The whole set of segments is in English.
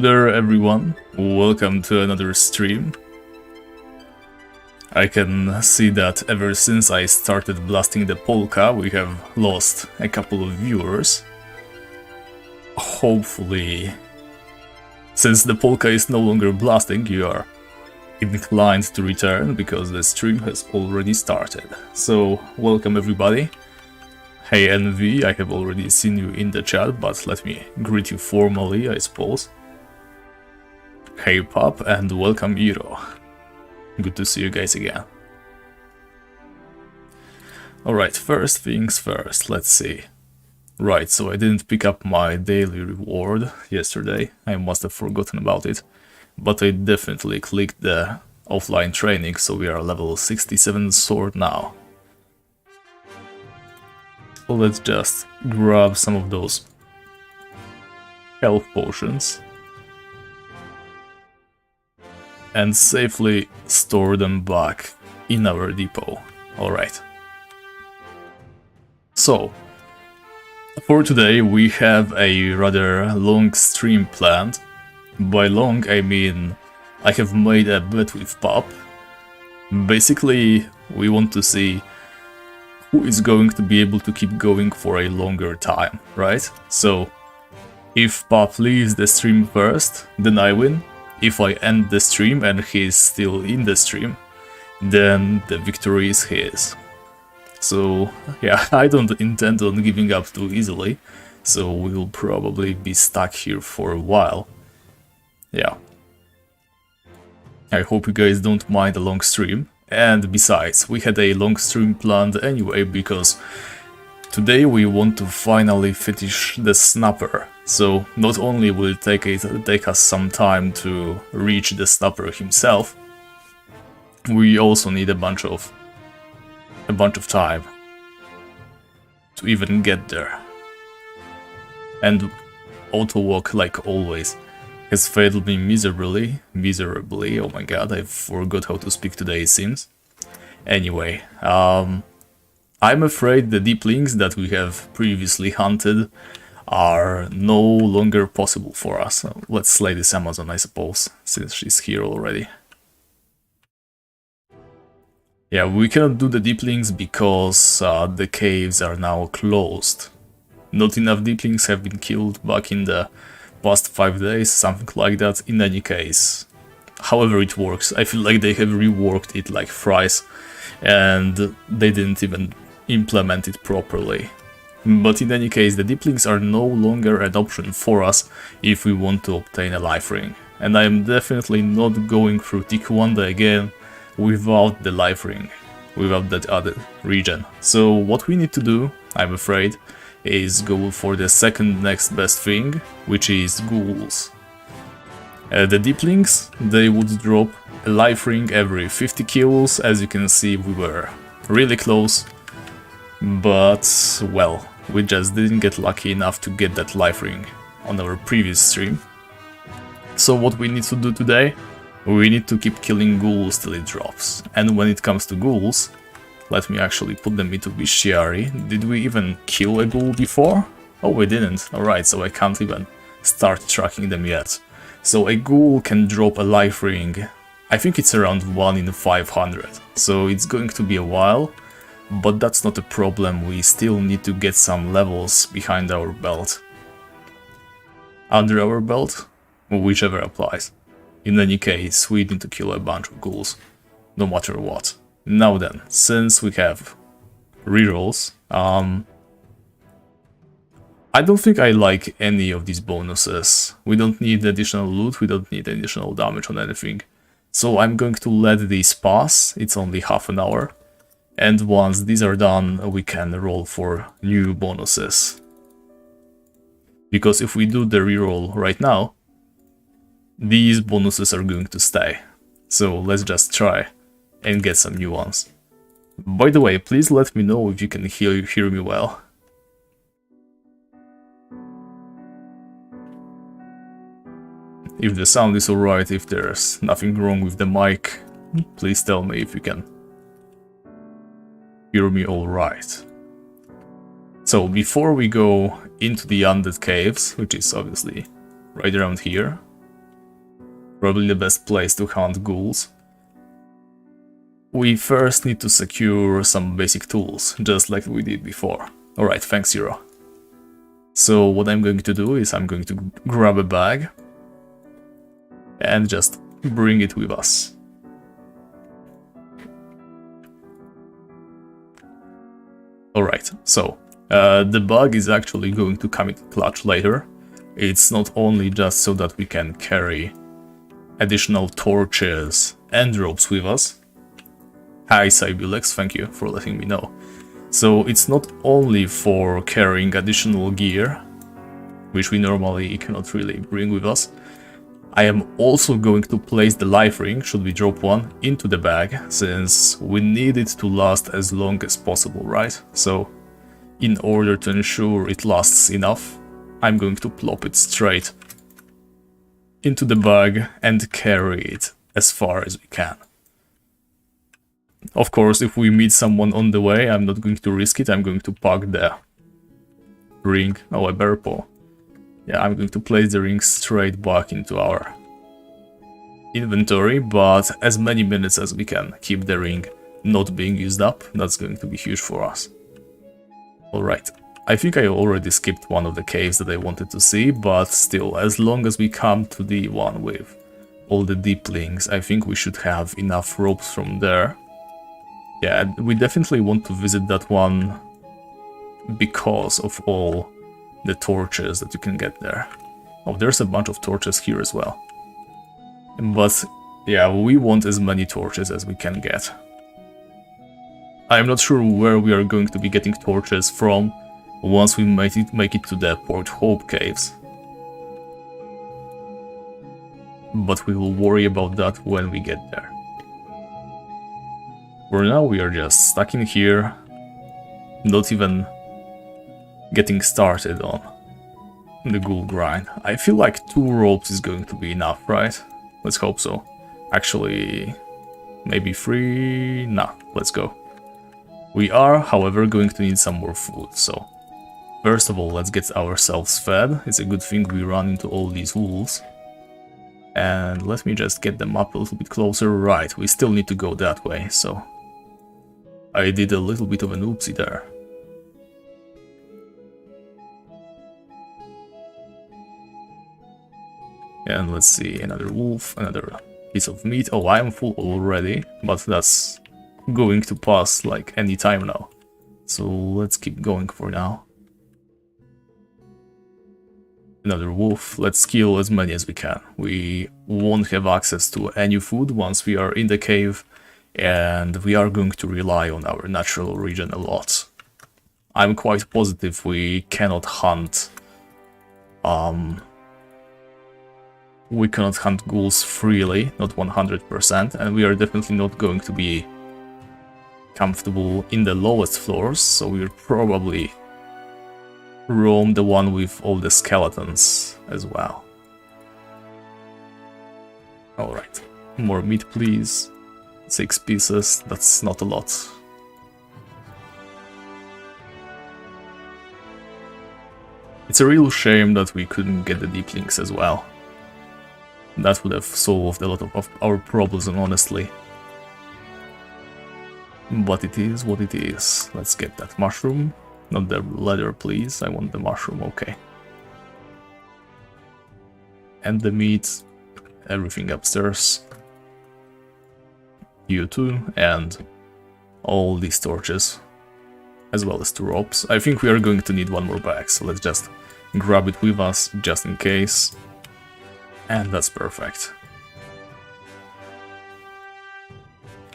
there everyone, welcome to another stream. I can see that ever since I started blasting the polka we have lost a couple of viewers. Hopefully, since the polka is no longer blasting, you are inclined to return because the stream has already started. So, welcome everybody. Hey NV, I have already seen you in the chat, but let me greet you formally, I suppose. Hey Pop, and welcome Iro. Good to see you guys again. Alright, first things first, let's see. Right, so I didn't pick up my daily reward yesterday, I must have forgotten about it. But I definitely clicked the offline training, so we are level 67 sword now. So let's just grab some of those health potions and safely store them back in our depot. Alright. So, for today we have a rather long stream planned. By long I mean I have made a bet with Pop. Basically we want to see who is going to be able to keep going for a longer time, right? So, if Pop leaves the stream first, then I win. If I end the stream and he's still in the stream, then the victory is his. So, yeah, I don't intend on giving up too easily, so we'll probably be stuck here for a while. Yeah. I hope you guys don't mind a long stream. And besides, we had a long stream planned anyway, because today we want to finally finish the snapper. So not only will it take us some time to reach the snapper himself, we also need a bunch of time to even get there. And auto-walk, like always, has failed me miserably, oh my god, I forgot how to speak today it seems. Anyway, I'm afraid the deep links that we have previously hunted are no longer possible for us. Let's slay this Amazon, I suppose, since she's here already. Yeah, we cannot do the deep links because the caves are now closed. Not enough deep links have been killed back in the past 5 days, something like that, in any case. However it works, I feel like they have reworked it like fries, and they didn't even implement it properly. But in any case, the deep links are no longer an option for us if we want to obtain a life ring. And I am definitely not going through Tikwanda again without the life ring, without that other region. So what we need to do, I'm afraid, is go for the second next best thing, which is ghouls. The deep links, they would drop a life ring every 50 kills. As you can see, we were really close, but well, we just didn't get lucky enough to get that life ring on our previous stream. So what we need to do today, we need to keep killing ghouls till it drops. And when it comes to ghouls, let me actually put them into bestiary. Did we even kill a ghoul before? Oh, we didn't. Alright, so I can't even start tracking them yet. So a ghoul can drop a life ring. I think it's around 1 in 500. So it's going to be a while, but that's not a problem. We still need to get some levels behind our belt. Under our belt, whichever applies. In any case, we need to kill a bunch of ghouls, no matter what. Now then, since we have rerolls, I don't think I like any of these bonuses. We don't need additional loot, we don't need additional damage on anything. So I'm going to let these pass, it's only half an hour. And once these are done, we can roll for new bonuses. Because if we do the reroll right now, these bonuses are going to stay. So let's just try and get some new ones. By the way, please let me know if you can hear me well. If the sound is alright, if there's nothing wrong with the mic, please tell me if you can hear me alright. So before we go into the Undead Caves, which is obviously right around here, Probably the best place to hunt ghouls. We first need to secure some basic tools, just like we did before. Alright, thanks, Zero. So what I'm going to do is I'm going to grab a bag and just bring it with us. Alright, so the bug is actually going to come in clutch later. It's not only just so that we can carry additional torches and ropes with us. Hi Cybulex, thank you for letting me know. So it's not only for carrying additional gear, which we normally cannot really bring with us. I am also going to place the life ring, should we drop one, into the bag, since we need it to last as long as possible, right? So, in order to ensure it lasts enough, I'm going to plop it straight into the bag and carry it as far as we can. Of course, if we meet someone on the way, I'm not going to risk it, I'm going to pack the ring. Oh, a bear paw. Yeah, I'm going to place the ring straight back into our inventory, but as many minutes as we can keep the ring not being used up, that's going to be huge for us. Alright, I think I already skipped one of the caves that I wanted to see, but still, as long as we come to the one with all the deeplings, I think we should have enough ropes from there. Yeah, we definitely want to visit that one because of all the torches that you can get there. Oh, there's a bunch of torches here as well. But yeah, we want as many torches as we can get. I'm not sure where we are going to be getting torches from once we make it to the Port Hope caves. But we will worry about that when we get there. For now we are just stuck in here, not even getting started on the ghoul grind. I feel like 2 ropes is going to be enough, right? Let's hope so. Actually, maybe 3? Nah, let's go. We are, however, going to need some more food, so first of all, let's get ourselves fed. It's a good thing we run into all these wolves. And let me just get them up a little bit closer. Right, we still need to go that way, so I did a little bit of an oopsie there. And let's see, another wolf, another piece of meat. Oh, I am full already, but that's going to pass like any time now. So let's keep going for now. Another wolf, let's kill as many as we can. We won't have access to any food once we are in the cave, and we are going to rely on our natural region a lot. I'm quite positive we cannot hunt ghouls freely, not 100%, and we are definitely not going to be comfortable in the lowest floors, so we'll probably roam the one with all the skeletons as well. Alright, more meat please. 6 pieces, that's not a lot. It's a real shame that we couldn't get the deeplings as well. That would have solved a lot of our problems, honestly. But it is what it is. Let's get that mushroom. Not the leather, please. I want the mushroom, okay. And the meat. Everything upstairs. You too, and all these torches. As well as 2 ropes. I think we are going to need 1 more bag, so let's just grab it with us, just in case. And that's perfect.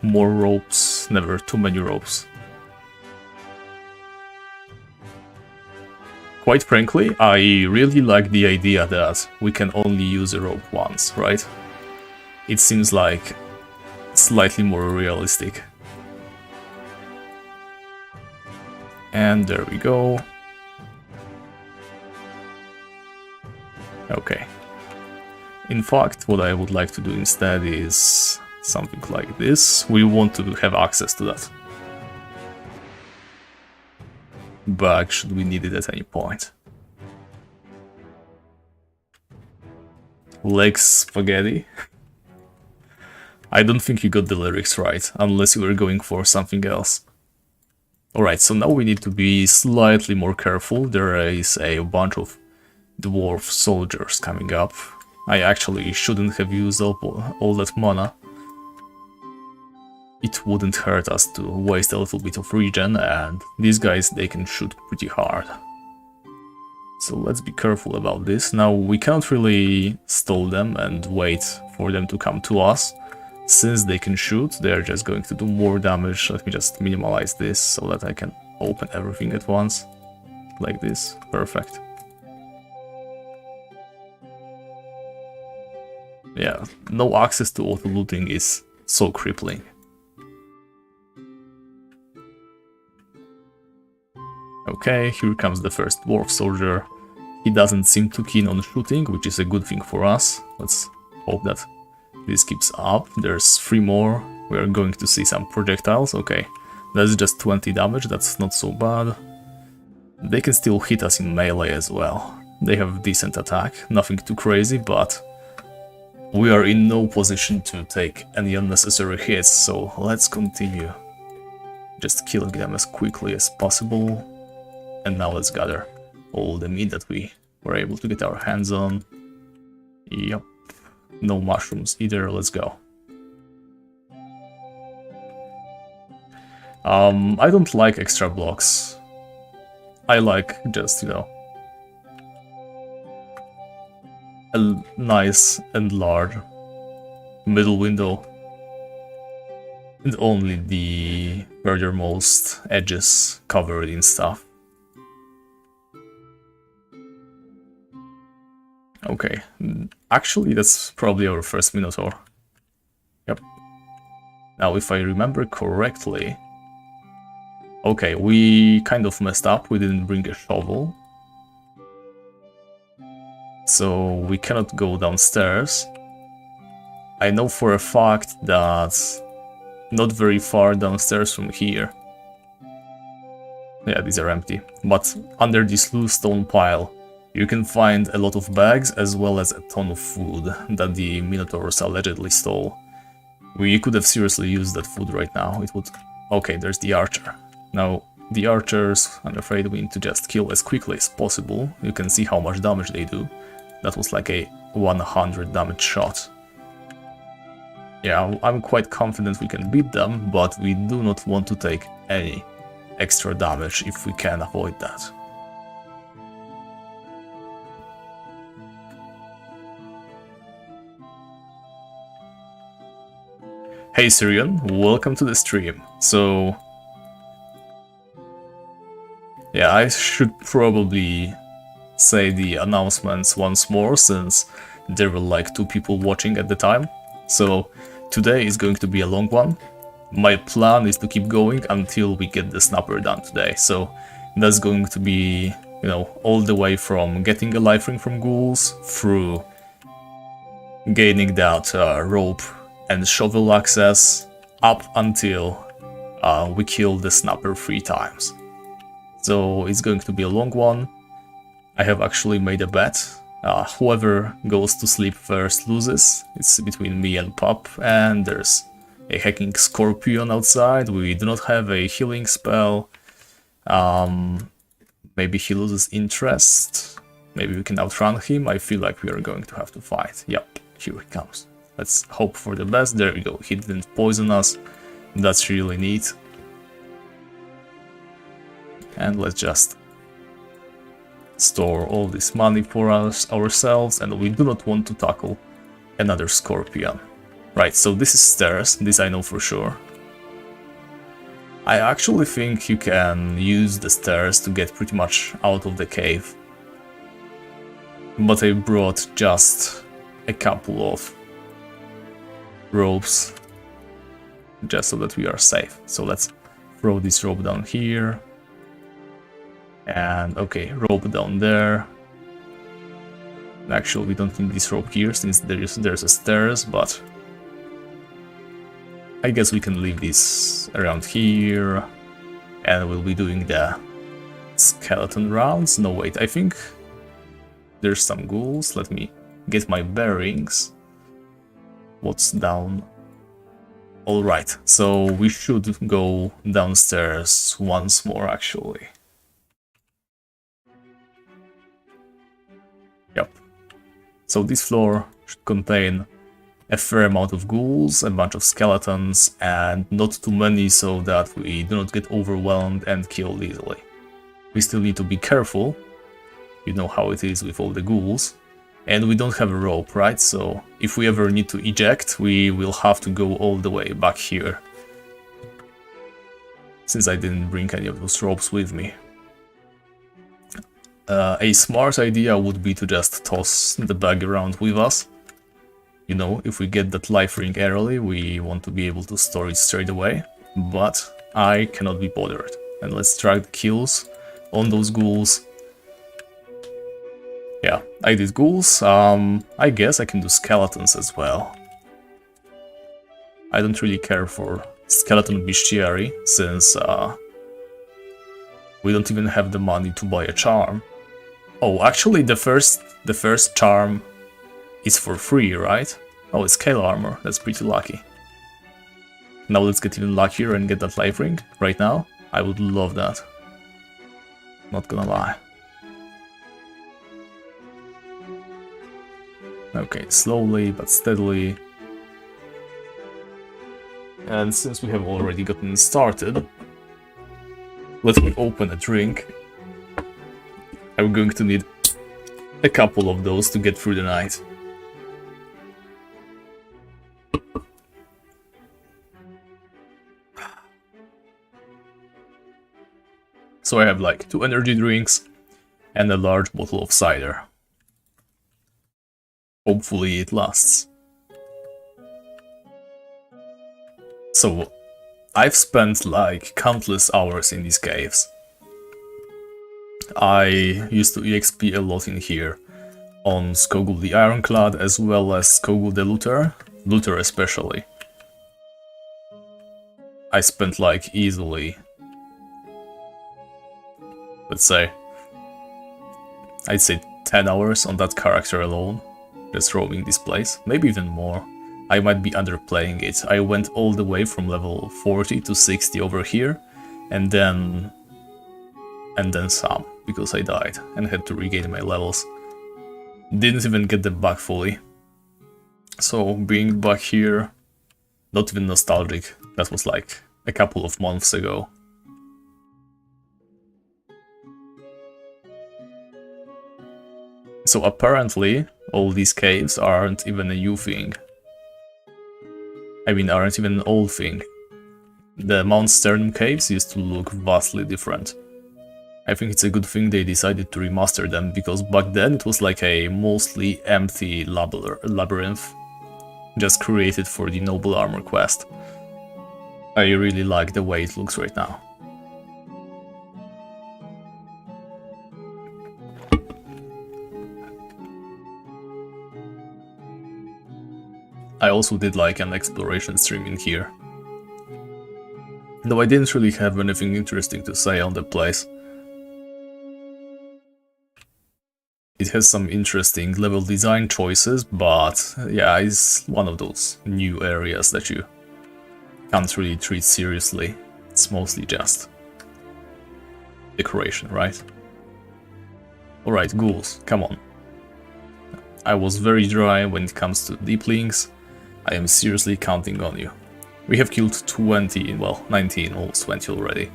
More ropes, never too many ropes. Quite frankly, I really like the idea that we can only use a rope once, right? It seems like slightly more realistic. And there we go. Okay. In fact, what I would like to do instead is something like this. We want to have access to that bag should we need it at any point. Legs spaghetti. I don't think you got the lyrics right, unless you were going for something else. Alright, so now we need to be slightly more careful. There is a bunch of Dwarf Soldiers coming up. I actually shouldn't have used all that mana. It wouldn't hurt us to waste a little bit of regen, and these guys, they can shoot pretty hard. So let's be careful about this. Now, we cannot really stall them and wait for them to come to us. Since they can shoot, they're just going to do more damage. Let me just minimize this so that I can open everything at once. Like this. Perfect. Yeah, no access to auto-looting is so crippling. Okay, here comes the first Dwarf Soldier. He doesn't seem too keen on shooting, which is a good thing for us. Let's hope that this keeps up. There's 3 more. We are going to see some projectiles. Okay, that's just 20 damage, that's not so bad. They can still hit us in melee as well. They have decent attack, nothing too crazy, but we are in no position to take any unnecessary hits, so let's continue. Just killing them as quickly as possible. And now let's gather all the meat that we were able to get our hands on. Yep. No mushrooms either, let's go. I don't like extra blocks. I like just, you know, a nice and large middle window. And only the furthermost edges covered in stuff. Okay, actually that's probably our first Minotaur. Yep. Now if I remember correctly... Okay, we kind of messed up, we didn't bring a shovel. So we cannot go downstairs. I know for a fact that not very far downstairs from here. Yeah, these are empty. But under this loose stone pile, you can find a lot of bags as well as a ton of food that the Minotaurs allegedly stole. We could have seriously used that food right now. It would... Okay, there's the archer. Now, the archers, I'm afraid we need to just kill as quickly as possible. You can see how much damage they do. That was like a 100 damage shot. Yeah, I'm quite confident we can beat them, but we do not want to take any extra damage if we can avoid that. Hey Syrian, welcome to the stream. So... yeah, I should probably say the announcements once more, since there were like 2 people watching at the time. So today is going to be a long one. My plan is to keep going until we get the snapper done today. So that's going to be, you know, all the way from getting a life ring from ghouls through gaining that rope and shovel access up until we kill the snapper 3 times. So it's going to be a long one. I have actually made a bet. Whoever goes to sleep first loses. It's between me and Pup, and there's a hacking scorpion outside. We do not have a healing spell. Maybe he loses interest. Maybe we can outrun him. I feel like we are going to have to fight. Yep, here he comes. Let's hope for the best. There we go. He didn't poison us. That's really neat. And let's just store all this money for us ourselves, and we do not want to tackle another scorpion. Right, so this is stairs, this I know for sure. I actually think you can use the stairs to get pretty much out of the cave. But I brought just a couple of ropes, just so that we are safe. So let's throw this rope down here. And okay, rope down there. Actually, we don't need this rope here since there's a stairs, but I guess we can leave this around here, and we'll be doing the skeleton rounds. No, wait, I think there's some ghouls. Let me get my bearings. What's down Alright, so we should go downstairs once more, actually. Yep. So this floor should contain a fair amount of ghouls, a bunch of skeletons, and not too many so that we do not get overwhelmed and killed easily. We still need to be careful, you know how it is with all the ghouls. And we don't have a rope, right? So if we ever need to eject, we will have to go all the way back here. Since I didn't bring any of those ropes with me. A smart idea would be to just toss the bag around with us. You know, if we get that life ring early, we want to be able to store it straight away. But I cannot be bothered. And let's track the kills on those ghouls. Yeah, I did ghouls. I guess I can do skeletons as well. I don't really care for skeleton bestiary, since we don't even have the money to buy a charm. Oh, actually the first charm is for free, right? Oh, it's scale armor. That's pretty lucky. Now let's get even luckier and get that life ring right now. I would love that. Not gonna lie. Okay, slowly but steadily. And since we have already gotten started, let me open a drink. I'm going to need a couple of those to get through the night. So I have like 2 energy drinks and a large bottle of cider. Hopefully it lasts. So, I've spent like countless hours in these caves. I used to EXP a lot in here, on Skogul the Ironclad as well as Skogul the Looter especially. I spent like easily, let's say, I'd say 10 hours on that character alone. Just roaming this place, maybe even more. I might be underplaying it. I went all the way from level 40 to 60 over here, and then some, because I died and had to regain my levels. Didn't even get them back fully. So being back here, not even nostalgic. That was like a couple of months ago. So apparently, all these caves aren't even a new thing. I mean, aren't even an old thing. The Mount Sternum caves used to look vastly different. I think it's a good thing they decided to remaster them, because back then it was like a mostly empty labyrinth, just created for the Noble Armor quest. I really like the way it looks right now. I also did like an exploration stream in here. Though I didn't really have anything interesting to say on the place. It has some interesting level design choices, but yeah, it's one of those new areas that you can't really treat seriously. It's mostly just decoration, right? Alright, ghouls, come on. I was very dry when it comes to deeplings. I am seriously counting on you. We have killed 20, well, 19, almost 20 already.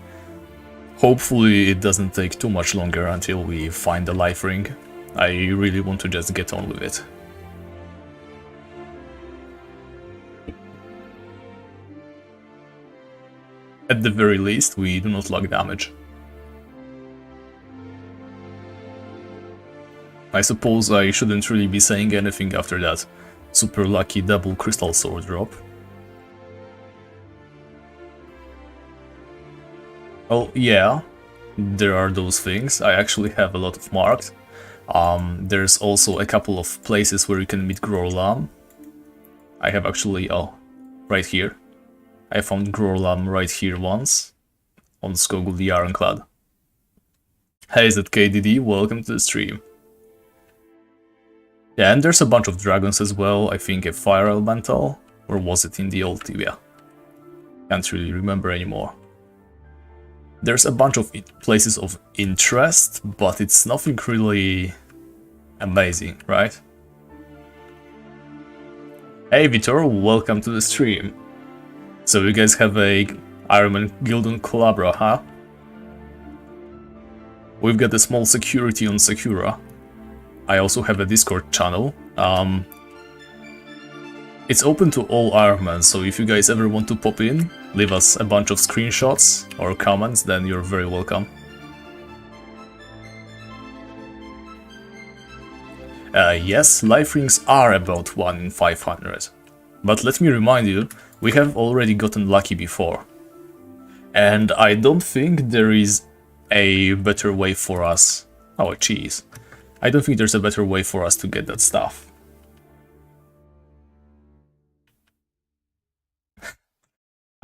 Hopefully it doesn't take too much longer until we find the life ring. I really want to just get on with it. At the very least, we do not log damage. I suppose I shouldn't really be saying anything after that super lucky double crystal sword drop. Oh yeah, there are those things. I actually have a lot of marked. There's also a couple of places where you can meet Grorlam. I have actually, oh, right here. I found Grorlam right here once, on Skogul the Ironclad. Hey, is that KDD? Welcome to the stream. Yeah, and there's a bunch of dragons as well. I think a fire elemental, or was it in the old Tibia? Can't really remember anymore. There's a bunch of places of interest, but it's nothing really amazing, right? Hey Vitor, welcome to the stream. So you guys have a Ironman guild on Calabra, huh? We've got a small security on Sakura. I also have a Discord channel. It's open to all Ironmen, so if you guys ever want to pop in, leave us a bunch of screenshots or comments, then you're very welcome. Yes, life rings are about 1 in 500. But let me remind you, we have already gotten lucky before. And I don't think there is a better way for us... Oh, jeez. I don't think there's a better way for us to get that stuff.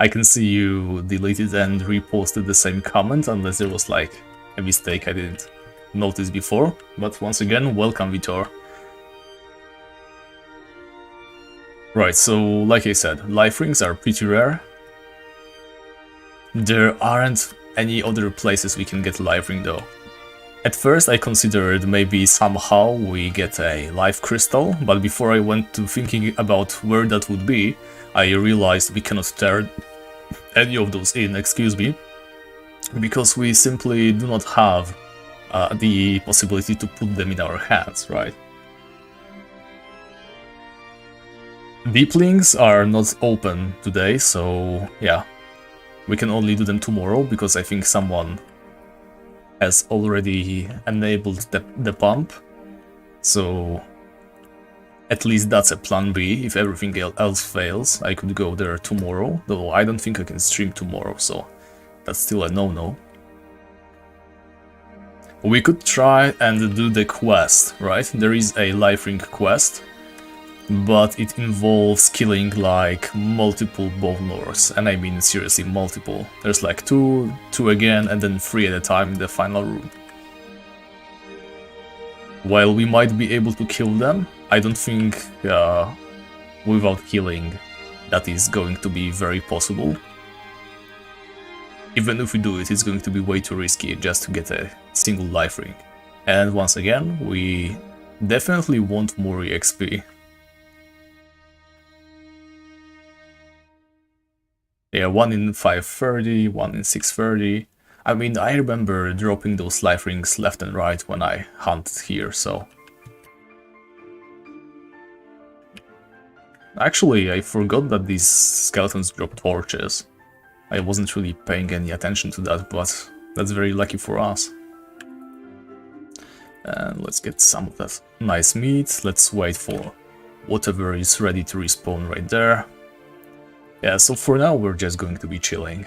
I can see you deleted and reposted the same comment, unless there was like a mistake I didn't notice before. But once again, welcome Vitor. Right, so like I said, life rings are pretty rare. There aren't any other places we can get life ring though. At first I considered maybe somehow we get a life crystal, but before I went to thinking about where that would be, I realized we cannot turn any of those in, excuse me, because we simply do not have the possibility to put them in our hands, right? Deep links are not open today, so yeah, we can only do them tomorrow, because I think someone has already enabled the pump, so at least that's a plan B. If everything else fails, I could go there tomorrow, though I don't think I can stream tomorrow, so that's still a no-no. We could try and do the quest, right? There is a life ring quest, but it involves killing like multiple Bone Lords, and I mean seriously multiple. There's like two again, and then 3 at a time in the final room. While we might be able to kill them, I don't think without killing that is going to be very possible. Even if we do it, it's going to be way too risky just to get a single life ring. And once again, we definitely want more EXP. Yeah, 1 in 530, 1 in 630. I mean, I remember dropping those life rings left and right when I hunted here, so... Actually, I forgot that these skeletons drop torches. I wasn't really paying any attention to that, but that's very lucky for us. And let's get some of that nice meat. Let's wait for whatever is ready to respawn right there. Yeah, so for now we're just going to be chilling.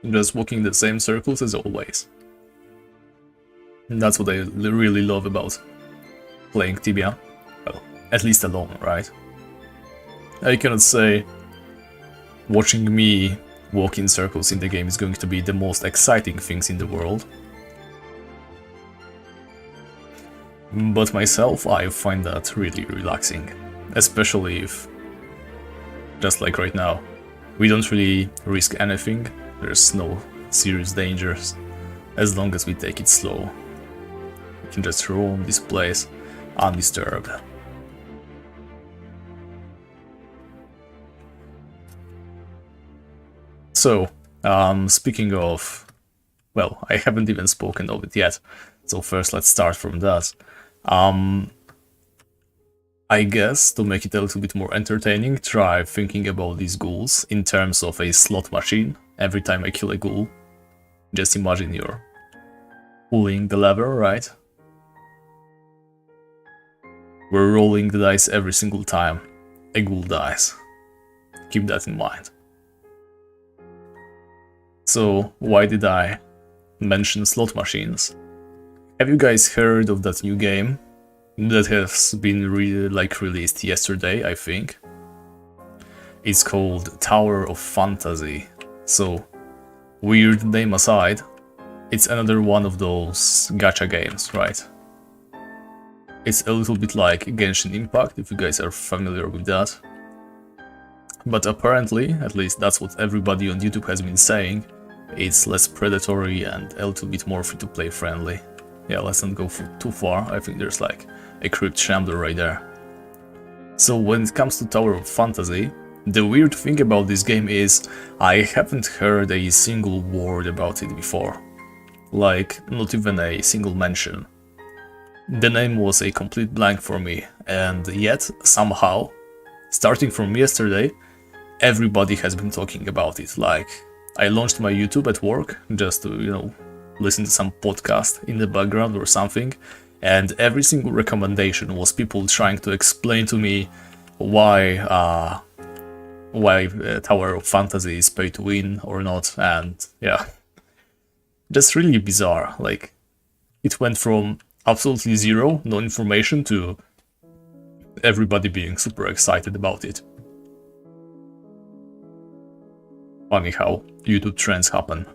Just walking the same circles as always. And that's what I really love about playing Tibia. Well, at least alone, right? I cannot say watching me walk in circles in the game is going to be the most exciting things in the world. But myself, I find that really relaxing. Especially if, just like right now, we don't really risk anything. There's no serious dangers. As long as we take it slow, we can just roam this place undisturbed. So, speaking of... Well, I haven't even spoken of it yet, so first let's start from that. I guess, to make it a little bit more entertaining, try thinking about these ghouls in terms of a slot machine. Every time I kill a ghoul, just imagine you're pulling the lever, right? We're rolling the dice every single time a ghoul dies. Keep that in mind. So, why did I mention slot machines? Have you guys heard of that new game that has been released yesterday, I think? It's called Tower of Fantasy. So, weird name aside, It's another one of those gacha games, right? It's a little bit like Genshin Impact, if you guys are familiar with that. But apparently, at least that's what everybody on YouTube has been saying, it's less predatory and a little bit more free-to-play friendly. Yeah, let's not go too far, I think there's like a crypt shambler right there. So when it comes to Tower of Fantasy, the weird thing about this game is I haven't heard a single word about it before. Like, not even a single mention. The name was a complete blank for me, and yet, somehow, starting from yesterday, everybody has been talking about it. Like, I launched my YouTube at work, just to, you know, listen to some podcast in the background or something, and every single recommendation was people trying to explain to me why Tower of Fantasy is pay to win or not, and yeah. Just really bizarre. Like, it went from absolutely zero, no information, to everybody being super excited about it. Funny how YouTube trends happen.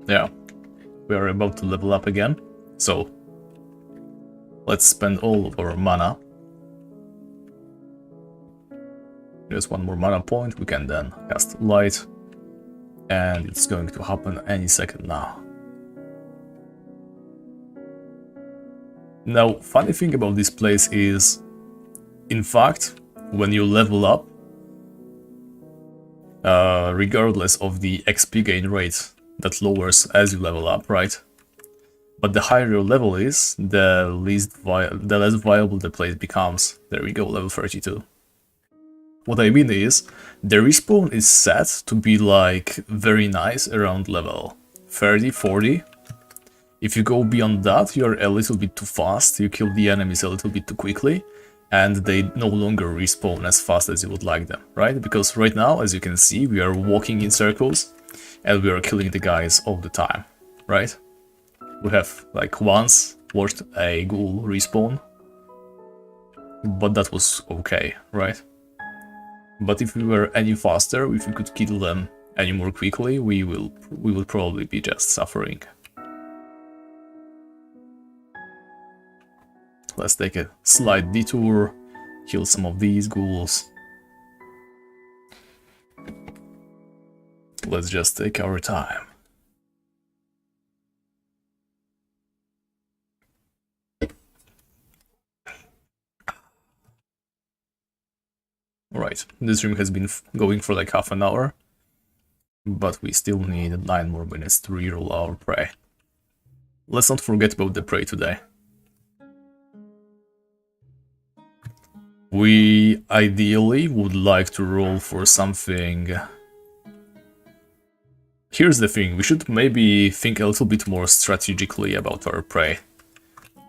Yeah, we are about to level up again, so let's spend all of our mana. Just one more mana point, we can then cast Light, and it's going to happen any second now. Now, funny thing about this place is, in fact, when you level up, regardless of the XP gain rate, that lowers as you level up, right? But the higher your level is, the less viable the place becomes. There we go, level 32. What I mean is, the respawn is set to be like very nice around level 30, 40. If you go beyond that, you're a little bit too fast, you kill the enemies a little bit too quickly, and they no longer respawn as fast as you would like them, right? Because right now, as you can see, we are walking in circles, and we are killing the guys all the time, right? We have, like, once watched a Ghoul respawn, but that was okay, right? But if we were any faster, if we could kill them any more quickly, we will probably be just suffering. Let's take a slight detour, kill some of these ghouls. Let's just take our time. Alright, this stream has been going for like half an hour, but we still need 9 more minutes to reroll our prey. Let's not forget about the prey today. We ideally would like to roll for something. Here's the thing, we should maybe think a little bit more strategically about our prey.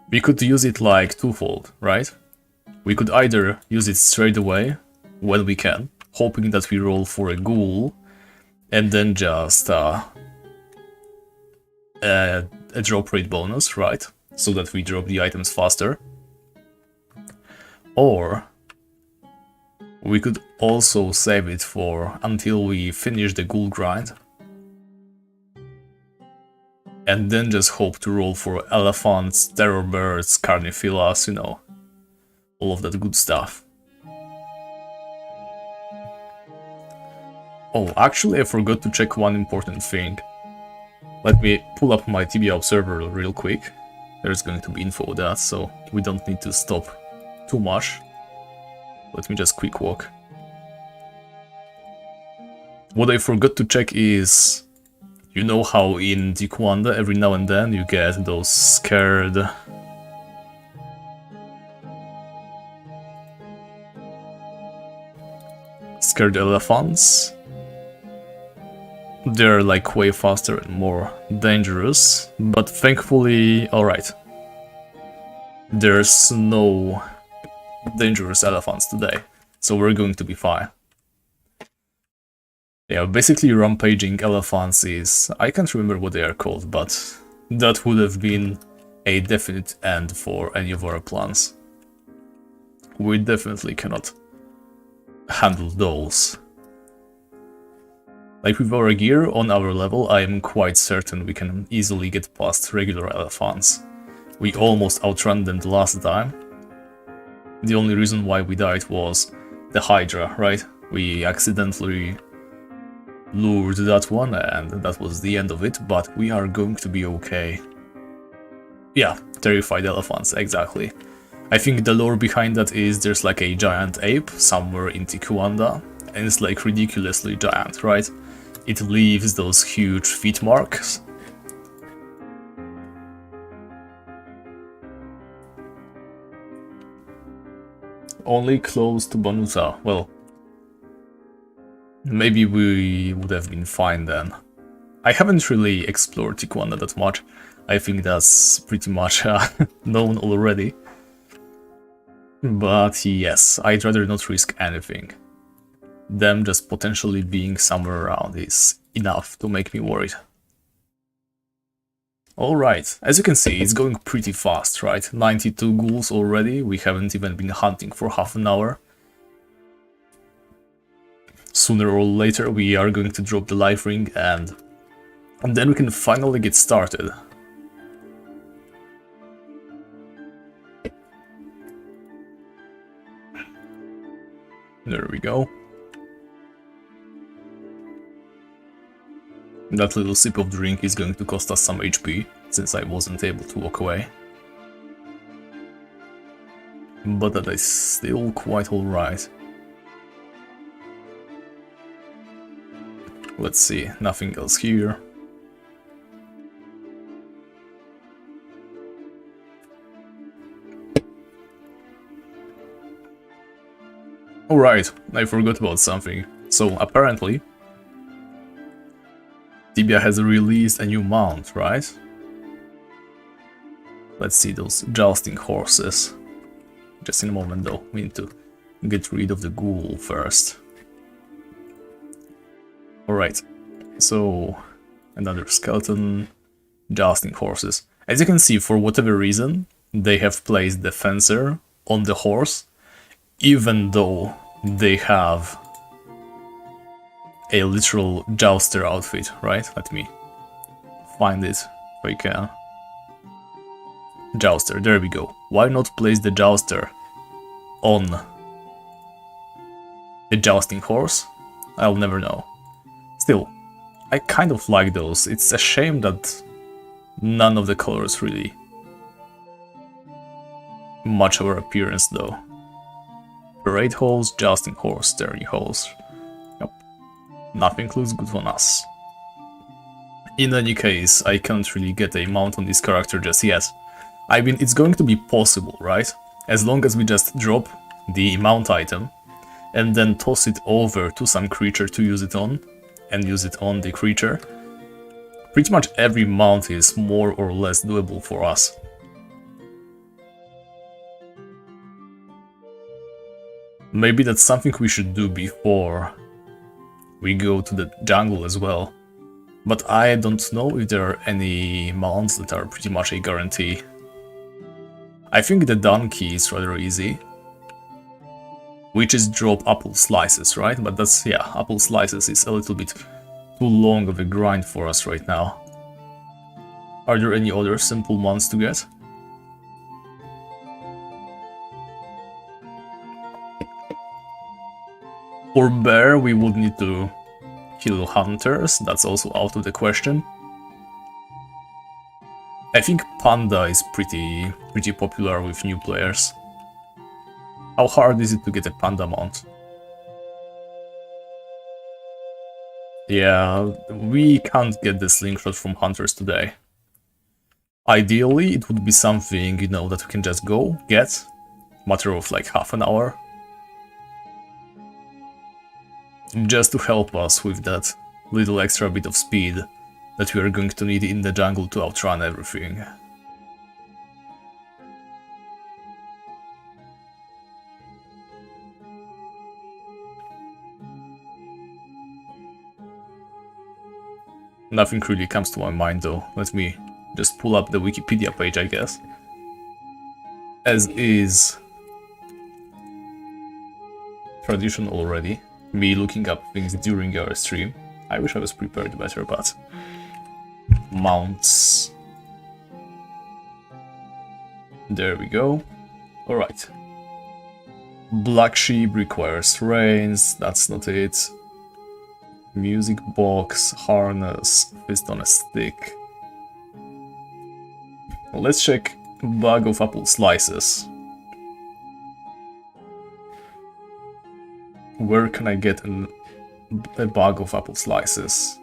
We could use it like twofold, right? We could either use it straight away, when we can, hoping that we roll for a ghoul, and then just a drop rate bonus, right? So that we drop the items faster. Or we could also save it for until we finish the ghoul grind, and then just hope to roll for elephants, terror birds, carnifillas, you know, all of that good stuff. Oh, actually I forgot to check one important thing. Let me pull up my Tibia observer real quick. There's going to be info on that, so we don't need to stop too much. Let me just quick walk. What I forgot to check is, you know how in Dikwanda every now and then you get those scared elephants? They're like way faster and more dangerous, but thankfully, alright. There's no dangerous elephants today, so we're going to be fine. Yeah, basically rampaging elephants is... I can't remember what they are called, but that would have been a definite end for any of our plans. We definitely cannot handle those. Like with our gear on our level, I am quite certain we can easily get past regular elephants. We almost outran them the last time. The only reason why we died was the Hydra, right? We accidentally lured that one and that was the end of it, but we are going to be okay. Yeah, terrified elephants, exactly. I think the lore behind that is there's like a giant ape somewhere in Tijuana, and it's like ridiculously giant, right? It leaves those huge feet marks. Only close to Bonuta. Well, maybe we would have been fine then. I haven't really explored Tijuana that much. I think that's pretty much known already. But yes, I'd rather not risk anything. Them just potentially being somewhere around is enough to make me worried. Alright, as you can see, it's going pretty fast, right? 92 ghouls already, we haven't even been hunting for half an hour. Sooner or later we are going to drop the life ring and then we can finally get started. There we go. That little sip of drink is going to cost us some HP, since I wasn't able to walk away. But that is still quite alright. Let's see, nothing else here. Alright, I forgot about something. So apparently Tibia has released a new mount, right? Let's see those jousting horses. Just in a moment though, we need to get rid of the ghoul first. Alright, so another skeleton, jousting horses. As you can see, for whatever reason, they have placed the fencer on the horse, even though they have a literal jouster outfit, right? Let me find it if I can. Jouster, there we go. Why not place the jouster on the jousting horse? I'll never know. Still, I kind of like those. It's a shame that none of the colors really match our appearance though. Parade holes, jousting horse, steering holes. Nothing looks good on us. In any case, I can't really get a mount on this character just yet. I mean, it's going to be possible, right? As long as we just drop the mount item and then toss it over to some creature to use it on, and use it on the creature. Pretty much every mount is more or less doable for us. Maybe that's something we should do before we go to the jungle as well. But I don't know if there are any mounts that are pretty much a guarantee. I think the donkey is rather easy. Which is drop apple slices, right? But that's, yeah, apple slices is a little bit too long of a grind for us right now. Are there any other simple ones to get? For bear, we would need to kill hunters, that's also out of the question. I think panda is pretty popular with new players. How hard is it to get a panda mount? Yeah, we can't get the slingshot from hunters today. Ideally, it would be something, you know, that we can just go, get, matter of like half an hour. Just to help us with that little extra bit of speed that we are going to need in the jungle to outrun everything. Nothing really comes to my mind though. Let me just pull up the Wikipedia page, I guess. As is tradition already, me looking up things during our stream. I wish I was prepared better, but... Mounts. There we go. Alright. Black sheep requires reins, that's not it. Music box, harness, fist on a stick. Let's check bag of apple slices. Where can I get a bag of apple slices?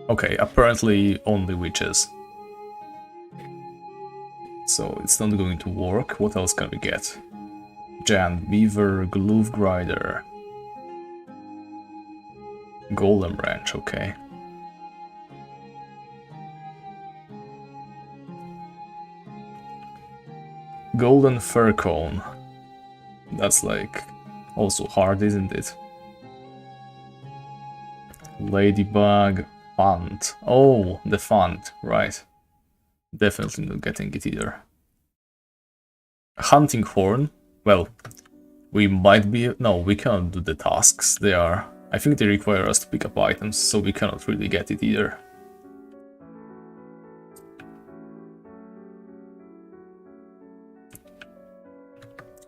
Okay, apparently only witches. So it's not going to work. What else can we get? Giant beaver, glove grinder. Golem wrench, okay. Golden fir cone. That's like also hard, isn't it? Ladybug, font. Oh, the font, right. Definitely not getting it either. Hunting horn. Well, we might be... No, we cannot do the tasks. They are... I think they require us to pick up items, so we cannot really get it either.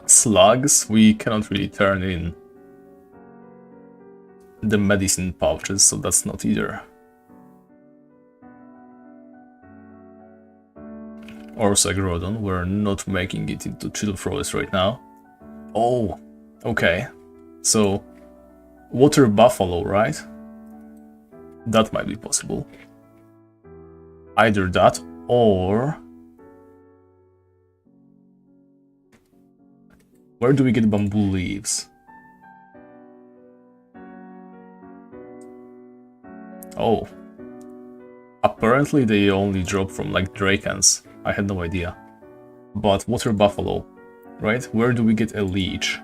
Slugs, we cannot really turn in the medicine pouches, so that's not either. Orsagrodon, we're not making it into chill throws right now. Oh, okay. So, water buffalo, right? That might be possible. Either that, or... Where do we get bamboo leaves? Oh. Apparently they only drop from like Drakens. I had no idea. But water buffalo, right? Where do we get a leech?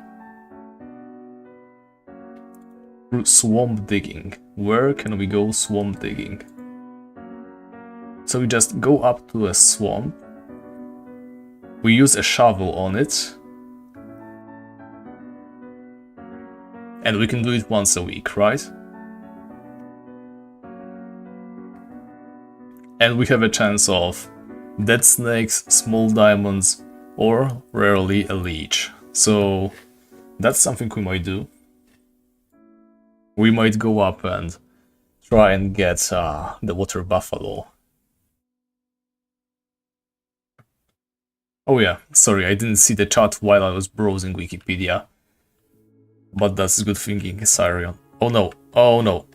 Swamp digging. Where can we go swamp digging? So we just go up to a swamp. We use a shovel on it. And we can do it once a week, right? And we have a chance of dead snakes, small diamonds, or rarely a leech. So that's something we might do. We might go up and try and get the water buffalo. Oh yeah, sorry, I didn't see the chat while I was browsing Wikipedia. But that's good thinking, Sirion. Oh no,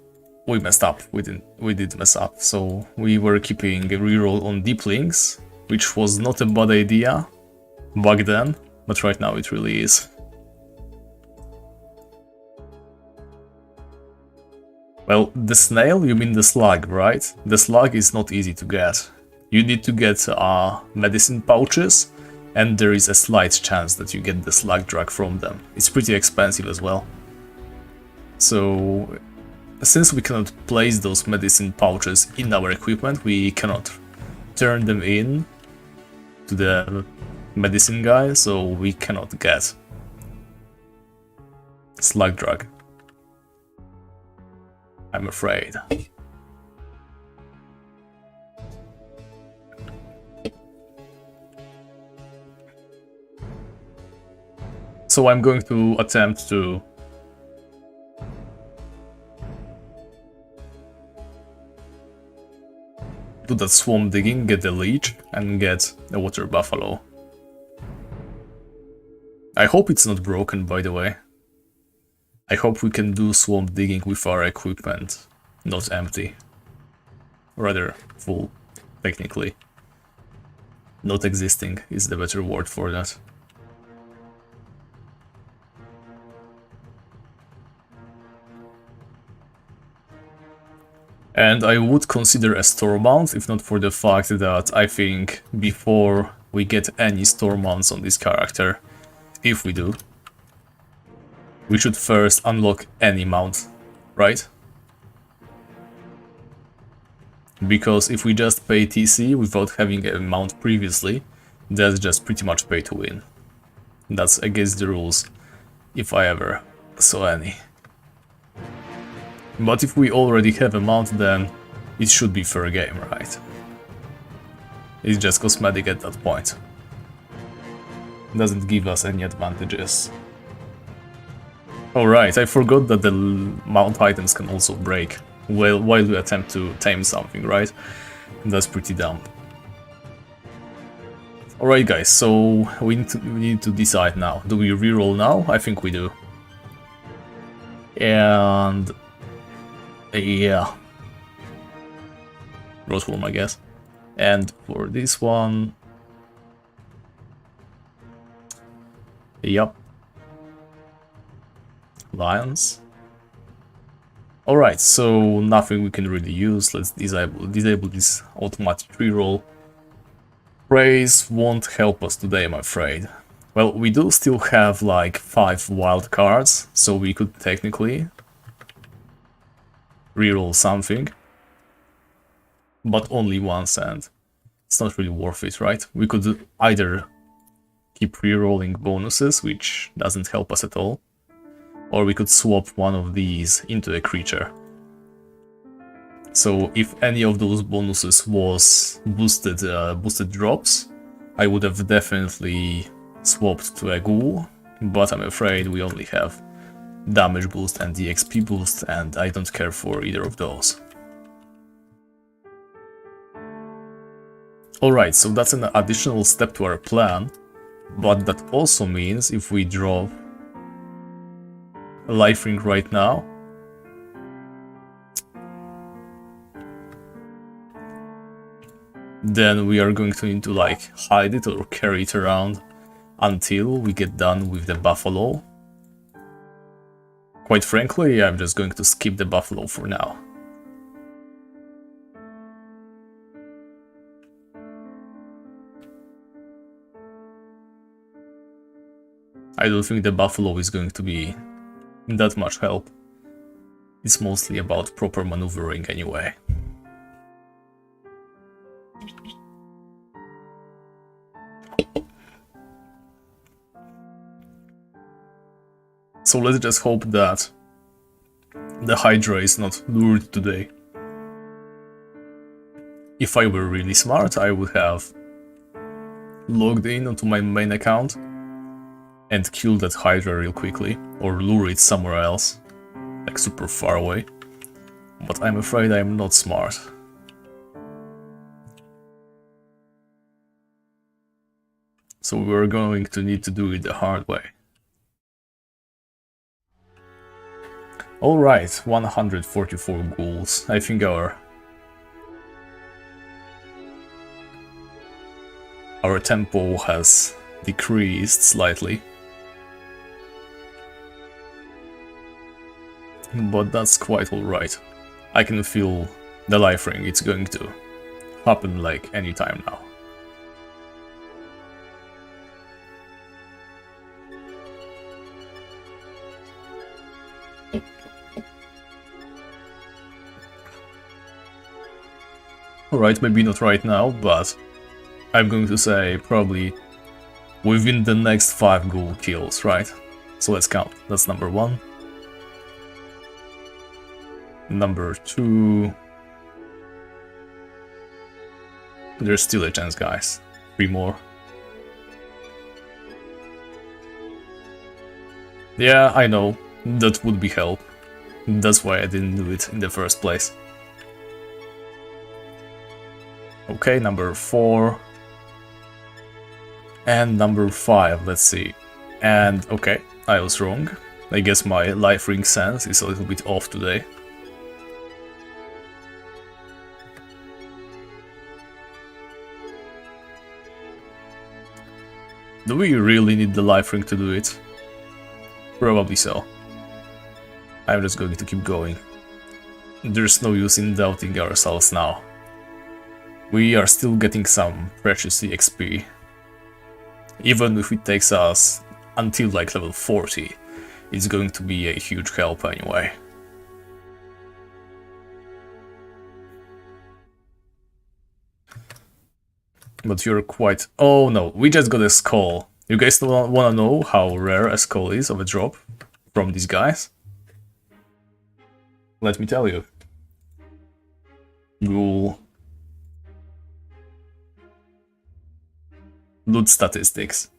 we messed up, we did mess up. So we were keeping a reroll on deeplings, which was not a bad idea back then, but right now it really is. Well, the snail, you mean the slug, right? The slug is not easy to get. You need to get medicine pouches, and there is a slight chance that you get the slug drug from them. It's pretty expensive as well. So, since we cannot place those medicine pouches in our equipment, we cannot turn them in to the medicine guy, so we cannot get slug drug. I'm afraid. So I'm going to attempt to do that swamp digging, get the leech, and get a water buffalo. I hope it's not broken, by the way. I hope we can do swamp digging with our equipment, not empty. Rather full, technically. Not existing is the better word for that. And I would consider a store mount, if not for the fact that I think before we get any store mounts on this character, if we do, we should first unlock any mount, right? Because if we just pay TC without having a mount previously, that's just pretty much pay to win. That's against the rules, if I ever saw any. But if we already have a mount, then it should be fair game, right? It's just cosmetic at that point. Doesn't give us any advantages. Alright, I forgot that the mount items can also break while we attempt to tame something, right? That's pretty dumb. Alright guys, so we need to decide now. Do we reroll now? I think we do. And... yeah. Roseworm, I guess. And for this one... yup. Lions. Alright, so nothing we can really use. Let's disable this automatic reroll. Praise won't help us today, I'm afraid. Well, we do still have like 5 wild cards, so we could technically reroll something. But only once, and it's not really worth it, right? We could either keep rerolling bonuses, which doesn't help us at all, or we could swap one of these into a creature. So if any of those bonuses was boosted drops, I would have definitely swapped to a Ghoul, but I'm afraid we only have damage boost and the XP boost, and I don't care for either of those. Alright, so that's an additional step to our plan, but that also means if we draw a life ring right now, then we are going to need to like hide it or carry it around until we get done with the buffalo. Quite frankly, I'm just going to skip the buffalo for now. I don't think the buffalo is going to be that much help. It's mostly about proper maneuvering anyway. So let's just hope that the Hydra is not lured today. If I were really smart, I would have logged in onto my main account and kill that Hydra real quickly, or lure it somewhere else, like super far away. But I'm afraid I'm not smart. So we're going to need to do it the hard way. Alright, 144 ghouls. I think our tempo has decreased slightly. But that's quite alright. I can feel the life ring, it's going to happen like any time now. Alright, maybe not right now, but I'm going to say probably within the next 5 ghoul kills, right? So let's count. That's number 1. Number 2. There's still a chance, guys. 3 more. Yeah, I know. That would be help. That's why I didn't do it in the first place. Okay, number 4. And number 5, let's see. And okay, I was wrong. I guess my life ring sense is a little bit off today. Do we really need the life ring to do it? Probably so. I'm just going to keep going. There's no use in doubting ourselves now. We are still getting some precious XP. Even if it takes us until like level 40, it's going to be a huge help anyway. But you're quite... Oh no, we just got a skull. You guys wanna know how rare a skull is of a drop from these guys? Let me tell you. Ghoul. Loot statistics.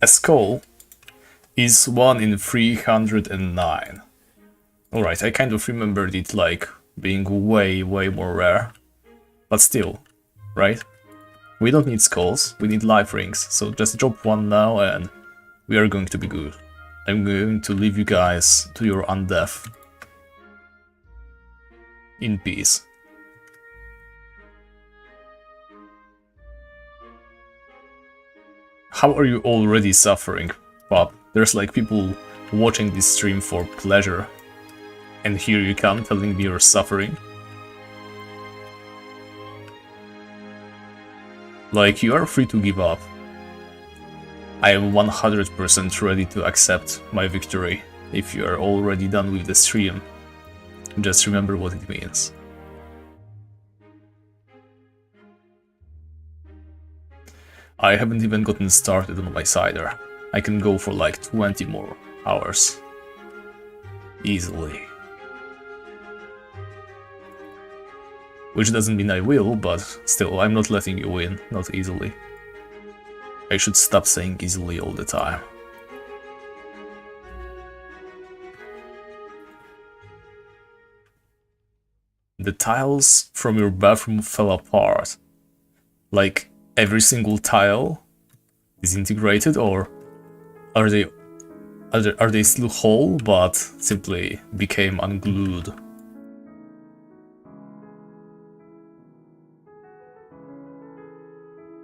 A skull is 1 in 309. Alright, I kind of remembered it like being way more rare. But still, right? We don't need skulls, we need life rings, so just drop one now and we are going to be good. I'm going to leave you guys to your undeath. In peace. How are you already suffering, Bob? There's like people watching this stream for pleasure. And here you come telling me you're suffering? Like, you are free to give up. I am 100% ready to accept my victory if you are already done with the stream. Just remember what it means. I haven't even gotten started on my cider. I can go for like 20 more hours. Easily. Which doesn't mean I will, but still, I'm not letting you win, not easily. I should stop saying easily all the time. The tiles from your bathroom fell apart. Like, every single tile disintegrated, or are they still whole, but simply became unglued?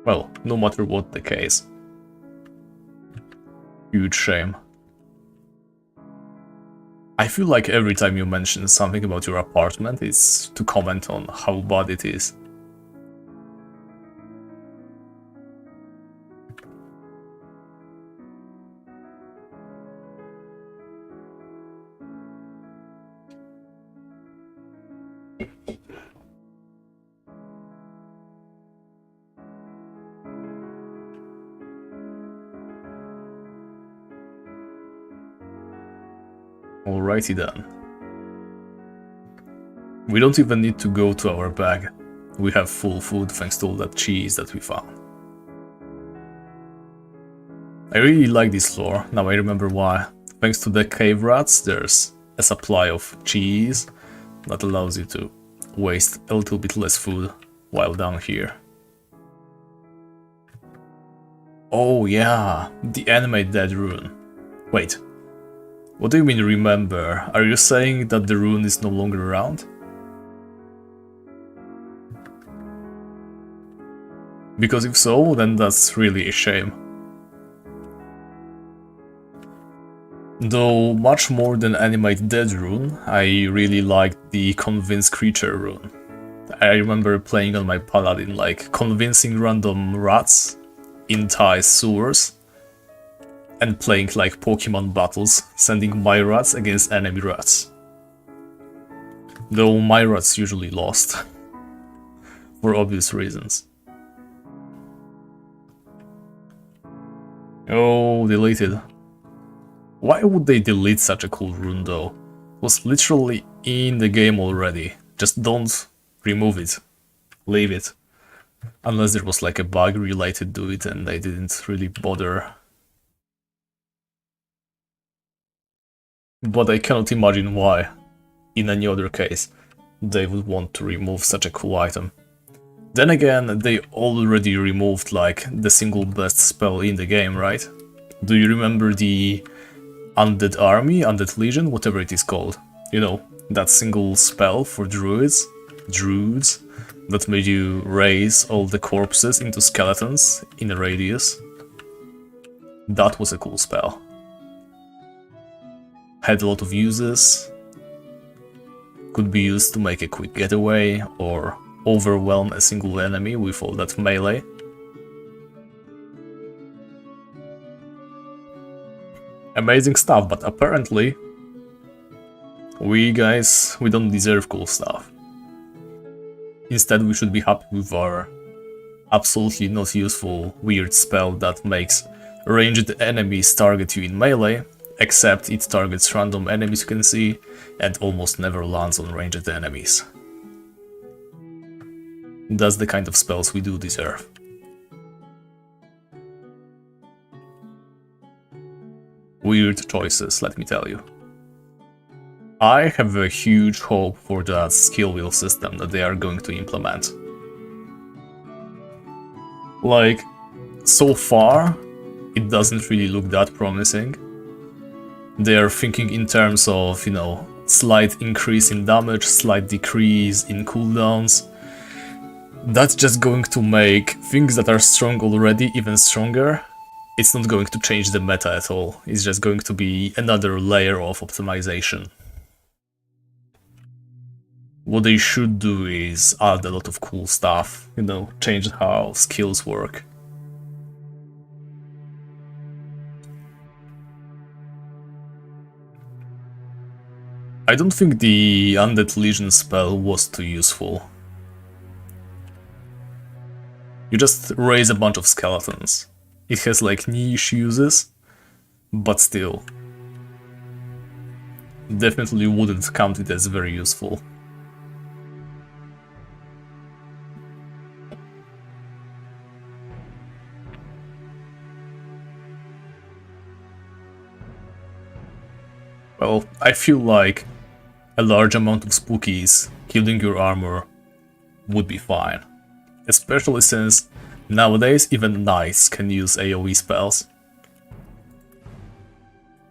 Well, no matter what the case. Huge shame. I feel like every time you mention something about your apartment, it's to comment on how bad it is. Alrighty then. We don't even need to go to our bag. We have full food thanks to all that cheese that we found. I really like this floor, now I remember why. Thanks to the cave rats, there's a supply of cheese that allows you to waste a little bit less food while down here. Oh yeah, the animate dead rune. Wait. What do you mean remember? Are you saying that the rune is no longer around? Because if so, then that's really a shame. Though much more than animate dead rune, I really liked the convince creature rune. I remember playing on my paladin, like convincing random rats in Thai sewers, and playing like Pokemon battles, sending my rats against enemy rats. Though my rats usually lost, for obvious reasons. Oh, deleted. Why would they delete such a cool rune though? It was literally in the game already. Just don't remove it. Leave it. Unless there was like a bug related to it and they didn't really bother. But I cannot imagine why, in any other case, they would want to remove such a cool item. Then again, they already removed like the single best spell in the game, right? Do you remember the Undead Army, Undead Legion, whatever it is called? You know, that single spell for druids that made you raise all the corpses into skeletons in a radius. That was a cool spell. Had a lot of uses. Could be used to make a quick getaway or overwhelm a single enemy with all that melee. Amazing stuff, but apparently we don't deserve cool stuff. Instead, we should be happy with our absolutely not useful weird spell that makes ranged enemies target you in melee, except it targets random enemies you can see and almost never lands on ranged enemies. That's the kind of spells we do deserve. Weird choices, let me tell you. I have a huge hope for that skill wheel system that they are going to implement. Like, so far, it doesn't really look that promising. They are thinking in terms of, you know, slight increase in damage, slight decrease in cooldowns. That's just going to make things that are strong already even stronger. It's not going to change the meta at all. It's just going to be another layer of optimization. What they should do is add a lot of cool stuff, you know, change how skills work. I don't think the Undead Legion spell was too useful. You just raise a bunch of skeletons. It has like niche uses, but still. Definitely wouldn't count it as very useful. Well, I feel like a large amount of spookies killing your armor would be fine. Especially since nowadays even knights can use AoE spells.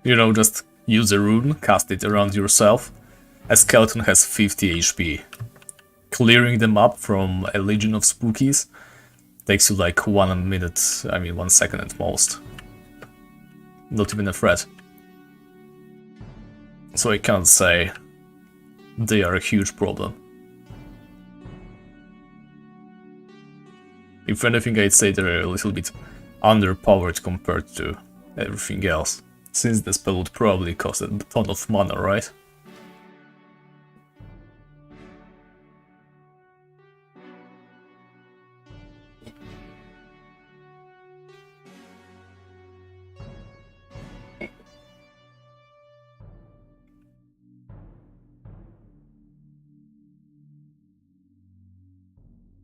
You know, just use a rune, cast it around yourself. A skeleton has 50 HP. Clearing them up from a legion of spookies takes you like 1 minute, 1 second at most. Not even a threat. So I can't say they are a huge problem. If anything, I'd say they're a little bit underpowered compared to everything else, since the spell would probably cost a ton of mana, right?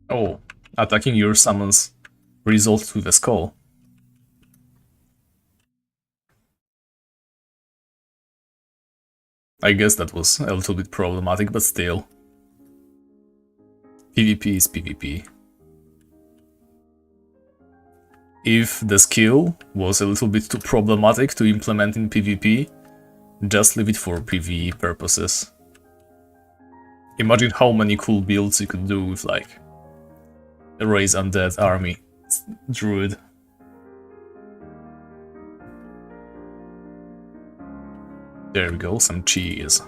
Oh, attacking your summons results with a skull. I guess that was a little bit problematic, but still. PvP is PvP. If the skill was a little bit too problematic to implement in PvP, just leave it for PvE purposes. Imagine how many cool builds you could do with, like, a raise undead army druid. There we go, some cheese.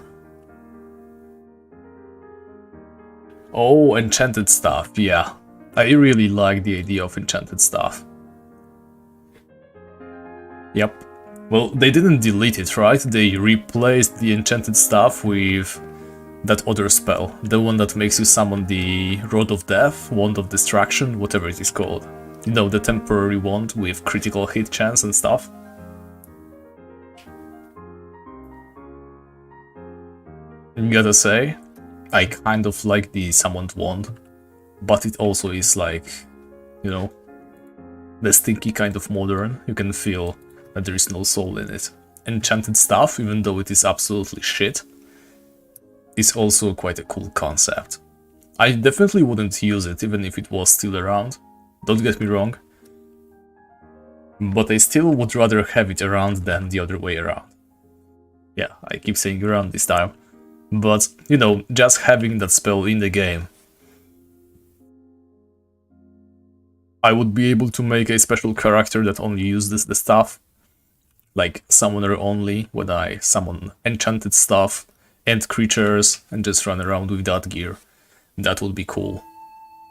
Oh, enchanted stuff, yeah. I really like the idea of enchanted stuff. Yep. Well, they didn't delete it, right? They replaced the enchanted stuff with that other spell. The one that makes you summon the Rod of Death, Wand of Destruction, whatever it is called. You know, the temporary wand with critical hit chance and stuff. Gotta say, I kind of like the summoned wand, but it also is like, you know, the stinky kind of modern. You can feel that there is no soul in it. Enchanted stuff, even though it is absolutely shit, is also quite a cool concept. I definitely wouldn't use it even if it was still around, don't get me wrong, but I still would rather have it around than the other way around. Yeah, I keep saying around this time. But, you know, just having that spell in the game, I would be able to make a special character that only uses the stuff, like summoner only, when I summon enchanted stuff and creatures and just run around with that gear. That would be cool.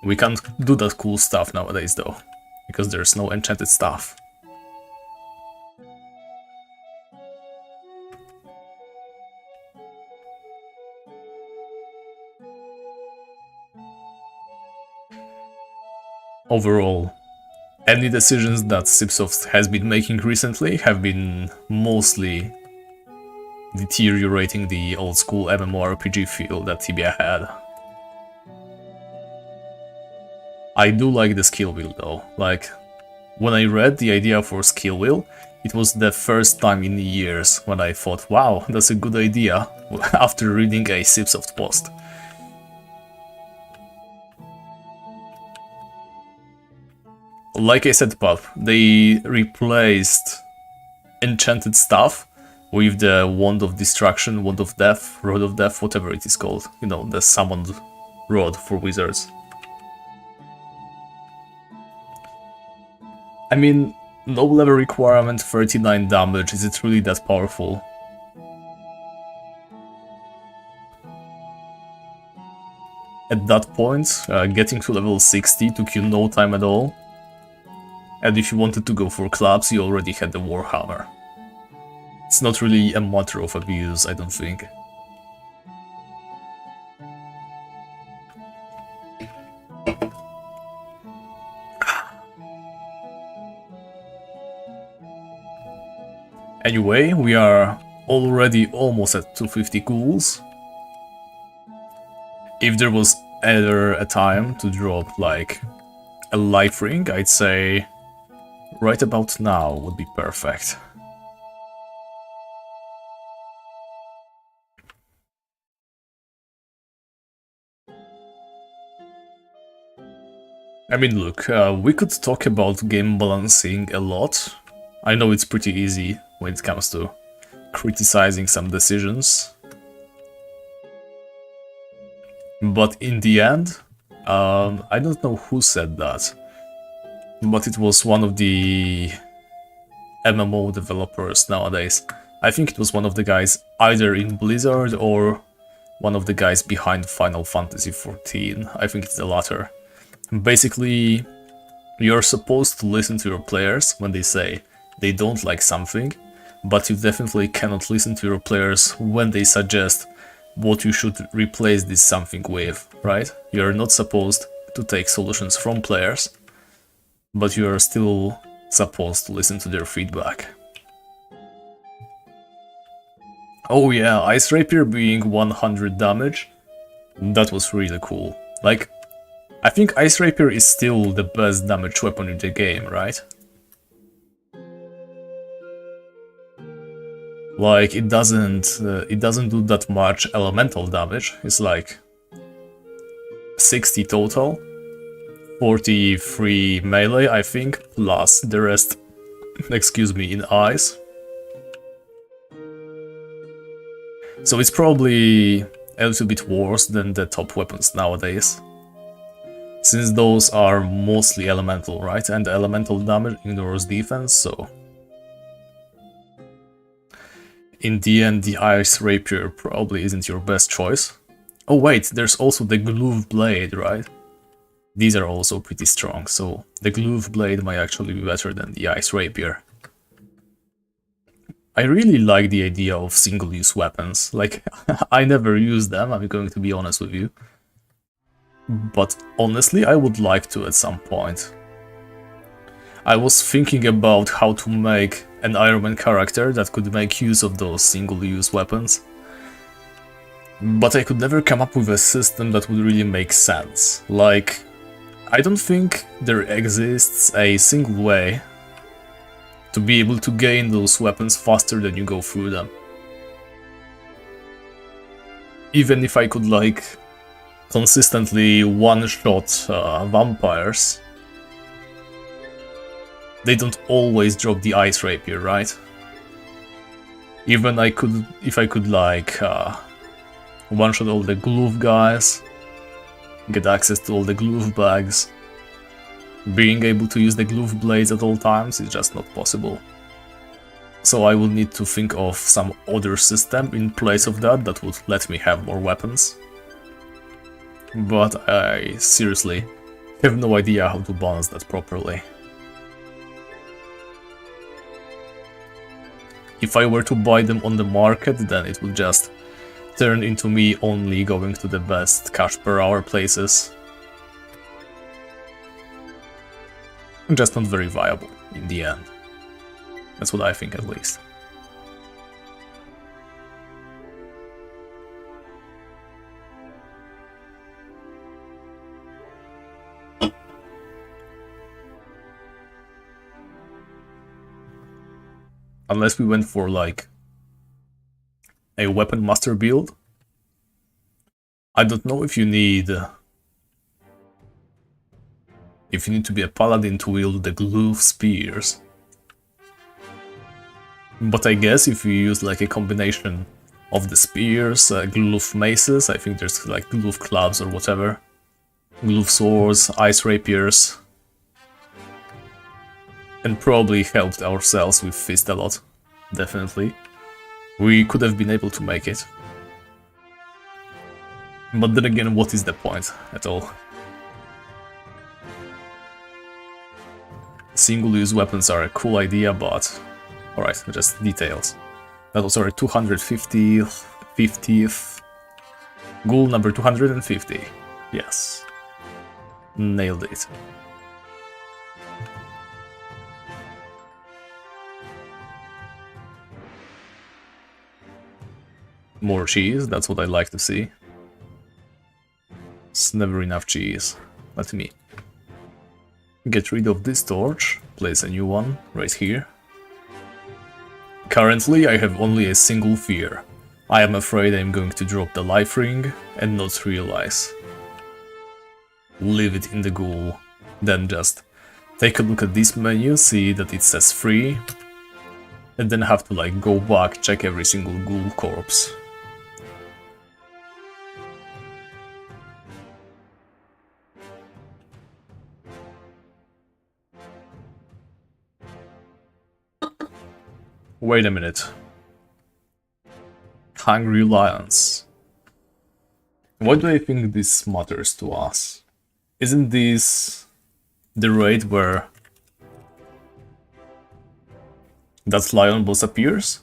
We can't do that cool stuff nowadays though, because there's no enchanted stuff. Overall, any decisions that Cipsoft has been making recently have been mostly deteriorating the old school MMORPG feel that Tibia had. I do like the skill wheel though. Like, when I read the idea for skill wheel, it was the first time in years when I thought, wow, that's a good idea, after reading a Cipsoft post. Like I said, Pup, they replaced enchanted stuff with the Wand of Destruction, Wand of Death, Rod of Death, whatever it is called. You know, the summoned rod for wizards. I mean, low level requirement, 39 damage, is it really that powerful? At that point, getting to level 60 took you no time at all. And if you wanted to go for clubs, you already had the Warhammer. It's not really a matter of abuse, I don't think. Anyway, we are already almost at 250 ghouls. If there was ever a time to drop, like, a life ring, I'd say right about now would be perfect. I mean, look, we could talk about game balancing a lot. I know it's pretty easy when it comes to criticizing some decisions. But in the end, I don't know who said that, but it was one of the MMO developers nowadays. I think it was one of the guys either in Blizzard or one of the guys behind Final Fantasy XIV. I think it's the latter. Basically, you're supposed to listen to your players when they say they don't like something, but you definitely cannot listen to your players when they suggest what you should replace this something with, right? You're not supposed to take solutions from players, but you are still supposed to listen to their feedback. Oh yeah, Ice Rapier being 100 damage, that was really cool. Like, I think Ice Rapier is still the best damage weapon in the game, right? Like, it doesn't do that much elemental damage. It's like 60 total, 43 melee, I think, plus the rest, excuse me, in ice. So it's probably a little bit worse than the top weapons nowadays, since those are mostly elemental, right? And elemental damage ignores defense, so in the end, the Ice Rapier probably isn't your best choice. Oh wait, there's also the Glove Blade, right? These are also pretty strong, so the Glove Blade might actually be better than the Ice Rapier. I really like the idea of single-use weapons. Like, I never use them, I'm going to be honest with you. But honestly, I would like to at some point. I was thinking about how to make an Iron Man character that could make use of those single-use weapons. But I could never come up with a system that would really make sense. Like, I don't think there exists a single way to be able to gain those weapons faster than you go through them. Even if I could, like, consistently one-shot vampires, they don't always drop the Ice Rapier, right? Even if I could like one-shot all the glove guys, get access to all the glove bags, being able to use the glove blades at all times is just not possible. So I will need to think of some other system in place of that that would let me have more weapons. But I seriously have no idea how to balance that properly. If I were to buy them on the market, then it would just turn into me only going to the best cash per hour places. Just not very viable in the end. That's what I think, at least. Unless we went for, like, a weapon master build. I don't know if you need... if you need to be a paladin to wield the glue spears. But I guess if you use like a combination of the spears, glue maces, I think there's like glue clubs or whatever. Glue swords, ice rapiers. And probably helped ourselves with fist a lot. Definitely. We could have been able to make it. But then again, what is the point at all? Single-use weapons are a cool idea, but... alright, just details. That was our 250th... 50th... Ghoul number 250. Yes. Nailed it. More cheese, that's what I like to see. It's never enough cheese. Let me get rid of this torch, place a new one right here. Currently I have only a single fear. I am afraid I'm going to drop the life ring and not realize. Leave it in the Ghoul. Then just take a look at this menu, see that it says free, and then have to like go back, check every single Ghoul corpse. Wait a minute. Hungry Lions. Why do I think this matters to us? Isn't this the raid where that lion boss appears?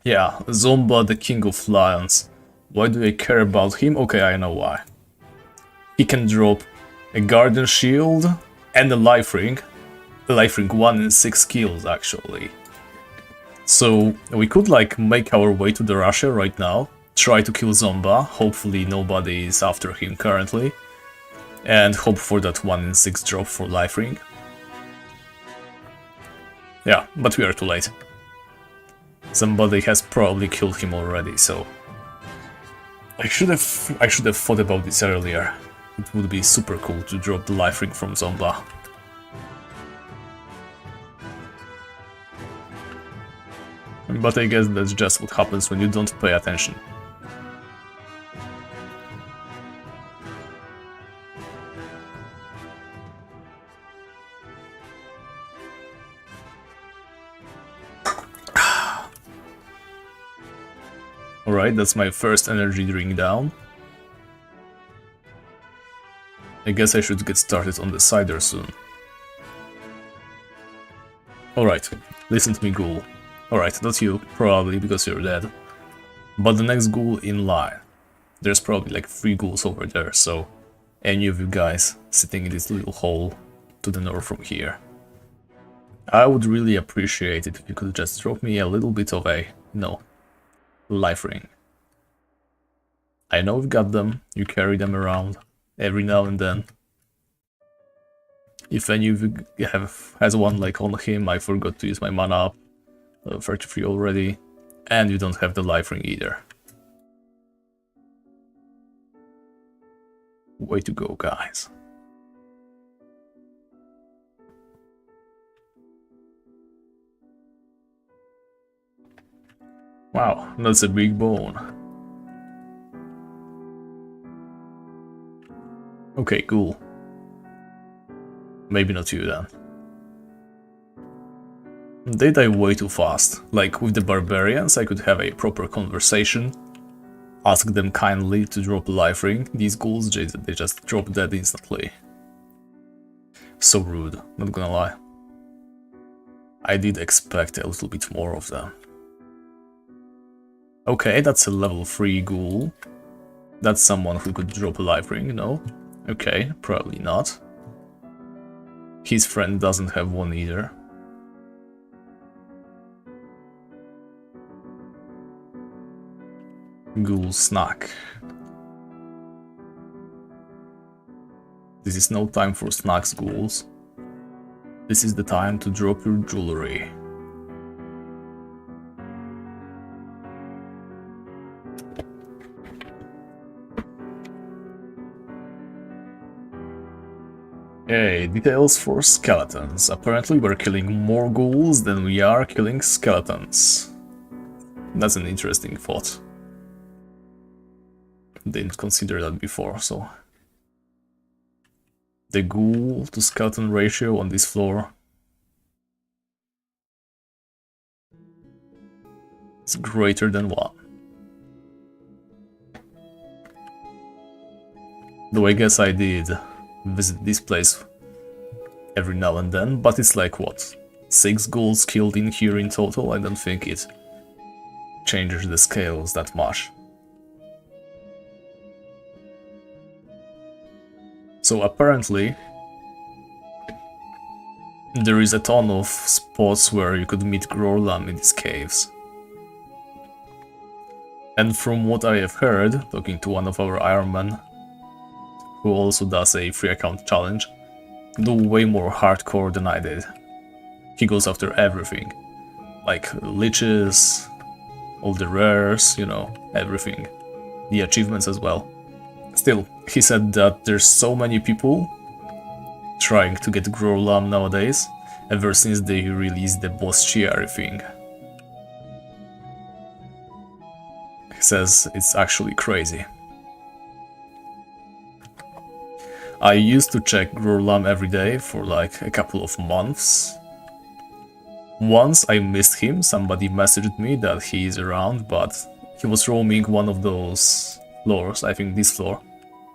Yeah, Zomba, the king of lions. Why do I care about him? Okay, I know why. He can drop a garden shield and a life ring. A life ring 1 in 6 kills, actually. So we could like make our way to the Russia right now, try to kill Zomba, hopefully nobody is after him currently, and hope for that 1 in 6 drop for life ring. Yeah, but we are too late. Somebody has probably killed him already, so I should have thought about this earlier. It would be super cool to drop the life ring from Zomba. But I guess that's just what happens when you don't pay attention. Alright, that's my first energy drink down. I guess I should get started on the cider soon. Alright, listen to me, Ghoul. Alright, not you, probably, because you're dead. But the next Ghoul in line. There's probably like 3 Ghouls over there, so any of you guys sitting in this little hole to the north from here. I would really appreciate it if you could just drop me a little bit of a, life ring. I know you've got them, you carry them around every now and then. If any of you has one like on him, I forgot to use my mana up. 33 already, and you don't have the life ring either. Way to go, guys. Wow, that's a big bone. Okay, cool. Maybe not you then. They die way too fast. Like with the barbarians, I could have a proper conversation, ask them kindly to drop a life ring. These ghouls, they just drop dead instantly. So rude, not gonna lie. I did expect a little bit more of them. Okay, that's a level 3 ghoul. That's someone who could drop a life ring, no? Okay, probably not. His friend doesn't have one either. Ghoul snack. This is no time for snacks, ghouls. This is the time to drop your jewelry. Okay, details for skeletons. Apparently we're killing more ghouls than we are killing skeletons. That's an interesting thought. Didn't consider that before, so... The ghoul to skeleton ratio on this floor is greater than 1. Though I guess I did visit this place every now and then, but it's like what? 6 ghouls killed in here in total? I don't think it changes the scales that much. So apparently there is a ton of spots where you could meet Grorlam in these caves. And from what I have heard, talking to one of our Iron Men, who also does a free account challenge, do way more hardcore than I did. He goes after everything, like liches, all the rares, you know, everything. The achievements as well. Still, he said that there's so many people trying to get Grorlam nowadays, ever since they released the bestiary thing. He says it's actually crazy. I used to check Grorlam every day for like a couple of months. Once I missed him, somebody messaged me that he is around, but he was roaming one of those floors, I think this floor.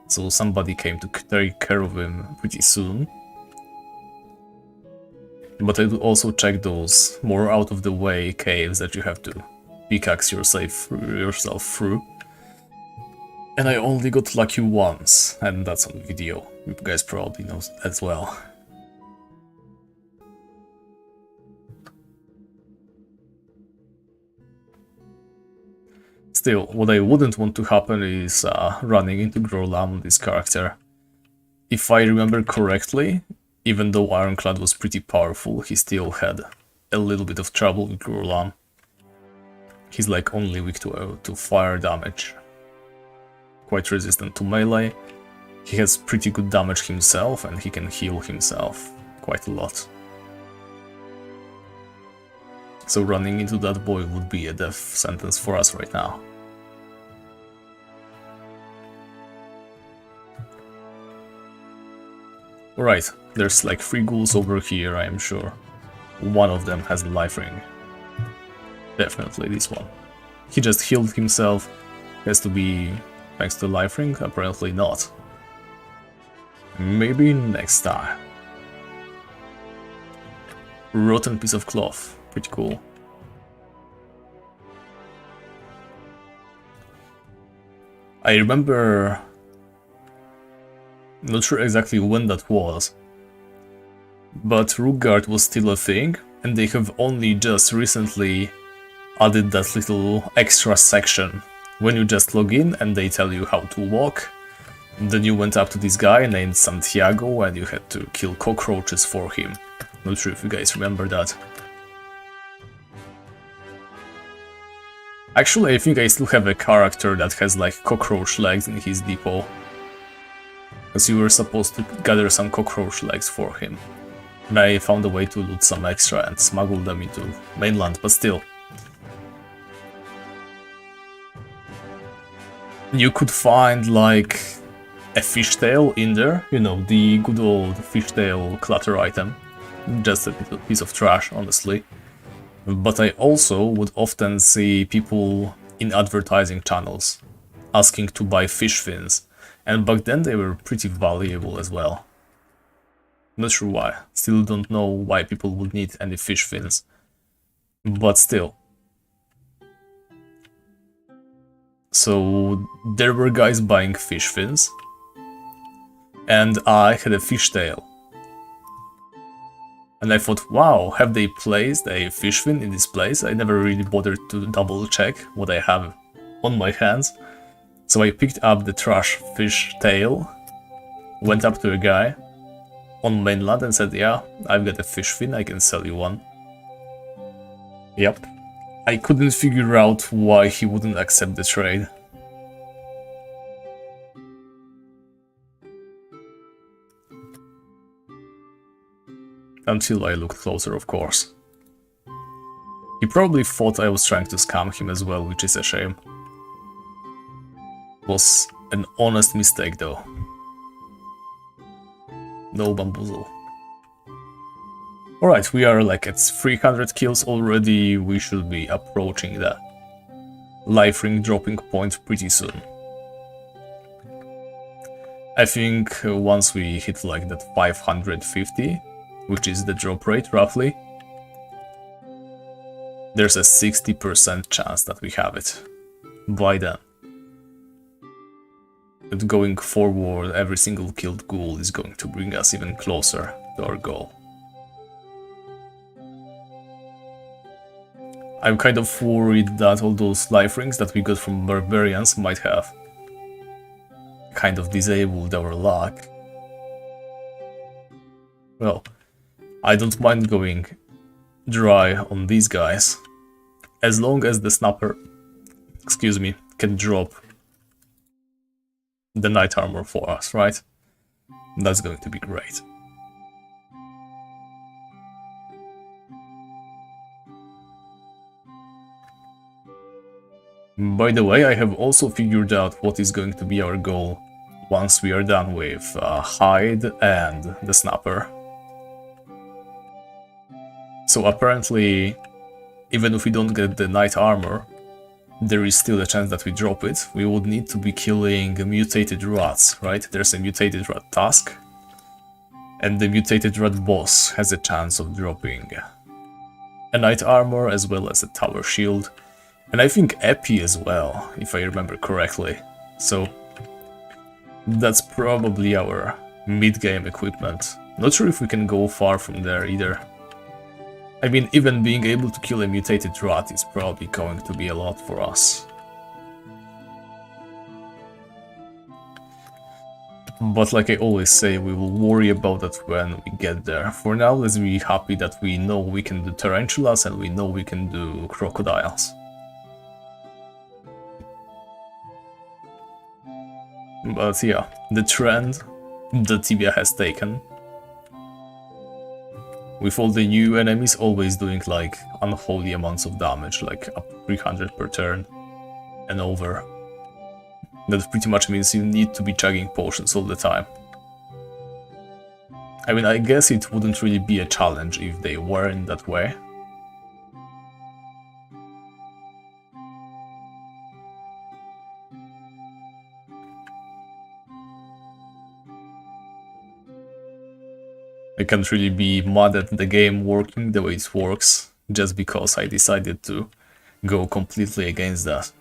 So somebody came to take care of him pretty soon. But I do also check those more out-of-the-way caves that you have to pickaxe yourself through. And I only got lucky once, and that's on video. You guys probably know as well. Still, what I wouldn't want to happen is running into Grorlam on this character. If I remember correctly, even though Ironclad was pretty powerful, he still had a little bit of trouble with Grorlam. He's like only weak to fire damage. Quite resistant to melee. He has pretty good damage himself and he can heal himself quite a lot. So running into that boy would be a death sentence for us right now. Alright, there's like 3 ghouls over here, I am sure. One of them has a life ring. Definitely this one. He just healed himself. Has to be thanks to the life ring? Apparently not. Maybe next time. Rotten piece of cloth. Pretty cool. I remember... Not sure exactly when that was, but Rookguard was still a thing, and they have only just recently added that little extra section when you just log in and they tell you how to walk. Then you went up to this guy named Santiago and you had to kill cockroaches for him. Not sure if you guys remember that. Actually, I think I still have a character that has like cockroach legs in his depot. Because you were supposed to gather some cockroach legs for him. And I found a way to loot some extra and smuggle them into mainland, but still. You could find like a fishtail in there, you know, the good old fishtail clutter item. Just a piece of trash, honestly. But I also would often see people in advertising channels asking to buy fish fins. And back then they were pretty valuable as well. Not sure why. Still don't know why people would need any fish fins. But still. So there were guys buying fish fins. And I had a fishtail. And I thought, wow, have they placed a fish fin in this place? I never really bothered to double check what I have on my hands. So I picked up the trash fish tail, went up to a guy on mainland and said, yeah, I've got a fish fin, I can sell you one. Yep. I couldn't figure out why he wouldn't accept the trade. Until I looked closer, of course. He probably thought I was trying to scam him as well, which is a shame. Was an honest mistake though. No bamboozle. Alright, we are like at 300 kills already, we should be approaching the life ring dropping point pretty soon. I think once we hit like that 550, which is the drop rate roughly, there's a 60% chance that we have it by then. But going forward, every single killed ghoul is going to bring us even closer to our goal. I'm kind of worried that all those life rings that we got from barbarians might have kind of disabled our luck. Well, I don't mind going dry on these guys, as long as the snapper, excuse me, can drop the knight armor for us, right? That's going to be great. By the way, I have also figured out what is going to be our goal once we are done with Hide and the Snapper. So apparently, even if we don't get the knight armor, there is still a chance that we drop it. We would need to be killing mutated rats, right? There's a mutated rat task, and the mutated rat boss has a chance of dropping a knight armor as well as a tower shield. And I think Epi as well, if I remember correctly. So that's probably our mid-game equipment. Not sure if we can go far from there either. I mean, even being able to kill a mutated rat is probably going to be a lot for us. But like I always say, we will worry about that when we get there. For now, let's be happy that we know we can do tarantulas and we know we can do crocodiles. But yeah, the trend that Tibia has taken, with all the new enemies always doing like unholy amounts of damage, like up to 300 per turn and over, that pretty much means you need to be chugging potions all the time. I mean, I guess it wouldn't really be a challenge if they weren't that way. I can't really be mad at the game working the way it works, just because I decided to go completely against that.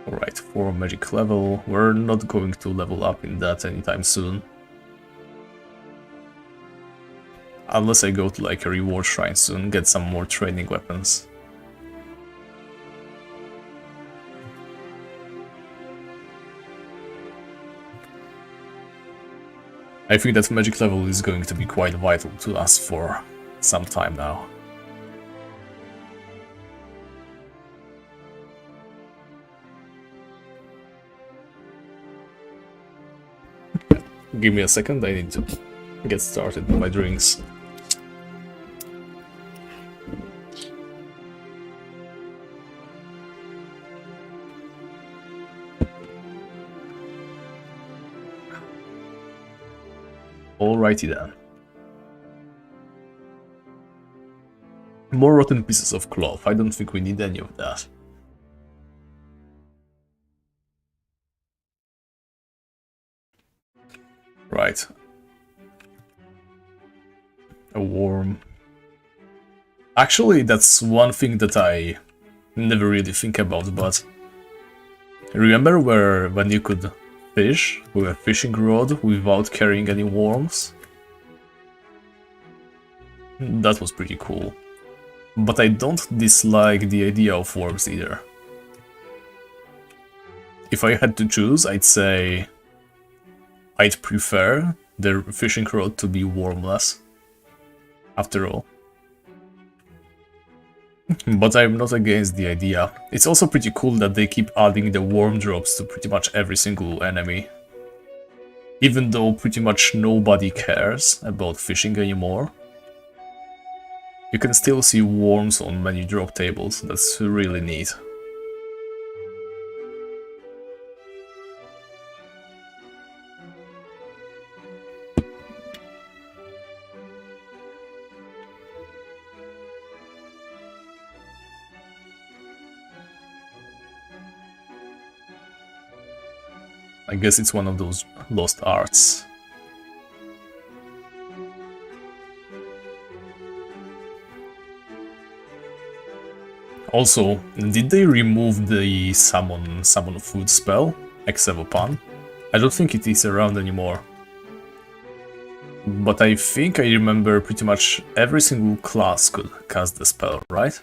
Alright, 4 magic level, we're not going to level up in that anytime soon. Unless I go to like a reward shrine soon, get some more training weapons. I think that magic level is going to be quite vital to us for some time now. Give me a second, I need to get started with my drinks. Alrighty then. More rotten pieces of cloth. I don't think we need any of that. Right. A worm. Actually, that's one thing that I never really think about, but Remember when you could fish with a fishing rod without carrying any worms? That was pretty cool. But I don't dislike the idea of worms either. If I had to choose, I'd say I'd prefer the fishing rod to be wormless, after all. But I'm not against the idea. It's also pretty cool that they keep adding the worm drops to pretty much every single enemy. Even though pretty much nobody cares about fishing anymore, you can still see worms on many drop tables. That's really neat. I guess it's one of those lost arts. Also, did they remove the summon food spell, Exevopan? I don't think it is around anymore. But I think I remember pretty much every single class could cast the spell, right?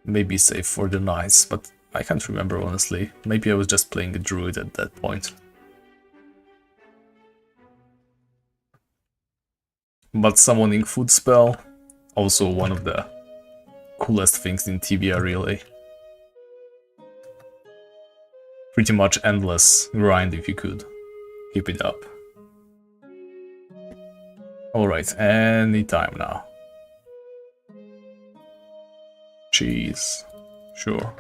Maybe save for the knights, but I can't remember honestly. Maybe I was just playing a druid at that point. But summoning food spell, also one of the coolest things in Tibia, really. Pretty much endless grind if you could keep it up. Alright, any time now. Cheese. Sure.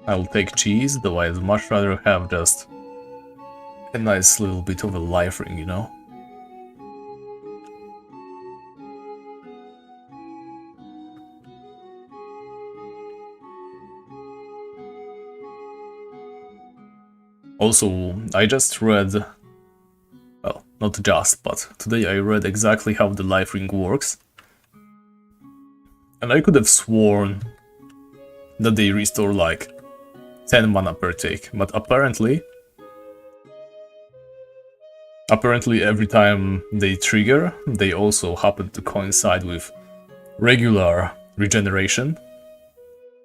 I'll take cheese, though I'd much rather have just a nice little bit of a life ring, you know? Also, I just read, well, not just, but today I read exactly how the life ring works. And I could have sworn that they restore like 10 mana per tick, but apparently every time they trigger, they also happen to coincide with regular regeneration.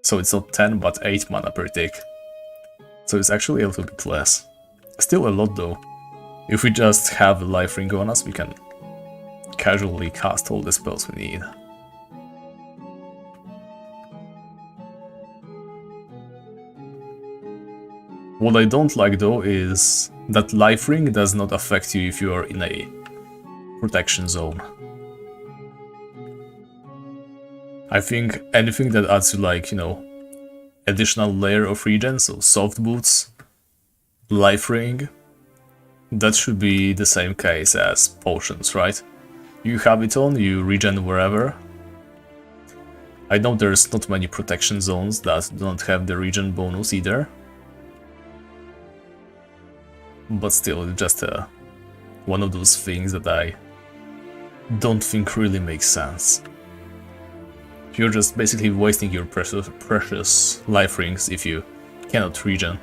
So it's not 10, but 8 mana per tick. So it's actually a little bit less. Still a lot though. If we just have a life ring on us, we can casually cast all the spells we need. What I don't like though is that life ring does not affect you if you are in a protection zone. I think anything that adds you like, you know, additional layer of regen, so soft boots, life ring, that should be the same case as potions, right? You have it on, you regen wherever. I know there's not many protection zones that don't have the regen bonus either. But still, it's just one of those things that I don't think really makes sense. You're just basically wasting your precious life rings if you cannot regen.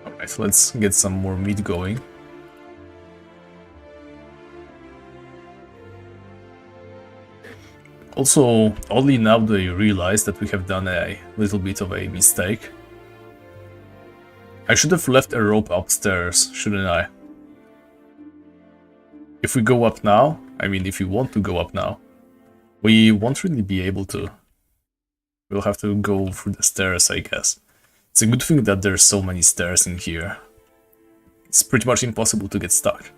Alright, let's get some more meat going. Also, only now do I realize that we have done a little bit of a mistake. I should have left a rope upstairs, shouldn't I? If we go up now, I mean if we want to go up now, we won't really be able to. We'll have to go through the stairs, I guess. It's a good thing that there's so many stairs in here. It's pretty much impossible to get stuck.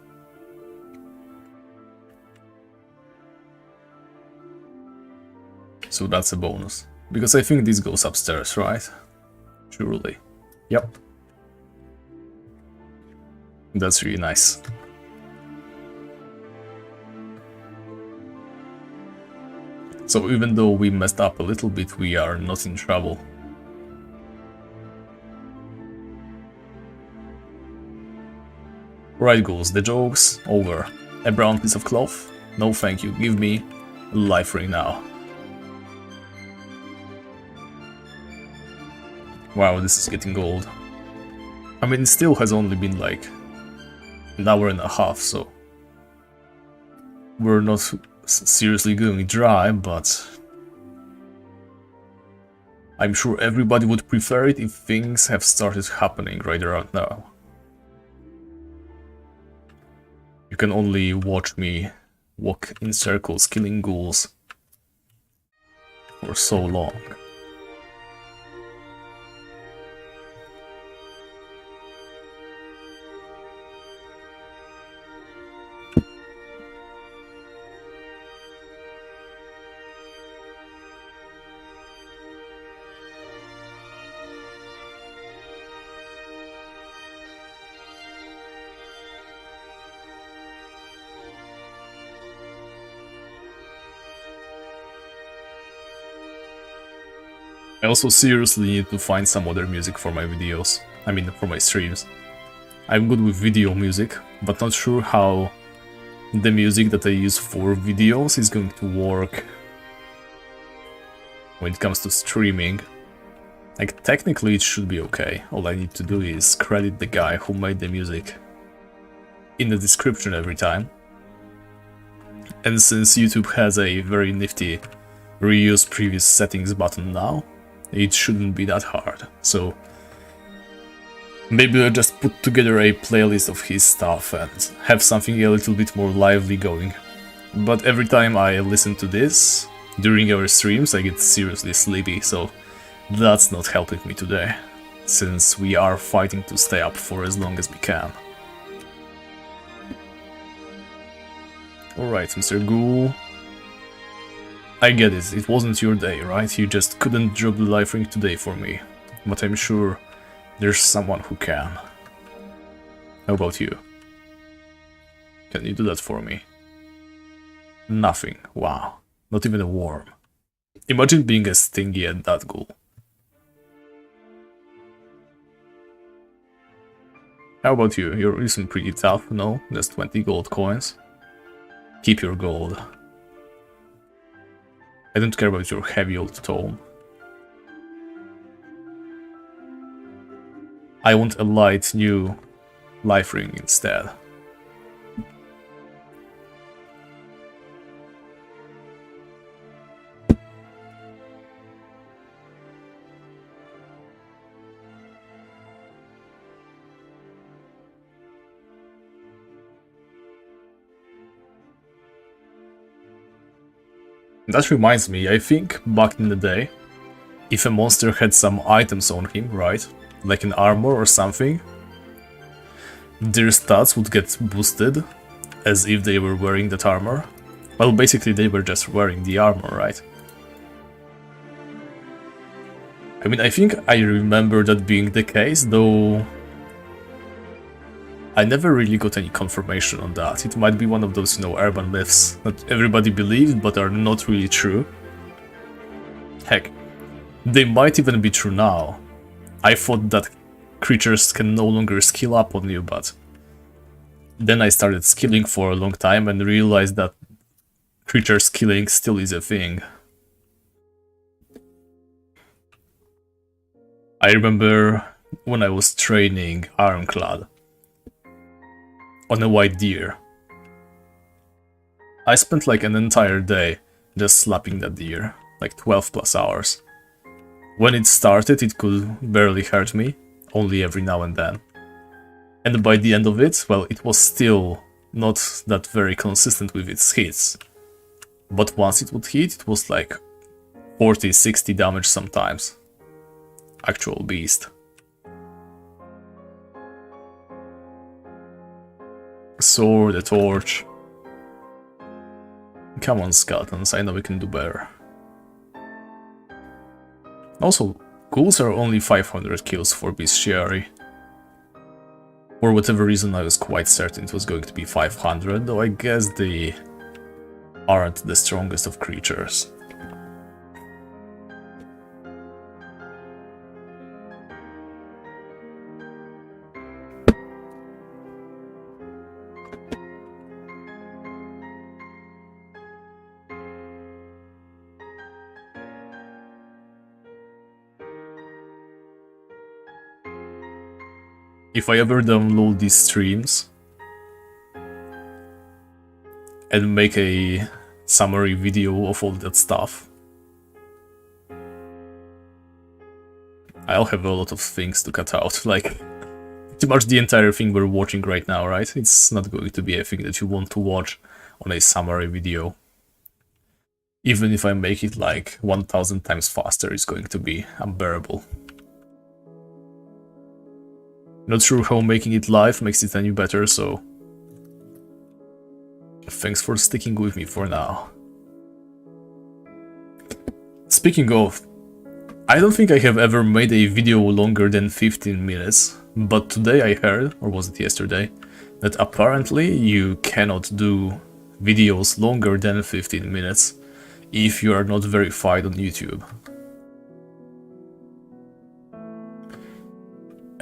So that's a bonus. Because I think this goes upstairs, right? Surely. Yep. That's really nice. So even though we messed up a little bit, we are not in trouble. Right, ghouls, the joke's over. A brown piece of cloth? No thank you, give me a life ring now. Wow, this is getting old. I mean, it still has only been like an hour and a half, so we're not seriously going dry, but I'm sure everybody would prefer it if things have started happening right around now. You can only watch me walk in circles killing ghouls for so long. I also seriously need to find some other music for my videos. I mean, for my streams. I'm good with video music, but not sure how the music that I use for videos is going to work when it comes to streaming. Like, technically it should be okay. All I need to do is credit the guy who made the music in the description every time. And since YouTube has a very nifty reuse previous settings button now, it shouldn't be that hard. So maybe I'll just put together a playlist of his stuff and have something a little bit more lively going. But every time I listen to this during our streams, I get seriously sleepy, so that's not helping me today, since we are fighting to stay up for as long as we can. Alright, Mr. Ghoul. I get it, it wasn't your day, right? You just couldn't drop the life ring today for me. But I'm sure there's someone who can. How about you? Can you do that for me? Nothing. Wow. Not even a worm. Imagine being as stingy as that ghoul. How about you? You're using pretty tough, no? Just 20 gold coins. Keep your gold. I don't care about your heavy old tome. I want a light new life ring instead. That reminds me, I think back in the day, if a monster had some items on him, right, like an armor or something, their stats would get boosted as if they were wearing that armor. Well, basically they were just wearing the armor, right? I mean, I think I remember that being the case, though I never really got any confirmation on that. It might be one of those, you know, urban myths that everybody believes but are not really true. Heck, they might even be true now. I thought that creatures can no longer skill up on you, but then I started skilling for a long time and realized that creature skilling still is a thing. I remember when I was training Ironclad on a white deer. I spent like an entire day just slapping that deer, like 12 plus hours. When it started, it could barely hurt me, only every now and then. And by the end of it, well, it was still not that very consistent with its hits. But once it would hit, it was like 40-60 damage sometimes. Actual beast. Sword, a torch. Come on, skeletons, I know we can do better. Also, ghouls are only 500 kills for bestiary. For whatever reason, I was quite certain it was going to be 500, though I guess they aren't the strongest of creatures. If I ever download these streams and make a summary video of all that stuff, I'll have a lot of things to cut out, like pretty much the entire thing we're watching right now, right? It's not going to be a thing that you want to watch on a summary video. Even if I make it like 1000 times faster, it's going to be unbearable. Not sure how making it live makes it any better, so thanks for sticking with me for now. Speaking of, I don't think I have ever made a video longer than 15 minutes, but today I heard, or was it yesterday, that apparently you cannot do videos longer than 15 minutes if you are not verified on YouTube.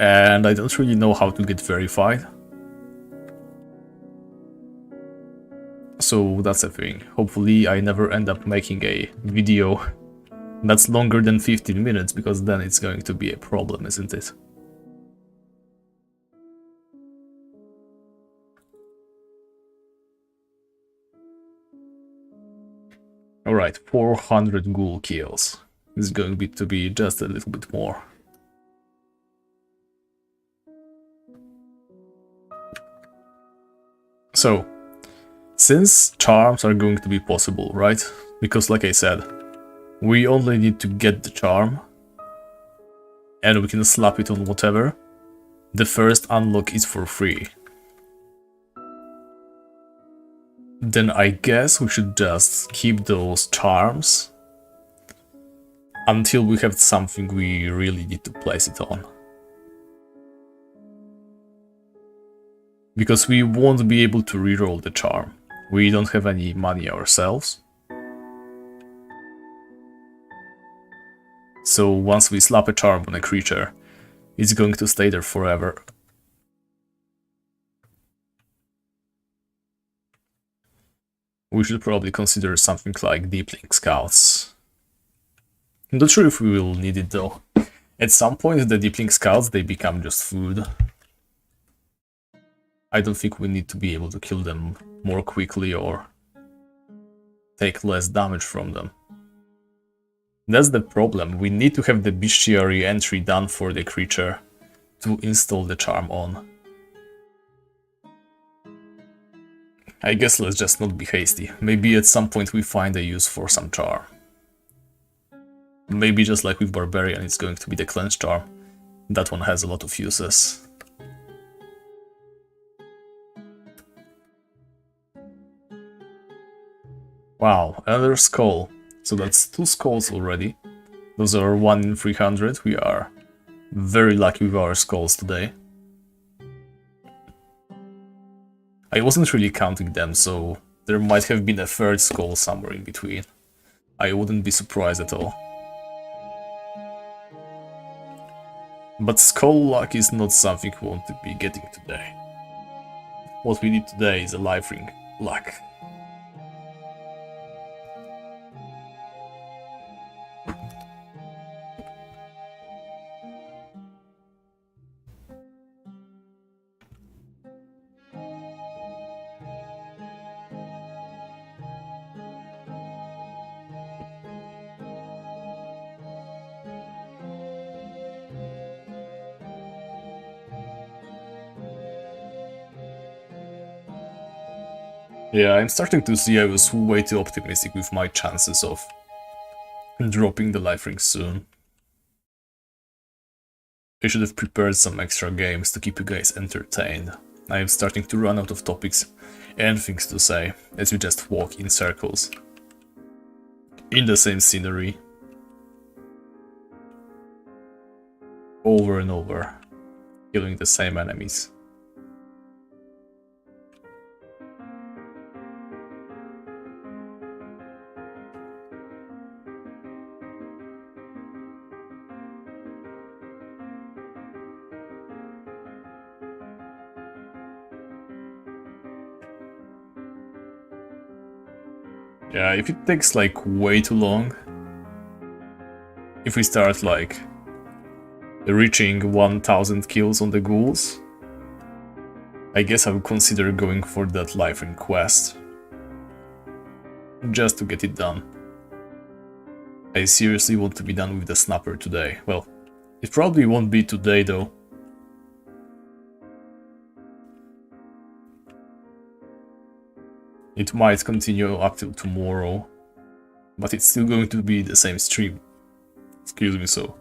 And I don't really know how to get verified. So that's a thing. Hopefully I never end up making a video that's longer than 15 minutes, because then it's going to be a problem, isn't it? Alright, 400 ghoul kills. This is going to be just a little bit more. So, since charms are going to be possible, right? Because like I said, we only need to get the charm, and we can slap it on whatever. The first unlock is for free. Then I guess we should just keep those charms until we have something we really need to place it on. Because we won't be able to reroll the charm. We don't have any money ourselves. So once we slap a charm on a creature, it's going to stay there forever. We should probably consider something like Deepling Scouts. I'm not sure if we will need it though. At some point the Deepling Scouts, they become just food. I don't think we need to be able to kill them more quickly or take less damage from them. That's the problem. We need to have the bestiary entry done for the creature to install the charm on. I guess let's just not be hasty. Maybe at some point we find a use for some charm. Maybe just like with Barbarian, it's going to be the cleanse charm. That one has a lot of uses. Wow, another skull. So that's 2 skulls already. Those are 1 in 300. We are very lucky with our skulls today. I wasn't really counting them, so there might have been a 3rd skull somewhere in between. I wouldn't be surprised at all. But skull luck is not something we want to be getting today. What we need today is a life ring luck. Yeah, I'm starting to see I was way too optimistic with my chances of dropping the life ring soon. I should have prepared some extra games to keep you guys entertained. I am starting to run out of topics and things to say as we just walk in circles. In the same scenery. Over and over. Killing the same enemies. Yeah, if it takes like way too long, if we start like reaching 1000 kills on the ghouls, I guess I would consider going for that lifelink quest. Just to get it done. I seriously want to be done with the snapper today. Well, it probably won't be today though. It might continue up till tomorrow, but it's still going to be the same stream. Excuse me, so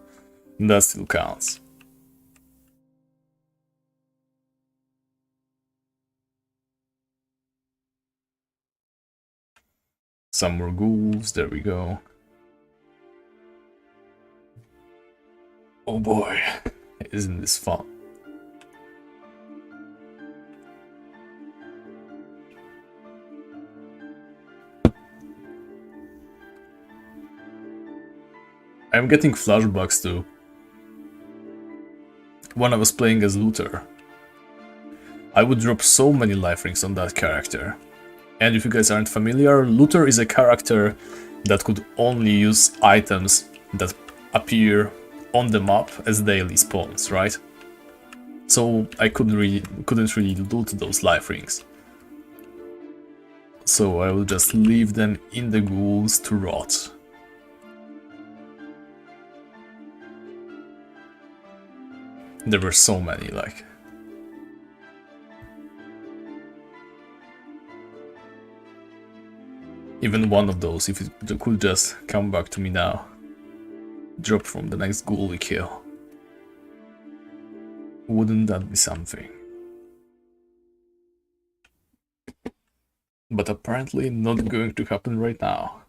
that still counts. Some more ghouls, there we go. Oh boy, isn't this fun? I'm getting flashbacks too. When I was playing as Luther, I would drop so many life rings on that character. And if you guys aren't familiar, Luther is a character that could only use items that appear on the map as daily spawns, right? So I couldn't really loot those life rings. So I will just leave them in the ghouls to rot. There were so many, like... Even one of those, if it could just come back to me now. Drop from the next ghoul we kill. Wouldn't that be something? But apparently not going to happen right now.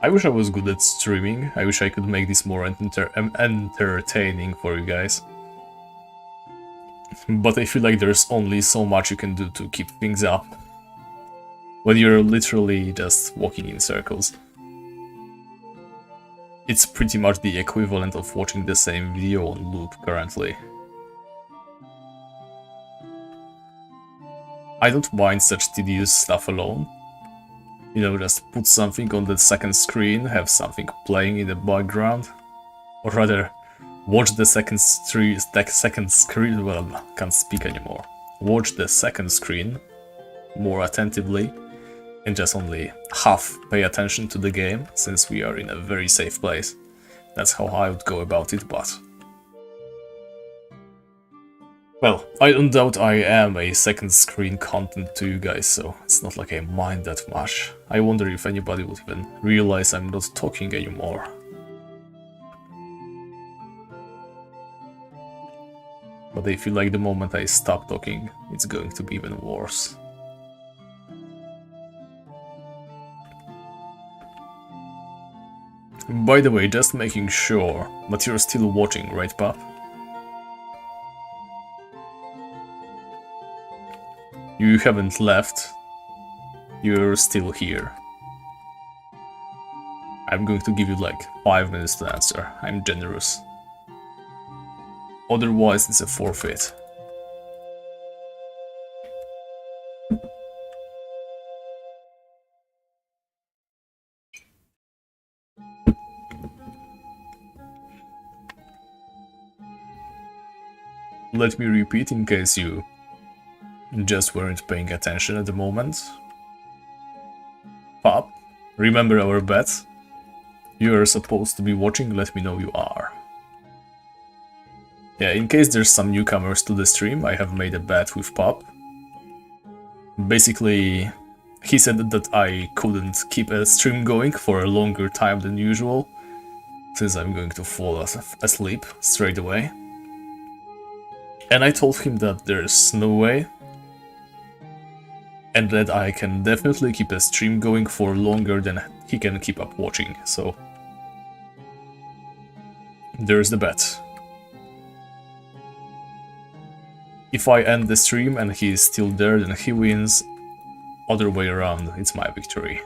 I wish I was good at streaming. I wish I could make this more entertaining for you guys. But I feel like there's only so much you can do to keep things up when you're literally just walking in circles. It's pretty much the equivalent of watching the same video on loop currently. I don't mind such tedious stuff alone. You know, just put something on the second screen, have something playing in the background. Or rather, watch the second screen, well, can't speak anymore. Watch the second screen more attentively and just only half pay attention to the game, since we are in a very safe place. That's how I would go about it, but... Well, I don't doubt I am a second screen content to you guys, so it's not like I mind that much. I wonder if anybody would even realize I'm not talking anymore. But I feel like the moment I stop talking, it's going to be even worse. By the way, just making sure, but you're still watching, right, Pap? You haven't left. You're still here. I'm going to give you like 5 minutes to answer. I'm generous. Otherwise, it's a forfeit. Let me repeat in case you just weren't paying attention at the moment. Pop, remember our bet? You are supposed to be watching, let me know you are. Yeah, in case there's some newcomers to the stream, I have made a bet with Pop. Basically, he said that I couldn't keep a stream going for a longer time than usual, since I'm going to fall asleep straight away. And I told him that there's no way, and that I can definitely keep a stream going for longer than he can keep up watching, so... There's the bet. If I end the stream and he is still there, then he wins. Other way around, it's my victory.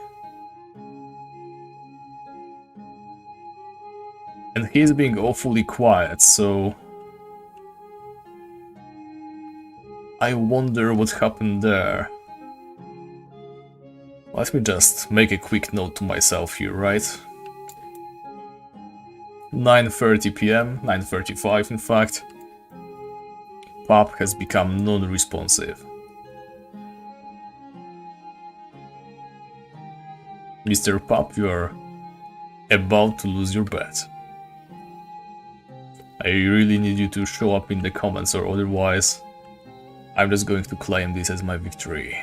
And he's being awfully quiet, so I wonder what happened there. Let me just make a quick note to myself here, right? 9:30 PM, 9:35 in fact. Pub has become non-responsive. Mr. Pub, you are about to lose your bet. I really need you to show up in the comments, or otherwise I'm just going to claim this as my victory.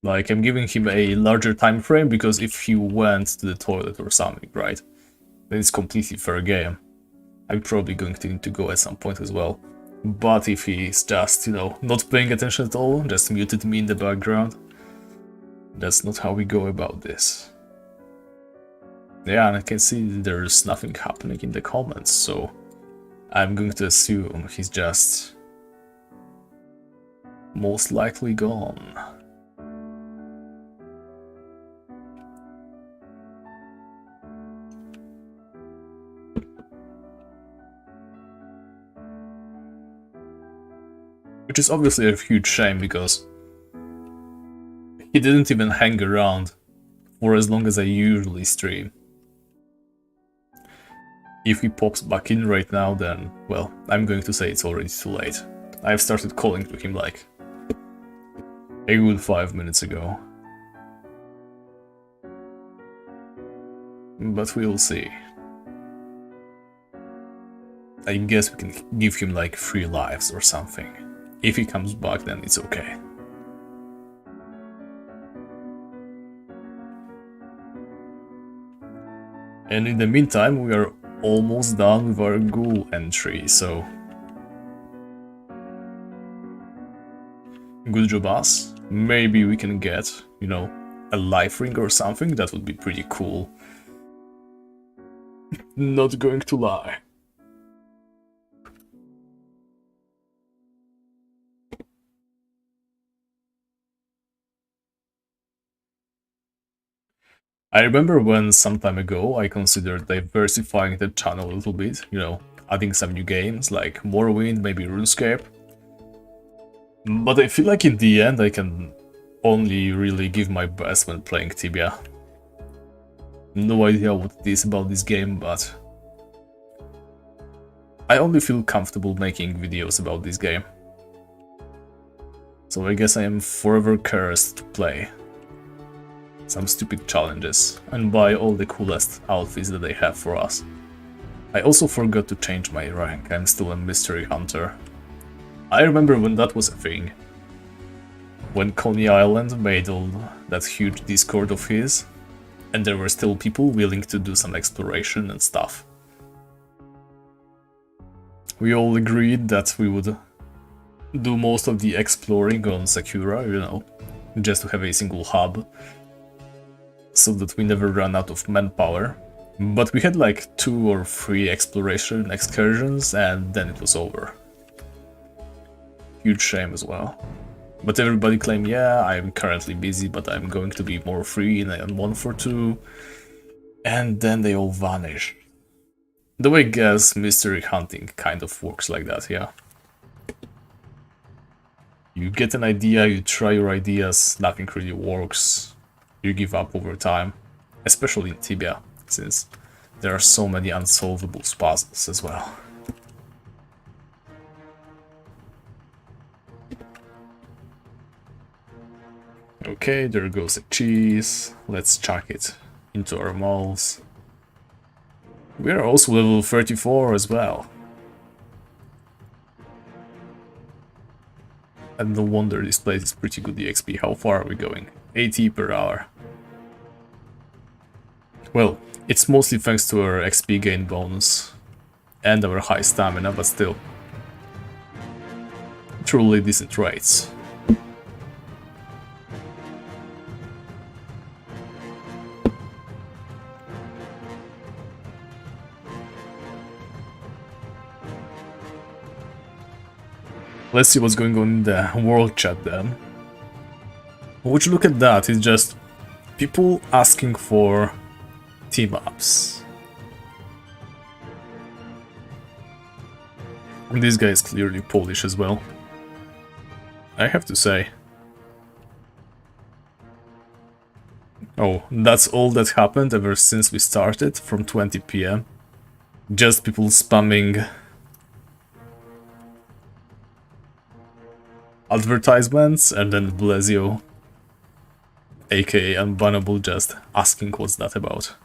Like, I'm giving him a larger time frame because if he went to the toilet or something, right, then it's completely fair game. I'm probably going to need to go at some point as well. But if he's just, you know, not paying attention at all, just muted me in the background, that's not how we go about this. Yeah, and I can see there's nothing happening in the comments, so I'm going to assume he's just most likely gone. Which is obviously a huge shame because he didn't even hang around for as long as I usually stream. If he pops back in right now, then, well, I'm going to say it's already too late. I've started calling to him like a good 5 minutes ago. But we'll see. I guess we can give him like 3 lives or something. If he comes back, then it's okay. And in the meantime, we are almost done with our Ghoul entry, so good job us. Maybe we can get, you know, a life ring or something. That would be pretty cool. Not going to lie. I remember when some time ago I considered diversifying the channel a little bit, you know, adding some new games like Morrowind, maybe RuneScape. But I feel like in the end I can only really give my best when playing Tibia. No idea what it is about this game, but I only feel comfortable making videos about this game. So I guess I am forever cursed to play some stupid challenges and buy all the coolest outfits that they have for us. I also forgot to change my rank. I'm still a mystery hunter. I remember when that was a thing. When Coney Island made all that huge Discord of his, and there were still people willing to do some exploration and stuff. We all agreed that we would do most of the exploring on Sakura, you know, just to have a single hub, so that we never run out of manpower. But we had like 2 or 3 exploration excursions and then it was over. Huge shame as well. But everybody claimed, yeah, I'm currently busy, but I'm going to be more free in a month or 2. And then they all vanish. The way I guess mystery hunting kind of works like that, yeah. You get an idea, you try your ideas, nothing really works. You give up over time, especially in Tibia, since there are so many unsolvable puzzles as well. Okay, there goes the cheese. Let's chuck it into our mouths. We are also level 34 as well. And no wonder this place is pretty good EXP. How far are we going? 80 per hour. Well, it's mostly thanks to our XP gain bonus and our high stamina, but still. Truly decent rates. Let's see what's going on in the world chat then. Would you look at that, it's just People asking for team-ups. This guy is clearly Polish as well, I have to say. Oh, that's all that happened ever since we started, from 20 PM. Just people spamming advertisements, and then Blazio, aka Unbannable, just asking what's that about.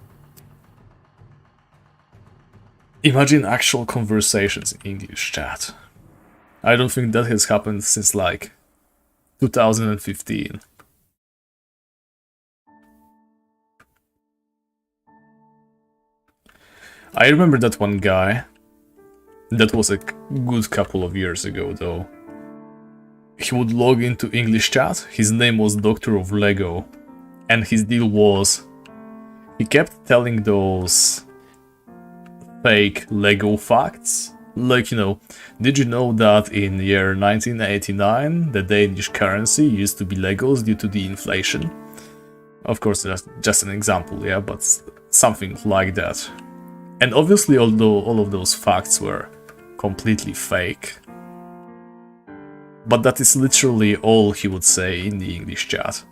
Imagine actual conversations in English chat. I don't think that has happened since like 2015. I remember that one guy. That was a good couple of years ago though. He would log into English chat, his name was Doctor of Lego, and his deal was he kept telling those fake Lego facts. Like, you know, did you know that in the year 1989 the Danish currency used to be Legos due to the inflation? Of course, that's just an example, yeah, but something like that. And obviously, although all of those facts were completely fake, but that is literally all he would say in the English chat.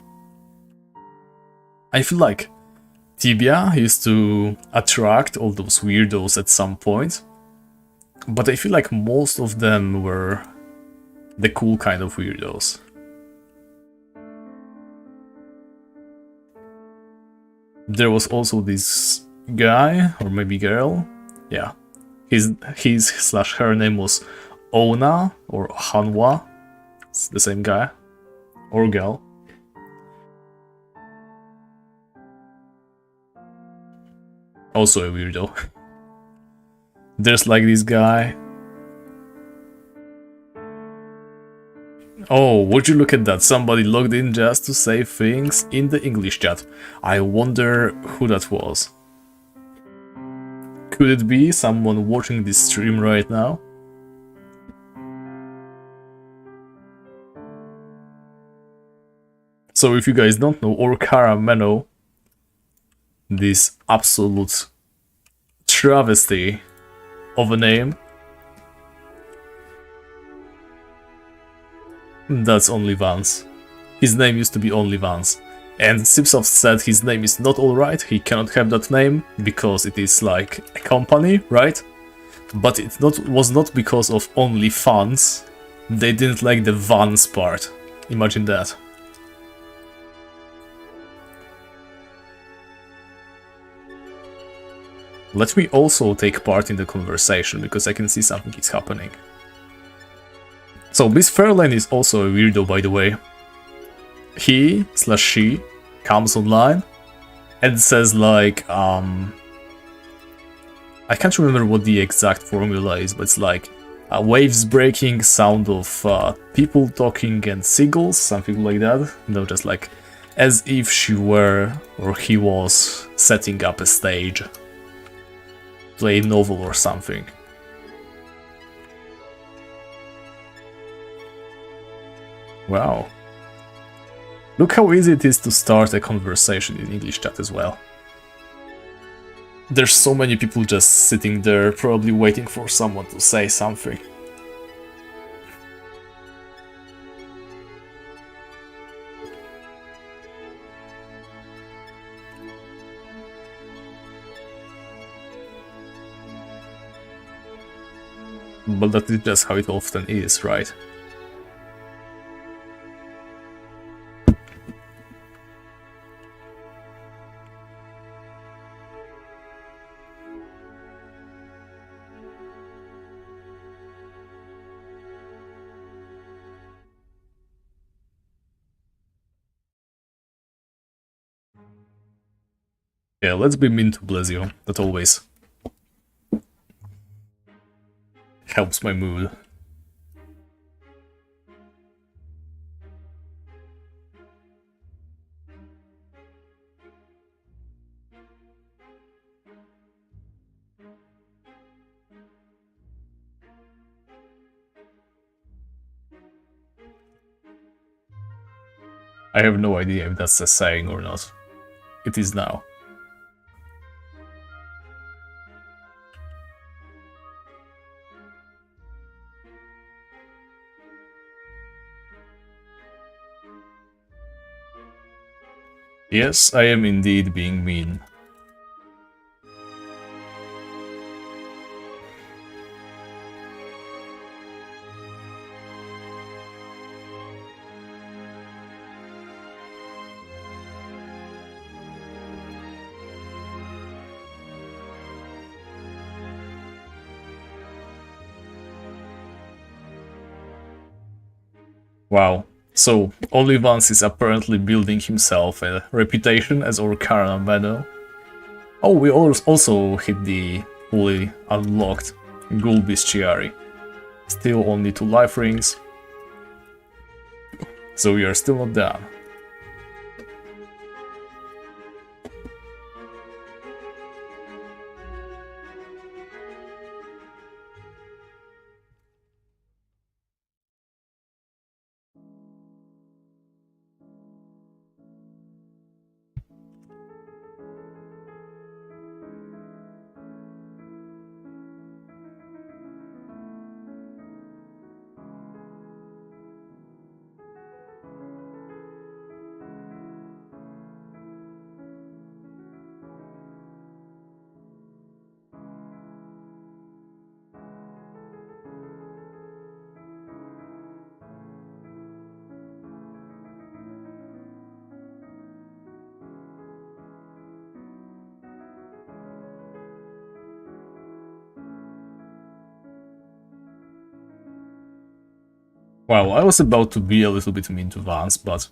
I feel like Tibia used to attract all those weirdos at some point, but I feel like most of them were the cool kind of weirdos. There was also this guy, or maybe girl, yeah, his/her name was Ona or Hanwa, it's the same guy or girl. Also a weirdo. There's like this guy. Oh, would you look at that? Somebody logged in just to say things in the English chat. I wonder who that was. Could it be someone watching this stream right now? So if you guys don't know, Orkara Menno, this absolute travesty of a name, that's Only Vance. His name used to be Only Vance. And Sipsoft said his name is not alright, he cannot have that name, because it is like a company, right? But it was not because of Only Fans. They didn't like the Vance part. Imagine that. Let me also take part in the conversation, because I can see something is happening. So Miss Fairlane is also a weirdo, by the way. He/she comes online and says like, I can't remember what the exact formula is, but it's like waves breaking, sound of people talking and seagulls, something like that. No, just like as if she were or he was setting up a stage, play a novel or something. Wow. Look how easy it is to start a conversation in English chat as well. There's so many people just sitting there, probably waiting for someone to say something. But that is just how it often is, right? Yeah, let's be mean to Blazio. That always helps my mood. I have no idea if that's a saying or not. it is now. Yes, I am indeed being mean. Wow. So, Olivans is apparently building himself a reputation as our Karna Meadow. Oh, we also hit the fully unlocked Ghoul Bestiary. Still only 2 life rings, so we are still not done. Wow, I was about to be a little bit mean to Vance, but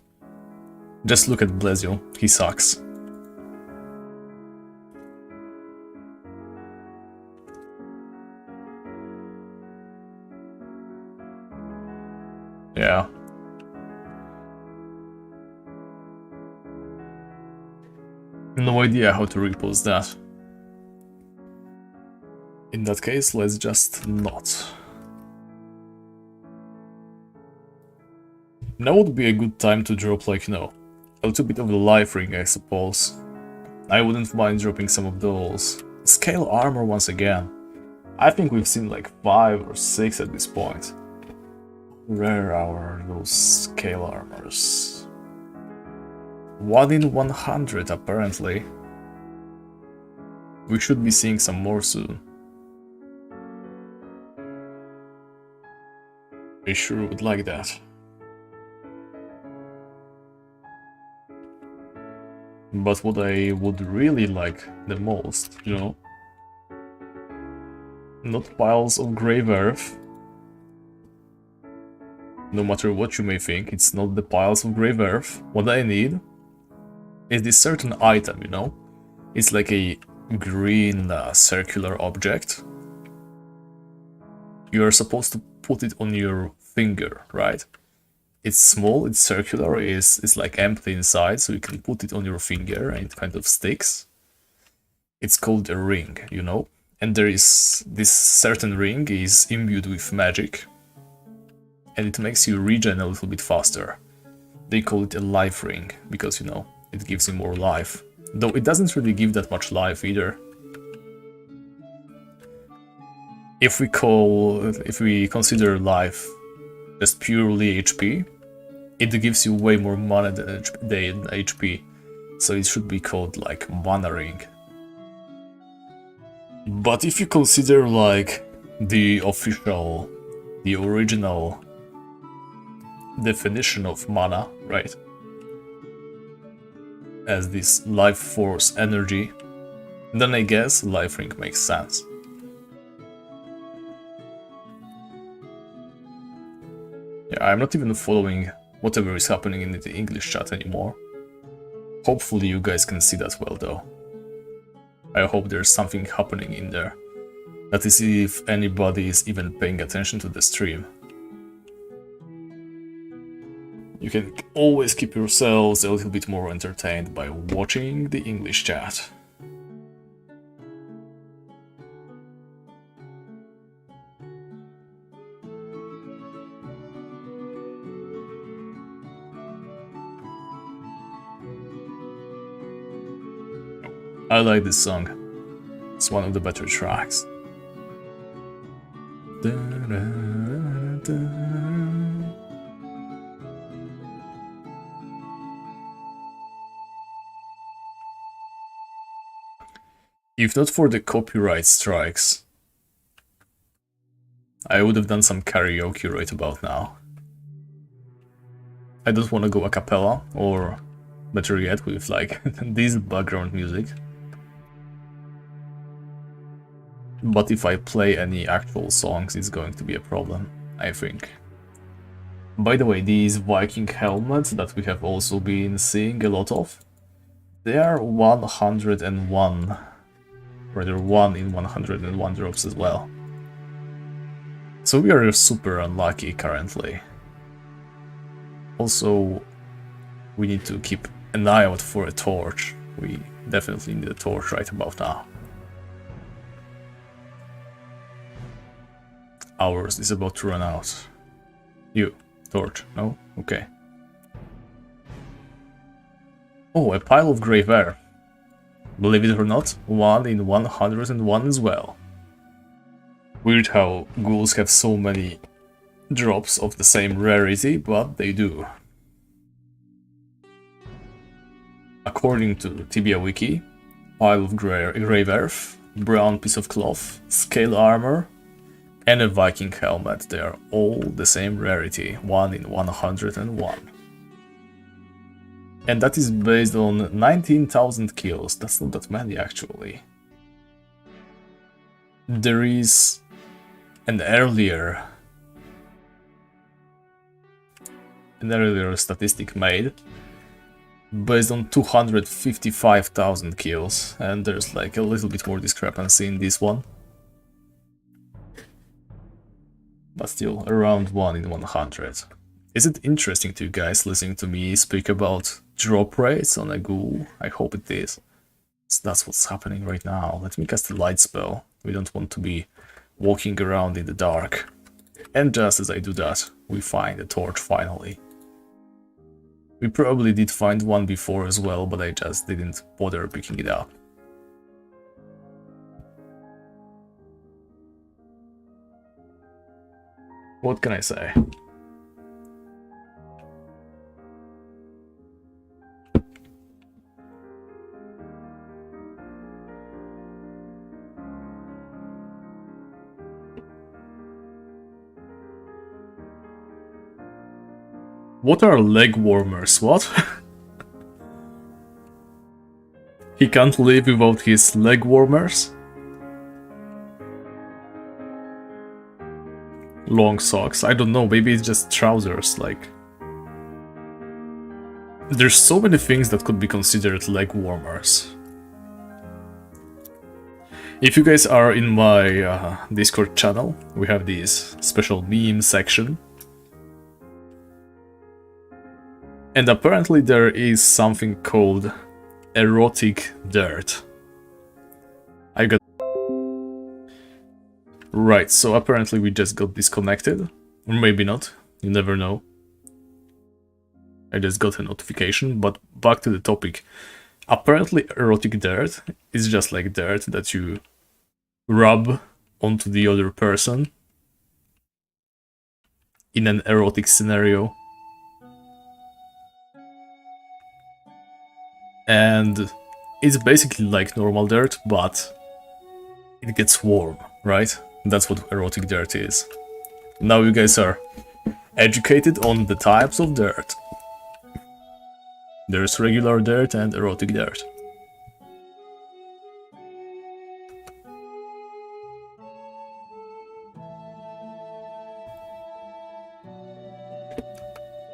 just look at Blazio, he sucks. Yeah. No idea how to repost that. In that case, let's just not. Now would be a good time to drop, like, you know, a little bit of the life ring, I suppose. I wouldn't mind dropping some of those. Scale armor once again. I think we've seen like 5 or 6 at this point. Rare are those scale armors. 1 in 100 apparently. We should be seeing some more soon. I sure would like that. But what I would really like the most, you know, not piles of grave earth. No matter what you may think, it's not the piles of grave earth. What I need is this certain item, you know? It's like a green circular object. You are supposed to put it on your finger, right? It's small, it's circular, it's like empty inside, so you can put it on your finger and it kind of sticks. It's called a ring, you know? And there is this certain ring is imbued with magic. And it makes you regen a little bit faster. They call it a life ring, because, you know, it gives you more life. Though it doesn't really give that much life either. If we consider life just purely HP, it gives you way more mana than HP, so it should be called like mana ring. But if you consider like the original definition of mana, right, as this life force energy, then I guess life ring makes sense. Yeah, I'm not even following whatever is happening in the English chat anymore. Hopefully you guys can see that well though. I hope there's something happening in there. That is, if anybody is even paying attention to the stream. You can always keep yourselves a little bit more entertained by watching the English chat. I like this song. It's one of the better tracks. If not for the copyright strikes, I would have done some karaoke right about now. I don't want to go a cappella, or better yet, with like this background music. But if I play any actual songs, it's going to be a problem, I think. By the way, these Viking helmets that we have also been seeing a lot of, they are 101, rather 1 in 101 drops as well. So we are super unlucky currently. Also, we need to keep an eye out for a torch. We definitely need a torch right about now. Ours is about to run out. You, torch, no? Okay. Oh, a pile of grey ware. Believe it or not, 1 in 101 as well. Weird how ghouls have so many drops of the same rarity, but they do. According to Tibia wiki, pile of grey earth, brown piece of cloth, scale armor, and a Viking helmet. They are all the same rarity, 1 in 101. And that is based on 19,000 kills. That's not that many actually. There is an earlier statistic made based on 255,000 kills, and there's like a little bit more discrepancy in this one. But still, around 1 in 100. Is it interesting to you guys listening to me speak about drop rates on a ghoul? I hope it is. So that's what's happening right now. Let me cast a light spell. We don't want to be walking around in the dark. And just as I do that, we find a torch finally. We probably did find one before as well, but I just didn't bother picking it up. What can I say? What are leg warmers? What? He can't live without his leg warmers? Long socks? I don't know, maybe it's just trousers, like... There's so many things that could be considered leg warmers. If you guys are in my Discord channel, we have this special meme section. And apparently there is something called erotic dirt. I got... Right, so apparently we just got disconnected. Or maybe not, you never know. I just got a notification, but back to the topic. Apparently erotic dirt is just like dirt that you rub onto the other person in an erotic scenario. And it's basically like normal dirt, but it gets warm, right? That's what erotic dirt is. Now you guys are educated on the types of dirt. There's regular dirt and erotic dirt.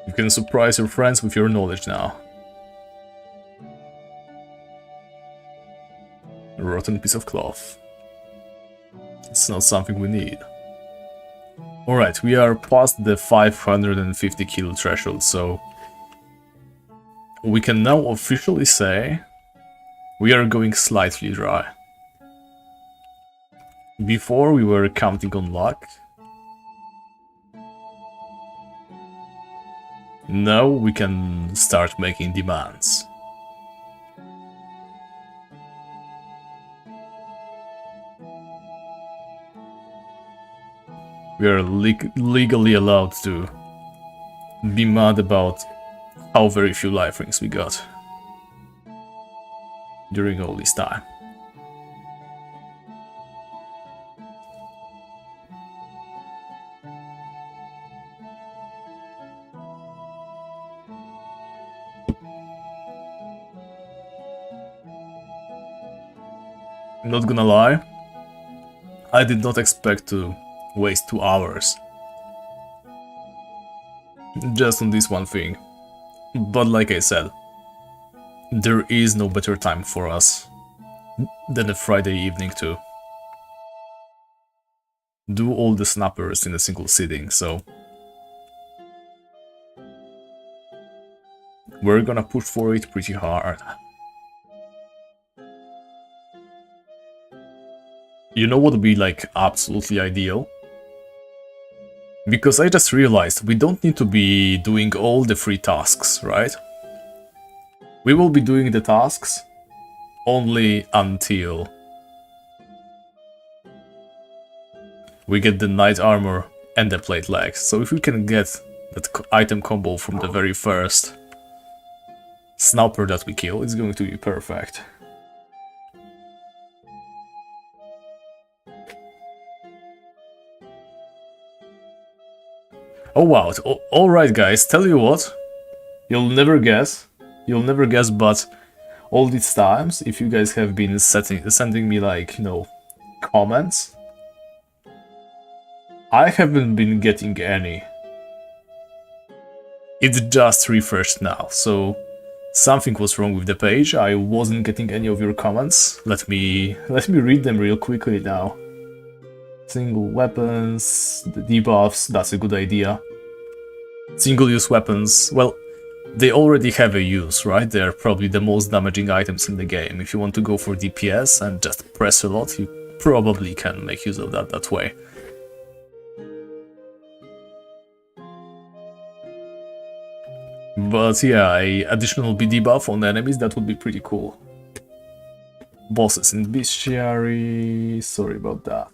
You can surprise your friends with your knowledge now. A rotten piece of cloth. It's not something we need. Alright, we are past the 550 kill threshold, so we can now officially say we are going slightly dry. Before we were counting on luck. Now we can start making demands. We are legally allowed to be mad about how very few life rings we got during all this time. Not gonna lie, I did not expect to waste 2 hours just on this one thing. But like I said, there is no better time for us than a Friday evening to do all the snappers in a single sitting, so we're gonna push for it pretty hard. You know what would be like absolutely ideal? Because I just realized we don't need to be doing all the 3 tasks, right? We will be doing the tasks only until we get the knight armor and the plate legs. So if we can get that item combo from the very first snapper that we kill, it's going to be perfect. Oh wow, alright guys, tell you what, you'll never guess, but all these times, if you guys have been sending me like, you know, comments, I haven't been getting any. It just refreshed now, so something was wrong with the page, I wasn't getting any of your comments. Let me read them real quickly now. Single weapons, the debuffs, that's a good idea. Single-use weapons, well, they already have a use, right? They're probably the most damaging items in the game. If you want to go for DPS and just press a lot, you probably can make use of that way. But yeah, a additional BD buff on the enemies, that would be pretty cool. Bosses in Bestiary, sorry about that.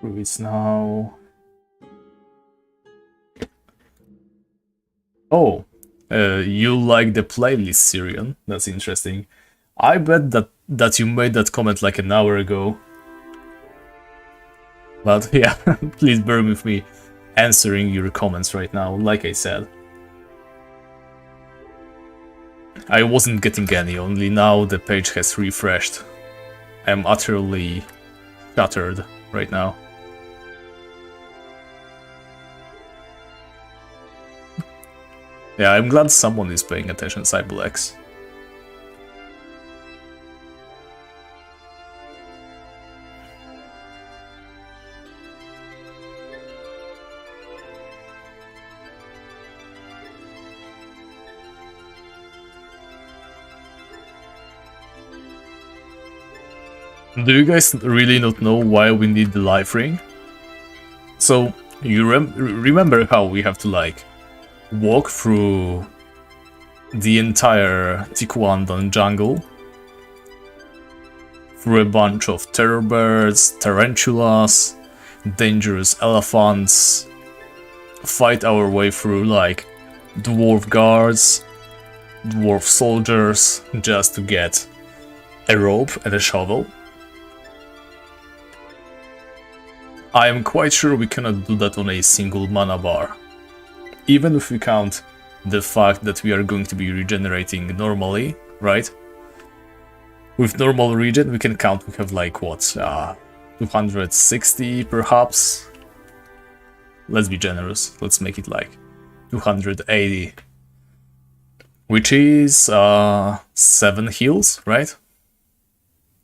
It's now. Oh, you like the playlist, Syrian? That's interesting. I bet that you made that comment like an hour ago. But yeah, please bear with me answering your comments right now. Like I said, I wasn't getting any. Only now the page has refreshed. I'm utterly shattered right now. Yeah, I'm glad someone is paying attention, Cyberlex. Do you guys really not know why we need the life ring? So, you remember how we have to like walk through the entire Tikuandan jungle through a bunch of terror birds, tarantulas, dangerous elephants, fight our way through like dwarf guards, dwarf soldiers, just to get a rope and a shovel. I am quite sure we cannot do that on a single mana bar. Even if we count the fact that we are going to be regenerating normally, right? With normal regen, we can count, we have like, what, 260 perhaps? Let's be generous, let's make it like 280. Which is 7 heals, right?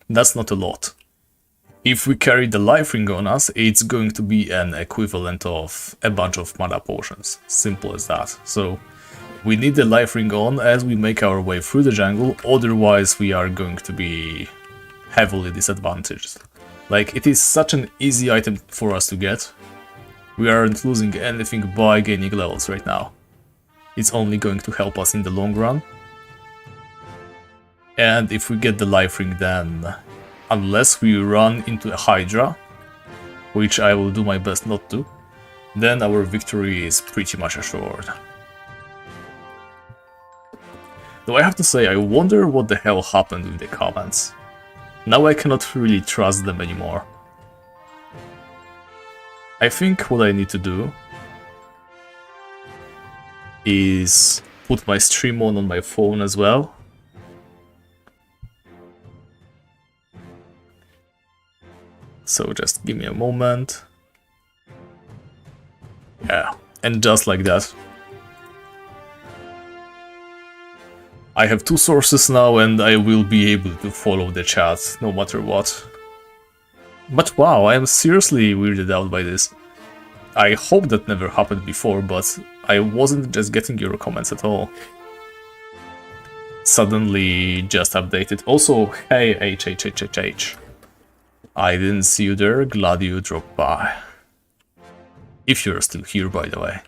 That's not a lot. If we carry the life ring on us, it's going to be an equivalent of a bunch of mana potions. Simple as that. So we need the life ring on as we make our way through the jungle, otherwise we are going to be heavily disadvantaged. Like, it is such an easy item for us to get. We aren't losing anything by gaining levels right now. It's only going to help us in the long run. And if we get the life ring, then unless we run into a Hydra, which I will do my best not to, then our victory is pretty much assured. Though I have to say, I wonder what the hell happened with the comments. Now I cannot really trust them anymore. I think what I need to do is put my stream on my phone as well. So just give me a moment. Yeah, and just like that. I have two sources now and I will be able to follow the chat no matter what. But wow, I am seriously weirded out by this. I hope that never happened before, but I wasn't just getting your comments at all. Suddenly just updated. Also, hey HHHHH. I didn't see you there, glad you dropped by. If you're still here, by the way.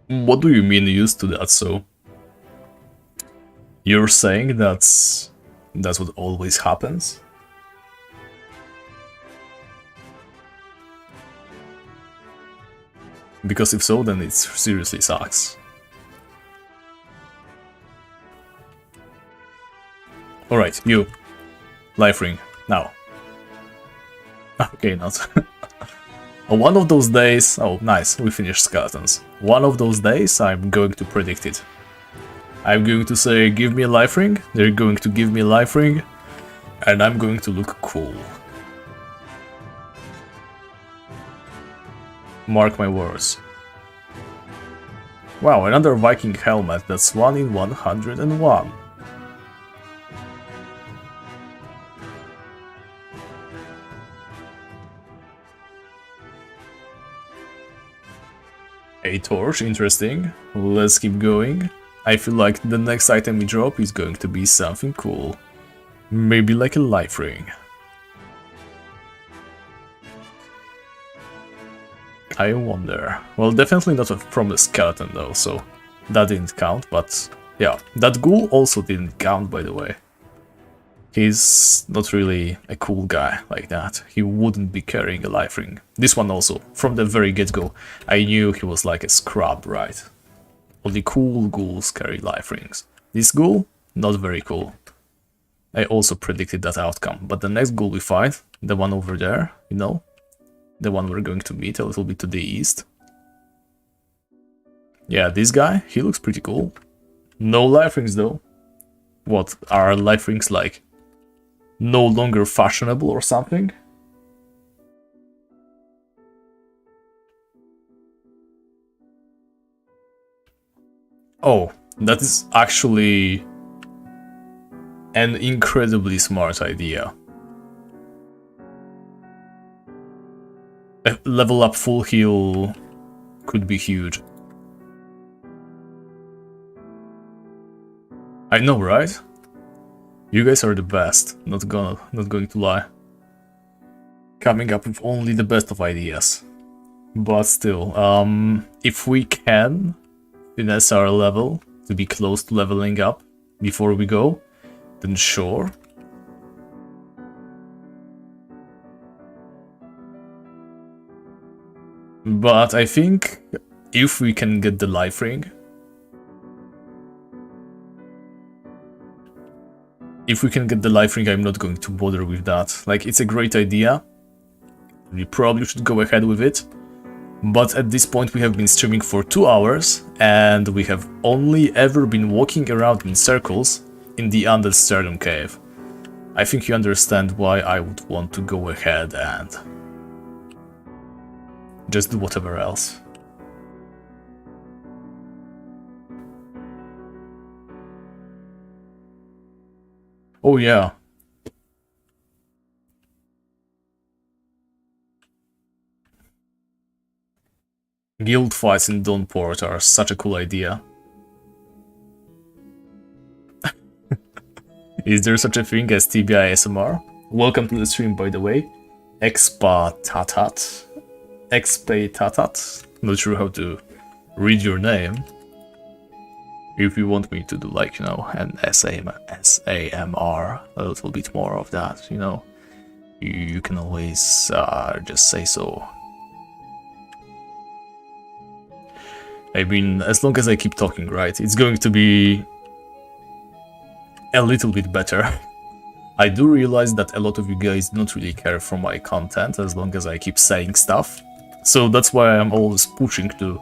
What do you mean used to that, so? You're saying that's what always happens? Because if so, then it seriously sucks. Alright, you. Life ring, now. Okay, not. One of those days... Oh, nice, we finished skeletons. One of those days, I'm going to predict it. I'm going to say, give me a life ring, they're going to give me a life ring, and I'm going to look cool. Mark my words. Wow, another Viking helmet, that's 1 in 101. A torch, interesting. Let's keep going. I feel like the next item we drop is going to be something cool. Maybe like a life ring. I wonder. Well, definitely not from the skeleton though, so that didn't count, but yeah, that ghoul also didn't count, by the way. He's not really a cool guy like that. He wouldn't be carrying a life ring. This one also, from the very get-go, I knew he was like a scrub, right? Only cool ghouls carry life rings. This ghoul, not very cool. I also predicted that outcome, but the next ghoul we fight, the one over there, you know? The one we're going to meet a little bit to the east. Yeah, this guy, he looks pretty cool. No life rings though. What, are life rings like no longer fashionable or something? Oh, that is actually an incredibly smart idea. A level up full heal could be huge. I know, right? You guys are the best, not going to lie. Coming up with only the best of ideas. But still, if we can finesse our level to be close to leveling up before we go, then sure. But I think if we can get the life ring, I'm not going to bother with that. Like, it's a great idea. We probably should go ahead with it. But at this point we have been streaming for 2 hours, and we have only ever been walking around in circles in the Undead Sternum Cave. I think you understand why I would want to go ahead and just do whatever else. Oh yeah. Guild fights in Dawnport are such a cool idea. Is there such a thing as Tibia ASMR? Welcome to the stream, by the way. Expatatat. Expatatat. Not sure how to read your name. If you want me to do, like, you know, an SAMR, a little bit more of that, you know, you can always just say so. I mean, as long as I keep talking, right, it's going to be a little bit better. I do realize that a lot of you guys don't really care for my content as long as I keep saying stuff. So that's why I'm always pushing to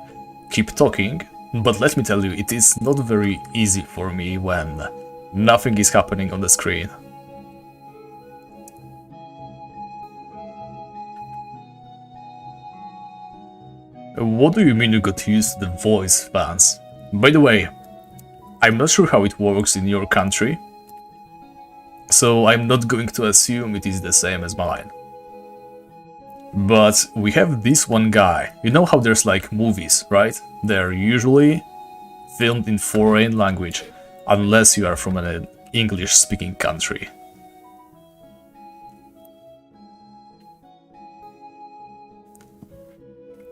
keep talking. But let me tell you, it is not very easy for me when nothing is happening on the screen. What do you mean you got used to the voice, fans? By the way, I'm not sure how it works in your country, so I'm not going to assume it is the same as mine. But we have this one guy. You know how there's like movies, right? They're usually filmed in foreign language, unless you are from an English-speaking country.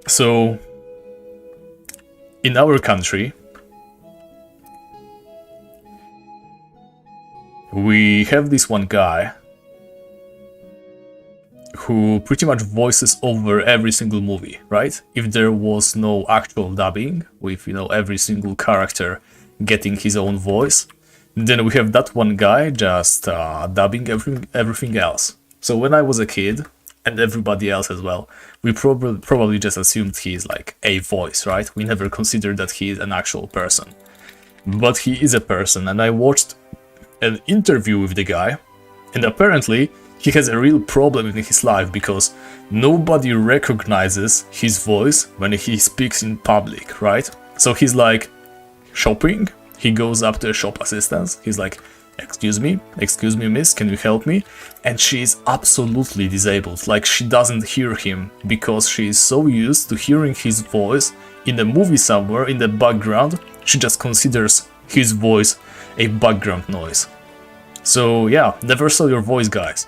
So, in our country, we have this one guy who pretty much voices over every single movie, right? If there was no actual dubbing, with, you know, every single character getting his own voice, then we have that one guy just dubbing everything else. So when I was a kid, and everybody else as well, we probably just assumed he is like a voice, right? We never considered that he is an actual person. But he is a person, and I watched an interview with the guy, and apparently he has a real problem in his life because nobody recognizes his voice when he speaks in public, right? So he's like shopping, he goes up to a shop assistant, he's like, excuse me, miss, can you help me? And she is absolutely disabled, like she doesn't hear him because she is so used to hearing his voice in a movie somewhere in the background, she just considers his voice a background noise. So yeah, never sell your voice, guys.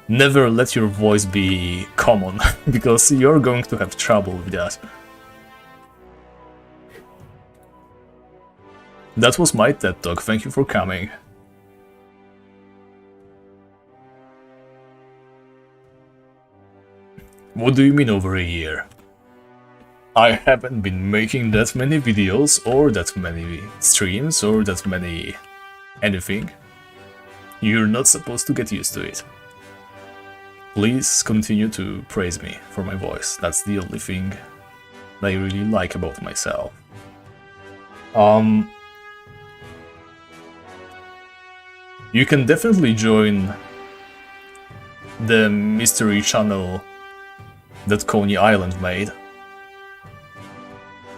Never let your voice be common, because you're going to have trouble with that. That was my TED Talk, thank you for coming. What do you mean over a year? I haven't been making that many videos, or that many streams, or that many anything. You're not supposed to get used to it. Please continue to praise me for my voice. That's the only thing that I really like about myself. You can definitely join the mystery channel that Coney Island made.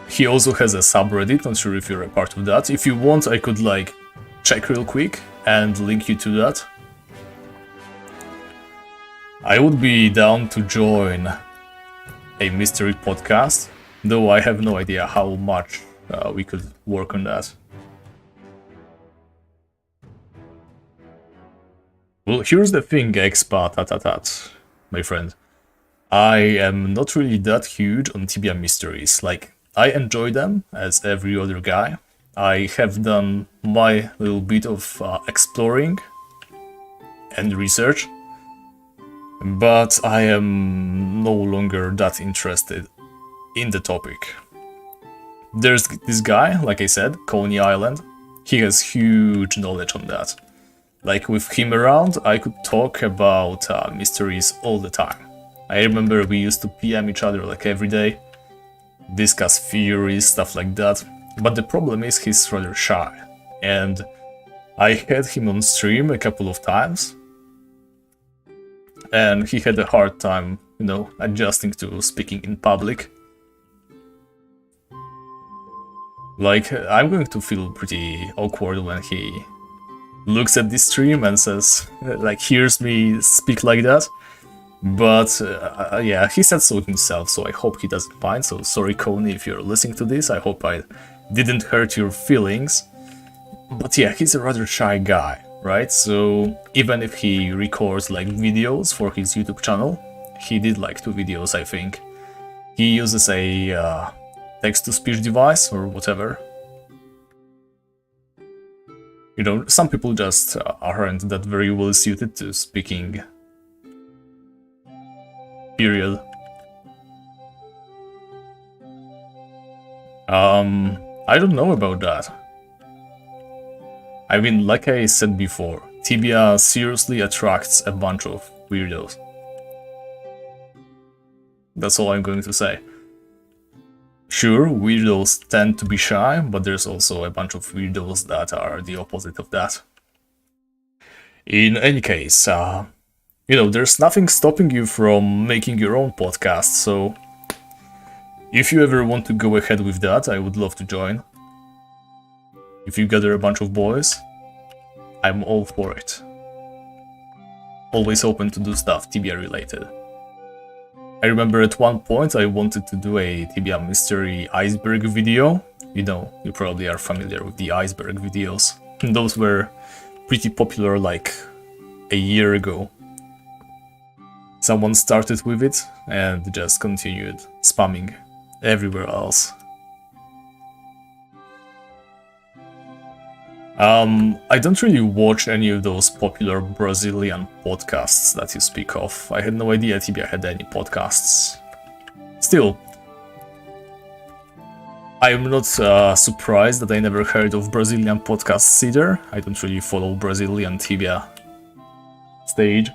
He also has a subreddit, not sure if you're a part of that. If you want, I could like check real quick and link you to that. I would be down to join a mystery podcast, though I have no idea how much we could work on that. Well, here's the thing, expat, my friend. I am not really that huge on Tibia mysteries. Like, I enjoy them as every other guy. I have done my little bit of exploring and research, but I am no longer that interested in the topic. There's this guy, like I said, Coney Island. He has huge knowledge on that. Like, with him around, I could talk about mysteries all the time. I remember we used to PM each other like every day, discuss theories, stuff like that. But the problem is he's rather shy, and I had him on stream a couple of times, and he had a hard time, you know, adjusting to speaking in public. Like, I'm going to feel pretty awkward when he looks at this stream and says, like, hears me speak like that. But yeah, he said so himself, so I hope he doesn't mind. So sorry, Coney, if you're listening to this, I hope I didn't hurt your feelings. But yeah, he's a rather shy guy, right? So even if he records like videos for his YouTube channel, he did like 2 videos, I think. He uses a text-to-speech device or whatever. You know, some people just aren't that very well suited to speaking. Period. I don't know about that. I mean, like I said before, Tibia seriously attracts a bunch of weirdos. That's all I'm going to say. Sure, weirdos tend to be shy, but there's also a bunch of weirdos that are the opposite of that. In any case, you know, there's nothing stopping you from making your own podcast, so if you ever want to go ahead with that, I would love to join. If you gather a bunch of boys, I'm all for it. Always open to do stuff Tibia related. I remember at one point I wanted to do a Tibia mystery iceberg video. You know, you probably are familiar with the iceberg videos. Those were pretty popular like a year ago. Someone started with it and just continued spamming everywhere else. I don't really watch any of those popular Brazilian podcasts that you speak of. I had no idea Tibia had any podcasts. Still, I'm not surprised that I never heard of Brazilian podcasts either. I don't really follow Brazilian Tibia stage.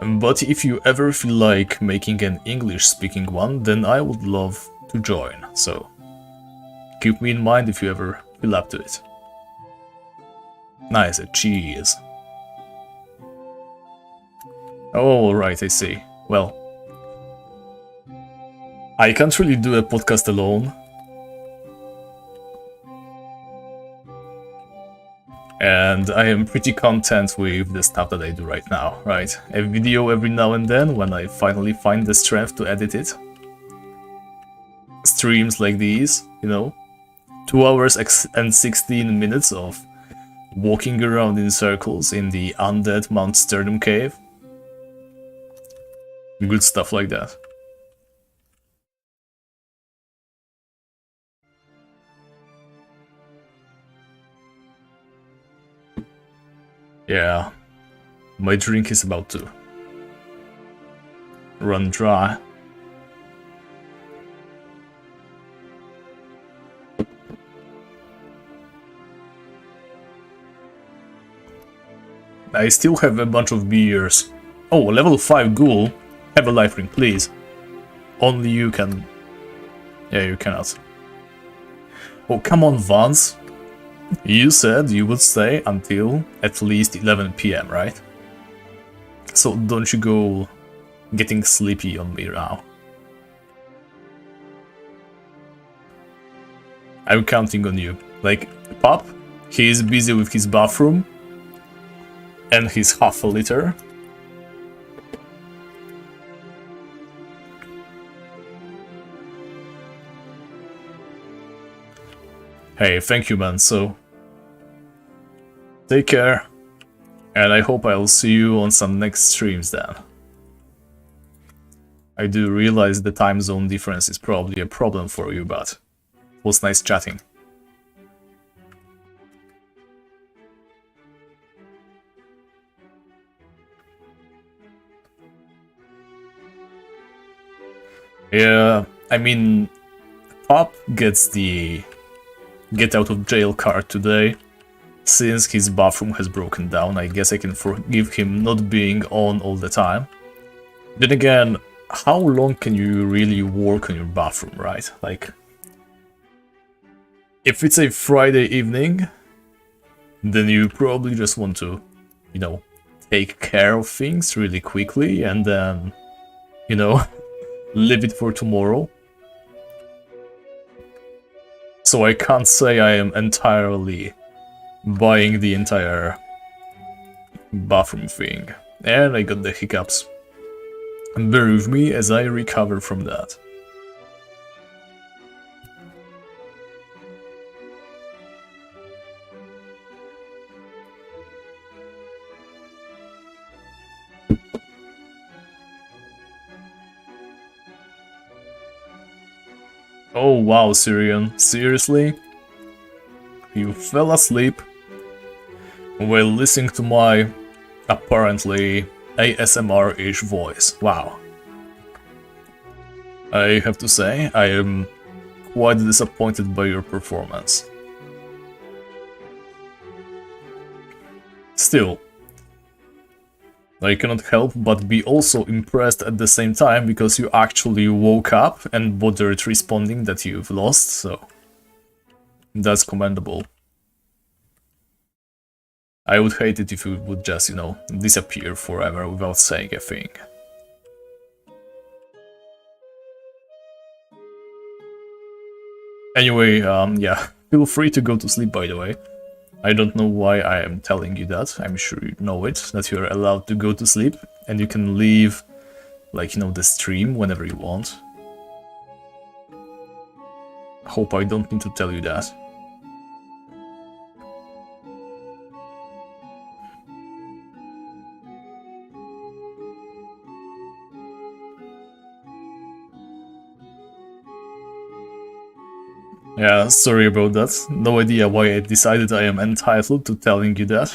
But if you ever feel like making an English-speaking one, then I would love to join, so keep me in mind if you ever feel up to it. Nice, a cheese. Oh, right, I see. Well, I can't really do a podcast alone. And I am pretty content with the stuff that I do right now, right? A video every now and then when I finally find the strength to edit it. Streams like these, you know? 2 hours and 16 minutes of walking around in circles in the undead Mount Sternum cave. Good stuff like that. Yeah, my drink is about to run dry. I still have a bunch of beers. Oh, level 5 Ghoul. Have a life ring, please. Only you can... Yeah, you cannot. Oh, come on, Vance. You said you would stay until at least 11 PM, right? So don't you go getting sleepy on me now. I'm counting on you. Like, Pop, he is busy with his bathroom and his half a liter. Hey, thank you, man, so take care, and I hope I'll see you on some next streams then. I do realize the time zone difference is probably a problem for you, but it was nice chatting. Yeah, I mean, Pop gets the get out of jail card today. Since his bathroom has broken down, I guess I can forgive him not being on all the time. Then again, how long can you really work on your bathroom, right? Like, if it's a Friday evening, then you probably just want to, you know, take care of things really quickly and then, you know, leave it for tomorrow. So I can't say I am entirely buying the entire bathroom thing. And I got the hiccups. Bear with me as I recover from that. Oh wow, Syrian, seriously? You fell asleep while listening to my apparently ASMR-ish voice. Wow. I have to say, I am quite disappointed by your performance. Still, I cannot help but be also impressed at the same time, because you actually woke up and bothered responding that you've lost, so that's commendable. I would hate it if you would just, you know, disappear forever without saying a thing. Anyway, yeah, feel free to go to sleep, by the way. I don't know why I am telling you that. I'm sure you know it, that you're allowed to go to sleep, and you can leave, like, you know, the stream whenever you want. Hope I don't need to tell you that. Yeah, sorry about that. No idea why I decided I am entitled to telling you that.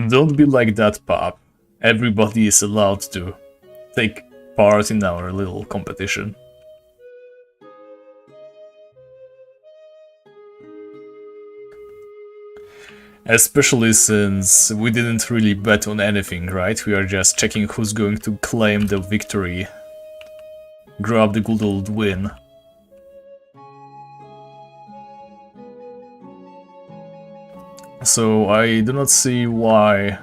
Don't be like that, Pop. Everybody is allowed to take part in our little competition. Especially since we didn't really bet on anything, right? We are just checking who's going to claim the victory. Grab the good old win. So I do not see why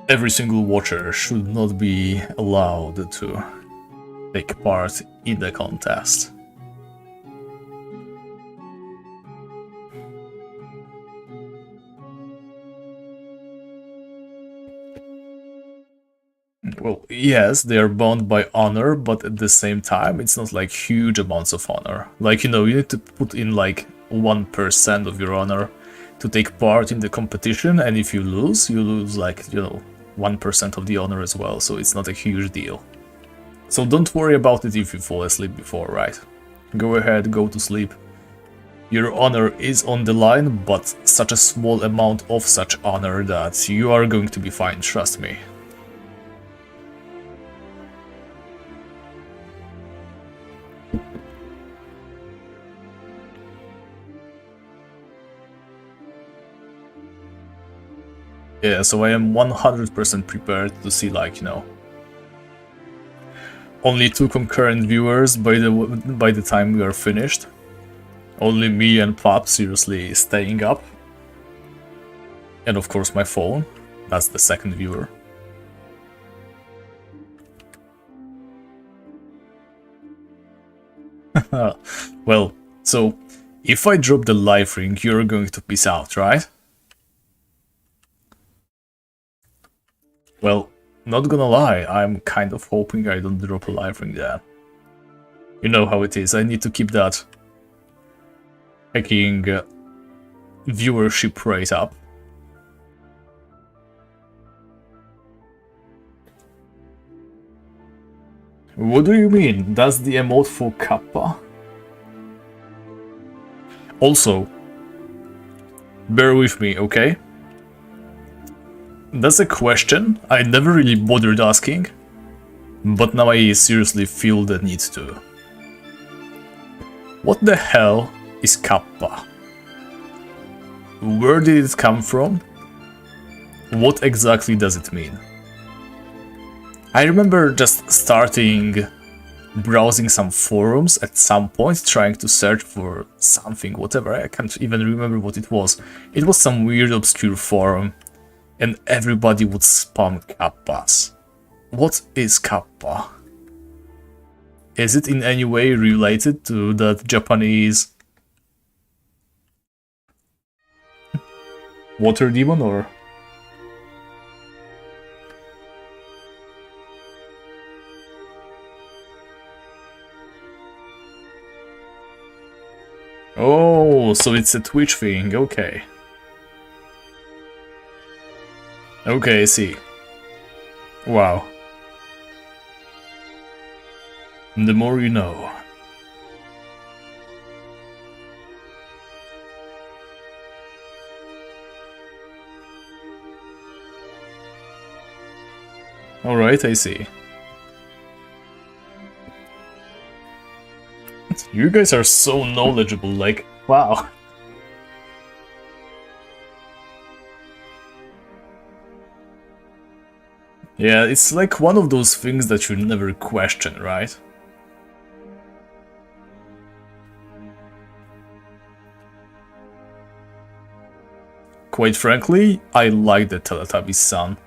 every single watcher should not be allowed to take part in the contest. Well, yes, they are bound by honor, but at the same time, it's not like huge amounts of honor. Like, you know, you need to put in like 1% of your honor to take part in the competition, and if you lose like, you know, 1% of the honor as well, so it's not a huge deal. So don't worry about it if you fall asleep before, right? Go ahead, go to sleep. Your honor is on the line, but such a small amount of such honor that you are going to be fine, trust me. Yeah, so I am 100% prepared to see, like, you know, only 2 concurrent viewers by the time we are finished. Only me and Pop seriously staying up. And of course my phone. That's the second viewer. Well, so if I drop the life ring, you're going to peace out, right? Well, not gonna lie, I'm kind of hoping I don't drop a life ring there. You know how it is, I need to keep that hacking viewership rate up. What do you mean? That's the emote for Kappa? Also, bear with me, okay? That's a question I never really bothered asking, but now I seriously feel the need to. What the hell is Kappa? Where did it come from? What exactly does it mean? I remember just starting browsing some forums at some point, trying to search for something, whatever, I can't even remember what it was. It was some weird obscure forum, and everybody would spam kappas. What is kappa? Is it in any way related to that Japanese water demon, or? Oh, so it's a Twitch thing, okay. Okay, I see. Wow. The more you know. Alright, I see. You guys are so knowledgeable, like, wow. Yeah, it's like one of those things that you never question, right? Quite frankly, I like the Teletubbies son.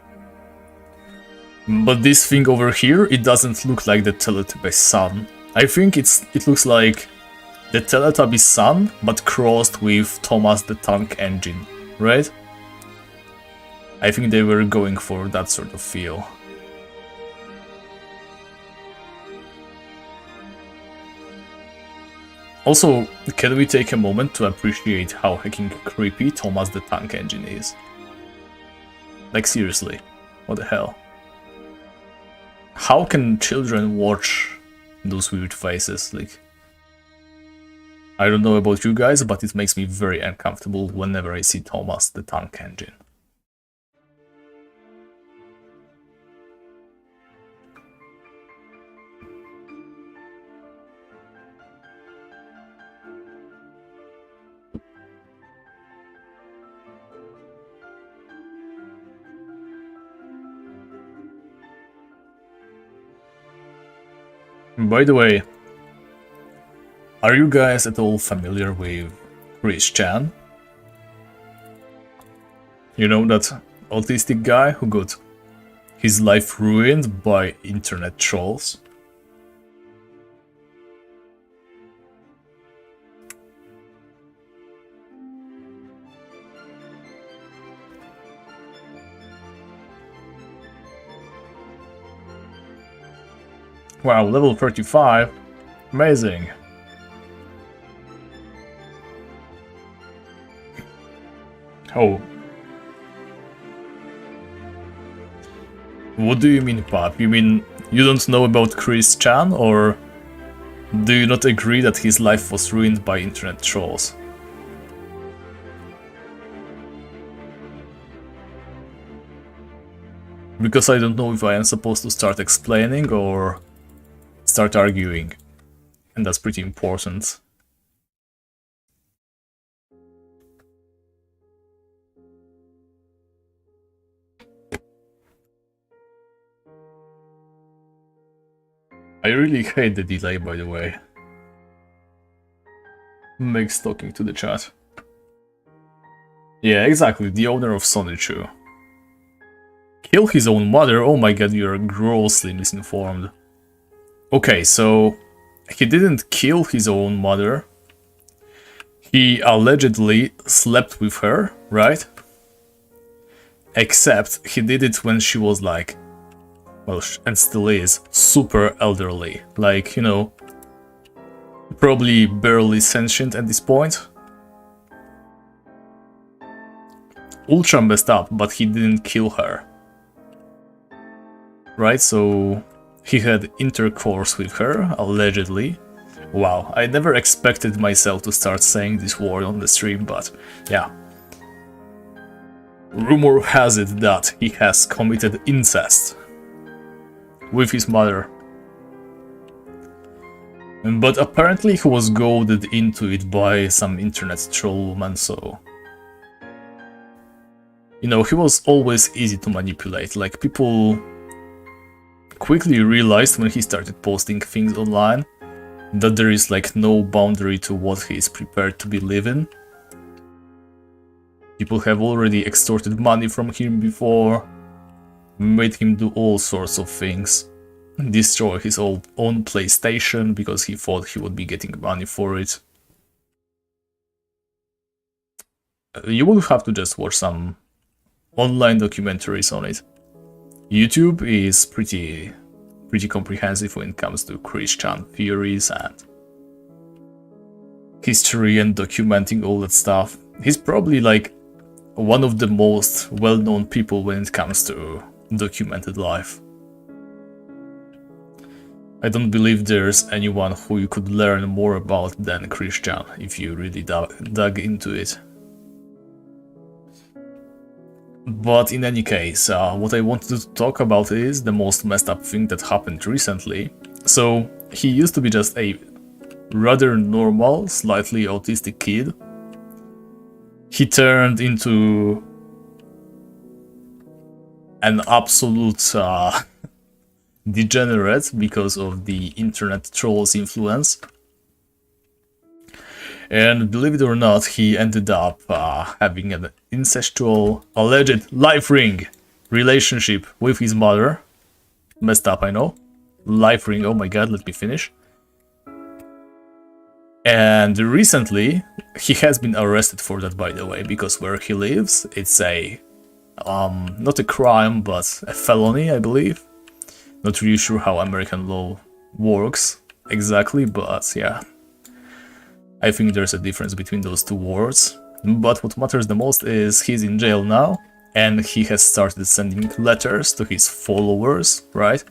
But this thing over here, it doesn't look like the Teletubbies son. I think it looks like the Teletubbies son, but crossed with Thomas the Tank Engine, right? I think they were going for that sort of feel. Also, can we take a moment to appreciate how hecking creepy Thomas the Tank Engine is? Like seriously, what the hell? How can children watch those weird faces? Like, I don't know about you guys, but it makes me very uncomfortable whenever I see Thomas the Tank Engine. By the way, are you guys at all familiar with Chris Chan? You know, that autistic guy who got his life ruined by internet trolls? Wow, level 35? Amazing. Oh. What do you mean, Pap? You mean you don't know about Chris Chan, or do you not agree that his life was ruined by internet trolls? Because I don't know if I am supposed to start explaining or start arguing, and that's pretty important. I really hate the delay, by the way. Makes talking to the chat. Yeah, exactly, the owner of Sonichu. Kill his own mother? Oh my god, you're grossly misinformed. Okay, so he didn't kill his own mother. He allegedly slept with her, right? Except he did it when she was like, well, and still is, super elderly. Like, you know, probably barely sentient at this point. Ultra messed up, but he didn't kill her. Right, so he had intercourse with her, allegedly. Wow, I never expected myself to start saying this word on the stream, but yeah. Rumor has it that he has committed incest with his mother. But apparently he was goaded into it by some internet troll woman, so... You know, he was always easy to manipulate, like people quickly realized when he started posting things online that there is like no boundary to what he is prepared to believe in. People have already extorted money from him before, made him do all sorts of things, destroy his own PlayStation because he thought he would be getting money for it. You will have to just watch some online documentaries on it. YouTube is pretty comprehensive when it comes to Chris Chan theories and history and documenting all that stuff. He's probably like one of the most well-known people when it comes to documented life. I don't believe there's anyone who you could learn more about than Christian if you really dug into it. But in any case, what I wanted to talk about is the most messed up thing that happened recently. So, he used to be just a rather normal, slightly autistic kid. He turned into an absolute degenerate because of the internet trolls' influence. And believe it or not, he ended up having an incestual, alleged life ring relationship with his mother. Messed up, I know. Life ring, oh my god, let me finish. And recently, he has been arrested for that, by the way, because where he lives, it's a, not a crime, but a felony, I believe. Not really sure how American law works exactly, but yeah. I think there's a difference between those two words. But what matters the most is he's in jail now, and he has started sending letters to his followers, right?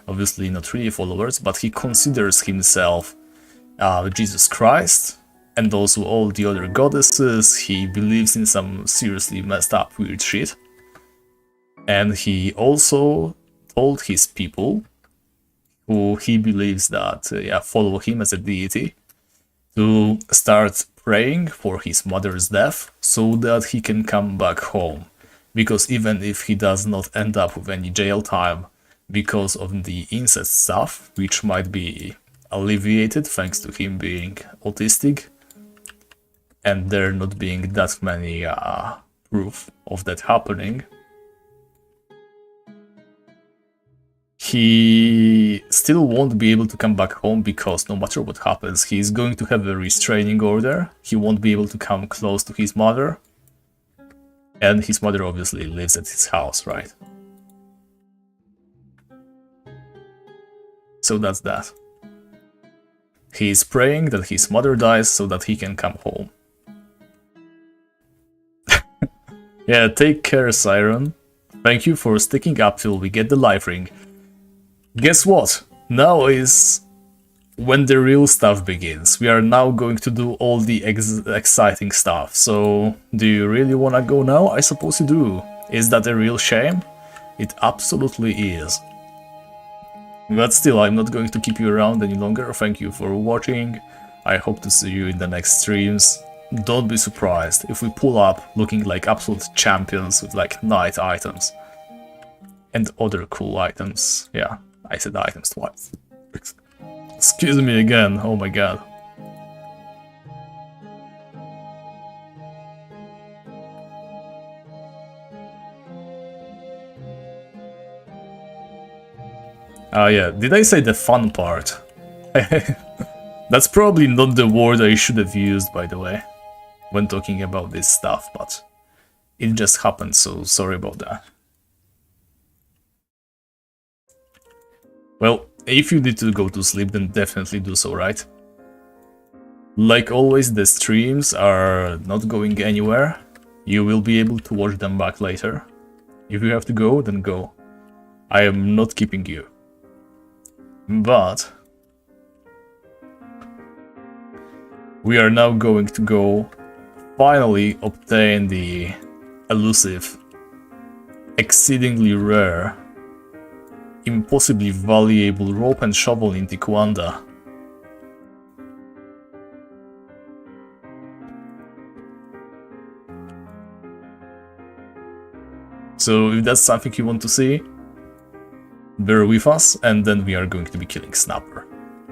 Obviously not really followers, but he considers himself Jesus Christ, and also all the other goddesses. He believes in some seriously messed up weird shit. And he also told his people, who he believes that follow him as a deity, to start praying for his mother's death so that he can come back home. Because even if he does not end up with any jail time because of the incest stuff, which might be alleviated thanks to him being autistic, and there not being that many proof of that happening, he still won't be able to come back home because no matter what happens, he's going to have a restraining order. He won't be able to come close to his mother. And his mother obviously lives at his house, right? So that's that. He's praying that his mother dies so that he can come home. Yeah, take care, Siren. Thank you for sticking up till we get the life ring. Guess what? Now is when the real stuff begins. We are now going to do all the exciting stuff. So, do you really wanna go now? I suppose you do. Is that a real shame? It absolutely is. But still, I'm not going to keep you around any longer. Thank you for watching. I hope to see you in the next streams. Don't be surprised if we pull up looking like absolute champions with like knight items. And other cool items. Yeah, I said items twice. Excuse me again, oh my god. Yeah, did I say the fun part? That's probably not the word I should have used, by the way, when talking about this stuff, but it just happened, so sorry about that. Well, if you need to go to sleep, then definitely do so, right? Like always, the streams are not going anywhere. You will be able to watch them back later. If you have to go, then go. I am not keeping you. But we are now going to go finally obtain the elusive, exceedingly rare, impossibly valuable rope and shovel in Tikwanda. So if that's something you want to see, bear with us, and then we are going to be killing Snapper.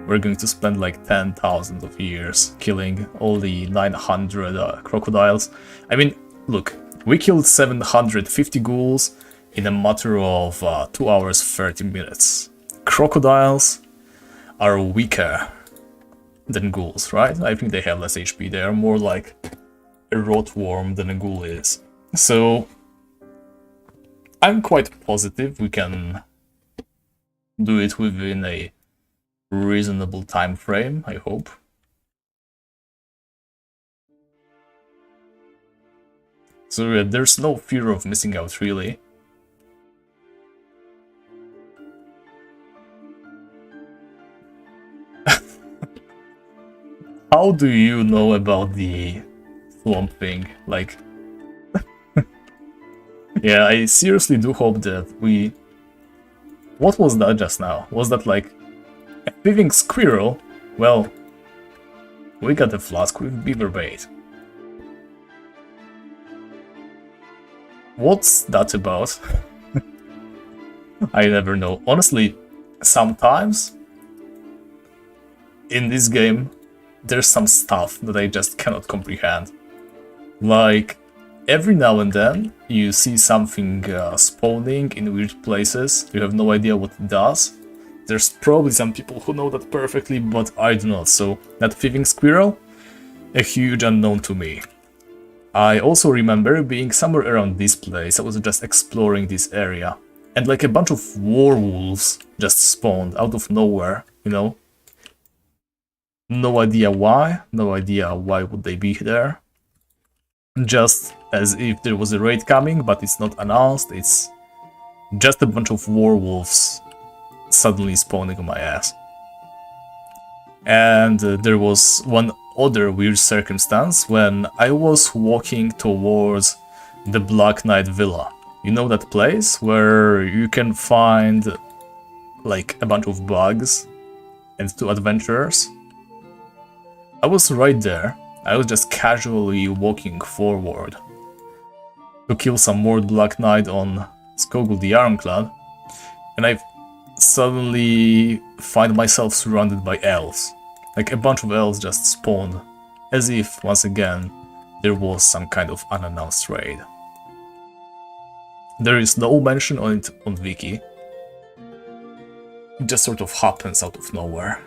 We're going to spend like 10,000 of years killing all the 900 crocodiles. I mean, look, we killed 750 ghouls in a matter of 2 hours 30 minutes. Crocodiles are weaker than ghouls, right? I think they have less HP. They are more like a rotworm than a ghoul is. So I'm quite positive we can do it within a reasonable time frame, I hope. So yeah, there's no fear of missing out, really. How do you know about the swamp thing? Like, yeah, I seriously do hope that we... What was that just now? Was that like a thieving squirrel? Well, we got a flask with beaver bait. What's that about? I never know. Honestly, sometimes in this game, there's some stuff that I just cannot comprehend. Like, every now and then, you see something spawning in weird places, you have no idea what it does. There's probably some people who know that perfectly, but I do not, so that thieving squirrel, a huge unknown to me. I also remember being somewhere around this place, I was just exploring this area, and like a bunch of werewolves just spawned out of nowhere, you know? No idea why, no idea why would they be there. Just as if there was a raid coming, but it's not announced, it's just a bunch of werewolves suddenly spawning on my ass. And there was one other weird circumstance when I was walking towards the Black Knight Villa. You know that place where you can find like a bunch of bugs and two adventurers? I was right there. I was just casually walking forward to kill some more Black Knight on Skogul the Ironclad, and I suddenly find myself surrounded by elves. Like a bunch of elves just spawned, as if, once again, there was some kind of unannounced raid. There is no mention on it on Wiki. It just sort of happens out of nowhere.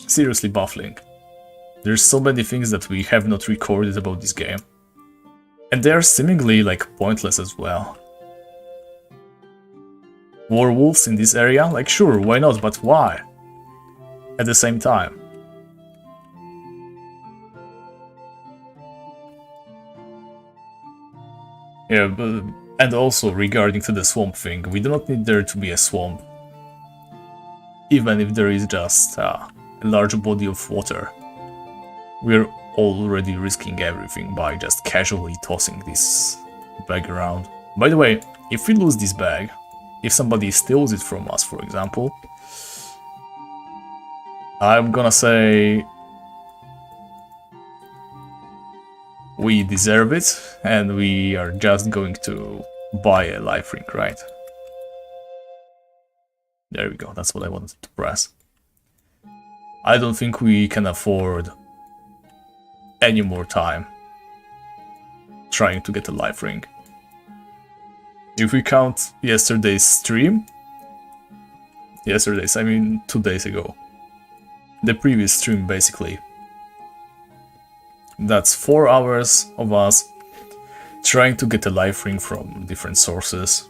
Seriously baffling. There's so many things that we have not recorded about this game. And they are seemingly like pointless as well. Werewolves in this area? Like sure, why not, but why? At the same time. Yeah, but, and also regarding to the swamp thing, we do not need there to be a swamp. Even if there is just a large body of water. We're already risking everything by just casually tossing this bag around. By the way, if we lose this bag, if somebody steals it from us, for example, I'm gonna say we deserve it and we are just going to buy a life ring, right? There we go, that's what I wanted to press. I don't think we can afford any more time trying to get a life ring. If we count yesterday's stream, I mean 2 days ago, the previous stream basically, that's 4 hours of us trying to get a life ring from different sources.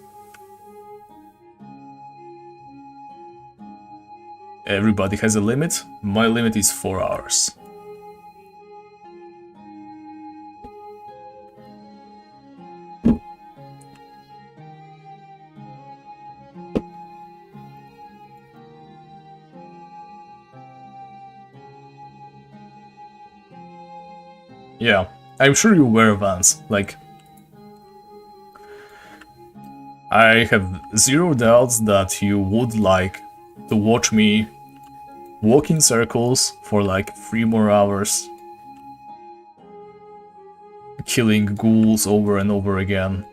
Everybody has a limit, my limit is 4 hours. Yeah, I'm sure you were, Vance. Like, I have zero doubts that you would like to watch me walk in circles for like 3 more hours, killing ghouls over and over again.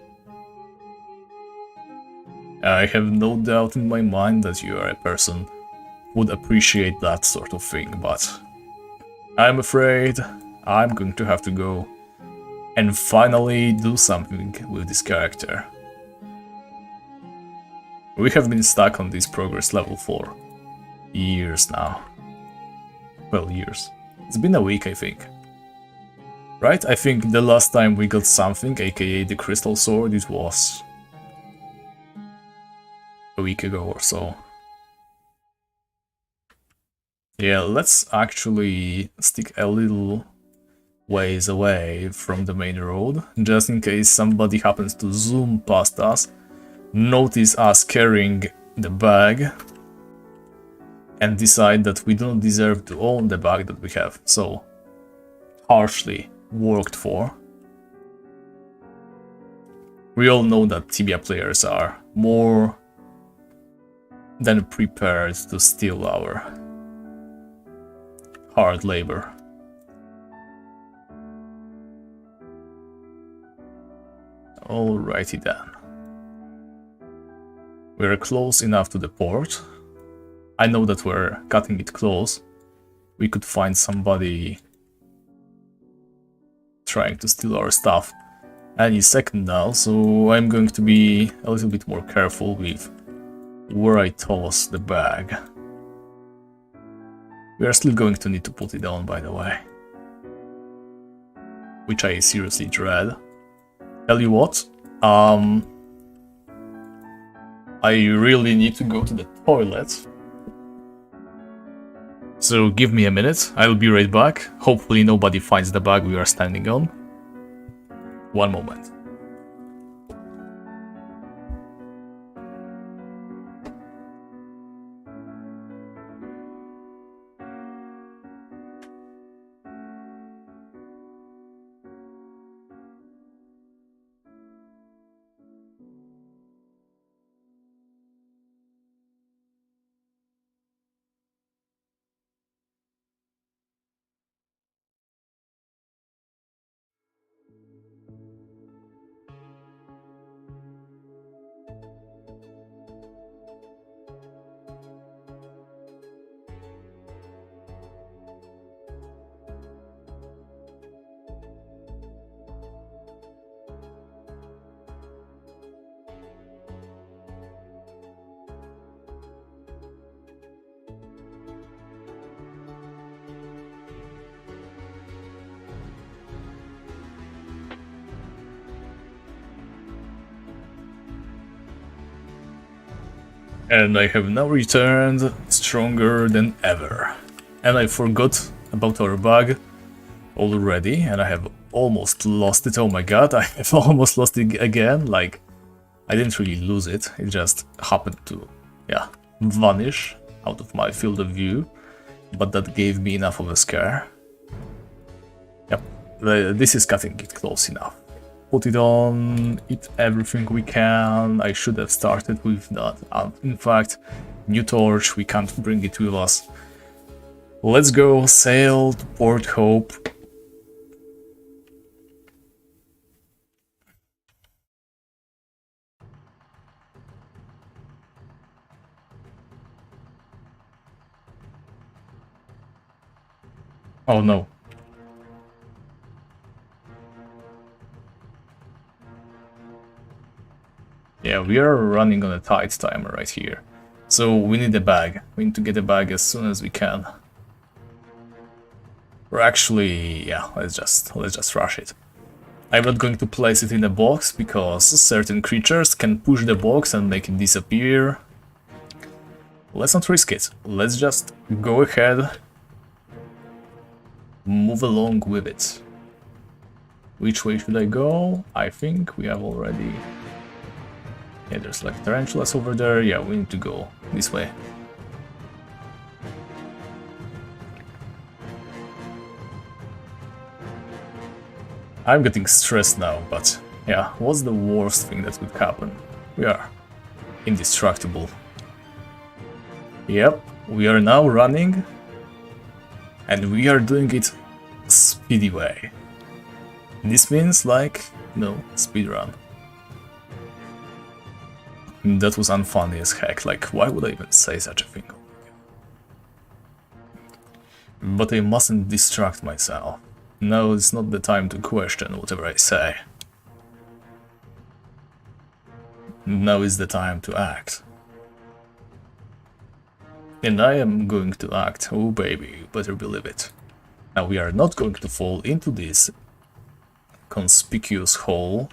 I have no doubt in my mind that you are a person who would appreciate that sort of thing, but I'm afraid I'm going to have to go and finally do something with this character. We have been stuck on this progress level for years now. Well, years. It's been a week, I think. Right? I think the last time we got something, aka the crystal sword, it was a week ago or so. Yeah, let's actually stick a little ways away from the main road, just in case somebody happens to zoom past us, notice us carrying the bag, and decide that we don't deserve to own the bag that we have so harshly worked for. We all know that Tibia players are more than prepared to steal our hard labor. Alrighty then. We're close enough to the port. I know that we're cutting it close. We could find somebody trying to steal our stuff any second now, so I'm going to be a little bit more careful with where I toss the bag. We are still going to need to put it on, by the way, which I seriously dread. Tell you what, I really need to go to the toilet. So give me a minute, I'll be right back. Hopefully nobody finds the bag we are standing on. One moment. And I have now returned stronger than ever. And I forgot about our bag already, and I have almost lost it. Oh my god, I have almost lost it again. Like, I didn't really lose it, it just happened to, yeah, vanish out of my field of view. But that gave me enough of a scare. Yep, this is cutting it close enough. Put it on, eat everything we can. I should have started with that. In fact, new torch, we can't bring it with us. Let's go sail to Port Hope. Oh no. Yeah, we are running on a tight timer right here. So we need a bag. We need to get a bag as soon as we can. Or actually, yeah, let's just rush it. I'm not going to place it in a box because certain creatures can push the box and make it disappear. Let's not risk it. Let's just go ahead, move along with it. Which way should I go? I think we have already... Yeah, there's like tarantulas over there. Yeah, we need to go this way. I'm getting stressed now, but yeah, what's the worst thing that could happen? We are indestructible. Yep, we are now running, and we are doing it speedy way. This means like, no, speedrun. That was unfunny as heck, like why would I even say such a thing? But I mustn't distract myself. No, it's not the time to question whatever I say. Now is the time to act. And I am going to act, oh baby, you better believe it. Now we are not going to fall into this conspicuous hole.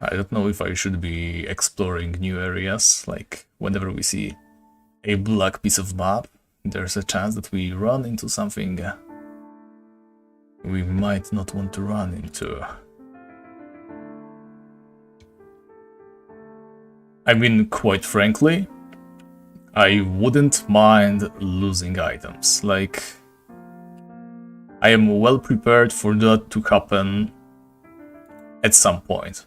I don't know if I should be exploring new areas, like whenever we see a black piece of map. there's a chance that we run into something we might not want to run into. I mean, quite frankly, I wouldn't mind losing items. Like, I am well prepared for that to happen at some point.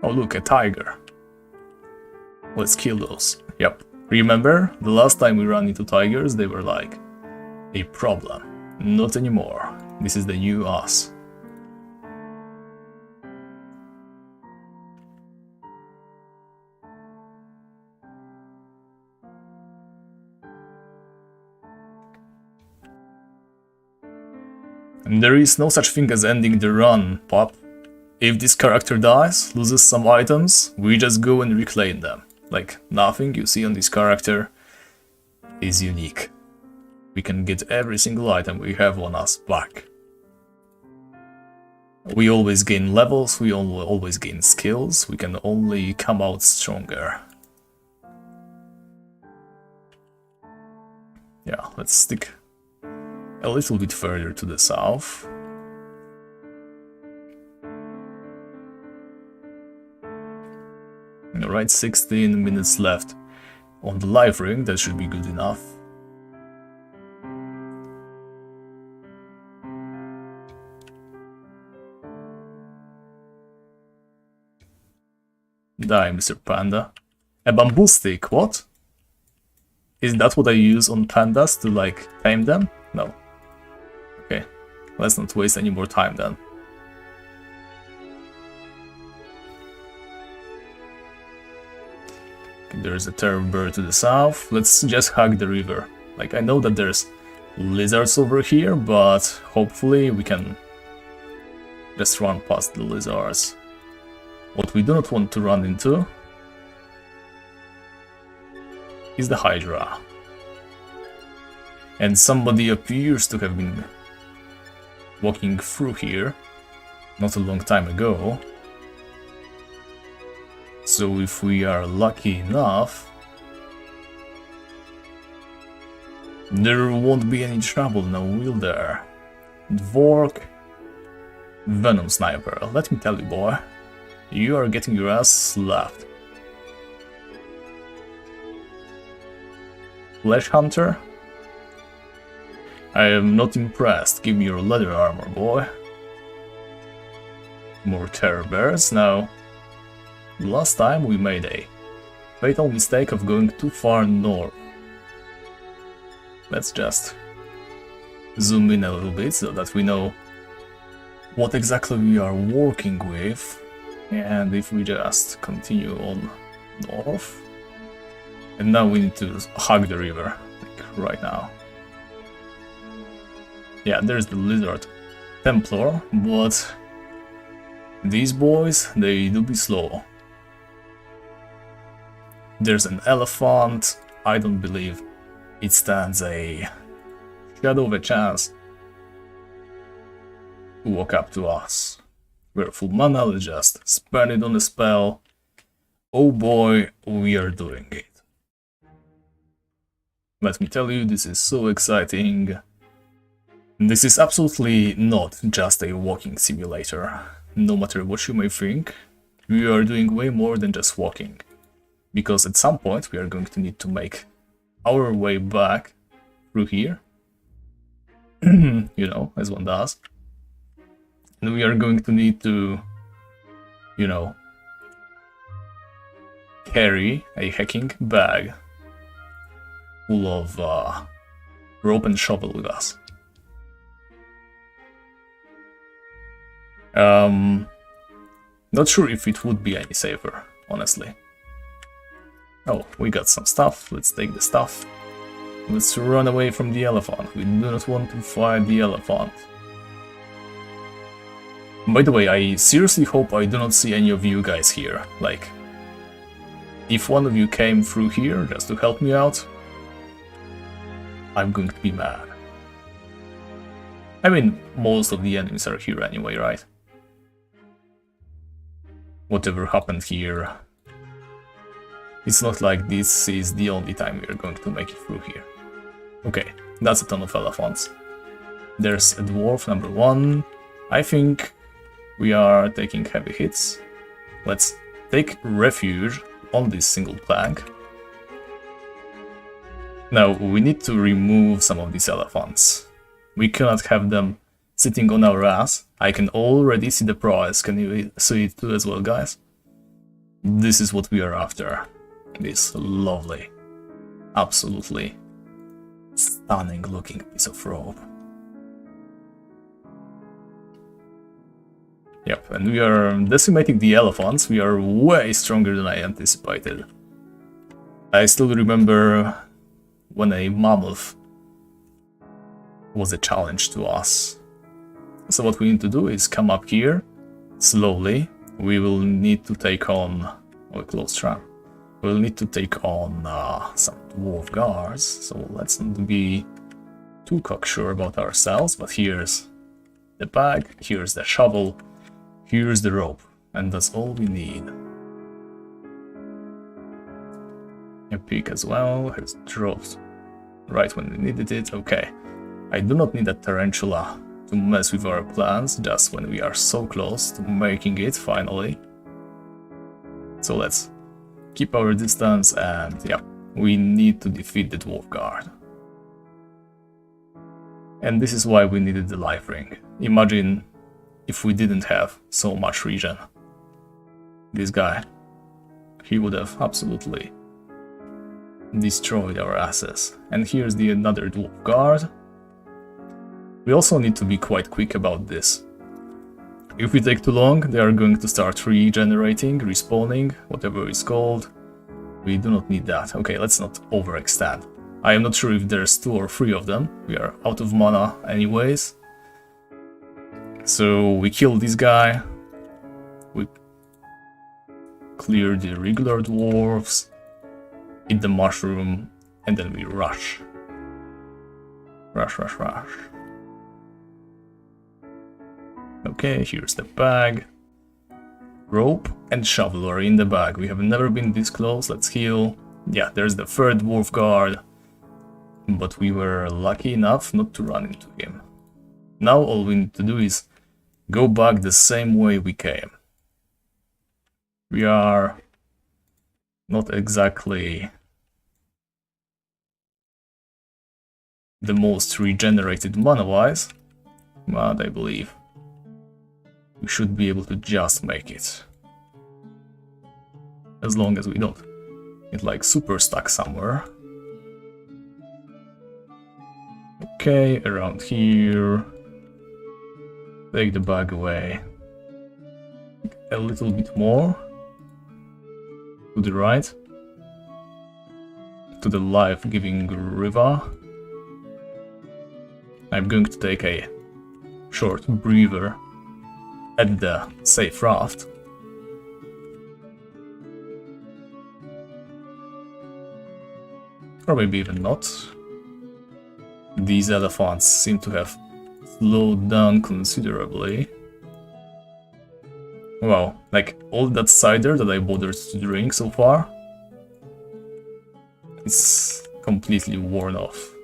Oh look, a tiger. Let's kill those. Yep. Remember, the last time we ran into tigers, they were like a problem. Not anymore. This is the new us. And there is no such thing as ending the run, pup. If this character dies, loses some items, we just go and reclaim them. Like, nothing you see on this character is unique. We can get every single item we have on us back. We always gain levels, we always gain skills, we can only come out stronger. Yeah, let's stick a little bit further to the south. Alright, 16 minutes left on the live ring, that should be good enough. Die, Mr. Panda. A bamboo stick, what? Is that what I use on pandas to, like, tame them? No. Okay, let's not waste any more time then. There's a terror bird to the south. Let's just hug the river. Like, I know that there's lizards over here, but hopefully we can just run past the lizards. What we do not want to run into is the Hydra. And somebody appears to have been walking through here not a long time ago. So if we are lucky enough, there won't be any trouble now, will there? Dwarf Venom Sniper. Let me tell you, boy, you are getting your ass slapped. Flesh Hunter? I am not impressed. Give me your leather armor, boy. More terror bears now. Last time we made a fatal mistake of going too far north. Let's just zoom in a little bit so that we know what exactly we are working with. And if we just continue on north. And now we need to hug the river, like right now. Yeah, there's the Lizard Templar, but these boys, they do be slow. There's an elephant. I don't believe it stands a shadow of a chance to walk up to us. We're full mana, let's just spend it on a spell. Oh boy, we are doing it. Let me tell you, this is so exciting. This is absolutely not just a walking simulator. No matter what you may think, we are doing way more than just walking. Because at some point we are going to need to make our way back through here. You know, as one does. And we are going to need to, you know, carry a hacking bag full of rope and shovel with us. Not sure if it would be any safer, honestly. Oh, we got some stuff. Let's take the stuff. Let's run away from the elephant. We do not want to fight the elephant. By the way, I seriously hope I do not see any of you guys here. Like, if one of you came through here just to help me out, I'm going to be mad. I mean, most of the enemies are here anyway, right? Whatever happened here It's not like this is the only time we are going to make it through here. Okay, that's a ton of elephants. There's a dwarf number 1. I think we are taking heavy hits. Let's take refuge on this single plank. Now, we need to remove some of these elephants. We cannot have them sitting on our ass. I can already see the prize. Can you see it too as well, guys? This is what we are after. This lovely, absolutely stunning looking piece of rope. Yep, and we are decimating the elephants. We are way stronger than I anticipated. I still remember when a mammoth was a challenge to us. So what we need to do is come up here slowly. We will need to take on a close trap. We'll need to take on some dwarf guards. So let's not be too cocksure about ourselves. But here's the bag, here's the shovel, here's the rope, and that's all we need. A pick as well has dropped right when we needed it. Okay, I do not need a tarantula to mess with our plans just when we are so close to making it finally. So let's keep our distance, and yeah, we need to defeat the dwarf guard. And this is why we needed the life ring. Imagine if we didn't have so much regen. This guy, he would have absolutely destroyed our asses. And here's the another dwarf guard. We also need to be quite quick about this. If we take too long, they are going to start regenerating, respawning, whatever it's called. We do not need that. Okay, let's not overextend. I am not sure if there's 2 or 3 of them. We are out of mana anyways. So we kill this guy. We clear the regular dwarves, eat the mushroom, and then we rush. Rush, rush, rush. Okay, here's the bag. Rope and shovel are in the bag. We have never been this close. Let's heal. Yeah, there's the 3rd dwarf guard. But we were lucky enough not to run into him. Now all we need to do is go back the same way we came. We are not exactly the most regenerated mana-wise, but I believe we should be able to just make it. As long as we don't get like super stuck somewhere. Okay, around here. Take the bag away. A little bit more. To the right. To the life-giving river. I'm going to take a short breather at the safe raft. Or maybe even not. These elephants seem to have slowed down considerably. Wow, like all that cider that I bothered to drink so far, it's completely worn off.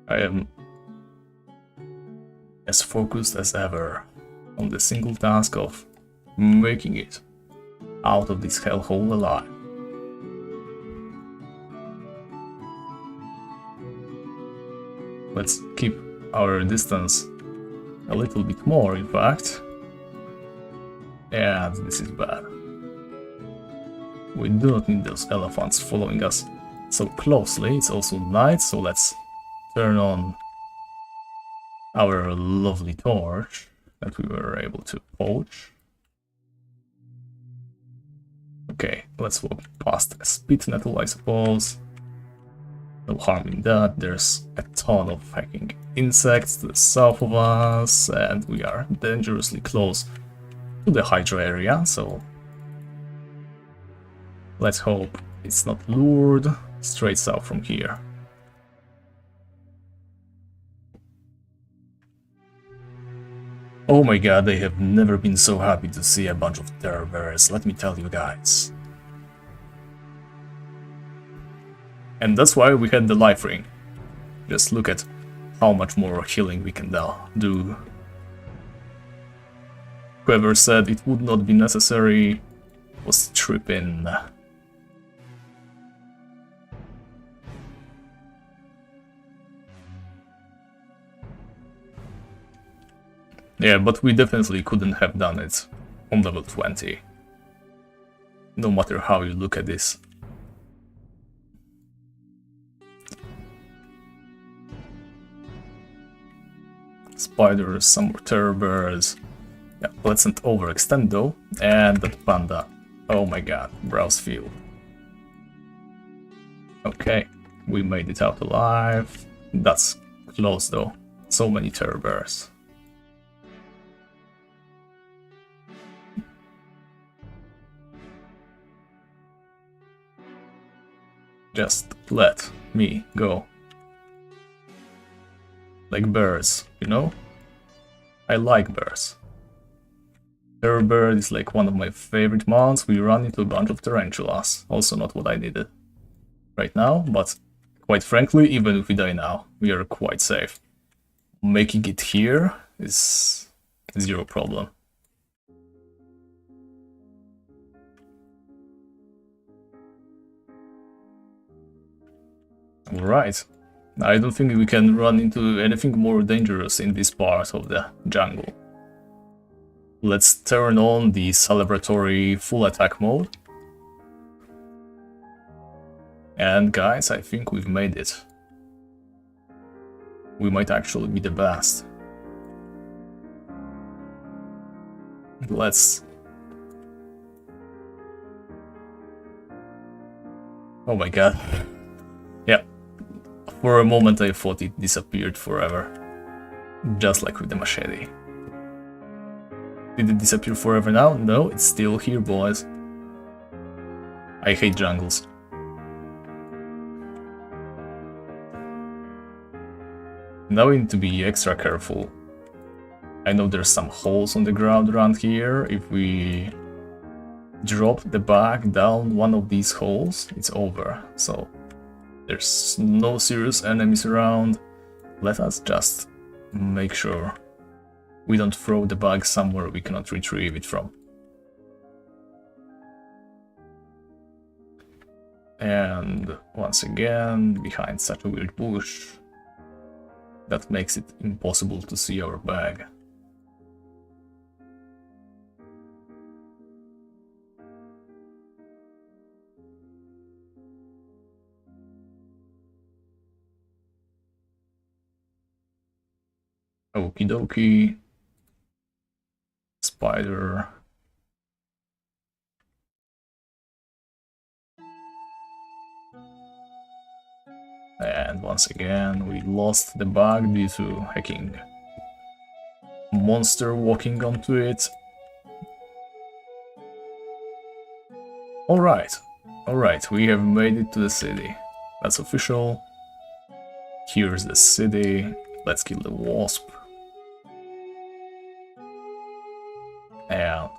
I am as focused as ever on the single task of making it out of this hellhole alive. Let's keep our distance a little bit more, in fact. And this is bad. We do not need those elephants following us so closely. It's also night, so let's turn on our lovely torch that we were able to poach. Okay, let's walk past a spit nettle, I suppose. No harm in that. There's a ton of hacking insects to the south of us, and we are dangerously close to the Hydra area, so let's hope it's not lured straight south from here. Oh my god, I have never been so happy to see a bunch of terror bears, let me tell you guys. And that's why we had the life ring. Just look at how much more healing we can do. Whoever said it would not be necessary was tripping. Yeah, but we definitely couldn't have done it on level 20. No matter how you look at this. Spiders, some more terror bears. Yeah, let's not overextend though. And that panda. Oh my god, browse field. Okay, we made it out alive. That's close though. So many terror bears. Just let me go. Like bears, you know? I like bears. Terror bird is like one of my favorite mounts. We run into a bunch of tarantulas. Also not what I needed right now, but quite frankly, even if we die now, we are quite safe. Making it here is zero problem. Alright. I don't think we can run into anything more dangerous in this part of the jungle. Let's turn on the celebratory full attack mode. And guys, I think we've made it. We might actually be the best. Let's... Oh my god. Yeah. For a moment I thought it disappeared forever. Just like with the machete. Did it disappear forever now? No, it's still here, boys. I hate jungles. Now we need to be extra careful. I know there's some holes on the ground around here. If we drop the bag down one of these holes, it's over. So there's no serious enemies around. Let us just make sure we don't throw the bag somewhere we cannot retrieve it from. And once again, behind such a weird bush, that makes it impossible to see our bag. Okie dokie. Spider. And once again, we lost the bug due to hacking. Monster walking onto it. Alright, we have made it to the city. That's official. Here's the city. Let's kill the wasp. And...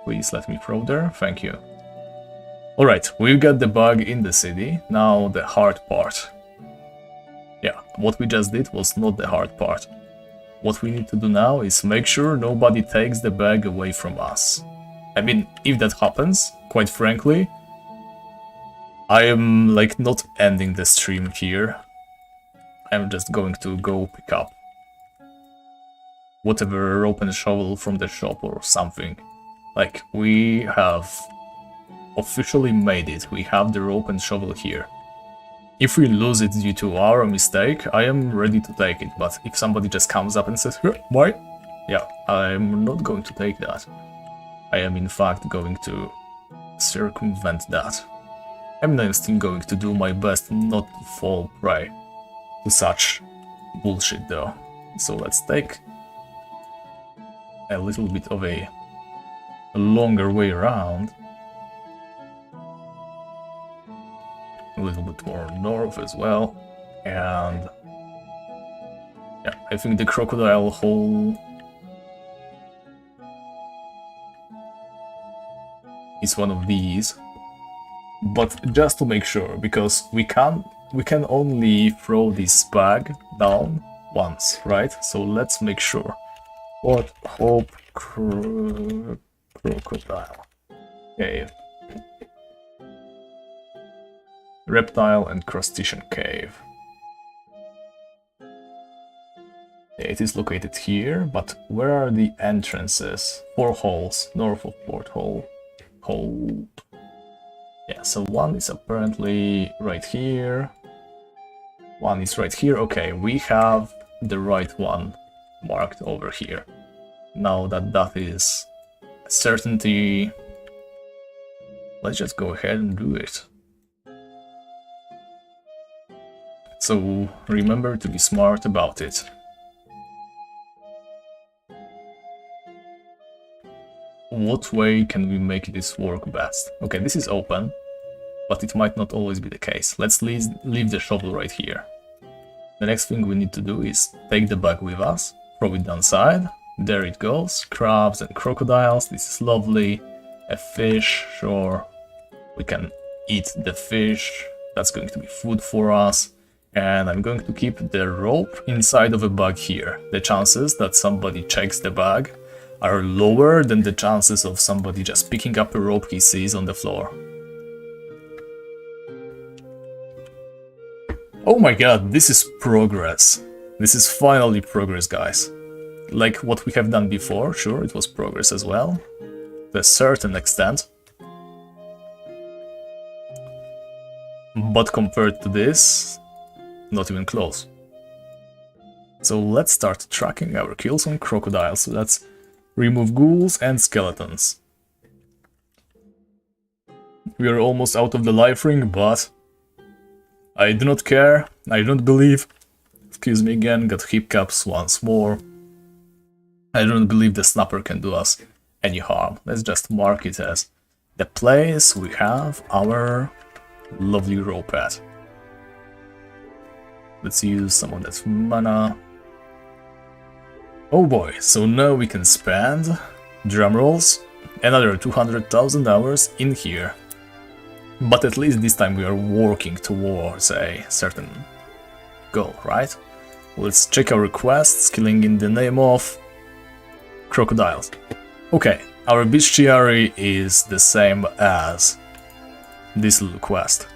please let me throw there, thank you. Alright, we've got the bug in the city, now the hard part. Yeah, what we just did was not the hard part. What we need to do now is make sure nobody takes the bag away from us. I mean, if that happens, quite frankly, I am like not ending the stream here. I'm just going to go pick up whatever rope and shovel from the shop or something. Like, we have officially made it. We have the rope and shovel here. If we lose it due to our mistake, I am ready to take it, but if somebody just comes up and says, why? Yeah, I'm not going to take that. I am in fact going to circumvent that. I mean, I'm still going to do my best not to fall prey to such bullshit though. So let's take a little bit of a longer way around. A little bit more north as well, and Yeah, I think the crocodile hole is one of these. But just to make sure, because we can only throw this bag down once, right? So let's make sure. What hope crocodile cave. Reptile and crustacean cave. It is located here, but where are the entrances? 4 holes, north of porthole. Hole. Yeah, so one is apparently right here. One is right here. Okay, we have the right one marked over here. Now that that is a certainty, let's just go ahead and do it. So remember to be smart about it. What way can we make this work best? Okay, this is open, but it might not always be the case. Let's leave the shovel right here. The next thing we need to do is take the bag with us, throw it downside. There it goes. Crabs and crocodiles. This is lovely. A fish, sure. We can eat the fish. That's going to be food for us. And I'm going to keep the rope inside of a bag here. The chances that somebody checks the bag are lower than the chances of somebody just picking up a rope he sees on the floor. Oh my god, this is progress. This is finally progress, guys. Like what we have done before, sure, it was progress as well, to a certain extent. But compared to this, not even close. So let's start tracking our kills on crocodiles. So let's remove ghouls and skeletons. We are almost out of the life ring, but I do not care, I don't believe. Excuse me again, got hiccups once more. I don't believe the snapper can do us any harm. Let's just mark it as the place we have our lovely rope at. Let's use some of that mana. Oh boy, so now we can spend, drumrolls, another 200,000 hours in here. But at least this time we are working towards a certain goal, right? Let's check our quests, killing in the name of crocodiles. Okay, our bestiary is the same as this little quest.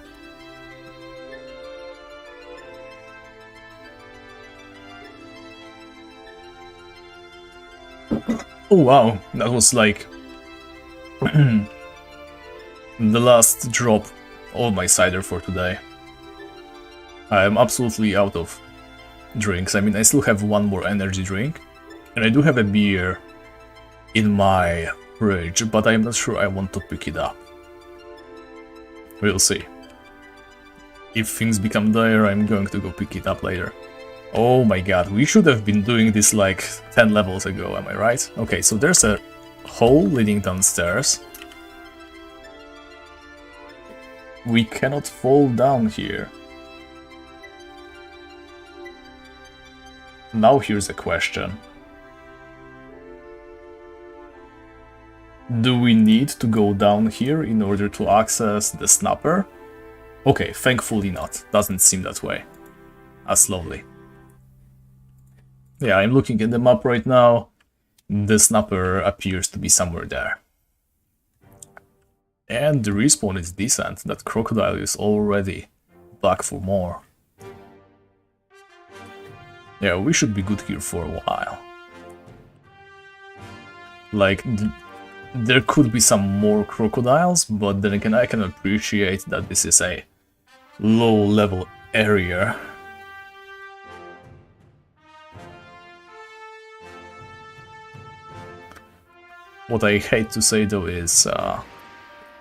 Oh wow, that was like the last drop of my cider for today. I am absolutely out of drinks. I mean, I still have one more energy drink, and I do have a beer in my fridge, but I'm not sure I want to pick it up. We'll see. If things become dire, I'm going to go pick it up later. Oh my god, we should have been doing this like 10 levels ago, am I right? Okay, so there's a hole leading downstairs. We cannot fall down here. Now here's a question. Do we need to go down here in order to access the snapper? Okay, thankfully not. Doesn't seem that way. That's lovely. Yeah, I'm looking at the map right now. The snapper appears to be somewhere there. And the respawn is decent. That crocodile is already back for more. Yeah, we should be good here for a while. Like, there could be some more crocodiles, but then again I can appreciate that this is a low-level area. What I hate to say though is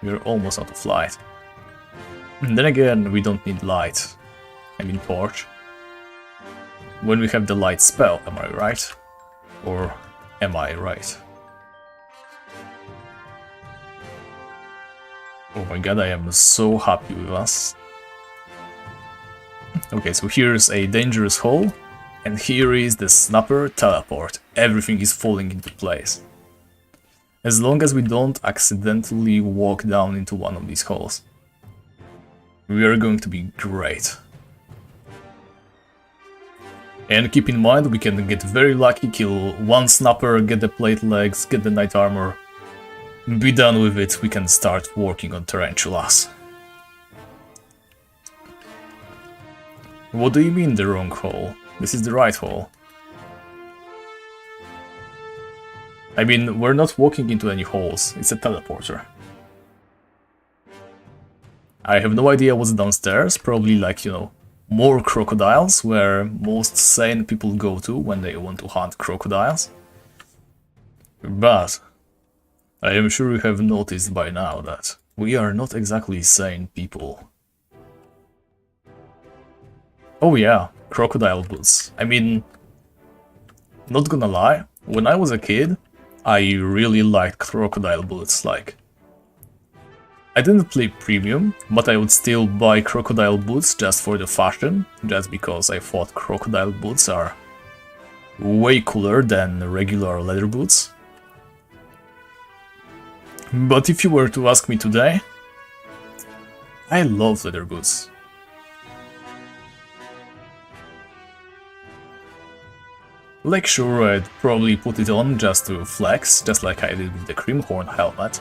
we're almost out of light. And then again, we don't need light. I mean torch. When we have the light spell, am I right? Or am I right? Oh my god, I am so happy with us. Okay, so here's a dangerous hole. And here is the Snapper teleport. Everything is falling into place. As long as we don't accidentally walk down into one of these holes, we are going to be great. And keep in mind, we can get very lucky, kill one Snapper, get the plate legs, get the knight armor, be done with it, we can start working on tarantulas. What do you mean the wrong hole? This is the right hole. I mean, we're not walking into any holes, it's a teleporter. I have no idea what's downstairs, probably like, you know, more crocodiles, where most sane people go to when they want to hunt crocodiles. But I am sure you have noticed by now that we are not exactly sane people. Oh yeah, crocodile boots. I mean, not gonna lie, when I was a kid, I really liked crocodile boots, like... I didn't play premium, but I would still buy crocodile boots just for the fashion, just because I thought crocodile boots are way cooler than regular leather boots. But if you were to ask me today, I love leather boots. Like sure, I'd probably put it on just to flex, just like I did with the Creamhorn helmet.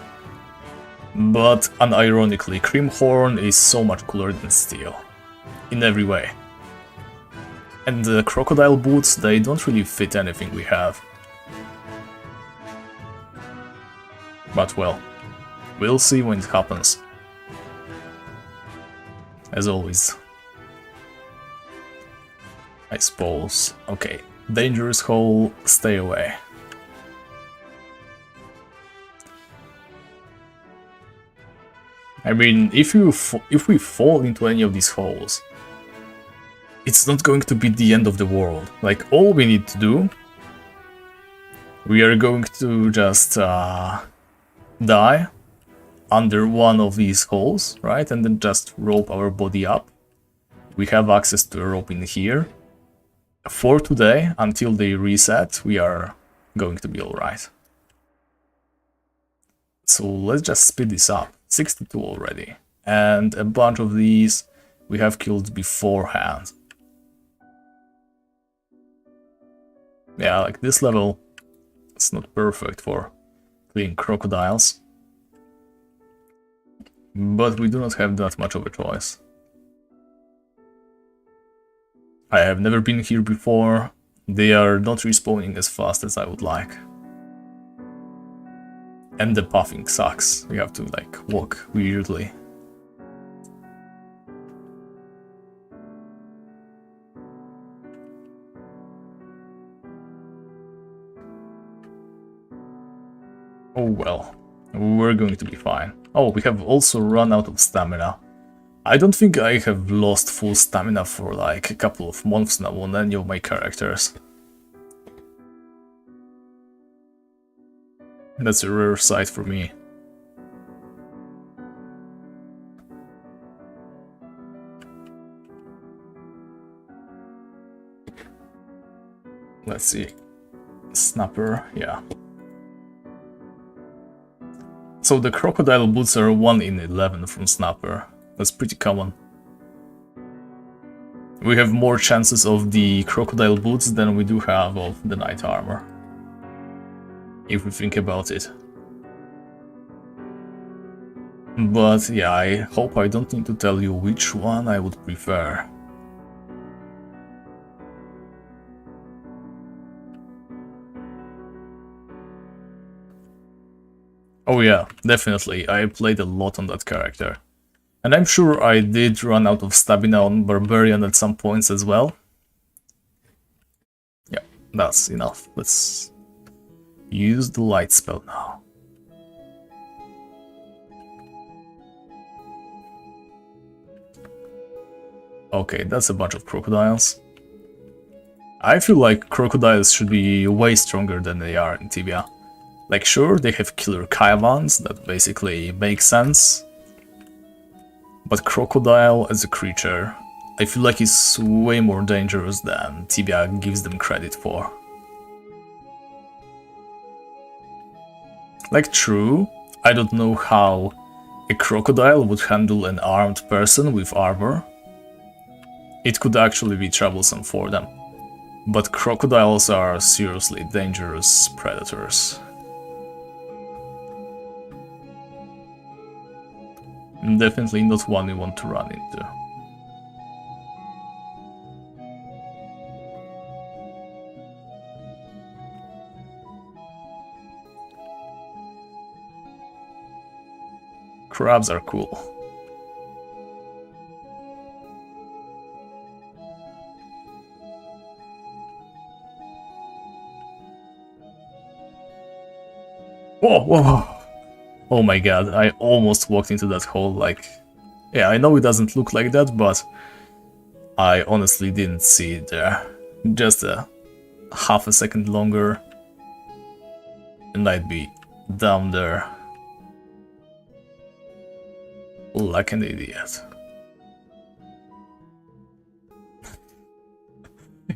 But unironically, Creamhorn is so much cooler than steel. In every way. And the crocodile boots, they don't really fit anything we have. But well, we'll see when it happens. As always. I suppose. Okay. Dangerous hole, stay away. I mean, if we fall into any of these holes, it's not going to be the end of the world. Like, all we need to do, we are going to just die under one of these holes, right? And then just rope our body up. We have access to a rope in here. For today, until they reset, we are going to be alright. So let's just speed this up. 62 already. And a bunch of these we have killed beforehand. Yeah, like this level, it's not perfect for killing crocodiles. But we do not have that much of a choice. I have never been here before, they are not respawning as fast as I would like. And the puffing sucks, we have to like walk weirdly. Oh well, we're going to be fine. Oh, we have also run out of stamina. I don't think I have lost full stamina for like a couple of months now on any of my characters. That's a rare sight for me. Let's see. Snapper, yeah. So the crocodile boots are 1 in 11 from Snapper. That's pretty common. We have more chances of the crocodile boots than we do have of the knight armor. If we think about it. But yeah, I hope I don't need to tell you which one I would prefer. Oh yeah, definitely, I played a lot on that character. And I'm sure I did run out of stamina on Barbarian at some points as well. Yeah, that's enough. Let's use the light spell now. Okay, that's a bunch of crocodiles. I feel like crocodiles should be way stronger than they are in Tibia. Like sure, they have killer caivans, that basically makes sense. But crocodile as a creature, I feel like it's way more dangerous than Tibia gives them credit for. Like, true, I don't know how a crocodile would handle an armed person with armor. It could actually be troublesome for them. But crocodiles are seriously dangerous predators. Definitely not one you want to run into. Crabs are cool. Whoa, whoa, whoa. Oh my god, I almost walked into that hole, like... Yeah, I know it doesn't look like that, but... I honestly didn't see it there. Just a half a second longer... and I'd be down there. Like an idiot.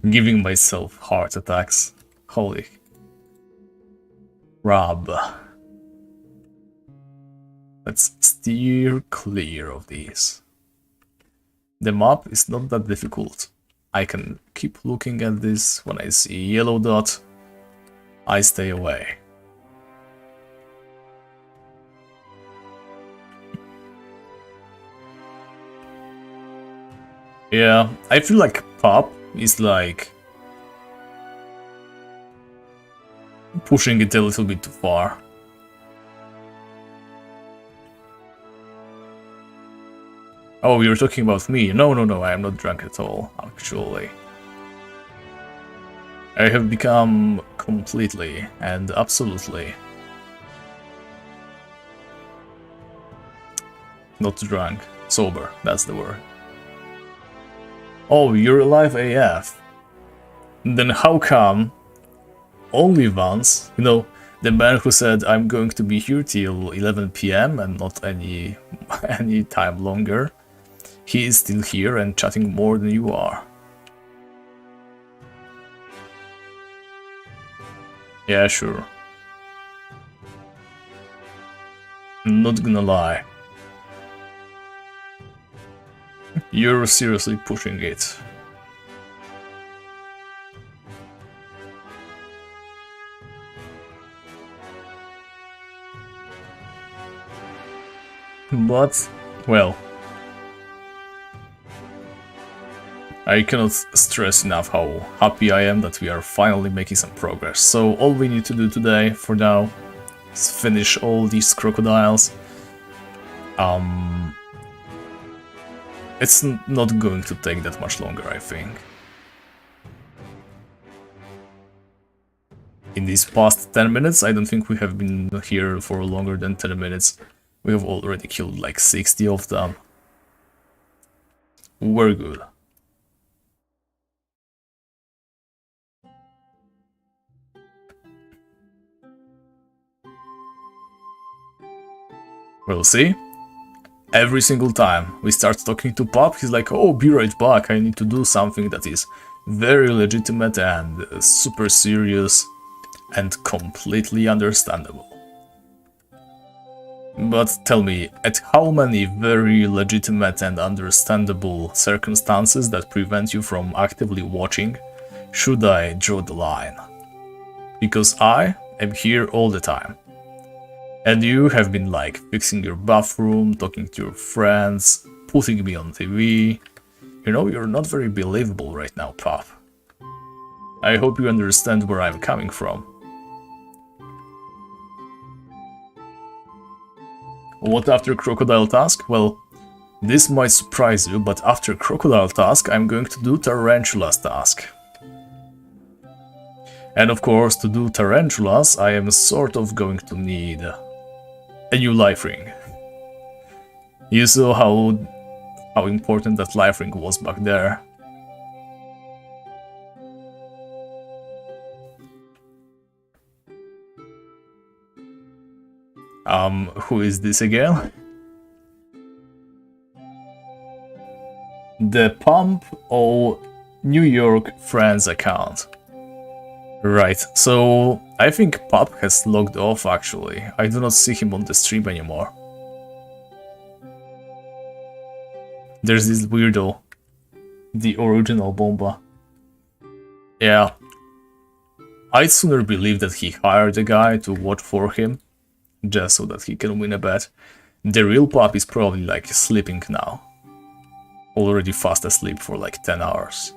Giving myself heart attacks. Holy... Rob. Let's steer clear of these. The map is not that difficult. I can keep looking at this. When I see a yellow dot, I stay away. Yeah, I feel like pop is like pushing it a little bit too far. Oh, you're talking about me. No, no, no, I am not drunk at all, actually. I have become completely and absolutely not drunk. Sober, that's the word. Oh, you're alive AF. Then how come only once, you know, the man who said I'm going to be here till 11 PM and not any time longer, he is still here and chatting more than you are. Yeah, sure. Not gonna lie. You're seriously pushing it. But, well, I cannot stress enough how happy I am that we are finally making some progress. So all we need to do today, for now, is finish all these crocodiles. It's not going to take that much longer, I think. In these past 10 minutes, I don't think we have been here for longer than 10 minutes. We have already killed like 60 of them. We're good. We'll see. Every single time we start talking to Pop, he's like, oh, be right back, I need to do something that is very legitimate and super serious and completely understandable. But tell me, at how many very legitimate and understandable circumstances that prevent you from actively watching should I draw the line? Because I am here all the time. And you have been like fixing your bathroom, talking to your friends, putting me on TV. You know, you're not very believable right now, Pop. I hope you understand where I'm coming from. What after Crocodile Task? Well, this might surprise you, but after Crocodile Task, I'm going to do Tarantula's Task. And of course, to do Tarantulas, I am sort of going to need a new life ring. You saw how important that life ring was back there. Who is this again? The Pump or New York Friends account. Right, so I think Pop has logged off actually. I do not see him on the stream anymore. There's this weirdo. The original Bomba. Yeah. I'd sooner believe that he hired a guy to watch for him, just so that he can win a bet. The real Pop is probably like sleeping now. Already fast asleep for like 10 hours.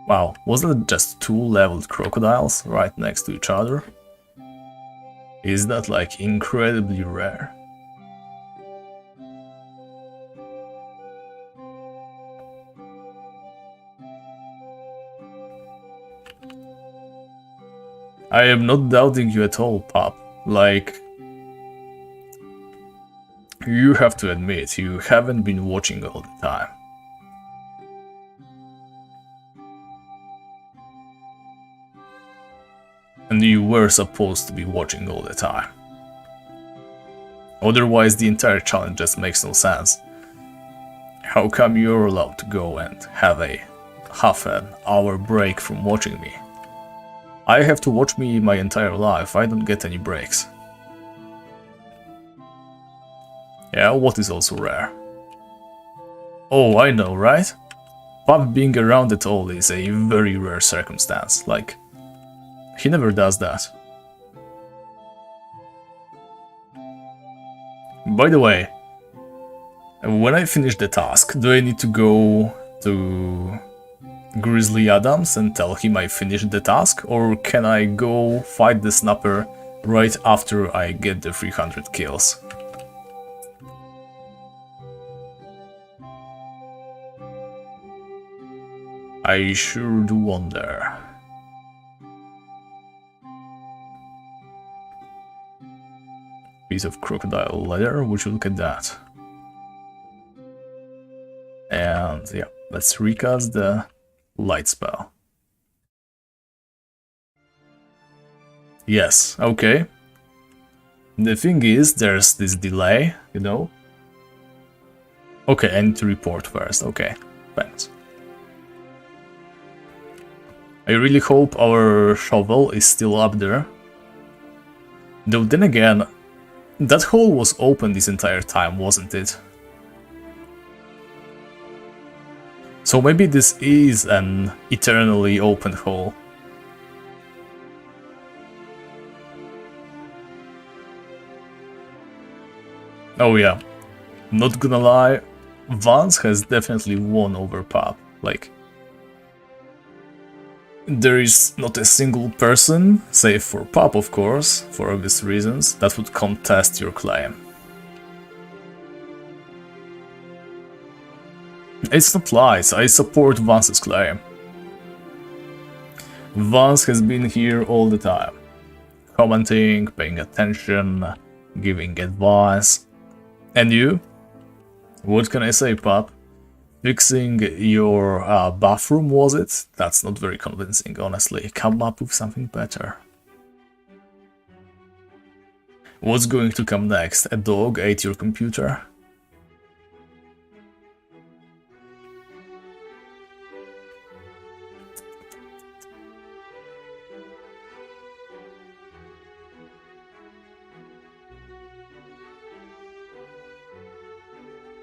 Wow, was that just two leveled crocodiles right next to each other? Is that like incredibly rare? I am not doubting you at all, Pop. Like, you have to admit, you haven't been watching all the time. And you were supposed to be watching all the time. Otherwise, the entire challenge just makes no sense. How come you're allowed to go and have a half an hour break from watching me? I have to watch me my entire life, I don't get any breaks. Yeah, what is also rare? Oh, I know, right? Pop being around at all is a very rare circumstance, like, he never does that. By the way, when I finish the task, do I need to go to Grizzly Adams and tell him I finished the task, or can I go fight the snapper right after I get the 300 kills? I sure do wonder. Piece of crocodile leather, would you look at that? And yeah, let's recast the light spell. Yes, okay. The thing is, there's this delay, you know? Okay, I need to report first, okay, thanks. I really hope our shovel is still up there. Though then again, that hole was open this entire time, wasn't it? So maybe this is an eternally open hole. Oh yeah, not gonna lie, Vance has definitely won over Pop. Like, there is not a single person, save for Pop of course, for obvious reasons, that would contest your claim. It's not lies, I support Vance's claim. Vance has been here all the time, commenting, paying attention, giving advice. And you? What can I say, Pop? Fixing your bathroom, was it? That's not very convincing, honestly. Come up with something better. What's going to come next? A dog ate your computer?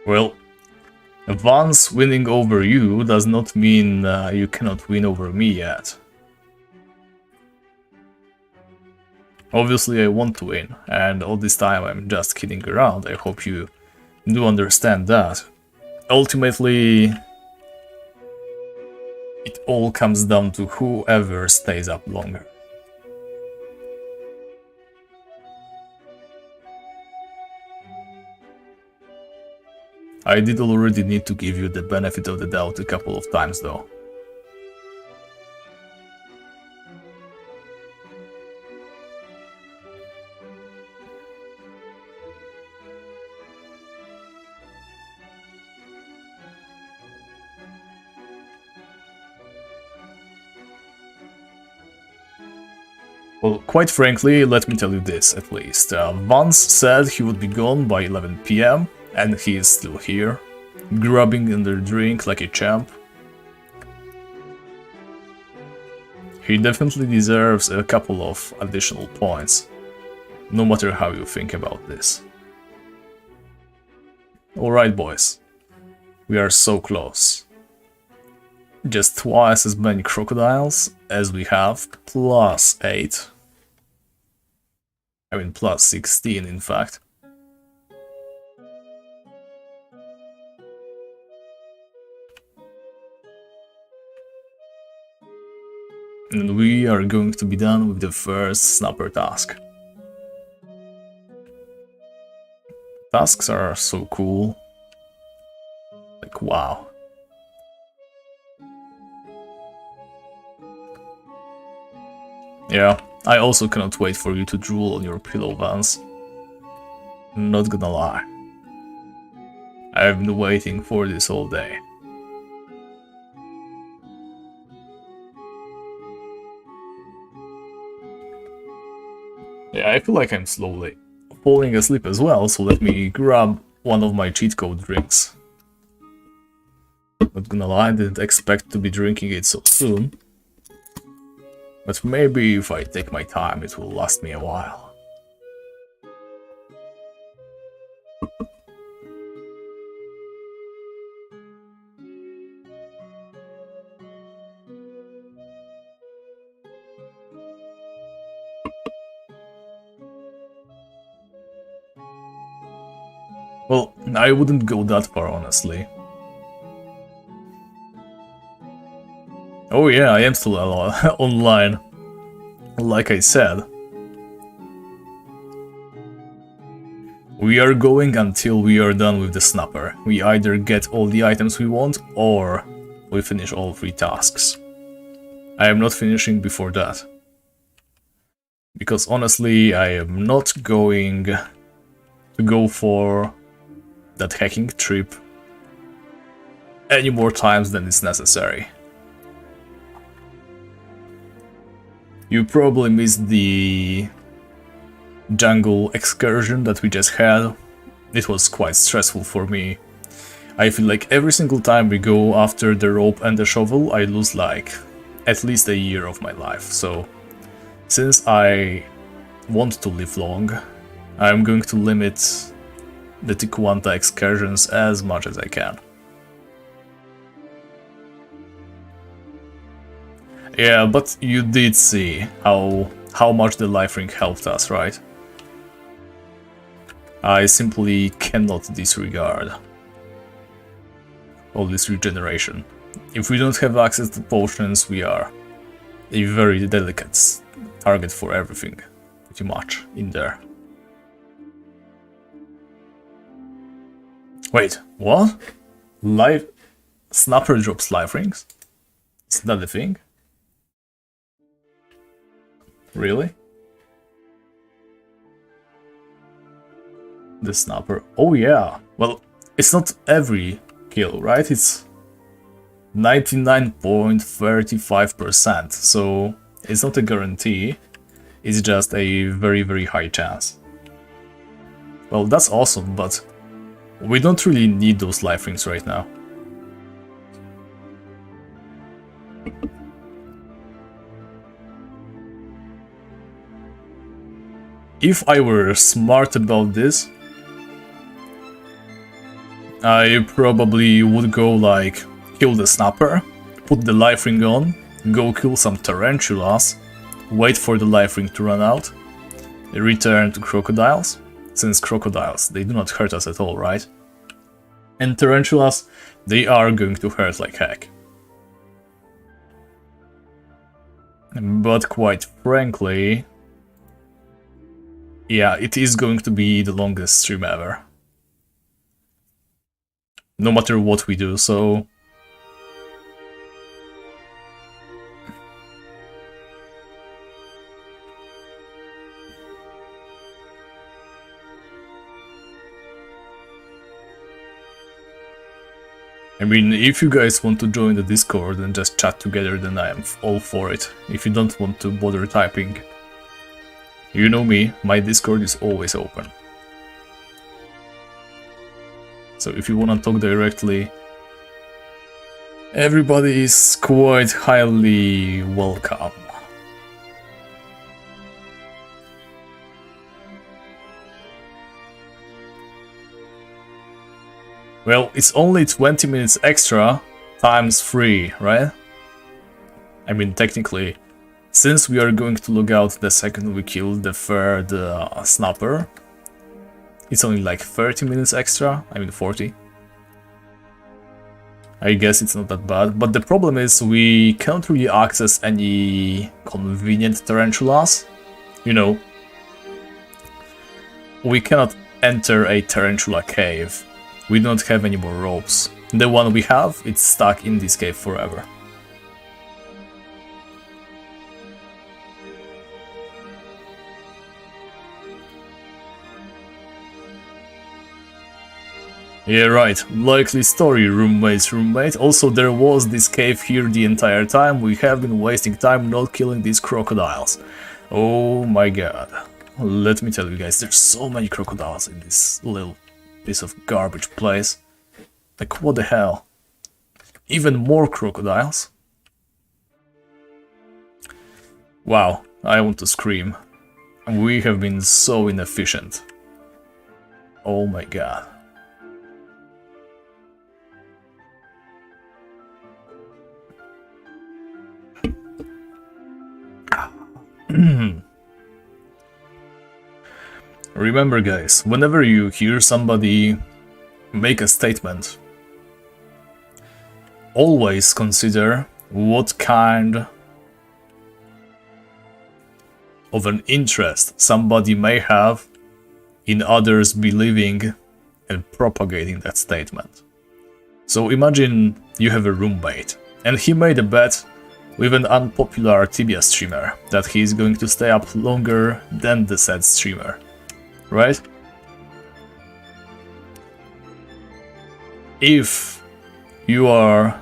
Well, Vance winning over you does not mean you cannot win over me yet. Obviously I want to win, and all this time I'm just kidding around. I hope you do understand that. Ultimately, it all comes down to whoever stays up longer. I did already need to give you the benefit of the doubt a couple of times though. Well, quite frankly, let me tell you this at least. Vance said he would be gone by 11 PM, and he is still here. grabbing another drink like a champ. He definitely deserves a couple of additional points, no matter how you think about this. Alright boys, we are so close. Just twice as many crocodiles as we have, plus 8. I mean plus 16 in fact. And we are going to be done with the first snapper task. Tasks are so cool. Like, wow. Yeah, I also cannot wait for you to drool on your pillow, Vance. Not gonna lie. I've been waiting for this all day. Yeah, I feel like I'm slowly falling asleep as well, so let me grab one of my cheat code drinks. Not gonna lie, I didn't expect to be drinking it so soon. But maybe if I take my time, it will last me a while. Well, I wouldn't go that far, honestly. Oh yeah, I am still online, like I said. We are going until we are done with the snapper. We either get all the items we want, or we finish all 3 tasks. I am not finishing before that. Because honestly, I am not going to go for that hacking trip any more times than is necessary. You probably missed the jungle excursion that we just had. It was quite stressful for me. I feel like every single time we go after the rope and the shovel, I lose like at least a year of my life. So since I want to live long, I'm going to limit the Ticuanta excursions as much as I can. Yeah, but you did see how much the life ring helped us, right? I simply cannot disregard all this regeneration. If we don't have access to potions, we are a very delicate target for everything, pretty much, in there. Wait, what? Life snapper drops life rings? Is that the thing? Really? The snapper. Oh yeah. Well, it's not every kill, right? It's 99.35%, so it's not a guarantee. It's just a very, very high chance. Well, that's awesome, but we don't really need those life rings right now. If I were smart about this, I probably would go like kill the snapper, put the life ring on, go kill some tarantulas, wait for the life ring to run out, return to crocodiles, since crocodiles, they do not hurt us at all, right? And tarantulas, they are going to hurt like heck. But quite frankly, yeah, it is going to be the longest stream ever. No matter what we do, so... I mean, if you guys want to join the Discord and just chat together, then I am all for it. If you don't want to bother typing, you know me, my Discord is always open. So if you wanna talk directly, everybody is quite highly welcome. Well, it's only 20 minutes extra times 3, right? I mean, technically, since we are going to log out the second we kill the third snapper, it's only like 30 minutes extra, I mean 40. I guess it's not that bad, but the problem is we can't really access any convenient tarantulas. You know, we cannot enter a tarantula cave. We don't have any more ropes. The one we have, it's stuck in this cave forever. Yeah, right. Likely story, roommate's roommate. Also, there was this cave here the entire time. We have been wasting time not killing these crocodiles. Oh my god. Let me tell you guys, there's so many crocodiles in this little piece of garbage place. Like, what the hell? Even more crocodiles? Wow, I want to scream. We have been so inefficient. Oh my god. Remember guys, whenever you hear somebody make a statement, always consider what kind of an interest somebody may have in others believing and propagating that statement. So imagine you have a roommate and he made a bet with an unpopular Tibia streamer that he is going to stay up longer than the said streamer, right? If you are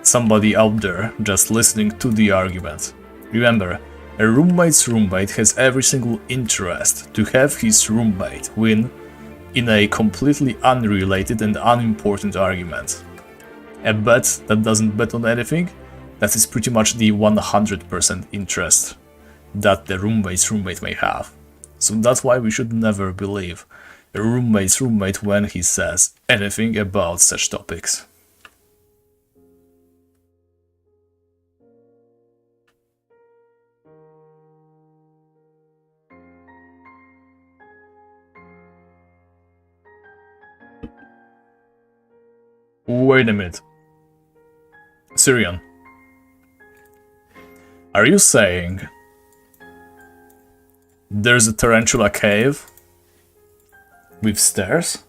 somebody out there just listening to the argument, remember, a roommate's roommate has every single interest to have his roommate win in a completely unrelated and unimportant argument. A bet that doesn't bet on anything, that is pretty much the 100% interest that the roommate's roommate may have. So that's why we should never believe a roommate's roommate when he says anything about such topics. Wait a minute. Syrian. Are you saying there's a tarantula cave with stairs?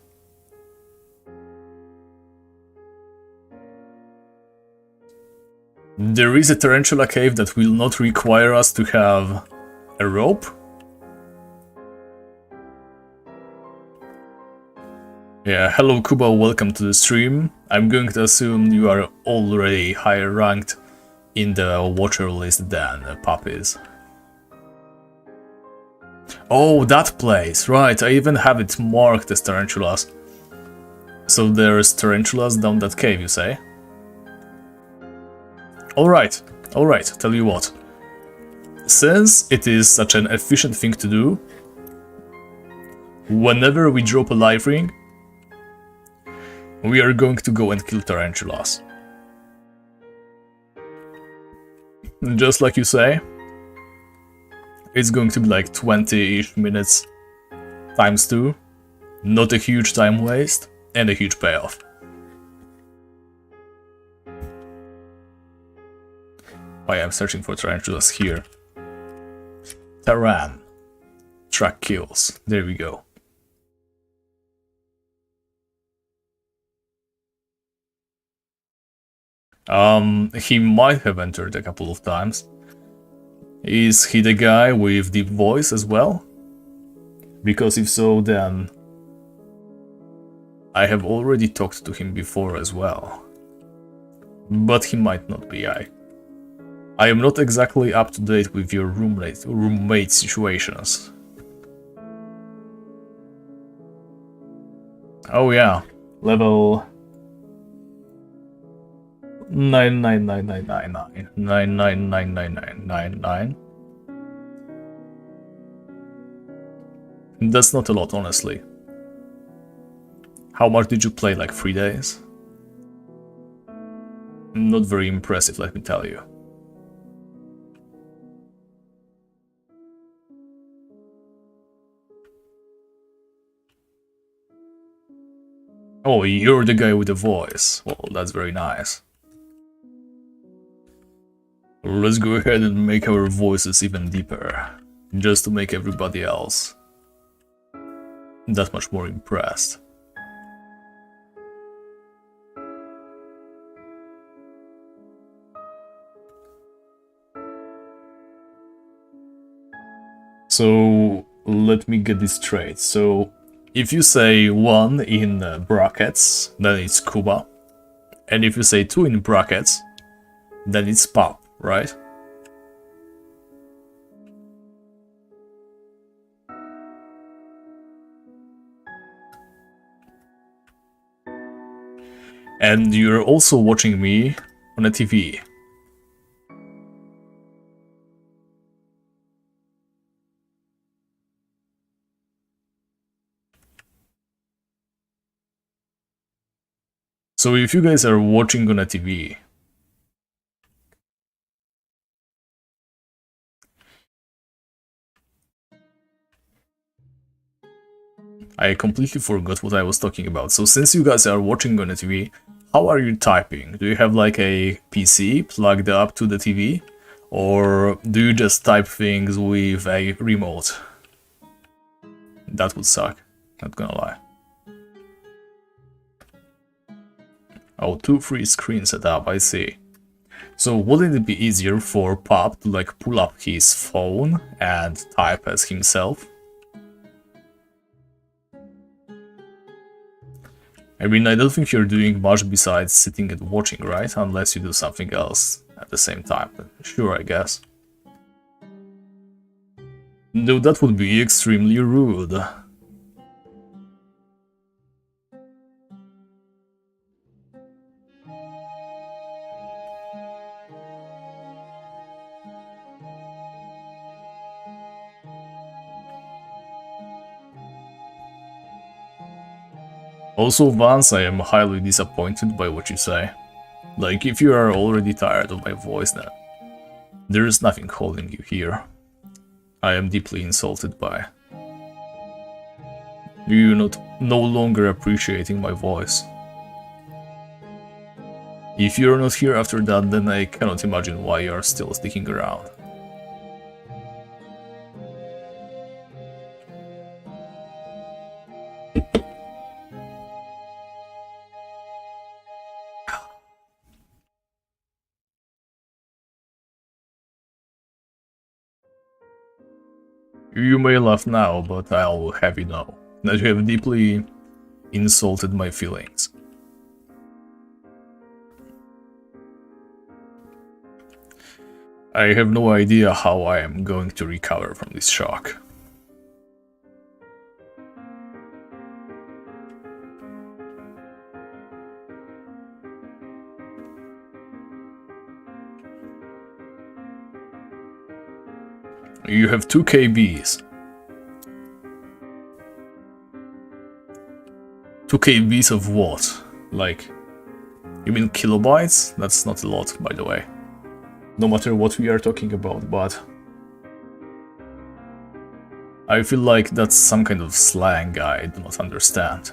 There is a tarantula cave that will not require us to have a rope? Yeah, hello Kuba, welcome to the stream. I'm going to assume you are already higher ranked in the watcher list than puppies. Oh, that place, right, I even have it marked as tarantulas. So there's tarantulas down that cave, you say? Alright, tell you what. Since it is such an efficient thing to do, whenever we drop a life ring, we are going to go and kill tarantulas. Just like you say, it's going to be like 20-ish minutes times 2, not a huge time waste, and a huge payoff. I am searching for tarantulas here. Taran. Track kills. There we go. He might have entered a couple of times. Is he the guy with deep voice as well? Because if so, then I have already talked to him before as well. But he might not be. I am not exactly up to date with your roommate situations. Oh yeah, level 99999999999. That's not a lot, honestly. How much did you play? Like 3 days? Not very impressive, let me tell you. Oh, you're the guy with the voice. Well, that's very nice. Let's go ahead and make our voices even deeper, just to make everybody else that much more impressed. So, let me get this straight. So, if you say 1 in brackets, then it's Cuba. And if you say 2 in brackets, then it's pop, right? And you're also watching me on a TV. So if you guys are watching on a TV, I completely forgot what I was talking about. So since you guys are watching on a TV, how are you typing? Do you have like a PC plugged up to the TV? Or do you just type things with a remote? That would suck, not gonna lie. Oh, 2 free screen setup, I see. So wouldn't it be easier for Pop to like pull up his phone and type as himself? I mean, I don't think you're doing much besides sitting and watching, right? Unless you do something else at the same time. Sure, I guess. No, that would be extremely rude. Also, Vance, I am highly disappointed by what you say. Like, if you are already tired of my voice, then there is nothing holding you here. I am deeply insulted by you not no longer appreciating my voice. If you're not here after that, then I cannot imagine why you are still sticking around. You may laugh now, but I'll have you know that you have deeply insulted my feelings. I have no idea how I am going to recover from this shock. You have 2 KBs. 2 KBs of what? Like, you mean kilobytes? That's not a lot, by the way. No matter what we are talking about, but I feel like that's some kind of slang I do not understand.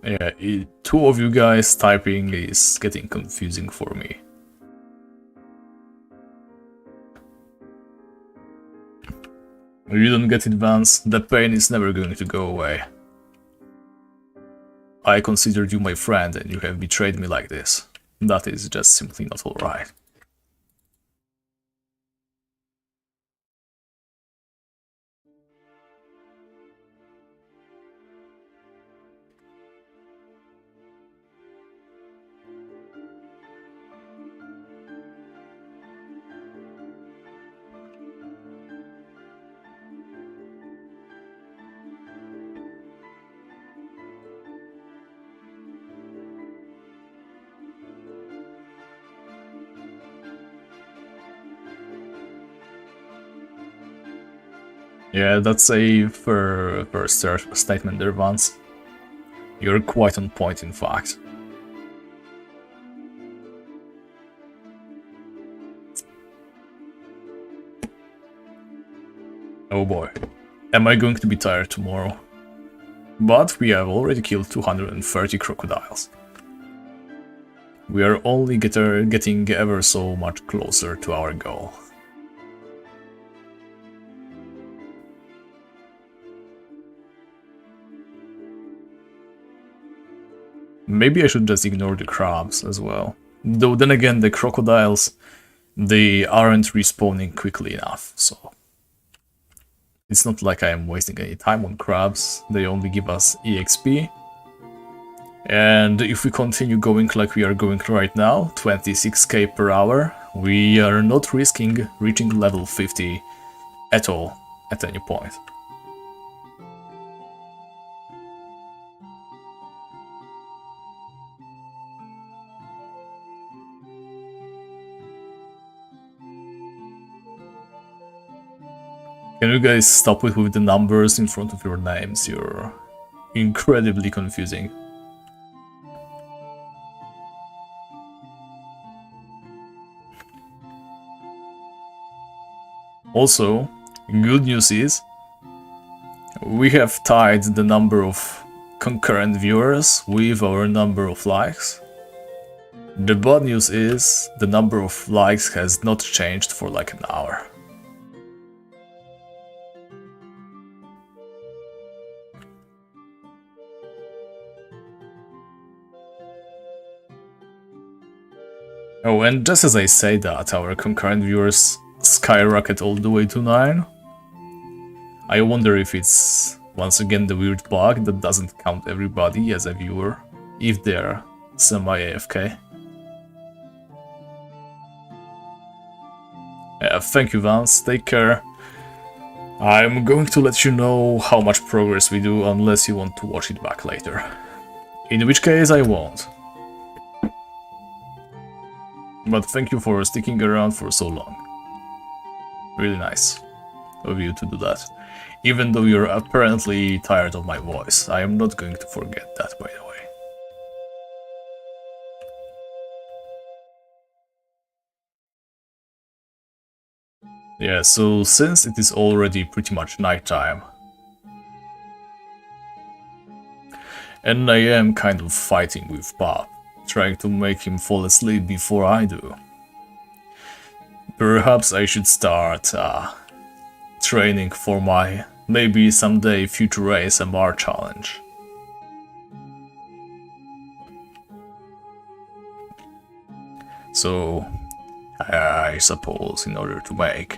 Yeah, 2 of you guys typing is getting confusing for me. You don't get it, Vance. The pain is never going to go away. I considered you my friend and you have betrayed me like this. That is just simply not alright. Yeah, that's a fair statement there, Vance. You're quite on point, in fact. Oh boy. Am I going to be tired tomorrow? But we have already killed 230 crocodiles. We are only getting ever so much closer to our goal. Maybe I should just ignore the crabs as well. Though then again, the crocodiles, they aren't respawning quickly enough, so... It's not like I am wasting any time on crabs, they only give us EXP. And if we continue going like we are going right now, 26k per hour, we are not risking reaching level 50 at all, at any point. Can you guys stop it with the numbers in front of your names? You're incredibly confusing. Also, good news is, we have tied the number of concurrent viewers with our number of likes. The bad news is, the number of likes has not changed for like an hour. Oh, and just as I say that, our concurrent viewers skyrocket all the way to 9. I wonder if it's once again the weird bug that doesn't count everybody as a viewer, if they're semi-AFK. Thank you, Vance, take care. I'm going to let you know how much progress we do unless you want to watch it back later. In which case I won't. But thank you for sticking around for so long. Really nice of you to do that. Even though you're apparently tired of my voice, I am not going to forget that, by the way. Yeah, so since it is already pretty much nighttime, and I am kind of fighting with Pop, trying to make him fall asleep before I do, perhaps I should start training for my maybe someday future ASMR challenge. So, I suppose in order to make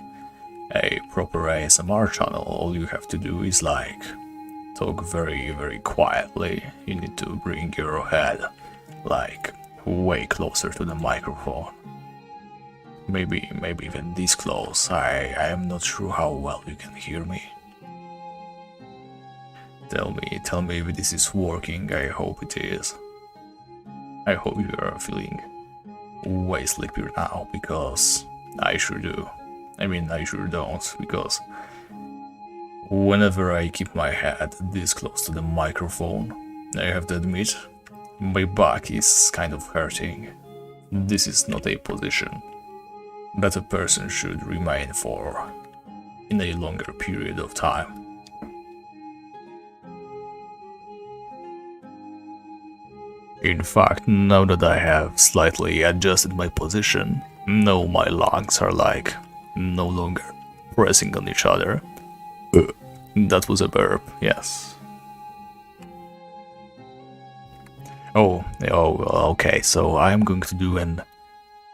a proper ASMR channel, all you have to do is like talk very, very quietly. You need to bring your head like way closer to the microphone. Maybe even this close. I am not sure how well you can hear me. Tell me if this is working. I hope it is. I hope you are feeling way sleepier now, because I sure do. I mean, I sure don't, because whenever I keep my head this close to the microphone, I have to admit, my back is kind of hurting. This is not a position that a person should remain for in a longer period of time. In fact, now that I have slightly adjusted my position, now my lungs are like no longer pressing on each other. That was a burp, yes. Oh, okay, so I'm going to do an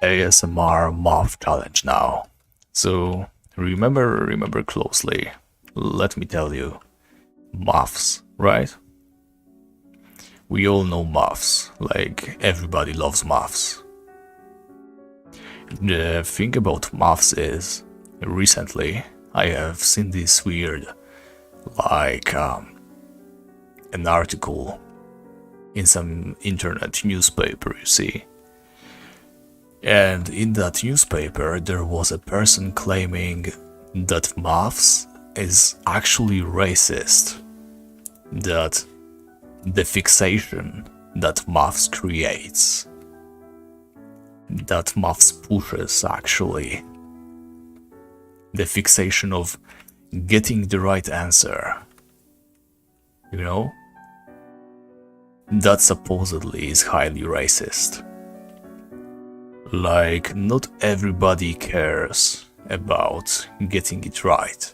ASMR moth challenge now. So remember closely. Let me tell you, moths, right? We all know moths, like everybody loves moths. The thing about moths is, recently I have seen this weird, like an article in some internet newspaper, you see. And in that newspaper there was a person claiming that moths is actually racist. That the fixation that maths creates, that maths pushes actually, the fixation of getting the right answer, you know, that supposedly is highly racist. Like, not everybody cares about getting it right.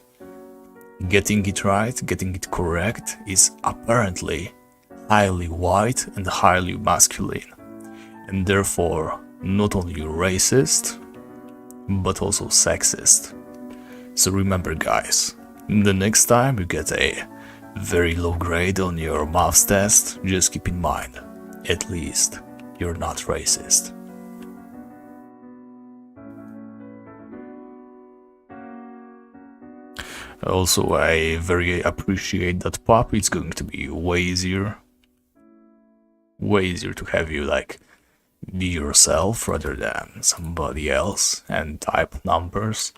Getting it right, getting it correct is apparently highly white and highly masculine, and therefore not only racist, but also sexist. So remember guys, the next time you get a very low grade on your maths test, just keep in mind, at least you're not racist. Also, I very appreciate that pop. It's going to be way easier to have you like be yourself rather than somebody else and type numbers.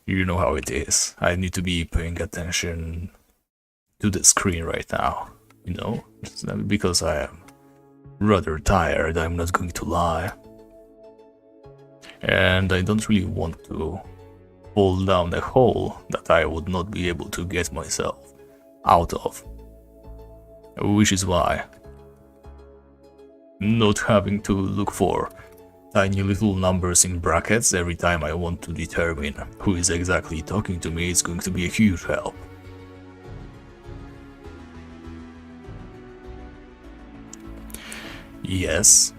You know how it is. I need to be paying attention to the screen right now, you know, because I am rather tired, I'm not going to lie. And I don't really want to fall down a hole that I would not be able to get myself out of. Which is why not having to look for tiny little numbers in brackets every time I want to determine who is exactly talking to me is going to be a huge help. Yes,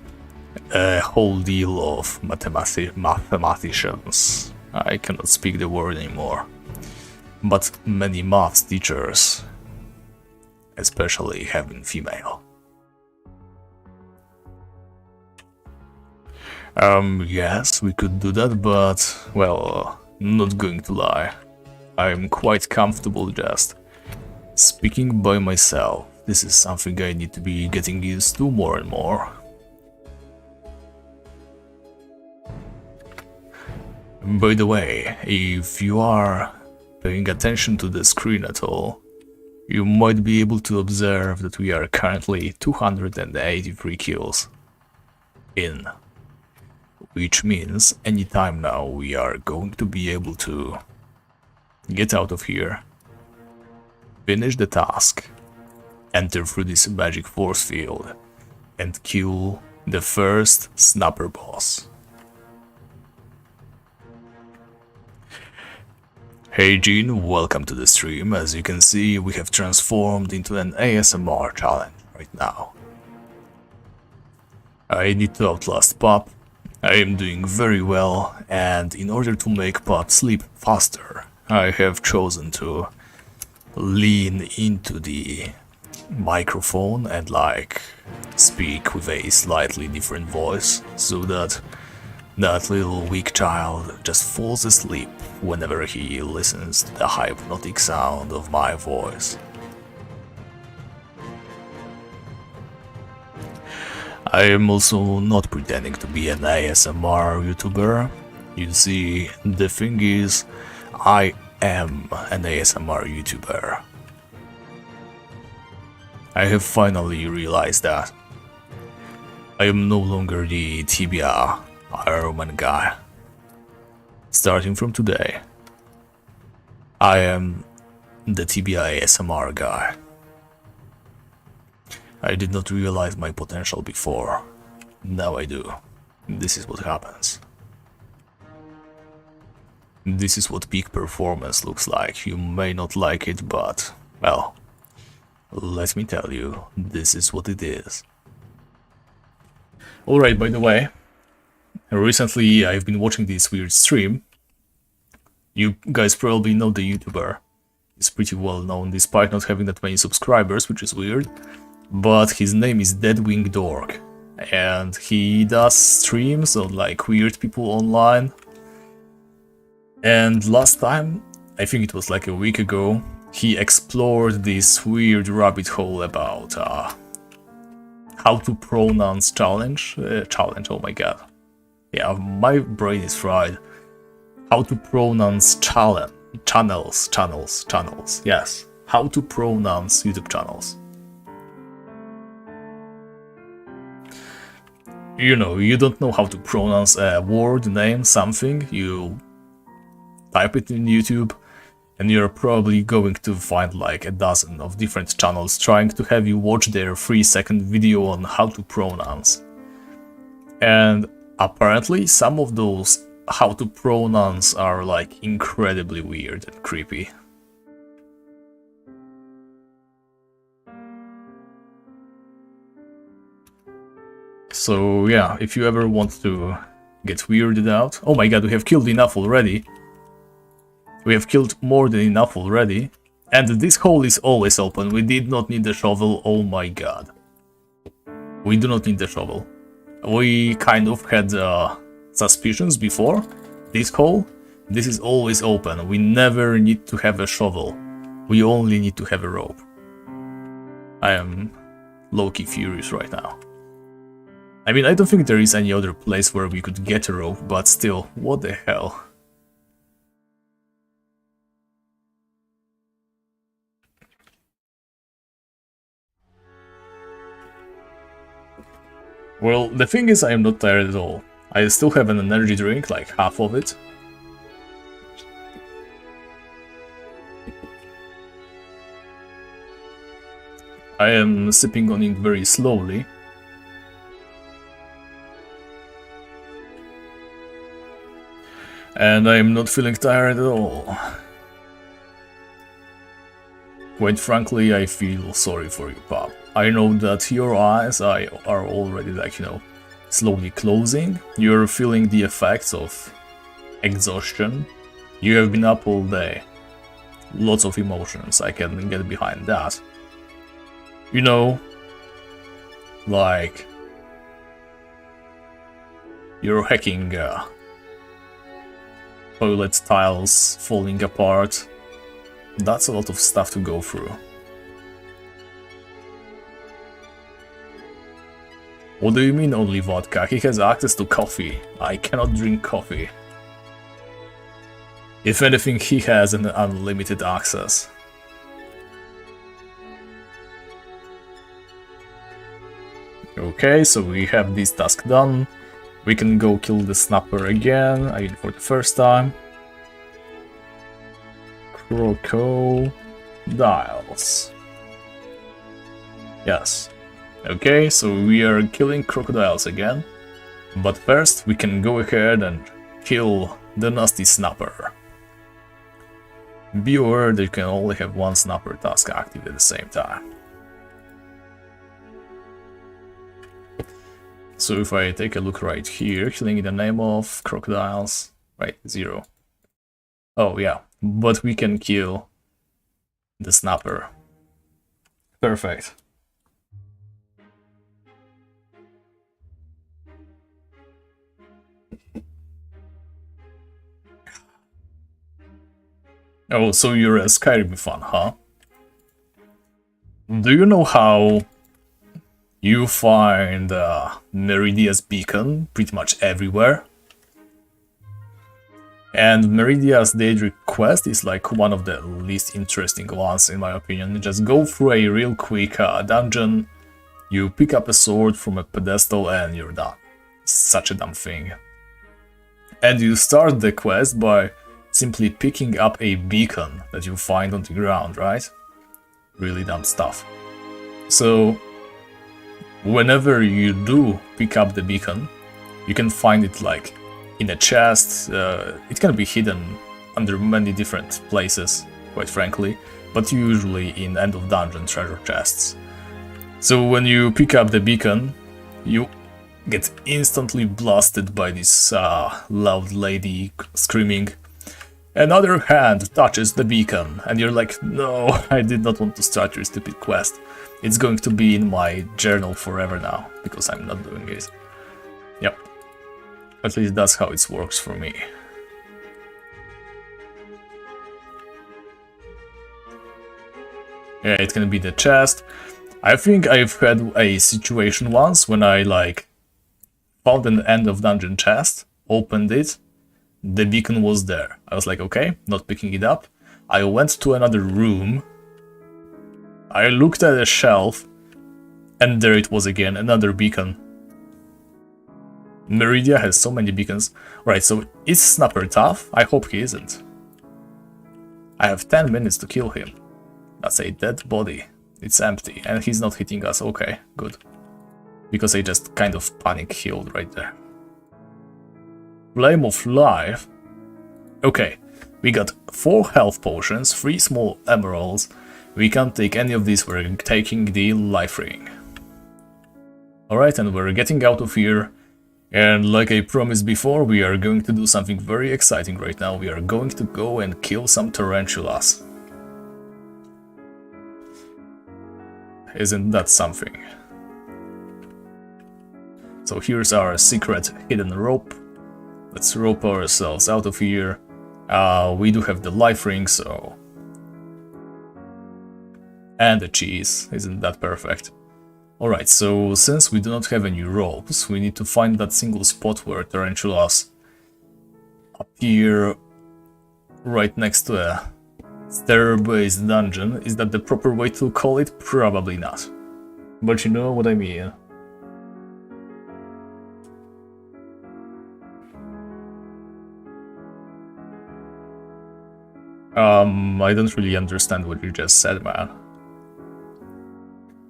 a whole deal of mathematicians. I cannot speak the word anymore. But many maths teachers, especially, have been female. Yes, we could do that, but, well, not going to lie. I'm quite comfortable just speaking by myself. This is something I need to be getting used to more and more. By the way, if you are paying attention to the screen at all, you might be able to observe that we are currently 283 kills in, which means anytime now we are going to be able to get out of here, finish the task, enter through this magic force field, and kill the first snapper boss. Hey Jean, welcome to the stream. As you can see, we have transformed into an ASMR challenge right now. I need to outlast Pop. I am doing very well, and in order to make Pop sleep faster, I have chosen to lean into the microphone and like speak with a slightly different voice, so that that little weak child just falls asleep whenever he listens to the hypnotic sound of my voice. I am also not pretending to be an ASMR YouTuber. You see, the thing is, I am an ASMR YouTuber. I have finally realized that I am no longer the Tibia Iron Man guy. Starting from today, I am the Tibia ASMR guy. I did not realize my potential before. Now I do. This is what happens. This is what peak performance looks like. You may not like it, but, well, let me tell you, this is what it is. Alright, by the way, recently I've been watching this weird stream. You guys probably know the YouTuber. He's pretty well known despite not having that many subscribers, which is weird. But his name is Deadwing Dork, and he does streams on like weird people online. And last time, I think it was like a week ago, he explored this weird rabbit hole about how to pronounce challenge, oh my god. Yeah, my brain is fried. How to pronounce challenge. Channels. Yes. How to pronounce YouTube channels. You know, you don't know how to pronounce a word, name, something, you type it in YouTube, and you're probably going to find like a dozen of different channels trying to have you watch their 3-second video on how to pronounce. And apparently some of those how to pronounce are like incredibly weird and creepy. So yeah, if you ever want to get weirded out... Oh my god, we have killed enough already. We have killed more than enough already. And this hole is always open. We did not need the shovel. Oh my god. We do not need the shovel. We kind of had suspicions before. This hole, this is always open. We never need to have a shovel. We only need to have a rope. I am low-key furious right now. I mean, I don't think there is any other place where we could get a rope, but still, what the hell? Well, the thing is, I am not tired at all. I still have an energy drink, like half of it. I am sipping on it very slowly. And I am not feeling tired at all. Quite frankly, I feel sorry for you, Pop. I know that your eyes are already, like, you know, slowly closing. You're feeling the effects of exhaustion. You have been up all day. Lots of emotions, I can get behind that. You know, like, you're hacking toilet tiles falling apart. That's a lot of stuff to go through. What do you mean only vodka? He has access to coffee. I cannot drink coffee. If anything, he has an unlimited access. Okay, so we have this task done. We can go kill the snapper again, I mean for the first time. Crocodiles. Yes. Okay, so we are killing crocodiles again. But first we can go ahead and kill the nasty snapper. Be aware that you can only have one snapper task active at the same time. So if I take a look right here, killing in the name of crocodiles, right, 0. Oh yeah, but we can kill the snapper. Perfect. Oh, so you're a Skyrim fan, huh? Do you know how you find Meridia's beacon pretty much everywhere? And Meridia's daily quest is like one of the least interesting ones in my opinion. Just go through a real quick dungeon, you pick up a sword from a pedestal and you're done. Such a dumb thing. And you start the quest by simply picking up a beacon that you find on the ground, right? Really dumb stuff. So whenever you do pick up the beacon, you can find it like in a chest. It can be hidden under many different places, quite frankly, but usually in end of dungeon treasure chests. So when you pick up the beacon, you get instantly blasted by this loud lady screaming, "Another hand touches the beacon," and you're like, no, I did not want to start your stupid quest. It's going to be in my journal forever now, because I'm not doing it. Yep. At least that's how it works for me. Yeah, it can be the chest. I think I've had a situation once when I like found an end of dungeon chest, opened it, the beacon was there. I was like, okay, not picking it up. I went to another room. I looked at a shelf, and there it was again, another beacon. Meridia has so many beacons. Right, so is Snapper tough? I hope he isn't. I have 10 minutes to kill him. That's a dead body. It's empty, and he's not hitting us. Okay, good. Because I just kind of panic healed right there. Flame of Life. Okay, we got 4 health potions, 3 small emeralds. We can't take any of these, we're taking the life ring. Alright, and we're getting out of here. And like I promised before, we are going to do something very exciting right now. We are going to go and kill some tarantulas. Isn't that something? So here's our secret hidden rope. Let's rope ourselves out of here. We do have the life ring, so... And the cheese. Isn't that perfect? Alright, so since we do not have any ropes, we need to find that single spot where tarantulas appear right next to a stair-based dungeon. Is that the proper way to call it? Probably not. But you know what I mean. I don't really understand what you just said, man.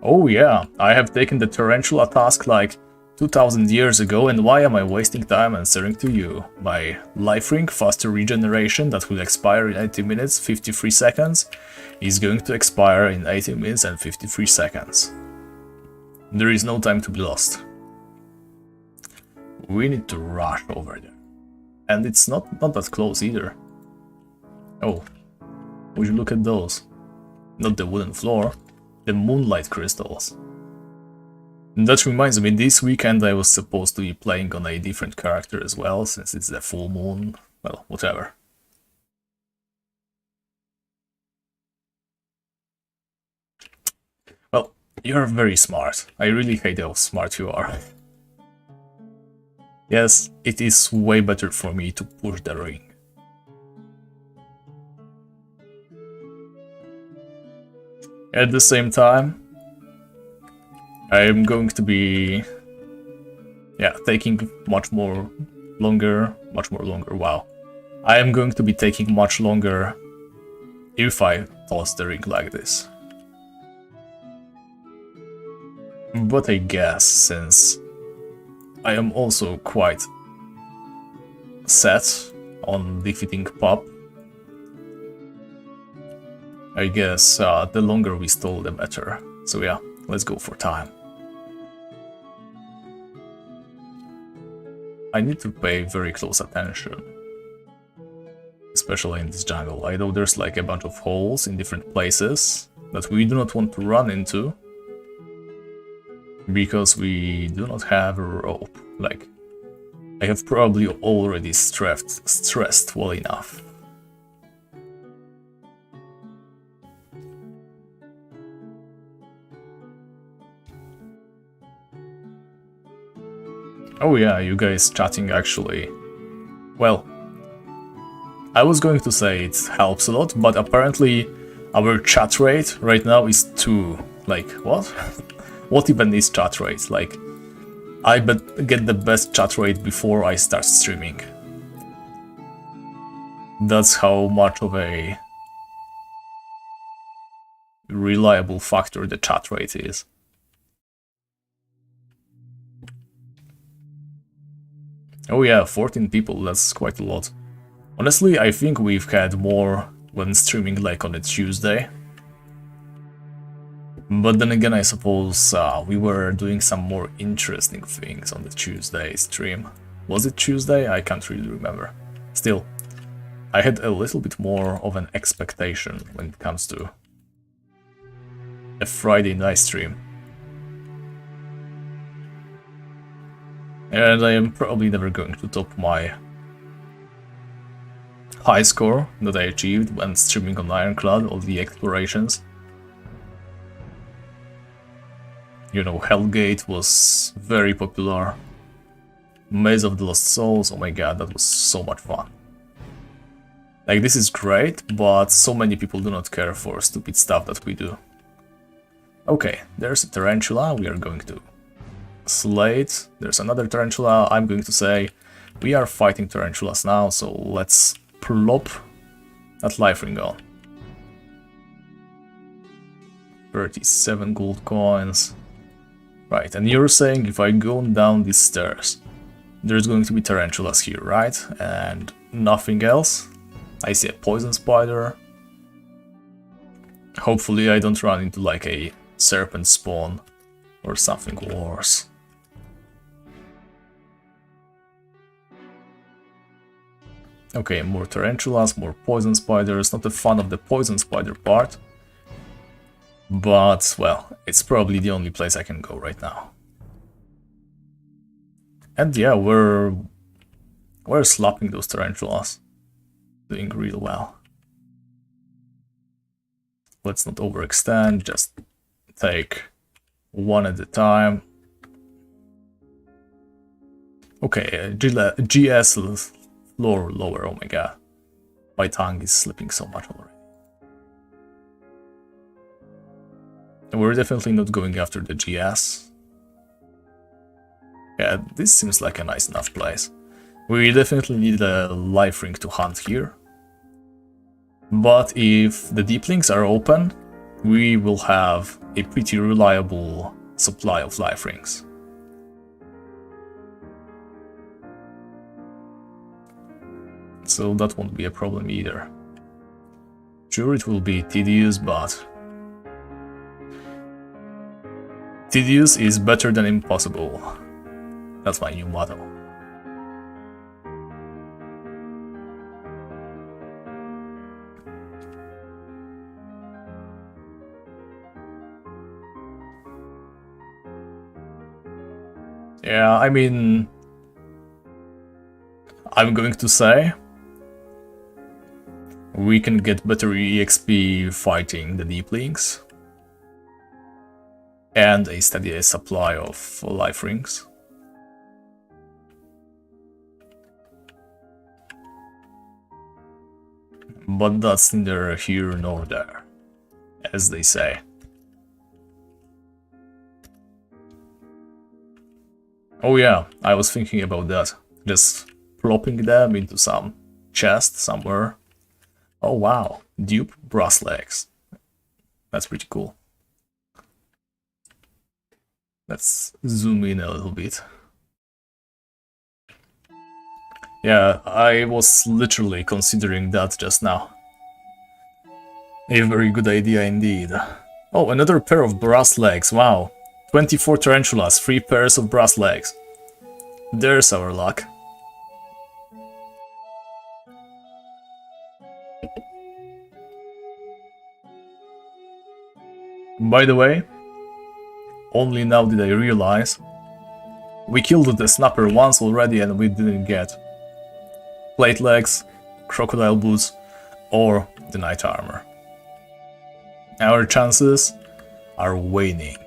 Oh yeah, I have taken the tarantula task like 2000 years ago, and why am I wasting time answering to you? My life ring, faster regeneration, that will expire in 80 minutes 53 seconds, is going to expire in 80 minutes and 53 seconds. There is no time to be lost. We need to rush over there. And it's not that close either. Oh, would you look at those? Not the wooden floor. The moonlight crystals. And that reminds me, this weekend I was supposed to be playing on a different character as well, since it's the full moon. Well, whatever. Well, you're very smart. I really hate how smart you are. Yes, it is way better for me to push the ring. At the same time, I am going to be, taking much more longer, wow. I am going to be taking much longer if I toss the ring like this. But I guess, since I am also quite set on defeating Pop, I guess the longer we stall, the better. So yeah, let's go for time. I need to pay very close attention. Especially in this jungle. I know there's like a bunch of holes in different places that we do not want to run into. Because we do not have a rope. Like, I have probably already stressed well enough. Oh yeah, you guys chatting actually. Well, I was going to say it helps a lot, but apparently our chat rate right now is 2. Like, what? What even is chat rate? Like, I get the best chat rate before I start streaming. That's how much of a reliable factor the chat rate is. Oh yeah, 14 people, that's quite a lot. Honestly, I think we've had more when streaming like on a Tuesday. But then again, I suppose we were doing some more interesting things on the Tuesday stream. Was it Tuesday? I can't really remember. Still, I had a little bit more of an expectation when it comes to a Friday night stream. And I am probably never going to top my high score that I achieved when streaming on Ironclad, all the explorations. You know, Hellgate was very popular. Maze of the Lost Souls, oh my god, that was so much fun. Like, this is great, but so many people do not care for stupid stuff that we do. Okay, there's a tarantula, we are going to slay it. There's another tarantula, I'm going to say we are fighting tarantulas now, so let's plop that life ring on. 37 gold coins. Right, and you're saying if I go down these stairs, there's going to be tarantulas here, right? And nothing else? I see a poison spider. Hopefully I don't run into like a serpent spawn or something worse. Okay, more tarantulas, more poison spiders. Not a fan of the poison spider part. But, well, it's probably the only place I can go right now. And yeah, we're slapping those tarantulas. Doing real well. Let's not overextend, just take one at a time. Okay, GS floor lower, oh my god. My tongue is slipping so much already. And we're definitely not going after the GS. Yeah, this seems like a nice enough place. We definitely need a life ring to hunt here. But if the deeplings are open, we will have a pretty reliable supply of life rings. So that won't be a problem either. Sure, it will be tedious, but tedious is better than impossible. That's my new motto. Yeah, I mean, I'm going to say we can get better EXP fighting the deeplings and a steady supply of life rings. But that's neither here nor there, as they say. Oh yeah, I was thinking about that. Just plopping them into some chest somewhere. Oh wow, dupe brass legs. That's pretty cool. Let's zoom in a little bit. Yeah, I was literally considering that just now. A very good idea indeed. Oh, another pair of brass legs, wow. 24 tarantulas, 3 pairs of brass legs. There's our luck. By the way, only now did I realize we killed the snapper once already and we didn't get plate legs, crocodile boots, or the knight armor. Our chances are waning.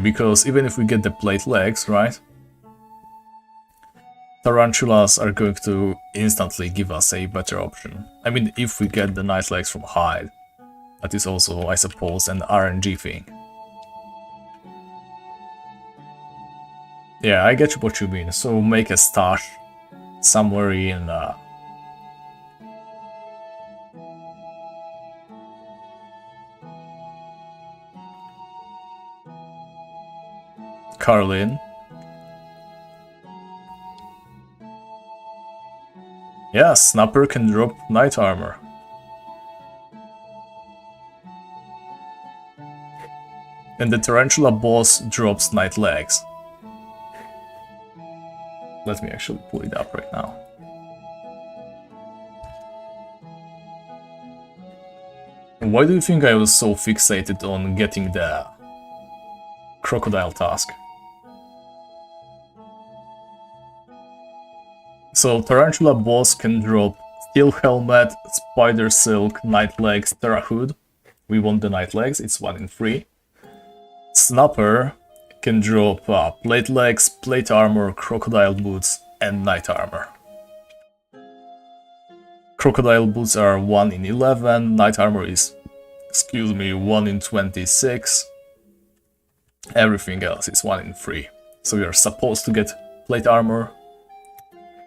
Because even if we get the plate legs, right? Tarantulas are going to instantly give us a better option. I mean, if we get the knight legs from hide. That is also, I suppose, an RNG thing. Yeah, I get what you mean. So make a stash somewhere in Carlin. Yeah, Snapper can drop knight armor. And the Tarantula boss drops knight legs. Let me actually pull it up right now. Why do you think I was so fixated on getting the crocodile task? So Tarantula boss can drop Steel Helmet, Spider Silk, Night Legs, Terra Hood. We want the Night Legs, it's 1 in 3. Snapper can drop plate legs, plate armor, crocodile boots, and knight armor. Crocodile boots are 1 in 11, knight armor is, 1 in 26. Everything else is 1 in 3. So you're supposed to get plate armor.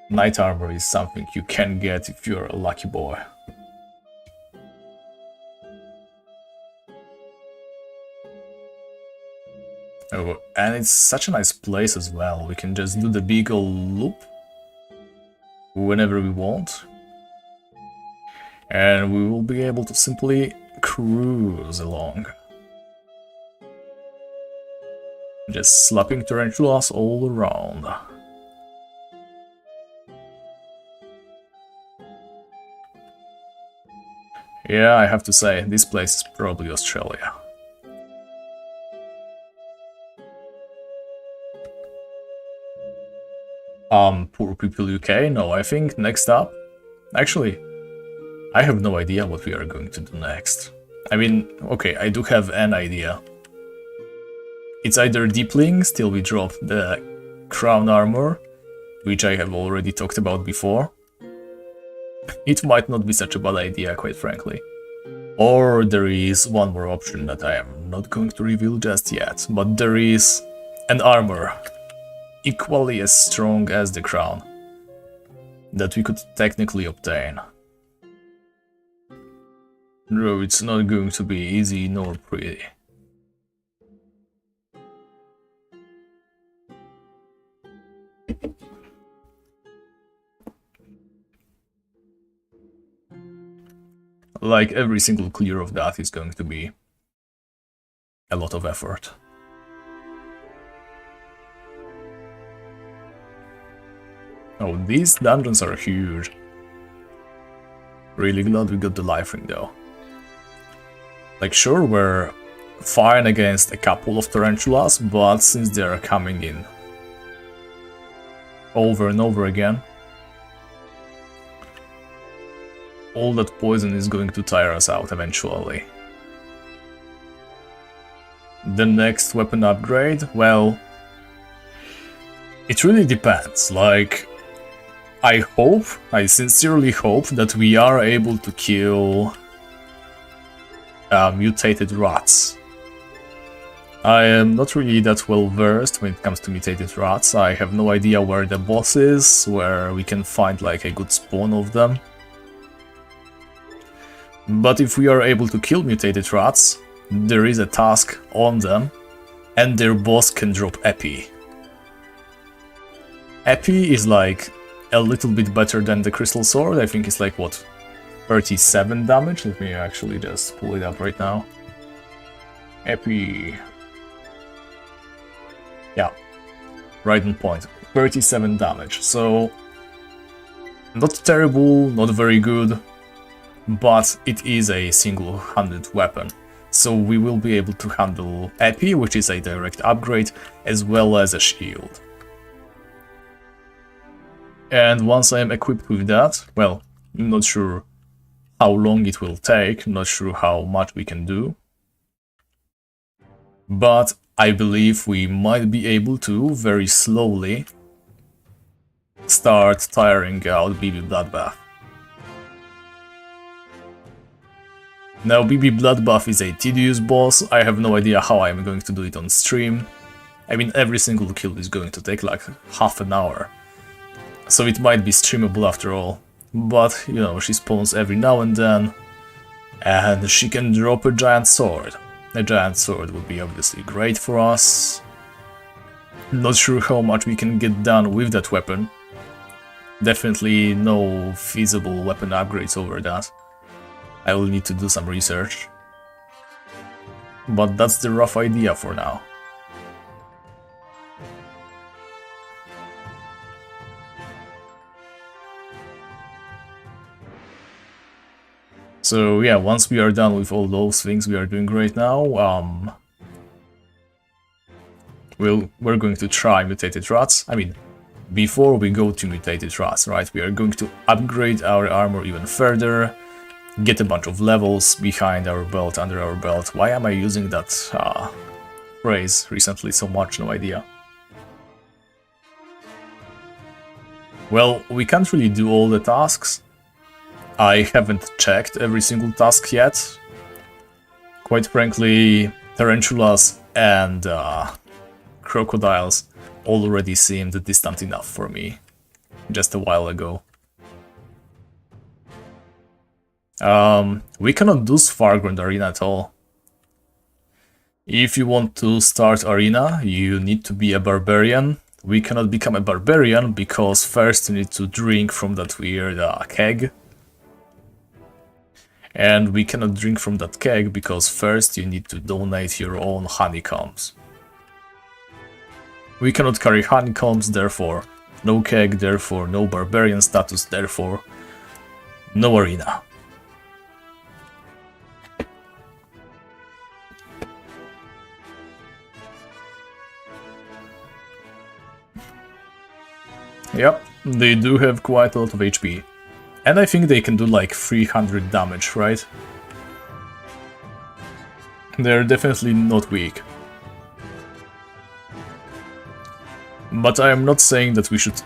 Knight armor is something you can get if you're a lucky boy. Oh, and it's such a nice place as well. We can just do the big old loop whenever we want. And we will be able to simply cruise along. Just slapping tarantulas all around. Yeah, I have to say, this place is probably Australia. Poor people UK? No, I think next up... Actually, I have no idea what we are going to do next. I mean, okay, I do have an idea. It's either Deeplings till we drop the crown armor, which I have already talked about before. It might not be such a bad idea, quite frankly. Or there is one more option that I am not going to reveal just yet, but there is an armor equally as strong as the crown that we could technically obtain. No, it's not going to be easy nor pretty. Like, every single clear of that is going to be a lot of effort. Oh, these dungeons are huge. Really glad we got the life ring though. Like, sure, we're fine against a couple of tarantulas, but since they're coming in over and over again, all that poison is going to tire us out eventually. The next weapon upgrade? Well, it really depends. Like, I sincerely hope that we are able to kill mutated rats. I am not really that well versed when it comes to mutated rats. I have no idea where the boss is, where we can find like a good spawn of them. But if we are able to kill mutated rats, there is a task on them, and their boss can drop Epi. Epi is like a little bit better than the Crystal Sword. I think it's like, what, 37 damage? Let me actually just pull it up right now. Epi. Yeah, right on point. 37 damage. So, not terrible, not very good, but it is a single-handed weapon. So we will be able to handle Epi, which is a direct upgrade, as well as a shield. And once I am equipped with that, well, I'm not sure how long it will take, not sure how much we can do, but I believe we might be able to, very slowly, start tiring out BB Bloodbath. Now, BB Bloodbath is a tedious boss. I have no idea how I'm going to do it on stream. I mean, every single kill is going to take like half an hour, so it might be streamable after all. But, you know, she spawns every now and then, and she can drop a giant sword. A giant sword would be obviously great for us. Not sure how much we can get done with that weapon. Definitely no feasible weapon upgrades over that. I will need to do some research. But that's the rough idea for now. So yeah, once we are done with all those things we are doing right now, we're going to try mutated rats. I mean, before we go to mutated rats, right? We are going to upgrade our armor even further, get a bunch of levels behind our belt, under our belt. Why am I using that praise recently so much, no idea. Well, we can't really do all the tasks. I haven't checked every single task yet. Quite frankly, tarantulas and crocodiles already seemed distant enough for me just a while ago. We cannot do Farground Arena at all. If you want to start Arena, you need to be a barbarian. We cannot become a barbarian because first you need to drink from that weird keg. And we cannot drink from that keg because first you need to donate your own honeycombs. We cannot carry honeycombs, therefore no keg, therefore no barbarian status, therefore no arena. Yep, they do have quite a lot of HP. And I think they can do like 300 damage, right? They're definitely not weak. But I am not saying that we should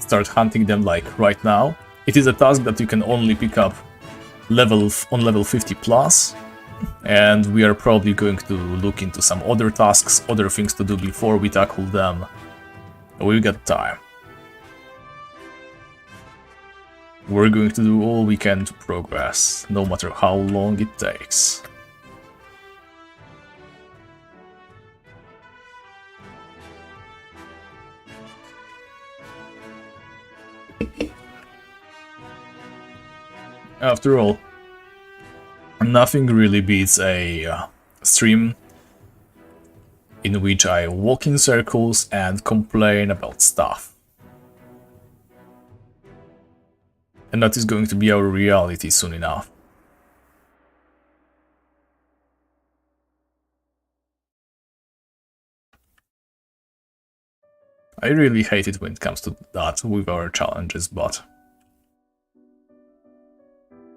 start hunting them like right now. It is a task that you can only pick up on level 50 plus. And we are probably going to look into some other tasks, other things to do before we tackle them. We've got time. We're going to do all we can to progress, no matter how long it takes. After all, nothing really beats a stream in which I walk in circles and complain about stuff. And that is going to be our reality soon enough. I really hate it when it comes to that with our challenges, but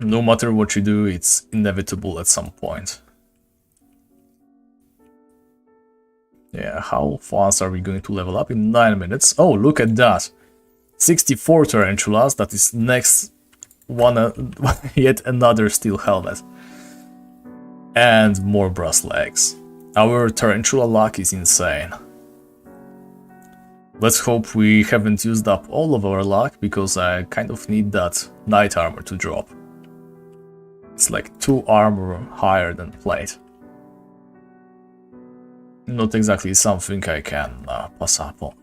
no matter what you do, it's inevitable at some point. Yeah, how fast are we going to level up? In 9 minutes. Oh, look at that! 64 tarantulas, that is next one, yet another steel helmet. And more brass legs. Our tarantula luck is insane. Let's hope we haven't used up all of our luck, because I kind of need that knight armor to drop. It's like 2 armor higher than plate. Not exactly something I can pass up on.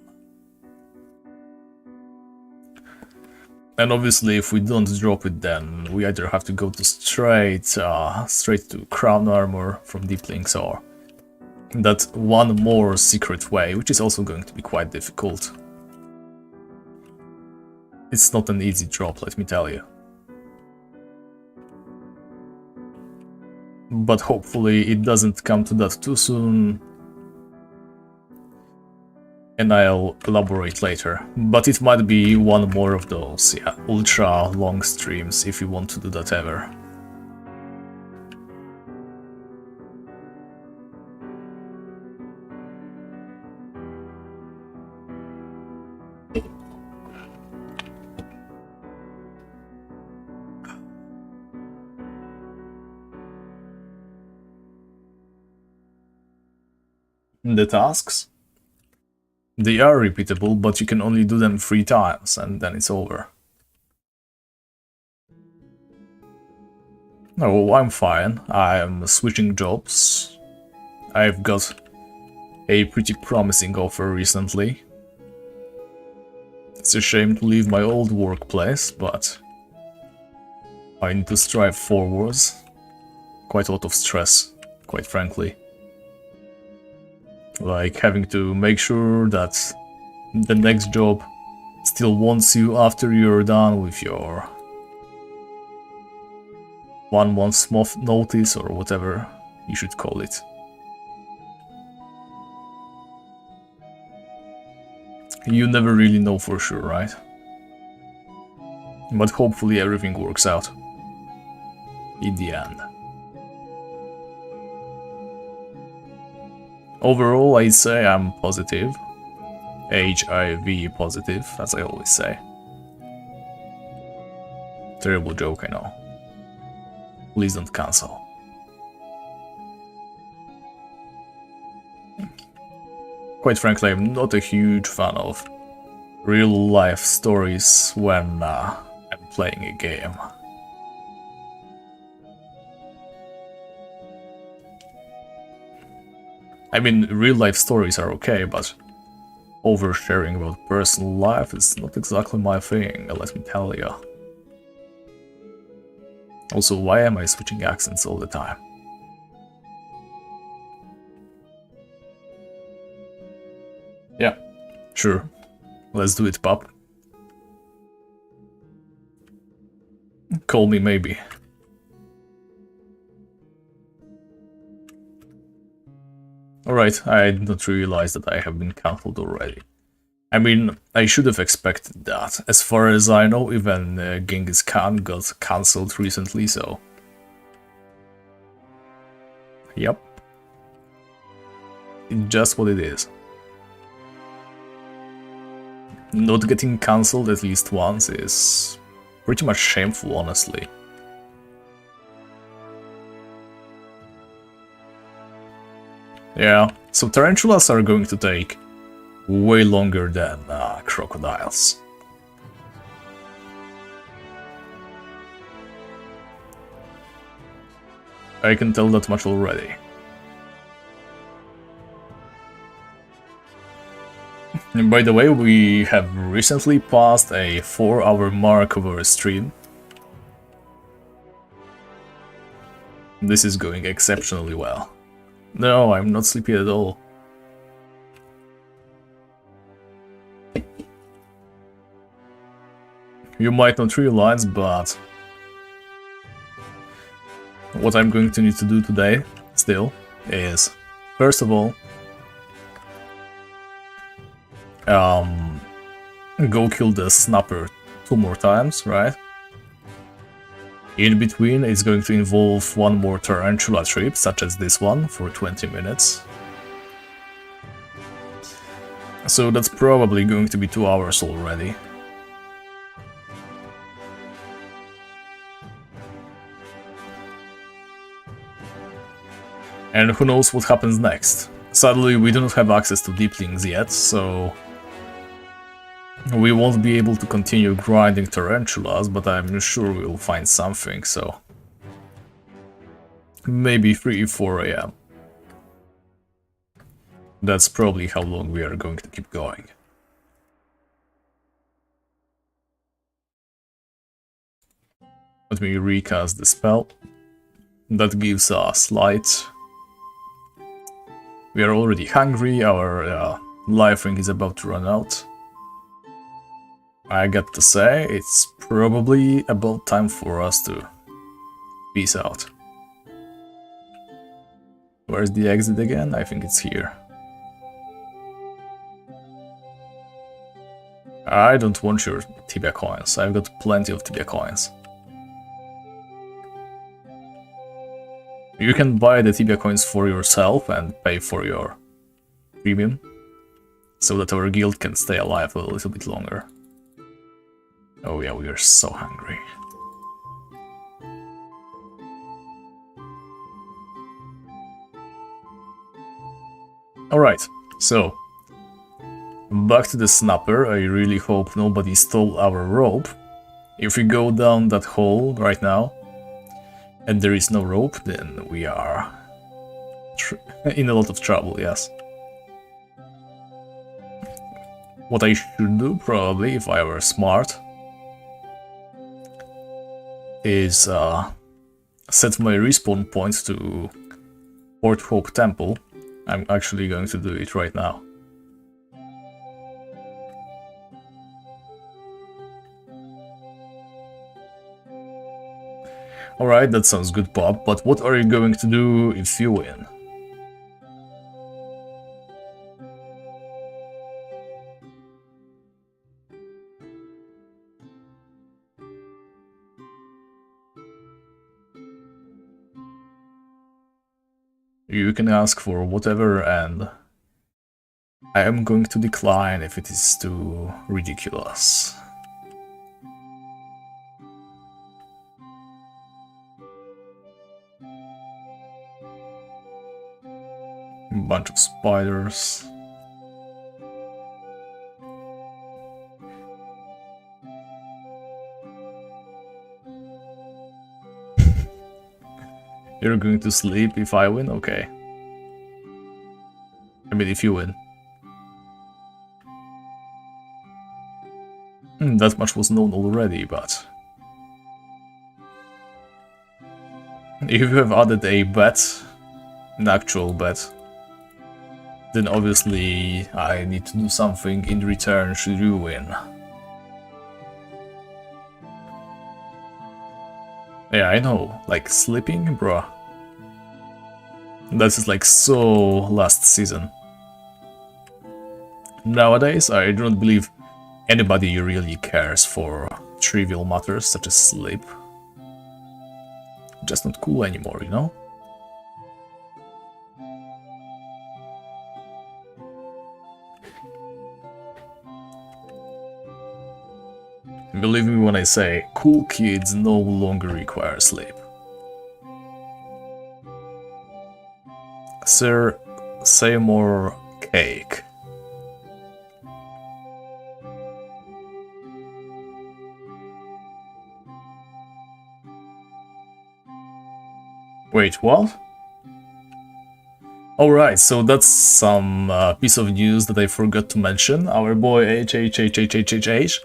And obviously, if we don't drop it, then we either have to go to straight to crown armor from deep links, or that one more secret way, which is also going to be quite difficult. It's not an easy drop, let me tell you. But hopefully it doesn't come to that too soon. And I'll elaborate later. But it might be one more of those, yeah, ultra long streams if you want to do that ever. The tasks? They are repeatable, but you can only do them 3 times, and then it's over. Oh, I'm fine. I'm switching jobs. I've got a pretty promising offer recently. It's a shame to leave my old workplace, but I need to strive forwards. Quite a lot of stress, quite frankly. Like having to make sure that the next job still wants you after you're done with your 1 month notice, or whatever you should call it. You never really know for sure, right? But hopefully everything works out in the end. Overall, I say I'm positive. HIV positive, as I always say. Terrible joke, I know. Please don't cancel. Quite frankly, I'm not a huge fan of real-life stories when I'm playing a game. I mean, real-life stories are okay, but oversharing about personal life is not exactly my thing, let me tell you. Also, why am I switching accents all the time? Yeah, sure. Let's do it, pup. Call me maybe. Alright, I did not realize that I have been cancelled already. I mean, I should have expected that. As far as I know, even Genghis Khan got cancelled recently, so... Yep. It's just what it is. Not getting cancelled at least once is pretty much shameful, honestly. Yeah, so tarantulas are going to take way longer than crocodiles. I can tell that much already. And by the way, we have recently passed a 4-hour mark of our stream. This is going exceptionally well. No, I'm not sleepy at all. You might not realize, but what I'm going to need to do today, still, is, first of all, go kill the snapper 2 more times, right? In between, it's going to involve 1 more tarantula trip, such as this one, for 20 minutes. So that's probably going to be 2 hours already. And who knows what happens next. Sadly, we do not have access to deeplings yet, so we won't be able to continue grinding tarantulas, but I'm sure we'll find something, so... Maybe 3-4 AM. That's probably how long we are going to keep going. Let me recast the spell. That gives us light. We are already hungry, our life ring is about to run out. I got to say, it's probably about time for us to peace out. Where's the exit again? I think it's here. I don't want your Tibia coins, I've got plenty of Tibia coins. You can buy the Tibia coins for yourself and pay for your premium, so that our guild can stay alive a little bit longer. Oh yeah, we are so hungry. Alright, so back to the snapper. I really hope nobody stole our rope. If we go down that hole right now and there is no rope, then we are in a lot of trouble, yes. What I should do, probably, if I were smart, is set my respawn point to Port Hope Temple. I'm actually going to do it right now. Alright, that sounds good, Bob, but what are you going to do if you win? You can ask for whatever, and I am going to decline if it is too ridiculous. Bunch of spiders. You're going to sleep if I win? Okay. I mean, if you win. That much was known already, but... if you have added a bet, an actual bet, then obviously I need to do something in return should you win. Yeah, I know, like sleeping, bruh. That is like so last season. Nowadays, I do not believe anybody really cares for trivial matters such as sleep. Just not cool anymore, you know? Believe me when I say, cool kids no longer require sleep. Sir, say more cake. Wait, what? Alright, so that's some piece of news that I forgot to mention. Our boy HHHHHH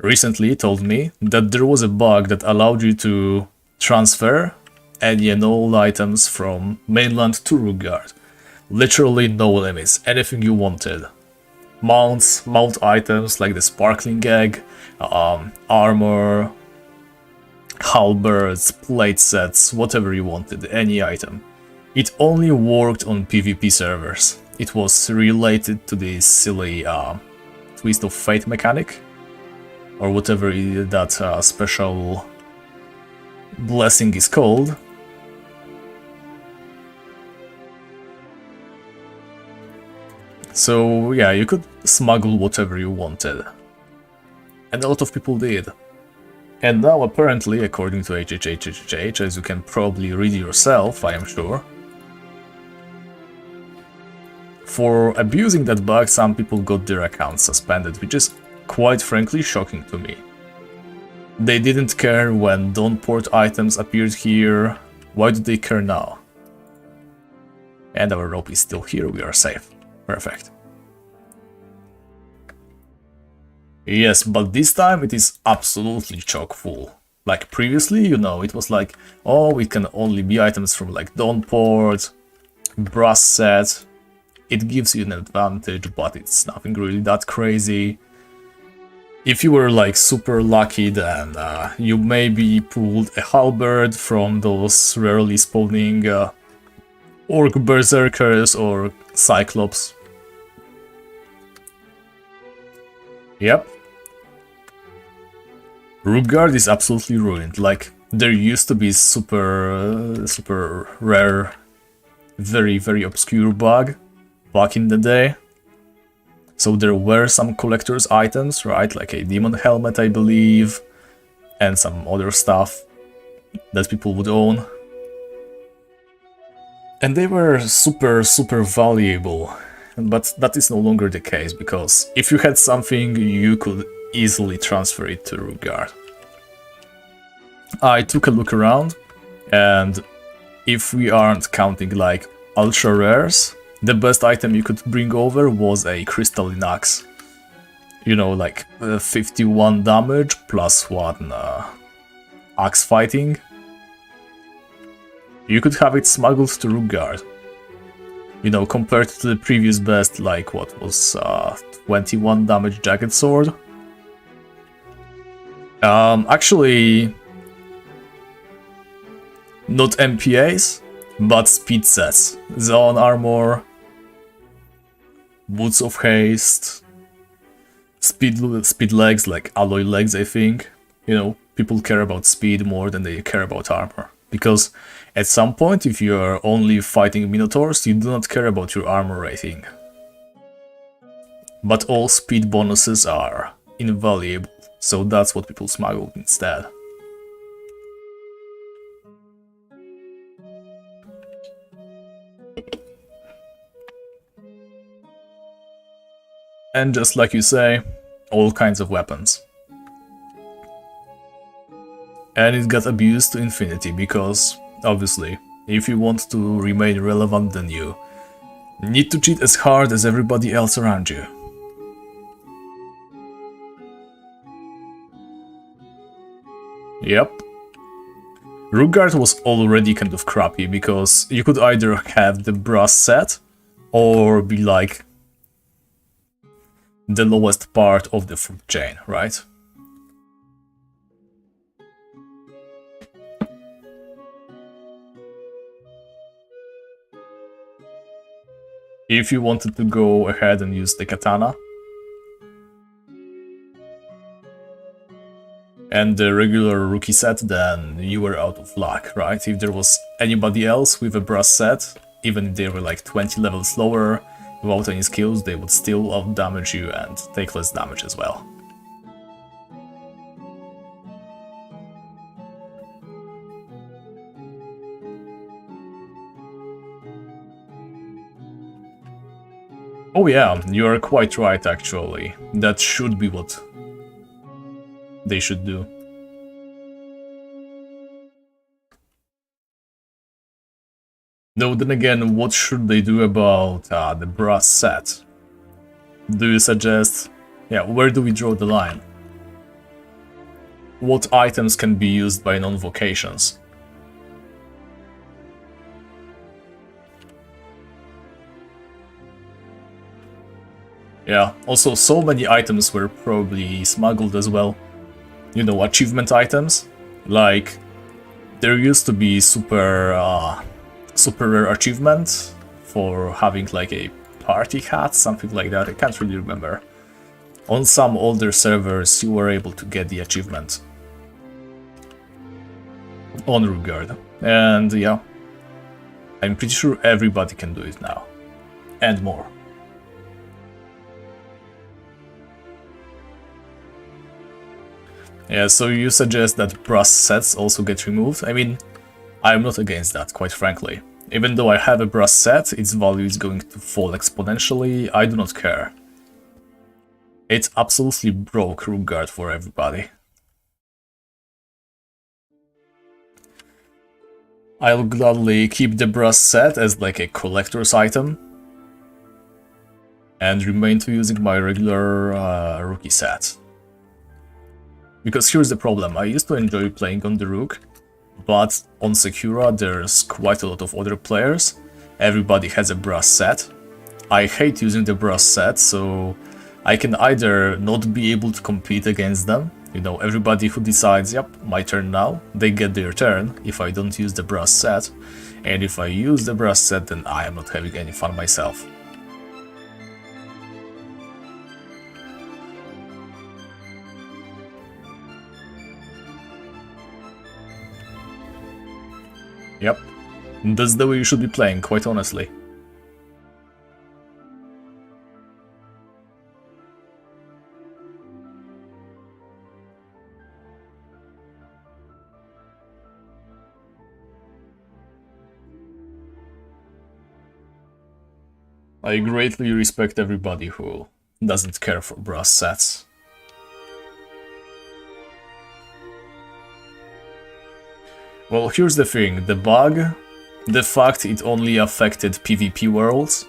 recently told me that there was a bug that allowed you to transfer any and all items from mainland to Rookgard. Literally no limits, anything you wanted. Mounts, mount items like the sparkling egg, armor, halberds, plate sets, whatever you wanted, any item. It only worked on PvP servers. It was related to the silly Twist of Fate mechanic, or whatever that special blessing is called. So yeah, you could smuggle whatever you wanted. And a lot of people did. And now apparently, according to HHHHH, as you can probably read yourself, I am sure, for abusing that bug, some people got their accounts suspended, which is quite frankly shocking to me. They didn't care when Dawnport items appeared here, why do they care now? And our rope is still here, we are safe. Perfect. Yes, but this time it is absolutely chock full. Like previously, you know, it was like, oh, it can only be items from like Dawnport, brass set. It gives you an advantage, but it's nothing really that crazy. If you were like super lucky, then you maybe pulled a halberd from those rarely spawning orc berserkers or cyclops. Yep. Rookgard is absolutely ruined. Like, there used to be super rare, very obscure bug back in the day. So there were some collector's items, right? Like a demon helmet, I believe, and some other stuff that people would own. And they were super valuable. But that is no longer the case, because if you had something, you could easily transfer it to Rookgard. I took a look around, and if we aren't counting like ultra rares, the best item you could bring over was a crystalline axe. You know, like 51 damage plus 1 axe fighting. You could have it smuggled to Rookgard. You know, compared to the previous best, like what was 21 damage jagged sword. Actually, not MPAs, but speed sets. Zone armor, boots of haste, speed legs, like alloy legs, I think. You know, people care about speed more than they care about armor. because at some point, if you're only fighting Minotaurs, you do not care about your armor rating. But all speed bonuses are invaluable, so that's what people smuggled instead. And just like you say, all kinds of weapons. And it got abused to infinity because, obviously, if you want to remain relevant, then you need to cheat as hard as everybody else around you. Yep. Rookguard was already kind of crappy because you could either have the brass set or be like the lowest part of the food chain, right? If you wanted to go ahead and use the katana and the regular rookie set, then you were out of luck, right? If there was anybody else with a brass set, even if they were like 20 levels lower, without any skills, they would still out-damage you and take less damage as well. Oh yeah, you are quite right actually. That should be what they should do. Though then again, what should they do about the brass set? Do you suggest... yeah, where do we draw the line? What items can be used by non-vocations? Yeah, also so many items were probably smuggled as well. You know, achievement items. Like, there used to be super rare achievement for having like a party hat, something like that, I can't really remember. On some older servers you were able to get the achievement on Rookguard, and yeah, I'm pretty sure everybody can do it now, and more. Yeah, so you suggest that brass sets also get removed? I mean, I'm not against that, quite frankly. Even though I have a brass set, its value is going to fall exponentially, I do not care. It absolutely broke Rookguard for everybody. I'll gladly keep the brass set as like a collector's item, and remain to using my regular rookie set. Because here's the problem, I used to enjoy playing on the Rook, but on Secura there's quite a lot of other players, everybody has a brass set. I hate using the brass set, so I can either not be able to compete against them, you know, everybody who decides, yep, my turn now, they get their turn if I don't use the brass set, and if I use the brass set then I am not having any fun myself. Yep, that's the way you should be playing, quite honestly. I greatly respect everybody who doesn't care for brass sets. Well, here's the thing, the bug, the fact it only affected PvP worlds,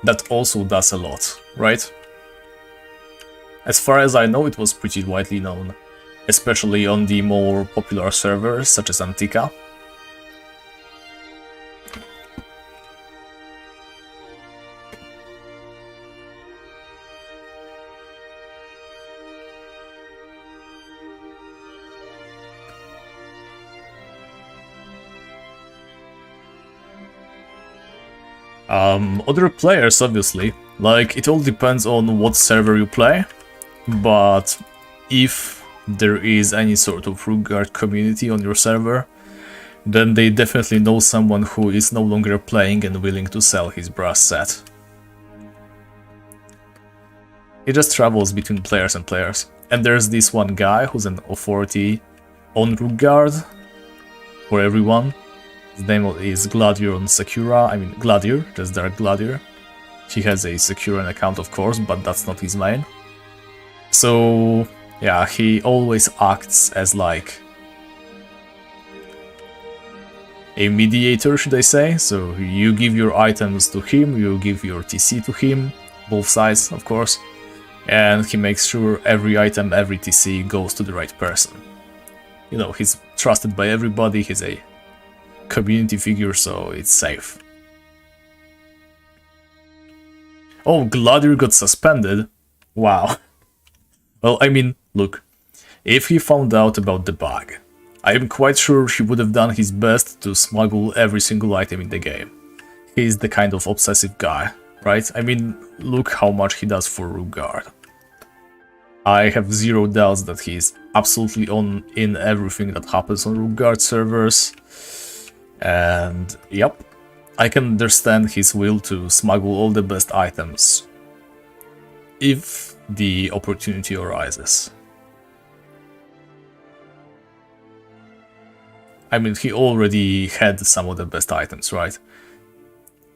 that also does a lot, right? As far as I know, it was pretty widely known, especially on the more popular servers such as Antica. Other players, obviously, like, it all depends on what server you play, but if there is any sort of Rookguard community on your server, then they definitely know someone who is no longer playing and willing to sell his brass set. It just travels between players and players. And there's this one guy who's an authority on Rookguard for everyone. His name is Gladier on Sakura. I mean, Gladier, just Dark Gladier. He has a Sakuran account, of course, but that's not his main. So, yeah, he always acts as like a mediator, should I say. So you give your items to him, you give your TC to him, both sides, of course, and he makes sure every item, every TC goes to the right person. You know, he's trusted by everybody, he's a community figure, so it's safe. Oh, Gladier got suspended? Wow. Well, I mean, look, if he found out about the bug, I am quite sure he would have done his best to smuggle every single item in the game. He's the kind of obsessive guy, right? I mean, look how much he does for Rookguard. I have zero doubts that he's absolutely in everything that happens on Rookguard servers. And yep, I can understand his will to smuggle all the best items if the opportunity arises. I mean, he already had some of the best items, right?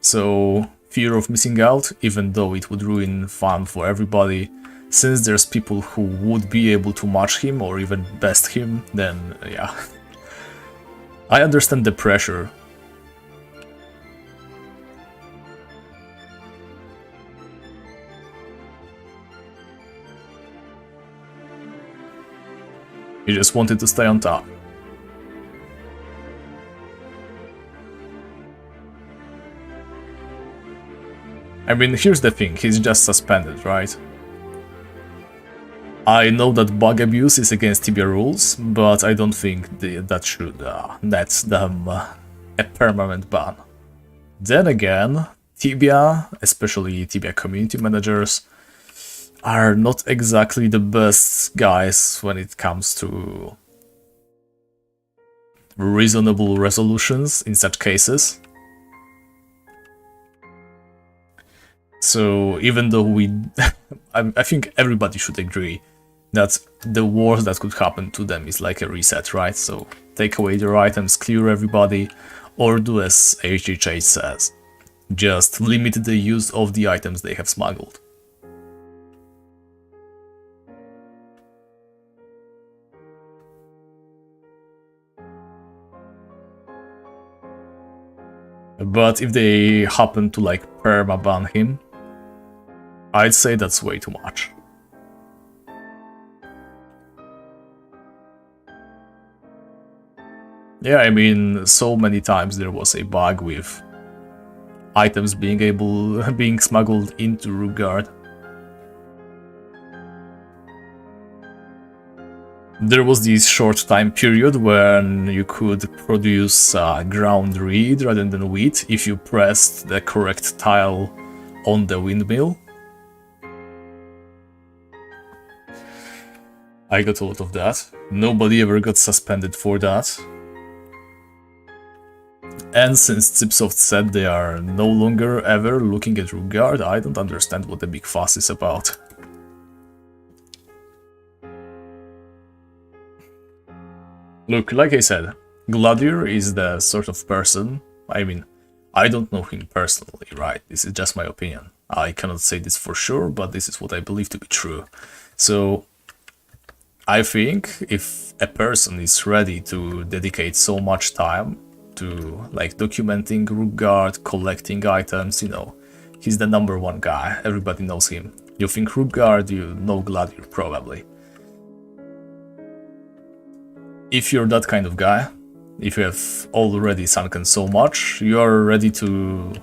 So, fear of missing out, even though it would ruin fun for everybody, since there's people who would be able to match him or even best him, then yeah. I understand the pressure. He just wanted to stay on top. I mean, here's the thing, he's just suspended, right? I know that bug abuse is against Tibia rules, but I don't think that should net them a permanent ban. Then again, Tibia, especially Tibia community managers, are not exactly the best guys when it comes to reasonable resolutions in such cases. So even though I think everybody should agree that the worst that could happen to them is like a reset, right? So take away their items, clear everybody, or do as HHH says, just limit the use of the items they have smuggled. But if they happen to like permaban him, I'd say that's way too much. Yeah, I mean, so many times there was a bug with items being smuggled into Rookguard. There was this short time period when you could produce ground reed rather than wheat if you pressed the correct tile on the windmill. I got a lot of that. Nobody ever got suspended for that. And since Zipsoft said they are no longer ever looking at Rookguard, I don't understand what the big fuss is about. Look, like I said, Gladier is the sort of person, I mean, I don't know him personally, right? This is just my opinion. I cannot say this for sure, but this is what I believe to be true. So, I think if a person is ready to dedicate so much time to like documenting Rookguard, collecting items, you know, he's the #1 guy, everybody knows him. You think Rookguard, you know Gladier probably. If you're that kind of guy, if you have already sunken so much, you are ready to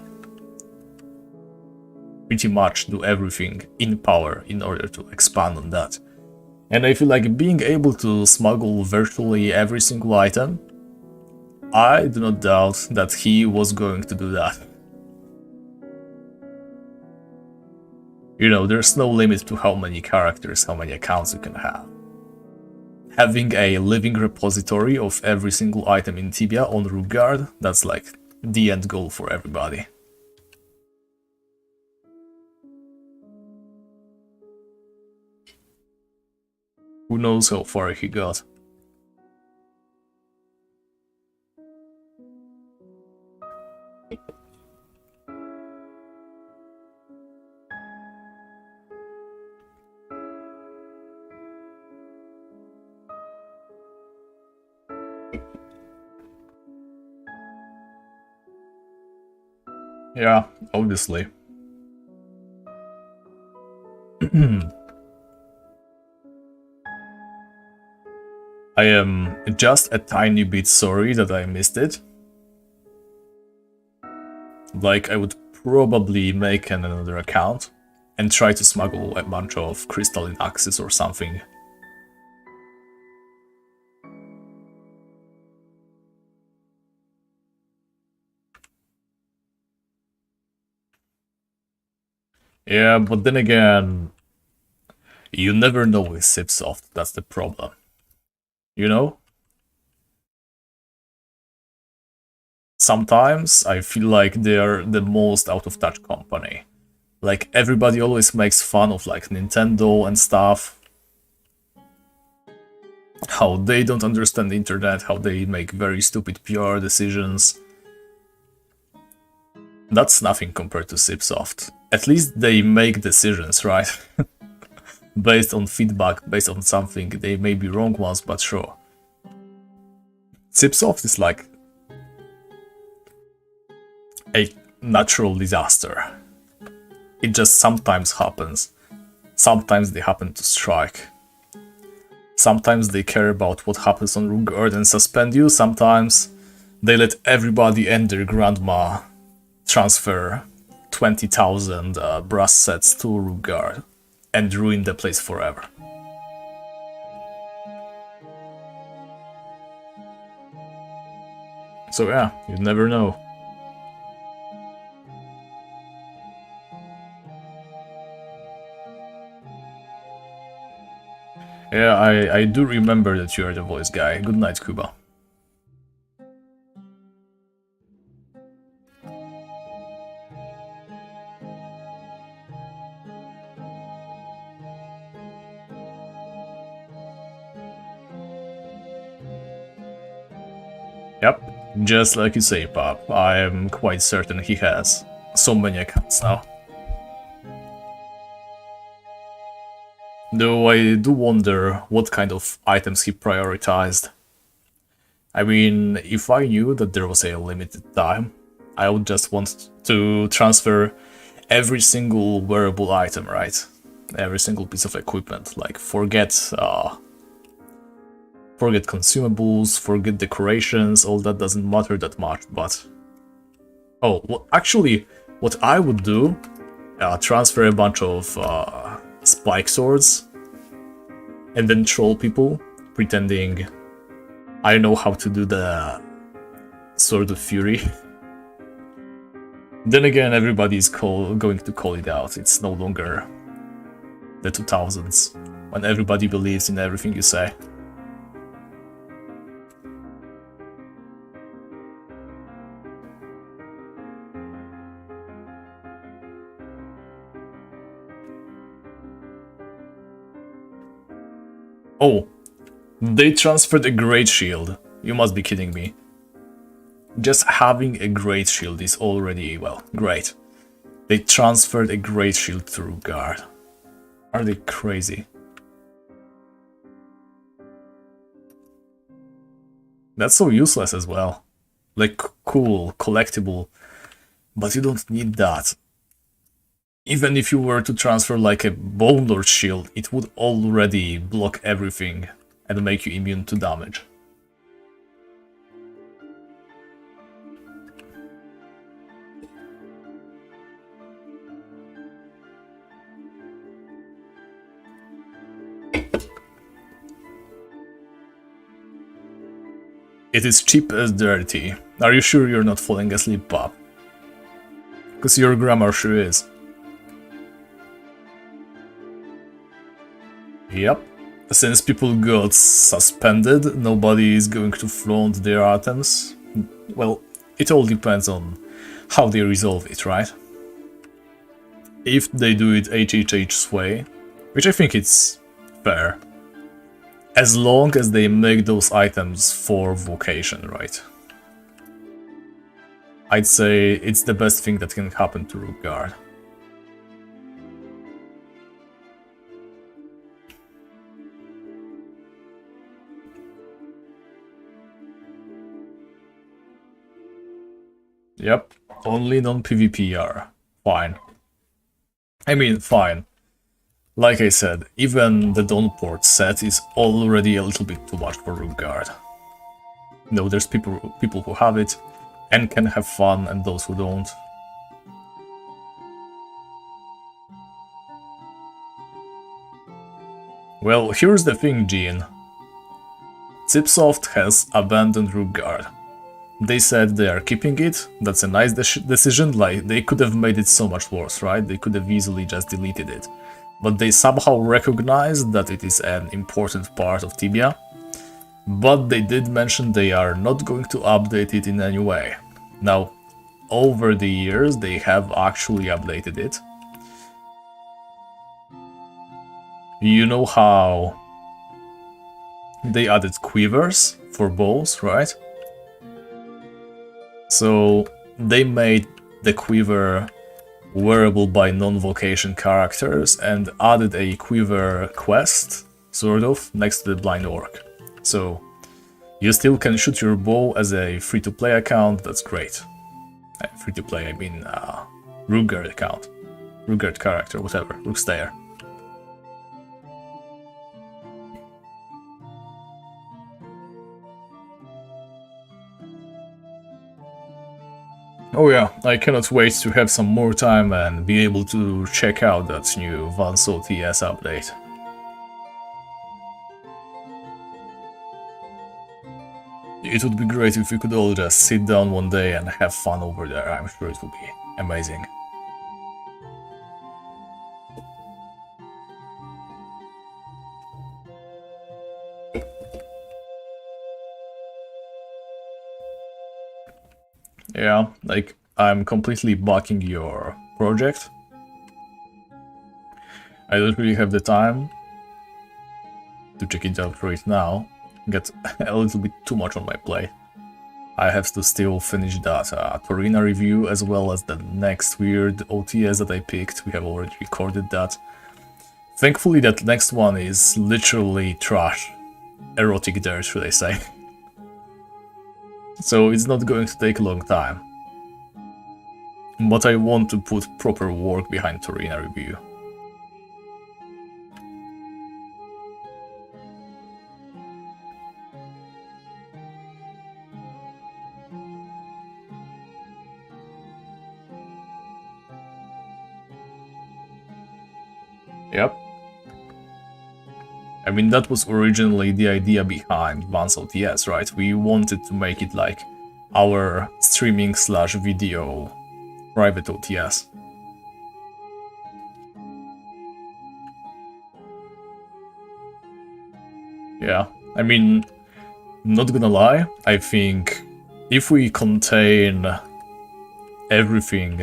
pretty much do everything in power in order to expand on that. And I feel like being able to smuggle virtually every single item, I do not doubt that he was going to do that. You know, there's no limit to how many characters, how many accounts you can have. Having a living repository of every single item in Tibia on root guard, that's like the end goal for everybody. Who knows how far he got. Yeah, obviously. I am just a tiny bit sorry that I missed it. Like, I would probably make another account and try to smuggle a bunch of crystalline axes or something. Yeah, but then again, you never know with Sipsoft, that's the problem. You know? Sometimes I feel like they're the most out of touch company. Like, everybody always makes fun of like Nintendo and stuff. How they don't understand the internet, how they make very stupid PR decisions. That's nothing compared to Sipsoft. At least they make decisions, right? Based on feedback, based on something. They may be wrong ones, but sure. Sipsoft is like a natural disaster. It just sometimes happens. Sometimes they happen to strike. Sometimes they care about what happens on root guard and suspend you. Sometimes they let everybody and their grandma transfer 20,000 brass sets to root guard and ruin the place forever. So yeah, you never know. Yeah, I do remember that you are the voice guy. Good night, Kuba. Yep, just like you say, Pop. I am quite certain he has so many accounts now. Though I do wonder what kind of items he prioritized. I mean, if I knew that there was a limited time, I would just want to transfer every single wearable item, right? Every single piece of equipment. Like, forget consumables, forget decorations, all that doesn't matter that much, but... Oh, well, actually, what I would do, transfer a bunch of spike swords, and then troll people, pretending I know how to do the Sword of Fury. Then again, everybody's going to call it out. It's no longer the 2000s, when everybody believes in everything you say. Oh, they transferred a Great Shield. You must be kidding me. Just having a Great Shield is already, well, great. They transferred a Great Shield through guard. Are they crazy? That's so useless as well. Like, cool, collectible, but you don't need that. Even if you were to transfer like a Bone Lord shield, it would already block everything and make you immune to damage. It is cheap as dirty. Are you sure you're not falling asleep, Bob? Because your grammar sure is. Yep. Since people got suspended, nobody is going to flaunt their items. Well, it all depends on how they resolve it, right? If they do it HHH's way, which I think it's fair, as long as they make those items for vocation, right? I'd say it's the best thing that can happen to Rook Guard. Yep, only non-PvPR. Fine. I mean, fine. Like I said, even the Dawnport set is already a little bit too much for Rook Guard. No, there's people who have it and can have fun, and those who don't. Well, here's the thing, Gene. Chipsoft has abandoned Rook Guard. They said they are keeping it. That's a nice decision. Like, they could have made it so much worse, right? They could have easily just deleted it. But they somehow recognized that it is an important part of Tibia. But they did mention they are not going to update it in any way. Now, over the years, they have actually updated it. You know how they added quivers for bows, right? So they made the quiver wearable by non-vocation characters and added a quiver quest, sort of, next to the blind orc. So you still can shoot your bow as a free-to-play account. That's great. Free-to-play, I mean Rook Guard account. Rook Guard character, whatever, Rook Stayer. Oh yeah, I cannot wait to have some more time and be able to check out that new Vanso TS update. It would be great if we could all just sit down one day and have fun over there. I'm sure it would be amazing. Yeah, like, I'm completely backing your project. I don't really have the time to check it out right now. Get a little bit too much on my plate. I have to still finish that Torina review as well as the next weird OTS that I picked. We have already recorded that. Thankfully that next one is literally trash. Erotic dirt, should I say. So it's not going to take a long time. But I want to put proper work behind Torina review. Yep. I mean, that was originally the idea behind Vans OTS, right? We wanted to make it like our streaming / video private OTS. Yeah, I mean, not gonna lie, I think if we contain everything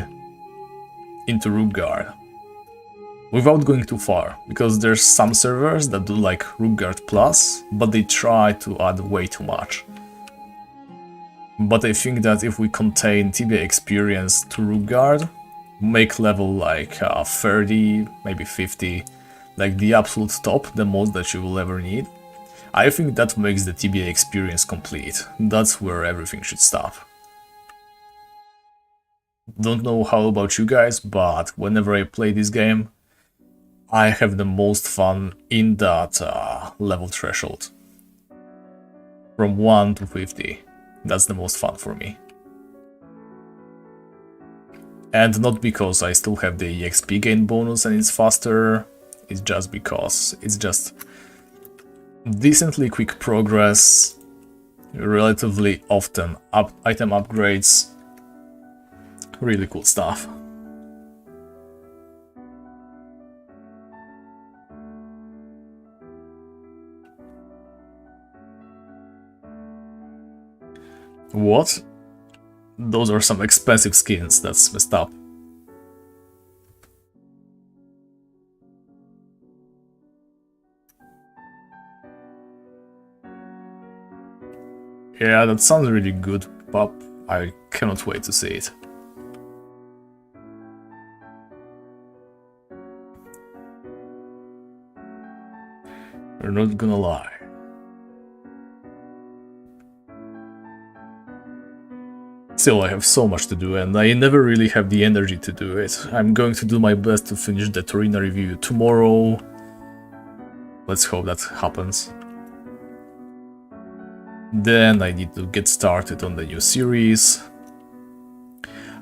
into Rook Guard, without going too far, because there's some servers that do like Rook Guard Plus, but they try to add way too much. But I think that if we contain Tibia experience to Rook Guard, make level like 30, maybe 50, like the absolute top, the most that you will ever need, I think that makes the Tibia experience complete. That's where everything should stop. Don't know how about you guys, but whenever I play this game, I have the most fun in that level threshold. From 1 to 50. That's the most fun for me. And not because I still have the EXP gain bonus and it's faster, it's just because it's just decently quick progress, relatively often item upgrades, really cool stuff. What? Those are some expensive skins, that's messed up. Yeah, that sounds really good, pup. I cannot wait to see it. You're not gonna lie. Still, I have so much to do, and I never really have the energy to do it. I'm going to do my best to finish the Torina review tomorrow. Let's hope that happens. Then I need to get started on the new series.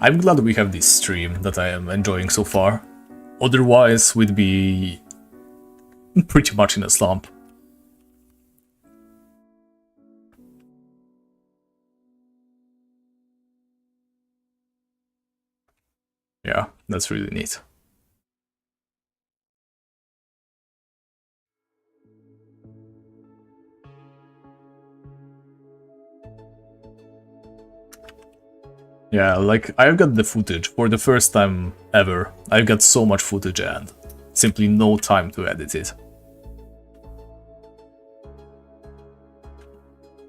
I'm glad we have this stream that I am enjoying so far. Otherwise, we'd be pretty much in a slump. Yeah, that's really neat. Yeah, like, I've got the footage for the first time ever. I've got so much footage and simply no time to edit it.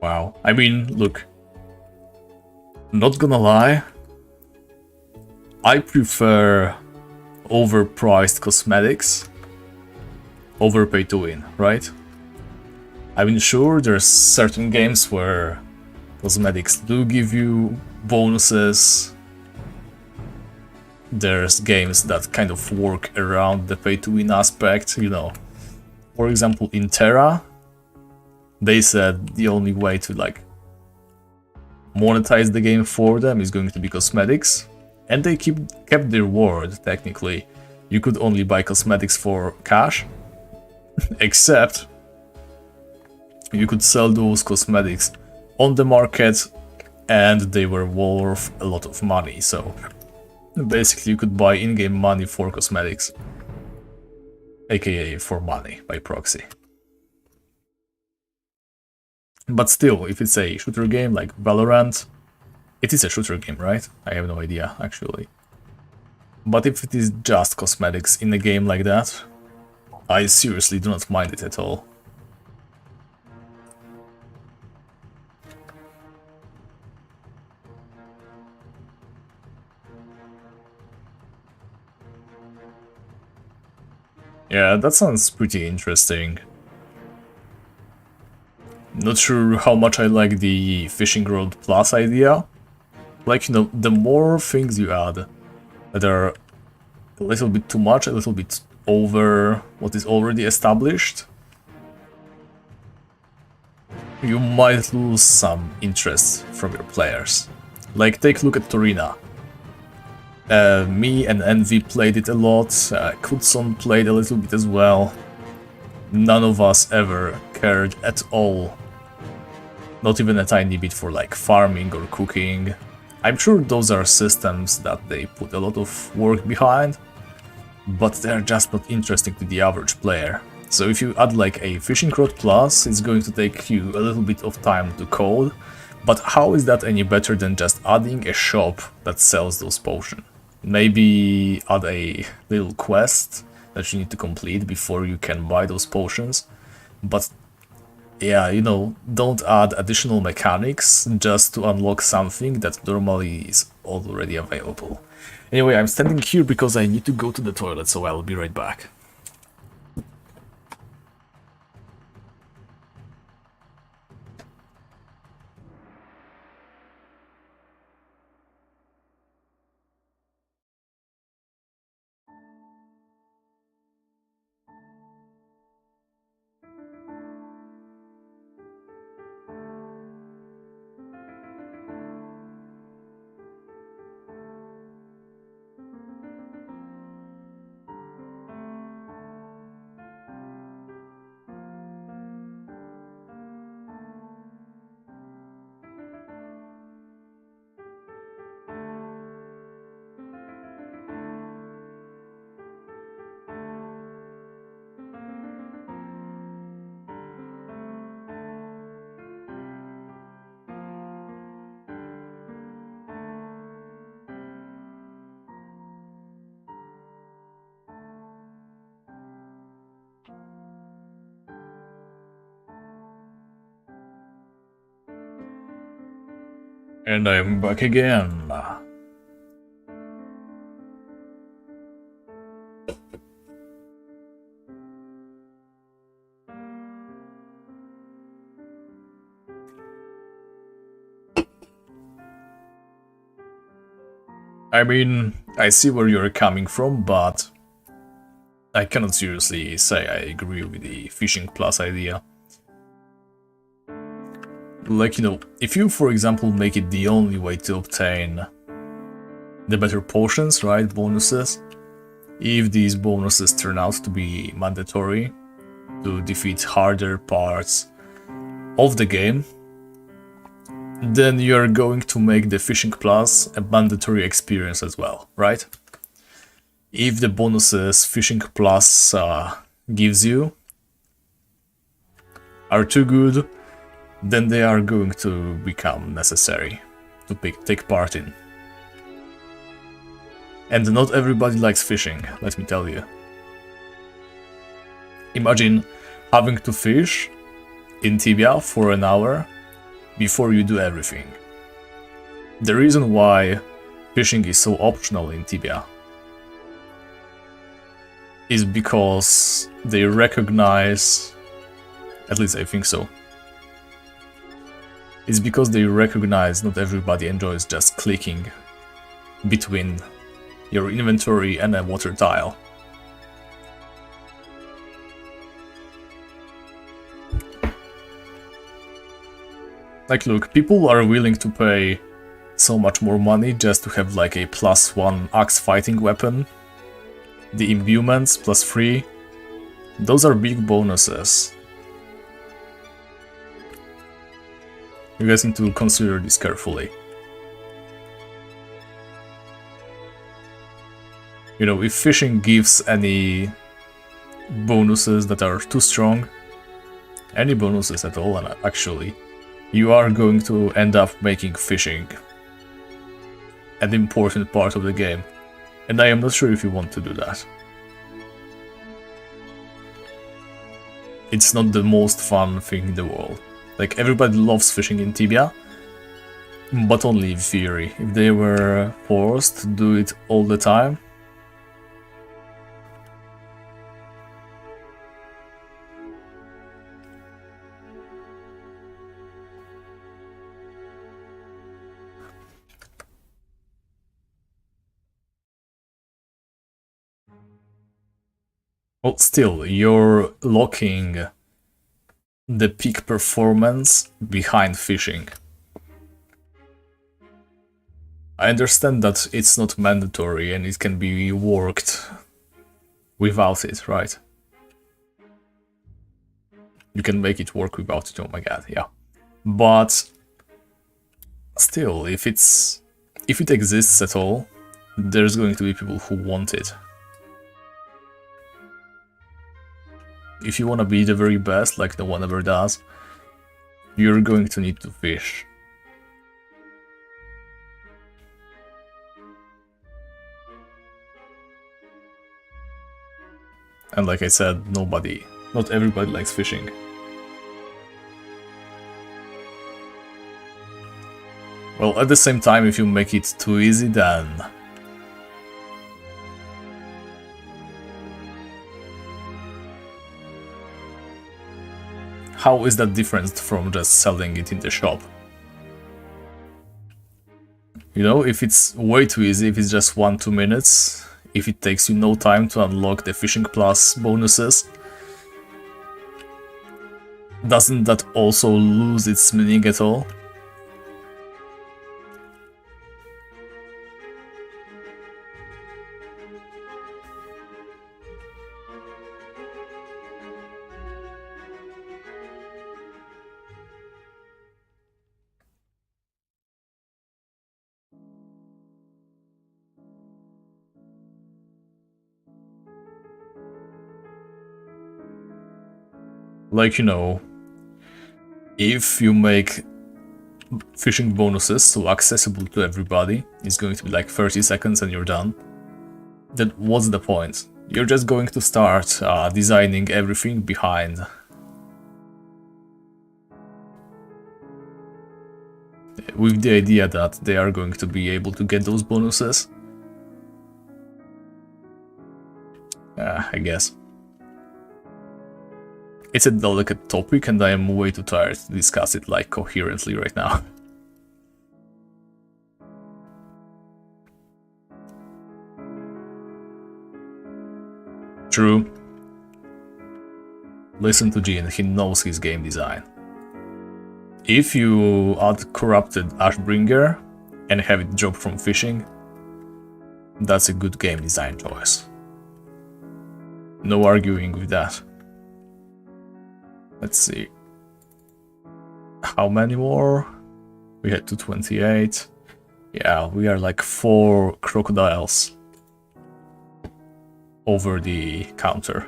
Wow. I mean, look. Not gonna lie. I prefer overpriced cosmetics over pay to win, right? I mean, sure, there's certain games where cosmetics do give you bonuses. There's games that kind of work around the pay to win aspect, you know. For example, in Terra, they said the only way to like monetize the game for them is going to be cosmetics, and they kept their word. Technically, you could only buy cosmetics for cash, except you could sell those cosmetics on the market and they were worth a lot of money. So basically you could buy in-game money for cosmetics, aka for money by proxy. But still, if it's a shooter game like Valorant, it is a shooter game, right? I have no idea, actually. But if it is just cosmetics in a game like that, I seriously do not mind it at all. Yeah, that sounds pretty interesting. Not sure how much I like the Fishing Rod Plus idea. Like, you know, the more things you add that are a little bit too much, a little bit over what is already established, you might lose some interest from your players. Like, take a look at Torina. Me and Envy played it a lot, Kutson played a little bit as well. None of us ever cared at all. Not even a tiny bit for like farming or cooking. I'm sure those are systems that they put a lot of work behind, but they're just not interesting to the average player. So if you add like a Fishing Rod Plus, it's going to take you a little bit of time to code, but how is that any better than just adding a shop that sells those potions? Maybe add a little quest that you need to complete before you can buy those potions, but yeah, you know, don't add additional mechanics just to unlock something that normally is already available. Anyway, I'm standing here because I need to go to the toilet, so I'll be right back. And I'm back again. I mean, I see where you're coming from, but I cannot seriously say I agree with the Fishing Plus idea. Like, you know, if you, for example, make it the only way to obtain the better potions, right, bonuses, if these bonuses turn out to be mandatory to defeat harder parts of the game, then you're going to make the Fishing Plus a mandatory experience as well, right? If the bonuses Fishing Plus gives you are too good, then they are going to become necessary to take part in. And not everybody likes fishing, let me tell you. Imagine having to fish in Tibia for an hour before you do everything. The reason why fishing is so optional in Tibia is because they recognize, at least I think so, it's because they recognize not everybody enjoys just clicking between your inventory and a water tile. Like, look, people are willing to pay so much more money just to have like a +1 axe fighting weapon. The imbuements +3, those are big bonuses. You guys need to consider this carefully. You know, if fishing gives any bonuses that are too strong, any bonuses at all, and actually, you are going to end up making fishing an important part of the game. And I am not sure if you want to do that. It's not the most fun thing in the world. Like, everybody loves fishing in Tibia, but only in theory. If they were forced to do it all the time, well, still, you're locking the peak performance behind fishing. I understand that it's not mandatory and it can be worked without it, right? You can make it work without it, oh my god, yeah. But still, if it exists at all, there's going to be people who want it. If you want to be the very best, like no one ever does, you're going to need to fish. And like I said, not everybody likes fishing. Well, at the same time, if you make it too easy, then how is that different from just selling it in the shop? You know, if it's way too easy, if it's just 1-2 minutes, if it takes you no time to unlock the Fishing Plus bonuses, doesn't that also lose its meaning at all? Like, you know, if you make fishing bonuses so accessible to everybody, it's going to be like 30 seconds and you're done, then what's the point? You're just going to start designing everything behind with the idea that they are going to be able to get those bonuses. I guess. It's a delicate topic and I am way too tired to discuss it like coherently right now. True. Listen to Jin, he knows his game design. If you add Corrupted Ashbringer and have it drop from fishing, that's a good game design choice. No arguing with that. Let's see. How many more? We had 228. Yeah, we are like 4 crocodiles over the counter.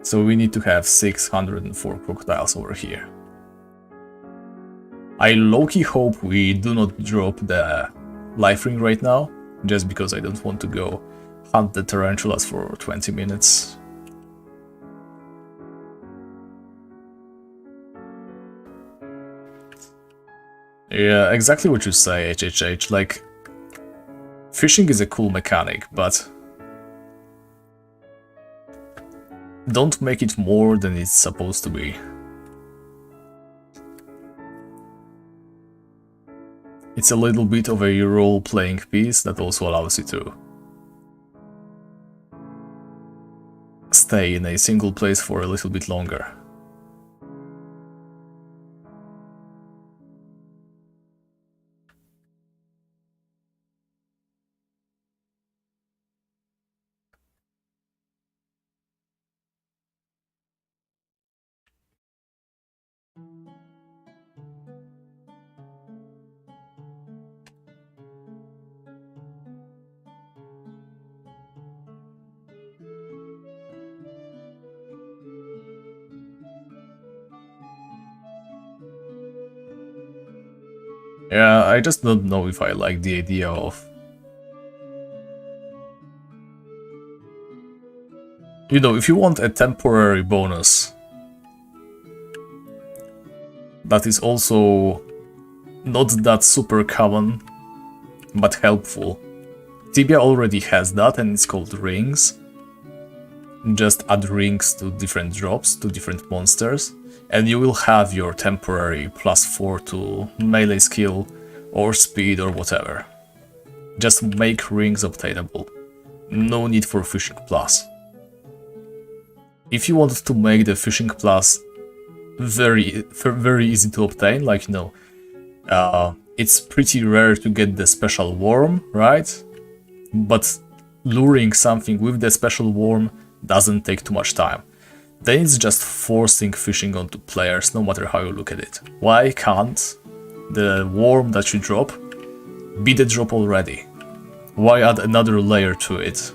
So we need to have 604 crocodiles over here. I low-key hope we do not drop the life ring right now, just because I don't want to go hunt the tarantulas for 20 minutes. Yeah, exactly what you say, HHH. Like, fishing is a cool mechanic, but don't make it more than it's supposed to be. It's a little bit of a role-playing piece that also allows you to stay in a single place for a little bit longer. Yeah, I just don't know if I like the idea of... You know, if you want a temporary bonus that is also not that super common, but helpful. Tibia already has that and it's called rings. Just add rings to different drops, to different monsters, and you will have your temporary +4 to melee skill or speed or whatever. Just make rings obtainable. No need for fishing plus. If you want to make the fishing plus very easy to obtain, like, you know, it's pretty rare to get the special worm, right? But luring something with the special worm doesn't take too much time. Then it's just forcing fishing onto players, no matter how you look at it. Why can't the worm that you drop be the drop already? Why add another layer to it?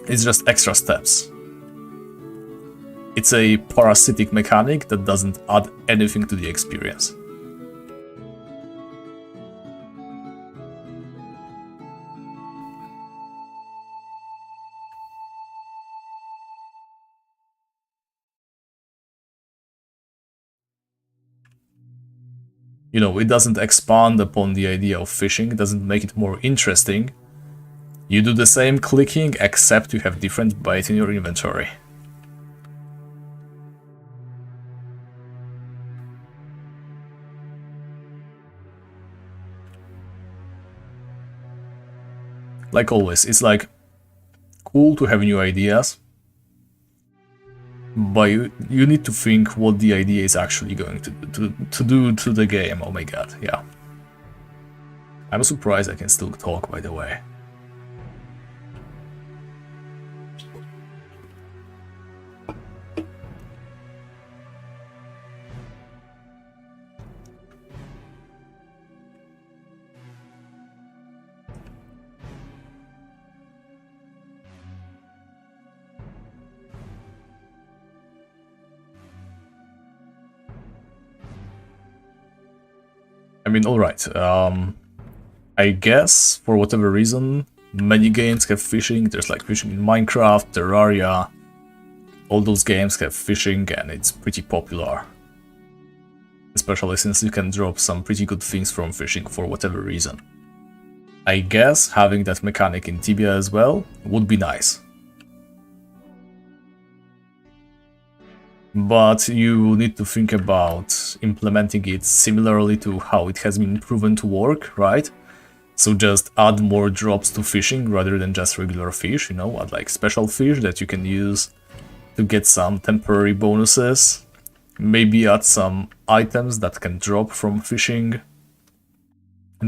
It's just extra steps. It's a parasitic mechanic that doesn't add anything to the experience. You know, it doesn't expand upon the idea of fishing, it doesn't make it more interesting. You do the same clicking, except you have different bait in your inventory. Like always, it's like cool to have new ideas, but you need to think what the idea is actually going to do to the game. Oh my god, yeah. I'm surprised I can still talk, by the way. I mean, alright, I guess, for whatever reason, many games have fishing. There's like fishing in Minecraft, Terraria, all those games have fishing and it's pretty popular. especially since you can drop some pretty good things from fishing for whatever reason. I guess having that mechanic in Tibia as well would be nice. But you need to think about implementing it similarly to how it has been proven to work, right? So just add more drops to fishing rather than just regular fish, you know, add like special fish that you can use to get some temporary bonuses. Maybe add some items that can drop from fishing.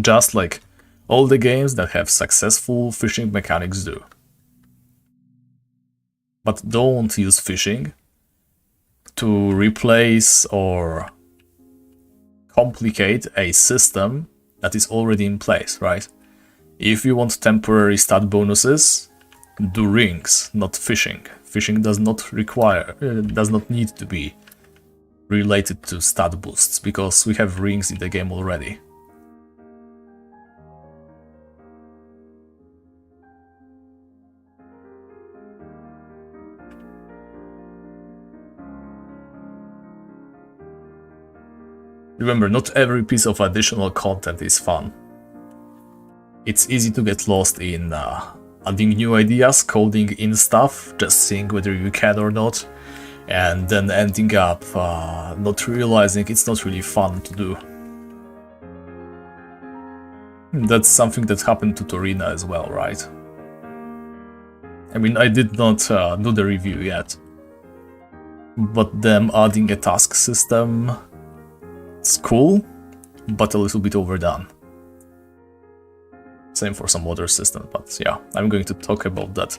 Just like all the games that have successful fishing mechanics do. But don't use fishing to replace or complicate a system that is already in place, right? If you want temporary stat bonuses, do rings, not fishing. Fishing does not need to be related to stat boosts, because we have rings in the game already. Remember, not every piece of additional content is fun. It's easy to get lost in adding new ideas, coding in stuff, just seeing whether you can or not, and then ending up not realizing it's not really fun to do. That's something that happened to Torina as well, right? I mean, I did not do the review yet, but them adding a task system, it's cool, but a little bit overdone. Same for some other systems, but yeah, I'm going to talk about that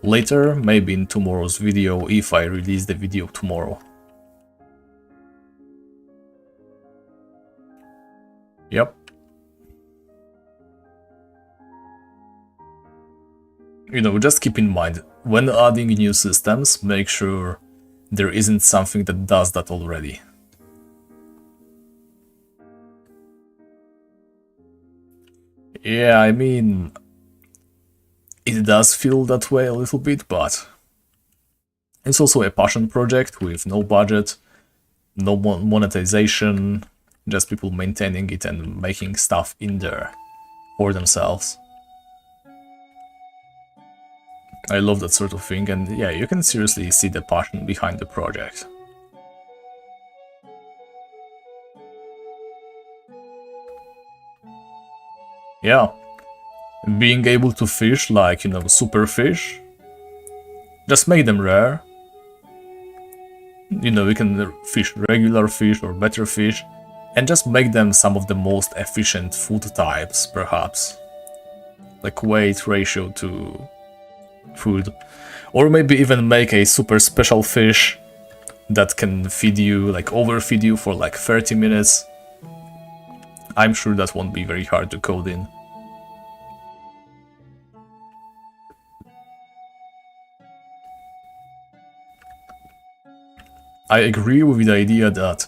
later, maybe in tomorrow's video, if I release the video tomorrow. Yep. You know, just keep in mind, when adding new systems, make sure there isn't something that does that already. Yeah, I mean, it does feel that way a little bit, but it's also a passion project with no budget, no monetization, just people maintaining it and making stuff in there for themselves. I love that sort of thing, and yeah, you can seriously see the passion behind the project. Yeah, being able to fish like, you know, super fish, just make them rare. You know, you can fish regular fish or better fish, and just make them some of the most efficient food types, perhaps. Like weight ratio to food. Or maybe even make a super special fish that can feed you, like overfeed you for like 30 minutes. I'm sure that won't be very hard to code in. I agree with the idea that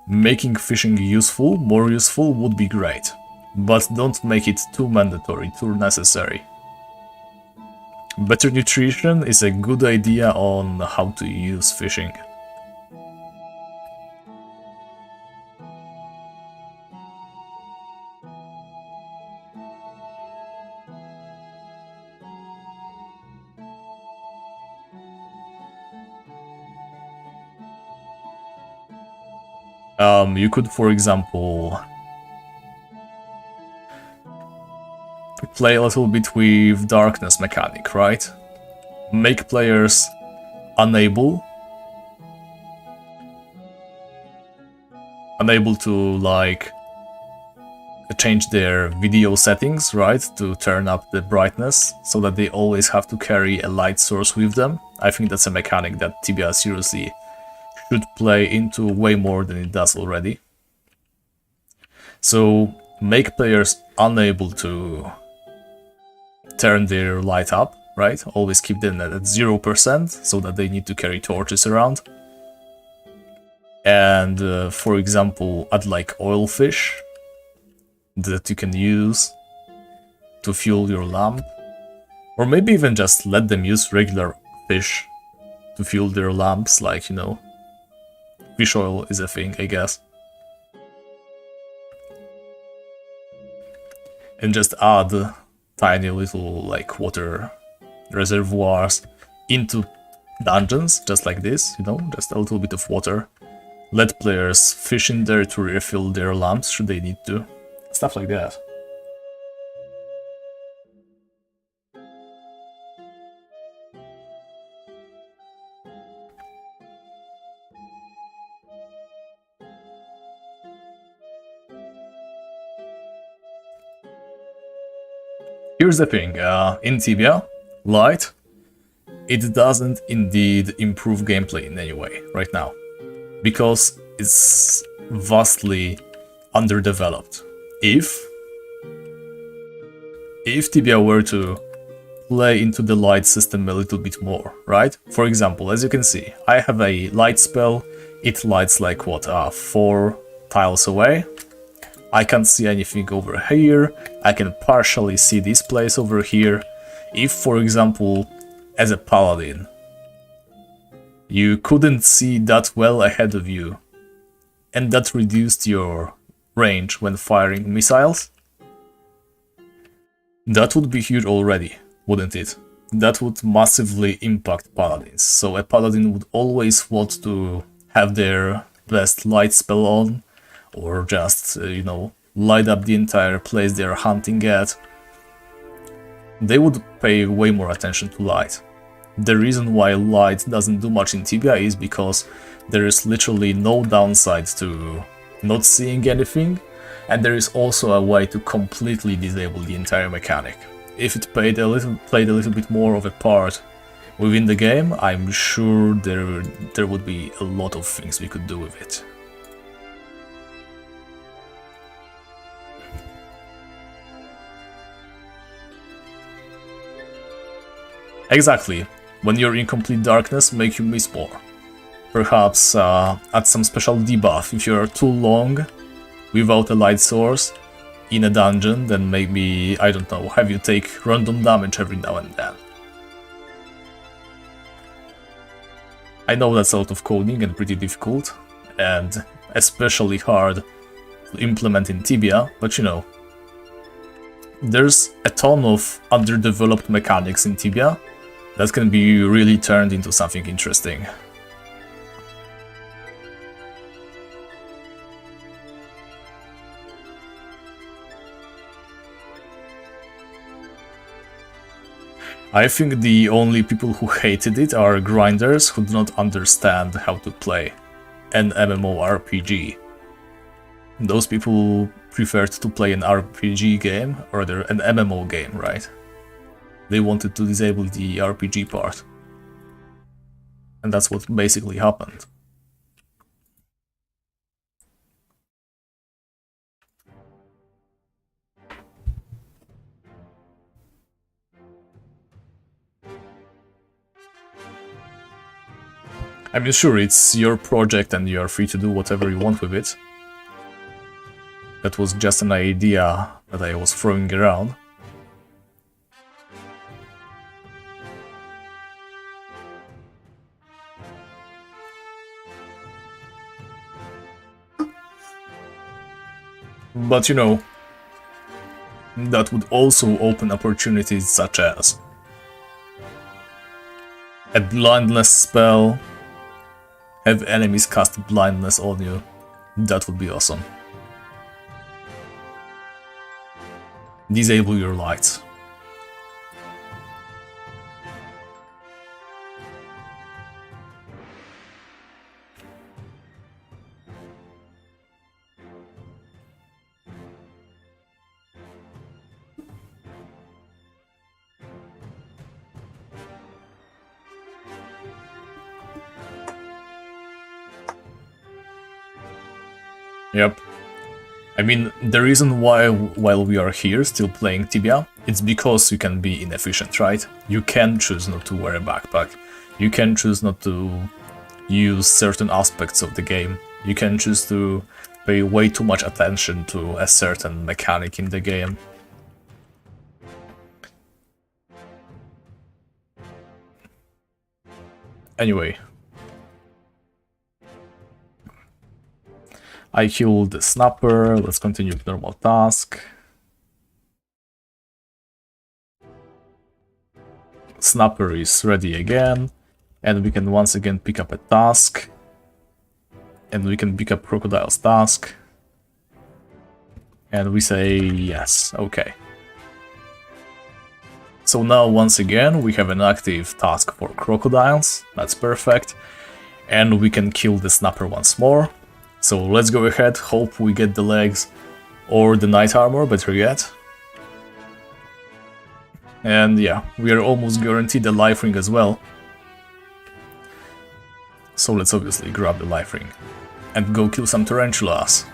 making fishing useful, more useful, would be great. But don't make it too mandatory, too necessary. Better nutrition is a good idea on how to use fishing. You could, for example, play a little bit with darkness mechanic, right? Make players unable to, like, change their video settings, right? To turn up the brightness, so that they always have to carry a light source with them. I think that's a mechanic that Tibia seriously should play into way more than it does already. So make players unable to turn their light up, right? Always keep them at 0% so that they need to carry torches around. And for example, add like oil fish that you can use to fuel your lamp. Or maybe even just let them use regular fish to fuel their lamps, like, you know, fish oil is a thing, I guess. and just add tiny little like water reservoirs into dungeons, just like this, you know, just a little bit of water. Let players fish in there to refill their lamps should they need to. Stuff like that. Here's the thing, in Tibia, light, it doesn't indeed improve gameplay in any way right now, because it's vastly underdeveloped. If Tibia were to play into the light system a little bit more, right? For example, as you can see, I have a light spell, it lights like what, 4 tiles away. I can't see anything over here, I can partially see this place over here. If, for example, as a paladin, you couldn't see that well ahead of you, and that reduced your range when firing missiles, that would be huge already, wouldn't it? That would massively impact paladins, so a paladin would always want to have their best light spell on, or just, you know, light up the entire place they're hunting at. They would pay way more attention to light. The reason why light doesn't do much in Tibia is because there is literally no downside to not seeing anything, and there is also a way to completely disable the entire mechanic. If it played a little bit more of a part within the game, I'm sure there would be a lot of things we could do with it. Exactly. When you're in complete darkness, make you miss more. Perhaps add some special debuff. If you're too long without a light source in a dungeon, then maybe, I don't know, have you take random damage every now and then. I know that's a lot of coding and pretty difficult, and especially hard to implement in Tibia, but you know, there's a ton of underdeveloped mechanics in Tibia that can be really turned into something interesting. I think the only people who hated it are grinders who do not understand how to play an MMORPG. Those people preferred to play an RPG game, or rather an MMO game, right? They wanted to disable the RPG part. And that's what basically happened. I mean, sure, it's your project and you're free to do whatever you want with it. That was just an idea that I was throwing around. But you know, that would also open opportunities such as a blindness spell, have enemies cast blindness on you. That would be awesome. Disable your lights. Yep. I mean, the reason why while we are here still playing Tibia, it's because you can be inefficient, right? You can choose not to wear a backpack. You can choose not to use certain aspects of the game. You can choose to pay way too much attention to a certain mechanic in the game. Anyway. I killed the snapper, let's continue with normal task. Snapper is ready again, and we can once again pick up a task, and we can pick up Crocodile's task, and we say yes, okay. So now once again we have an active task for crocodiles, that's perfect, and we can kill the Snapper once more. So let's go ahead, hope we get the legs or the knight armor, better yet. And yeah, we are almost guaranteed the life ring as well. So let's obviously grab the life ring and go kill some tarantulas.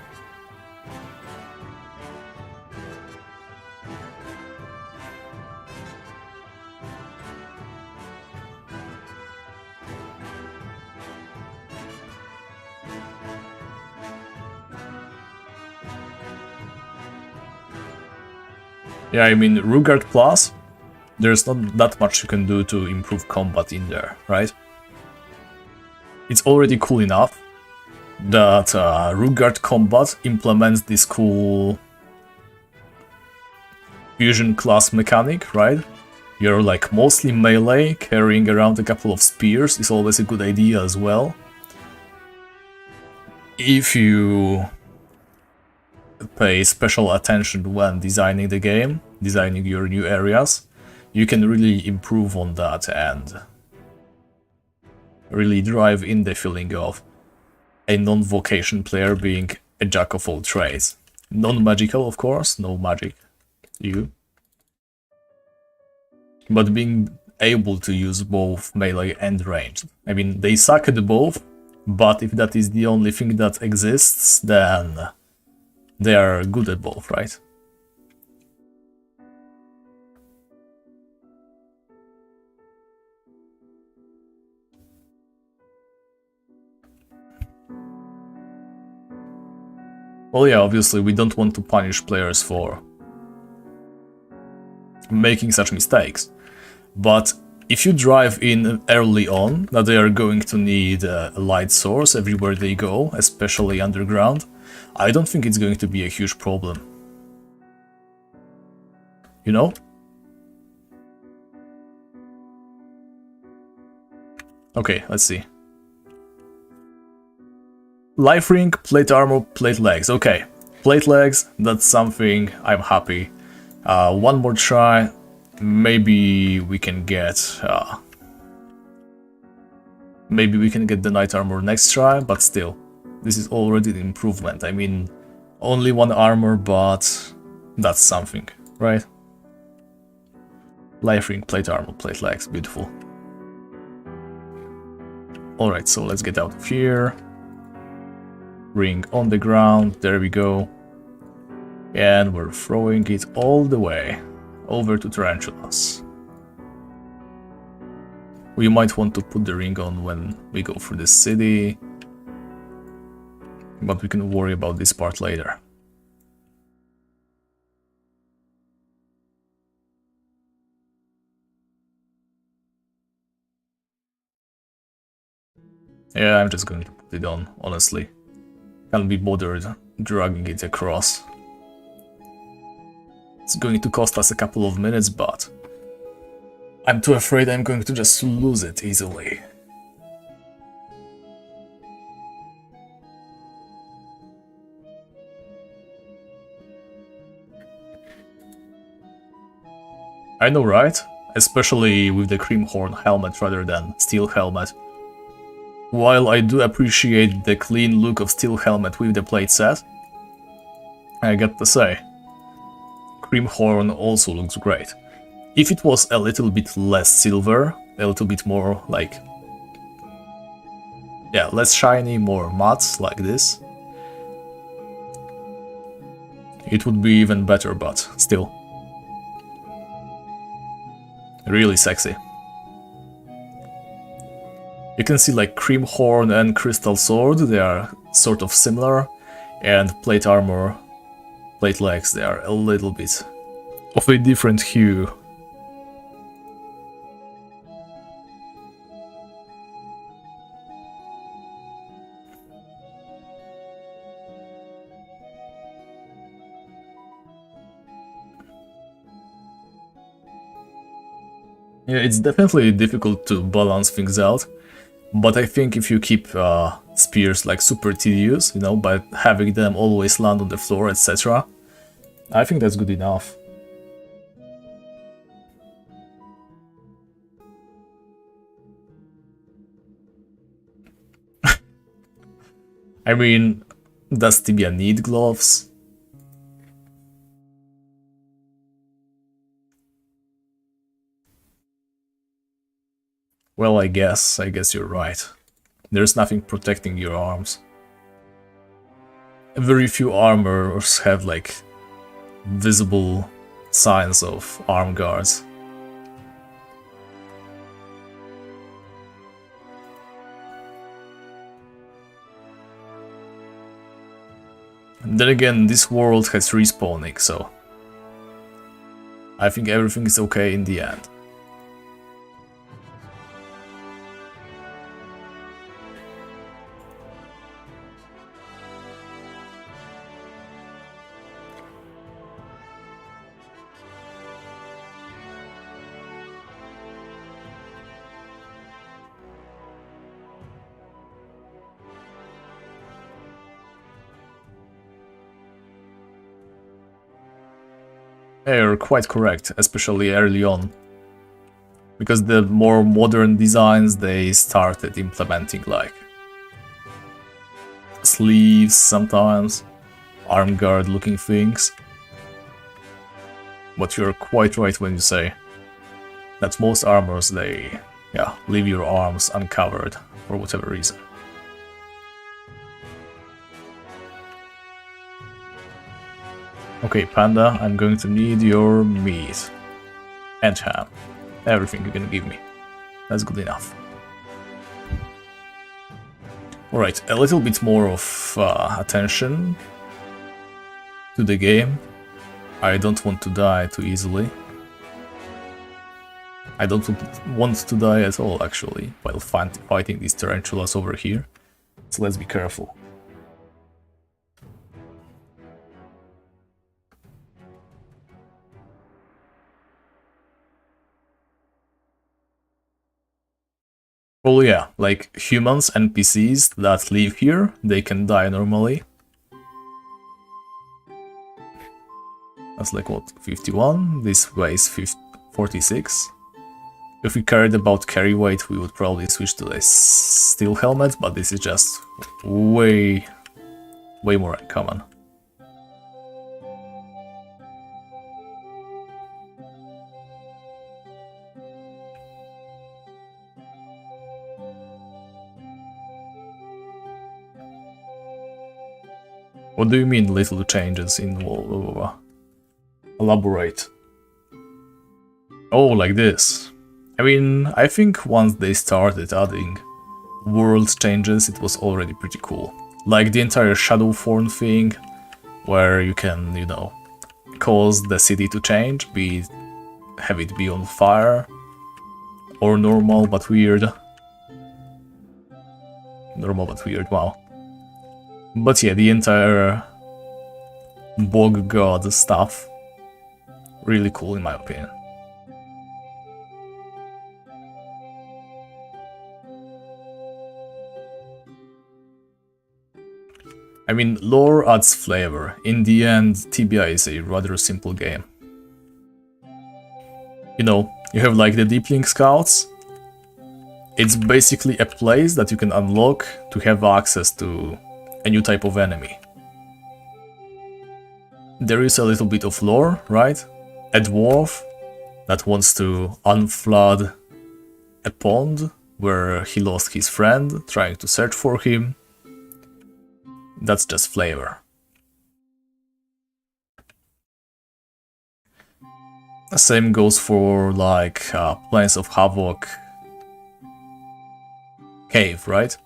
Yeah, I mean, Rugard Plus, there's not that much you can do to improve combat in there, right? It's already cool enough that Rugard combat implements this cool fusion class mechanic, right? You're like mostly melee, carrying around a couple of spears is always a good idea as well. If you pay special attention when designing the game, designing your new areas, you can really improve on that and really drive in the feeling of a non-vocation player being a jack of all trades. Non-magical, of course, no magic, but being able to use both melee and ranged. I mean, they suck at both, but if that is the only thing that exists, then they are good at both, right? Well, yeah, obviously we don't want to punish players for making such mistakes, but if you drive in early on that they are going to need a light source everywhere they go, especially underground, I don't think it's going to be a huge problem. You know? Okay, let's see. Life ring, plate armor, plate legs. Okay, plate legs, that's something I'm happy. One more try, maybe we can get the knight armor next try, but still, this is already an improvement. I mean, only one armor, but that's something, right? Life ring, plate armor, plate legs, beautiful. Alright, so let's get out of here. Ring on the ground, there we go. And we're throwing it all the way over to tarantulas. We might want to put the ring on when we go through the city, but we can worry about this part later. Yeah, I'm just going to put it on, honestly. Can't be bothered dragging it across. It's going to cost us a couple of minutes, but I'm too afraid I'm going to just lose it easily. I know, right? Especially with the creamhorn helmet rather than steel helmet. While I do appreciate the clean look of steel helmet with the plate set, I got to say, creamhorn also looks great. If it was a little bit less silver, a little bit more like, yeah, less shiny, more matte like this, it would be even better, but still, really sexy. You can see like creamhorn and crystal sword, they are sort of similar, and plate armor, plate legs, they are a little bit of a different hue. Yeah, it's definitely difficult to balance things out, but I think if you keep spears like super tedious, you know, by having them always land on the floor, etc., I think that's good enough. I mean, does Tibia need gloves? Well, I guess you're right. There's nothing protecting your arms. Very few armors have like visible signs of arm guards. And then again, this world has respawning, so I think everything is okay in the end. Yeah, you're quite correct, especially early on. Because the more modern designs, they started implementing like sleeves sometimes, arm guard looking things. But you're quite right when you say that most armors, they, yeah, leave your arms uncovered for whatever reason. Okay, Panda, I'm going to need your meat and ham. Everything you can give me. That's good enough. Alright, a little bit more of attention to the game. I don't want to die too easily. I don't want to die at all, actually, while fighting these tarantulas over here. So let's be careful. Well, yeah, like humans, NPCs that live here, they can die normally. That's like what, 51? This weighs 46. If we cared about carry weight, we would probably switch to a steel helmet, but this is just way more uncommon. What do you mean little changes in elaborate? Oh, like this. I mean, I think once they started adding world changes, it was already pretty cool. Like the entire shadow form thing, where you can, you know, cause the city to change, have it be on fire, or normal but weird. Normal but weird, wow. But yeah, the entire bog god stuff, really cool in my opinion. I mean, lore adds flavor. In the end, Tibia is a rather simple game. You know, you have like the Deepling Scouts. It's basically a place that you can unlock to have access to a new type of enemy. There is a little bit of lore, right? A dwarf that wants to unflood a pond where he lost his friend, trying to search for him. That's just flavor. The same goes for like Plains of Havoc cave, right?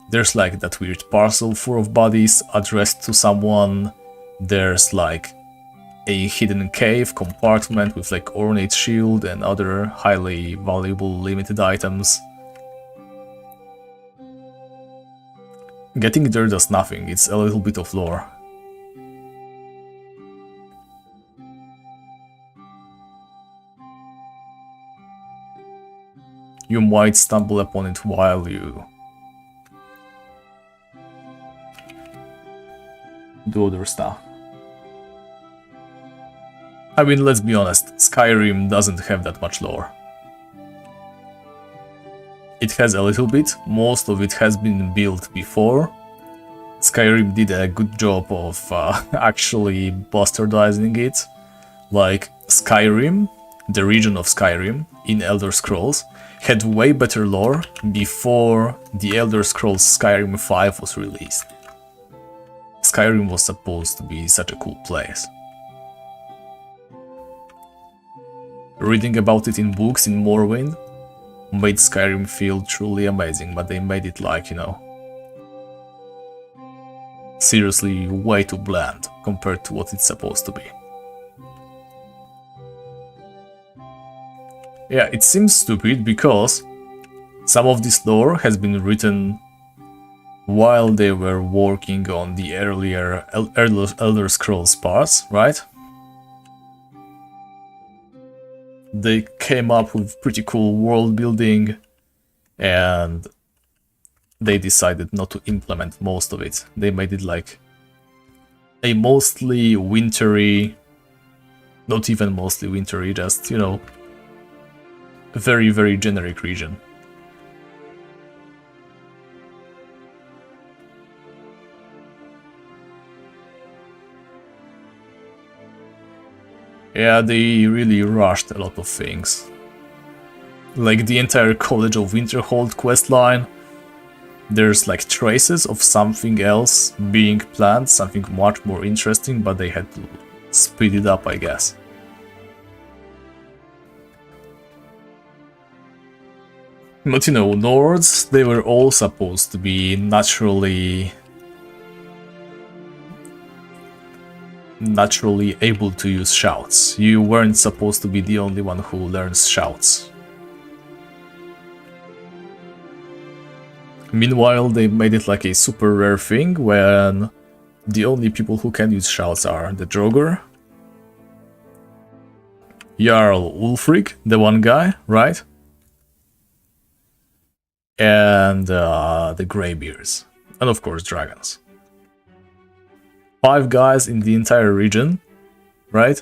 There's like that weird parcel full of bodies addressed to someone. There's like a hidden cave compartment with like ornate shield and other highly valuable limited items. Getting there does nothing, it's a little bit of lore. you might stumble upon it while you do other stuff. I mean, let's be honest, Skyrim doesn't have that much lore. It has a little bit, most of it has been built before. Skyrim did a good job of actually bastardizing it. Like, Skyrim, the region of Skyrim in Elder Scrolls, had way better lore before the Elder Scrolls Skyrim 5 was released. Skyrim was supposed to be such a cool place. Reading about it in books in Morrowind made Skyrim feel truly amazing, but they made it like, you know, seriously way too bland compared to what it's supposed to be. Yeah, it seems stupid because some of this lore has been written while they were working on the earlier Elder Scrolls parts, right? They came up with pretty cool world building and they decided not to implement most of it. They made it like a mostly wintry, not even mostly wintry, just, you know, very, very generic region. Yeah, they really rushed a lot of things. Like the entire College of Winterhold questline, there's like traces of something else being planned, something much more interesting, but they had to speed it up, I guess. But you know, Nords, they were all supposed to be naturally able to use shouts. You weren't supposed to be the only one who learns shouts. Meanwhile, they made it like a super rare thing when the only people who can use shouts are the Draugr, Jarl Ulfric, the one guy, right? And the Greybeards, and of course dragons. 5 guys in the entire region, right?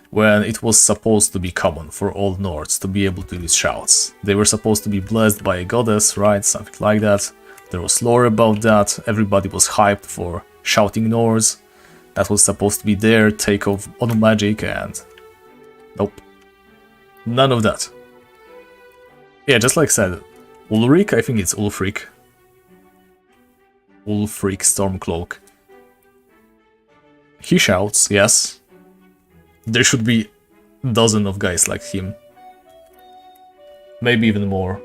When it was supposed to be common for all Nords to be able to use shouts. They were supposed to be blessed by a goddess, right? Something like that. There was lore about that. Everybody was hyped for shouting Nords. That was supposed to be their take on magic, and nope. None of that. Yeah, just like I said, Ulrich, I think it's Ulfric. Ulfric Stormcloak. He shouts, yes. There should be dozens of guys like him. Maybe even more.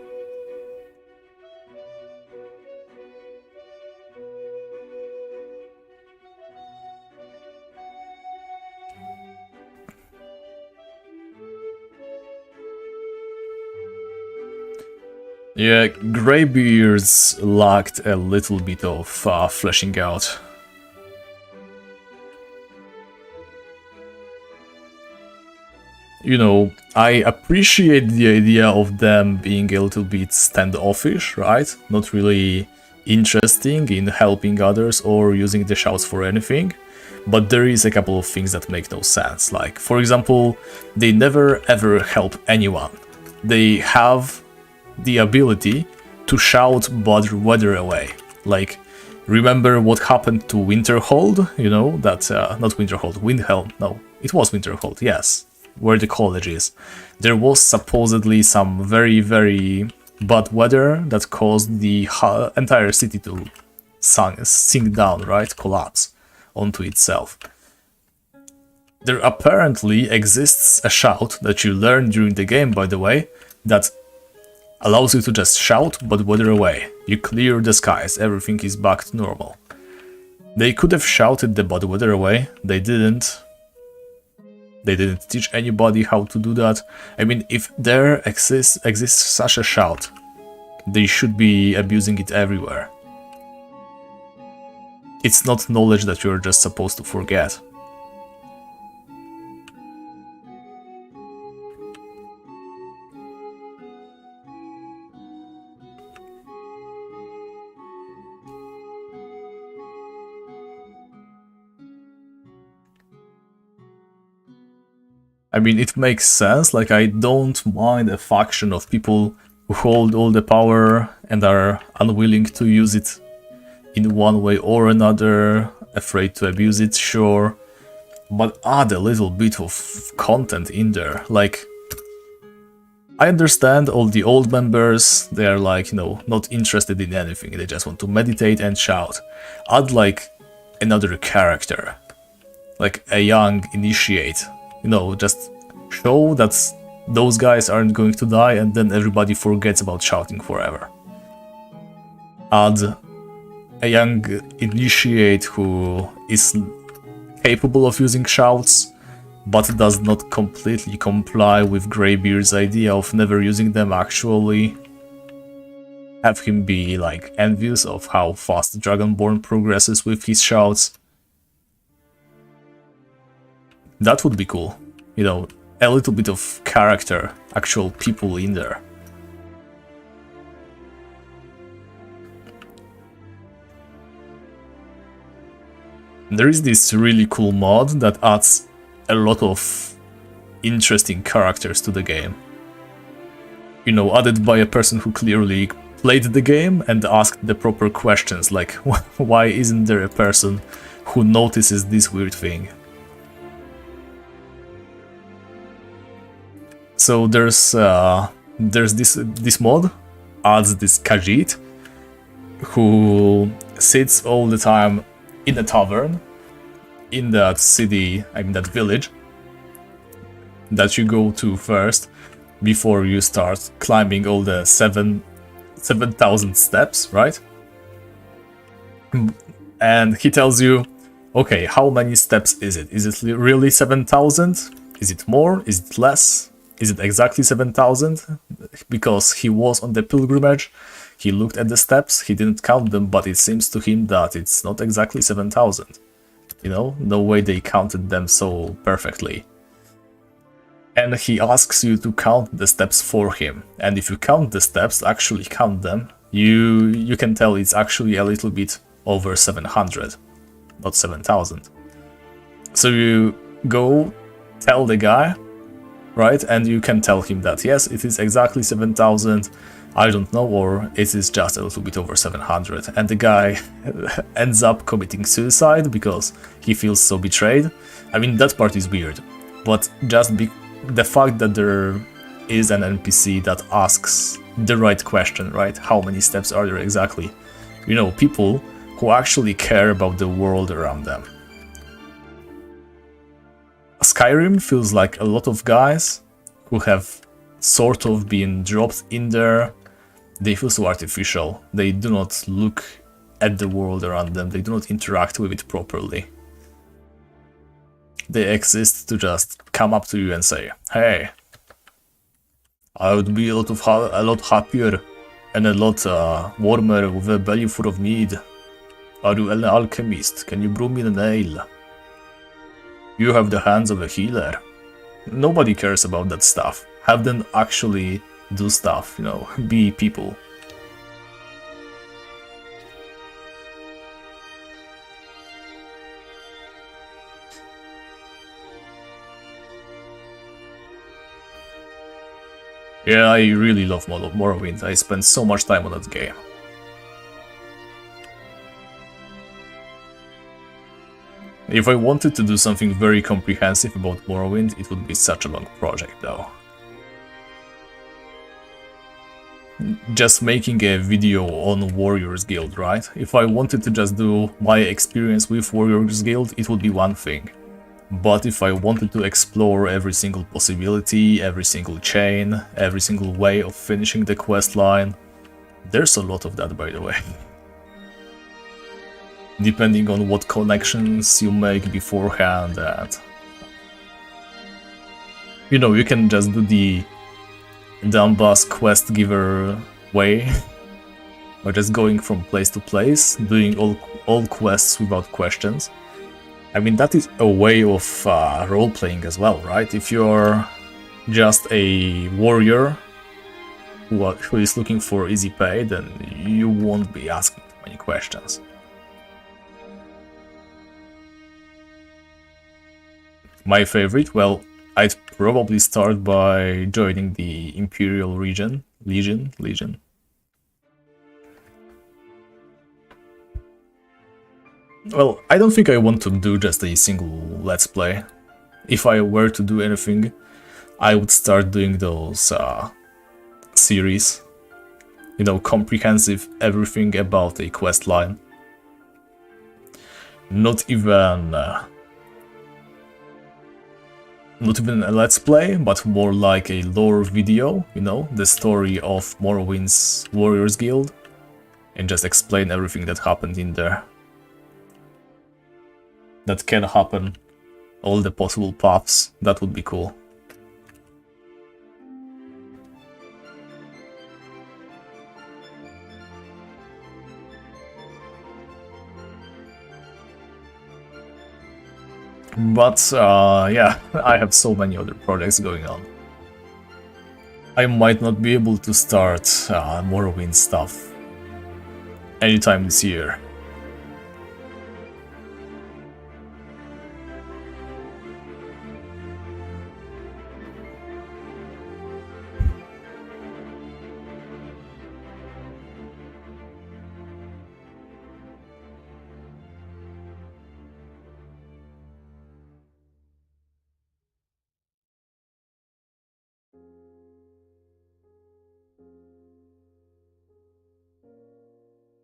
Yeah, Greybeards lacked a little bit of fleshing out. You know, I appreciate the idea of them being a little bit standoffish, right? Not really interesting in helping others or using the shouts for anything. But there is a couple of things that make no sense. Like, for example, they never ever help anyone. They have the ability to shout bad weather away. Like, remember what happened to Winterhold? You know, that, not Winterhold, Windhelm, no, it was Winterhold, yes, where the college is. There was supposedly some very, very bad weather that caused the entire city to sink down, right? Collapse onto itself. There apparently exists a shout that you learn during the game, by the way, that allows you to just shout bad weather away. You clear the skies, everything is back to normal. They could have shouted the bad weather away, they didn't. They didn't teach anybody how to do that. I mean, if there exists such a shout, they should be abusing it everywhere. It's not knowledge that you're just supposed to forget. I mean, it makes sense. Like, I don't mind a faction of people who hold all the power and are unwilling to use it in one way or another, afraid to abuse it, sure. But add a little bit of content in there. Like, I understand all the old members, they are like, you know, not interested in anything, they just want to meditate and shout. Add like another character, like a young initiate, you know, just show that those guys aren't going to die and then everybody forgets about shouting forever. Add a young initiate who is capable of using shouts, but does not completely comply with Greybeard's idea of never using them actually. Have him be like envious of how fast Dragonborn progresses with his shouts. That would be cool. You know, a little bit of character, actual people in there. There is this really cool mod that adds a lot of interesting characters to the game. You know, added by a person who clearly played the game and asked the proper questions, like why isn't there a person who notices this weird thing? So there's this mod adds this Khajiit who sits all the time in a tavern in that city, I mean that village that you go to first before you start climbing all the 7,000 steps, right? And he tells you, okay, how many steps is it? Is it really 7,000? Is it more? Is it less? Is it exactly 7,000? Because he was on the pilgrimage, he looked at the steps, he didn't count them, but it seems to him that it's not exactly 7,000. You know, no way they counted them so perfectly. And he asks you to count the steps for him. And if you count the steps, actually count them, you can tell it's actually a little bit over 700, not 7,000. So you go tell the guy, right? And you can tell him that, yes, it is exactly 7,000, I don't know, or it is just a little bit over 700. And the guy ends up committing suicide because he feels so betrayed. I mean, that part is weird, but just the fact that there is an NPC that asks the right question, right? How many steps are there exactly? You know, people who actually care about the world around them. Skyrim feels like a lot of guys who have sort of been dropped in there. They feel so artificial. They do not look at the world around them. They do not interact with it properly. They exist to just come up to you and say, hey, I would be a lot happier and a lot warmer with a belly full of mead. Are you an alchemist? Can you brew me an ale? You have the hands of a healer. Nobody cares about that stuff. Have them actually do stuff, you know, be people. Yeah, I really love Morrowind. I spent so much time on that game. If I wanted to do something very comprehensive about Morrowind, it would be such a long project though. Just making a video on Warriors Guild, right? If I wanted to just do my experience with Warriors Guild, it would be one thing. But if I wanted to explore every single possibility, every single chain, every single way of finishing the quest line, there's a lot of that, by the way. Depending on what connections you make beforehand, and you know, you can just do the Donbass quest giver way, or just going from place to place, doing all quests without questions. I mean, that is a way of role-playing as well, right? If you're just a warrior who is looking for easy pay, then you won't be asking too many questions. My favorite? Well, I'd probably start by joining the Imperial Legion. Well, I don't think I want to do just a single Let's Play. If I were to do anything, I would start doing those series. You know, comprehensive everything about a quest line. Not even a Let's Play, but more like a lore video, you know, the story of Morrowind's Warriors Guild, and just explain everything that happened in there. That can happen, all the possible paths, that would be cool. But yeah, I have so many other projects going on. I might not be able to start Morrowind stuff anytime this year.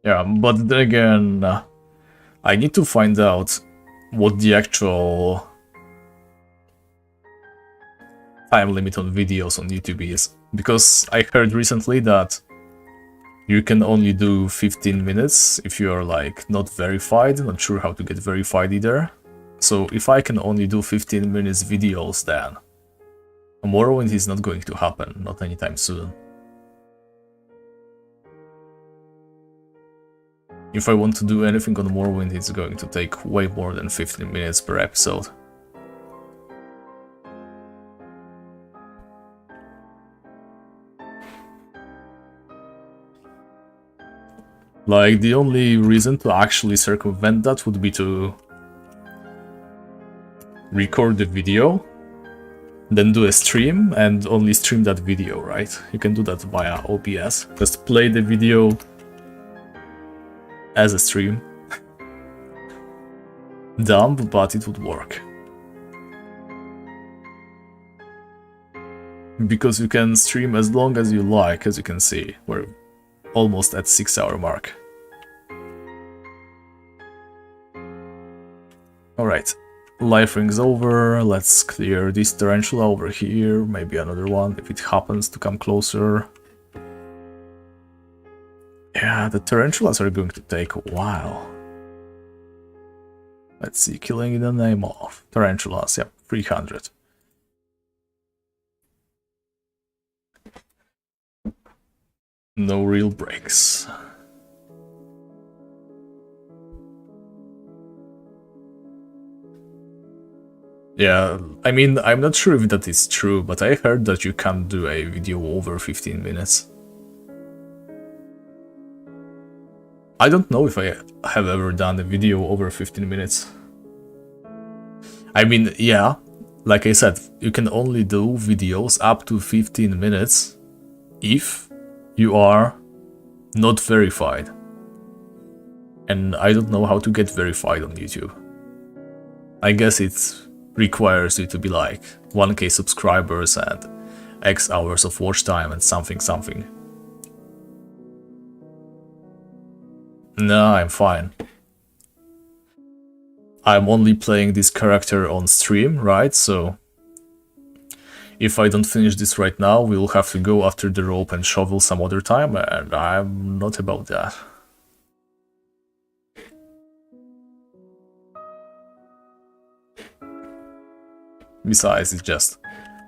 Yeah, but then again, I need to find out what the actual time limit on videos on YouTube is, because I heard recently that you can only do 15 minutes if you're like not verified, not sure how to get verified either. So if I can only do 15 minutes videos, then Morrowind is not going to happen, not anytime soon. If I want to do anything on Morrowind, it's going to take way more than 15 minutes per episode. Like, the only reason to actually circumvent that would be to record the video, then do a stream, and only stream that video, right? You can do that via OBS. Just play the video as a stream. Dumb, but it would work. Because you can stream as long as you like, as you can see. We're almost at 6-hour mark. Alright, life ring's over. Let's clear this tarantula over here. Maybe another one if it happens to come closer. Yeah, the tarantulas are going to take a while. Let's see, killing in the name of tarantulas. Yep, 300. No real breaks. Yeah, I mean, I'm not sure if that is true, but I heard that you can't do a video over 15 minutes. I don't know if I have ever done a video over 15 minutes. I mean, yeah, like I said, you can only do videos up to 15 minutes if you are not verified. And I don't know how to get verified on YouTube. I guess it requires you to be like 1k subscribers and X hours of watch time and something. No, I'm fine. I'm only playing this character on stream, right? So if I don't finish this right now, we'll have to go after the rope and shovel some other time, and I'm not about that. Besides, it's just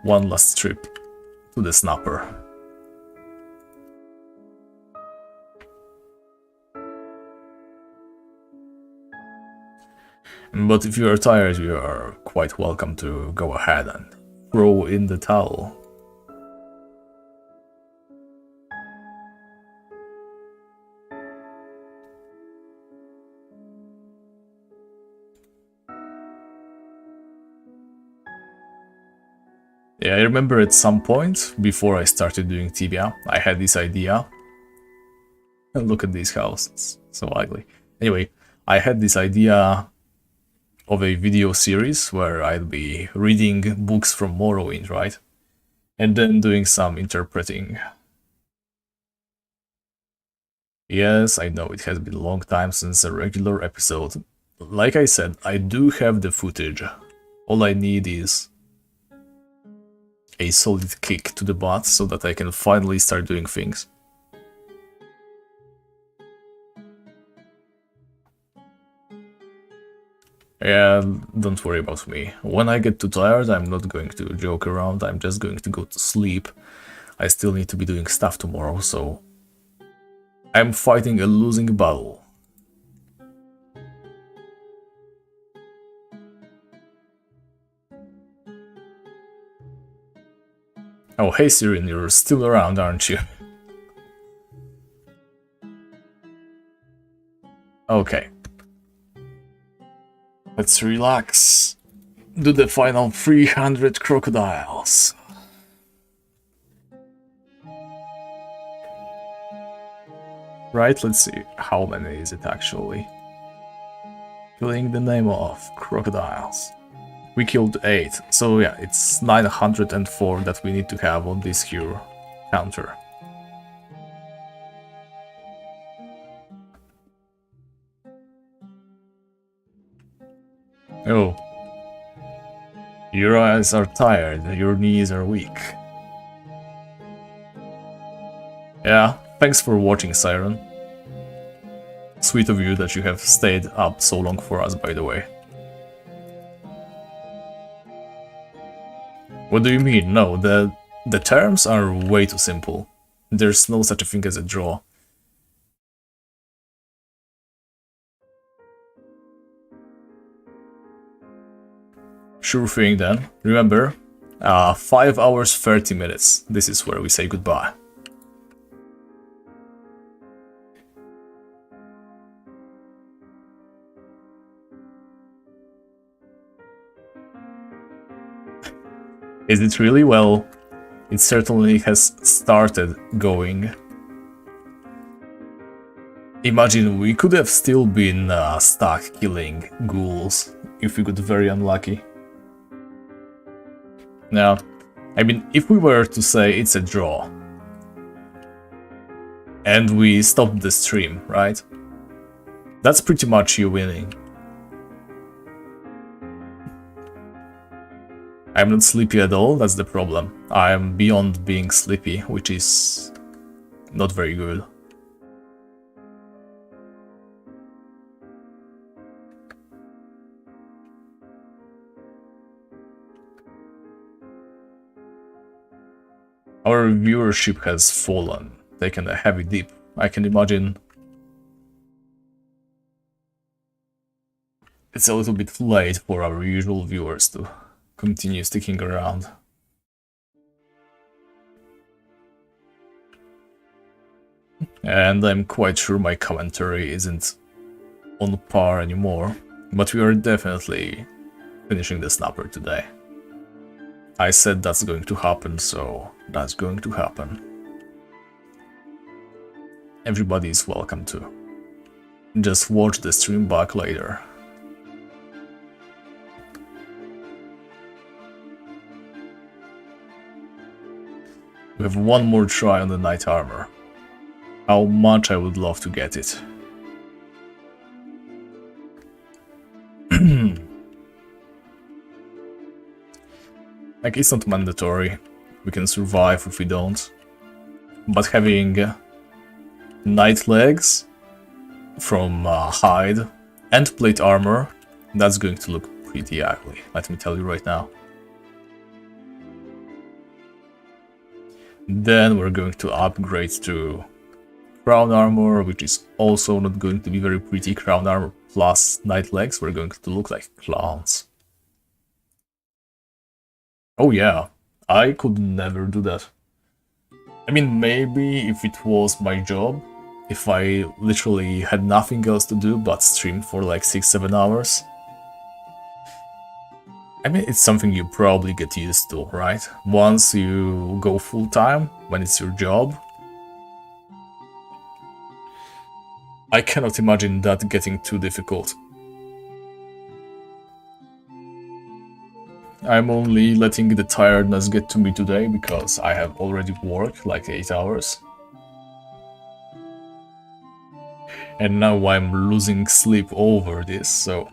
one last trip to the snapper. But if you are tired, you are quite welcome to go ahead and throw in the towel. Yeah, I remember at some point, before I started doing Tibia, I had this idea. And look at this house, it's so ugly. Anyway, I had this idea of a video series where I'd be reading books from Morrowind, right? And then doing some interpreting. Yes, I know it has been a long time since a regular episode. Like I said, I do have the footage. All I need is a solid kick to the butt so that I can finally start doing things. Yeah, don't worry about me. When I get too tired, I'm not going to joke around, I'm just going to go to sleep. I still need to be doing stuff tomorrow, so I'm fighting a losing battle. Oh, hey Siren, you're still around, aren't you? Okay. Let's relax. Do the final 300 crocodiles. Right, let's see. How many is it actually? Killing the name of crocodiles. We killed 8, so yeah, it's 904 that we need to have on this here counter. Oh. Your eyes are tired, your knees are weak. Yeah, thanks for watching, Siren. Sweet of you that you have stayed up so long for us, by the way. What do you mean? No, the terms are way too simple. There's no such a thing as a draw. Sure thing then. Remember, 5 hours 30 minutes. This is where we say goodbye. Is it really? Well, it certainly has started going. Imagine we could have still been stuck killing ghouls if we got very unlucky. Now, I mean, if we were to say it's a draw, and we stopped the stream, right? That's pretty much you winning. I'm not sleepy at all, that's the problem. I'm beyond being sleepy, which is not very good. Our viewership has fallen, taken a heavy dip. I can imagine it's a little bit late for our usual viewers to continue sticking around. And I'm quite sure my commentary isn't on par anymore, but we are definitely finishing the snapper today. I said that's going to happen, so that's going to happen. Everybody is welcome to just watch the stream back later. We have one more try on the knight armor. How much I would love to get it. Like, it's not mandatory. We can survive if we don't. But having knight legs from hide and plate armor, that's going to look pretty ugly, let me tell you right now. Then we're going to upgrade to crown armor, which is also not going to be very pretty. Crown armor plus knight legs, we're going to look like clowns. Oh yeah, I could never do that. I mean, maybe if it was my job, if I literally had nothing else to do but stream for like 6-7 hours. I mean, it's something you probably get used to, right? Once you go full-time, when it's your job, I cannot imagine that getting too difficult. I'm only letting the tiredness get to me today because I have already worked like 8 hours. And now I'm losing sleep over this, so...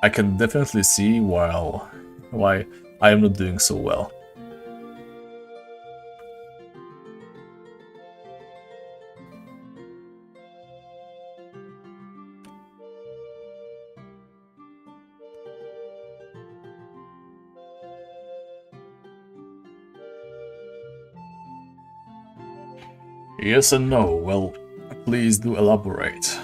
I can definitely see why I am not doing so well. Yes and no, well, please do elaborate.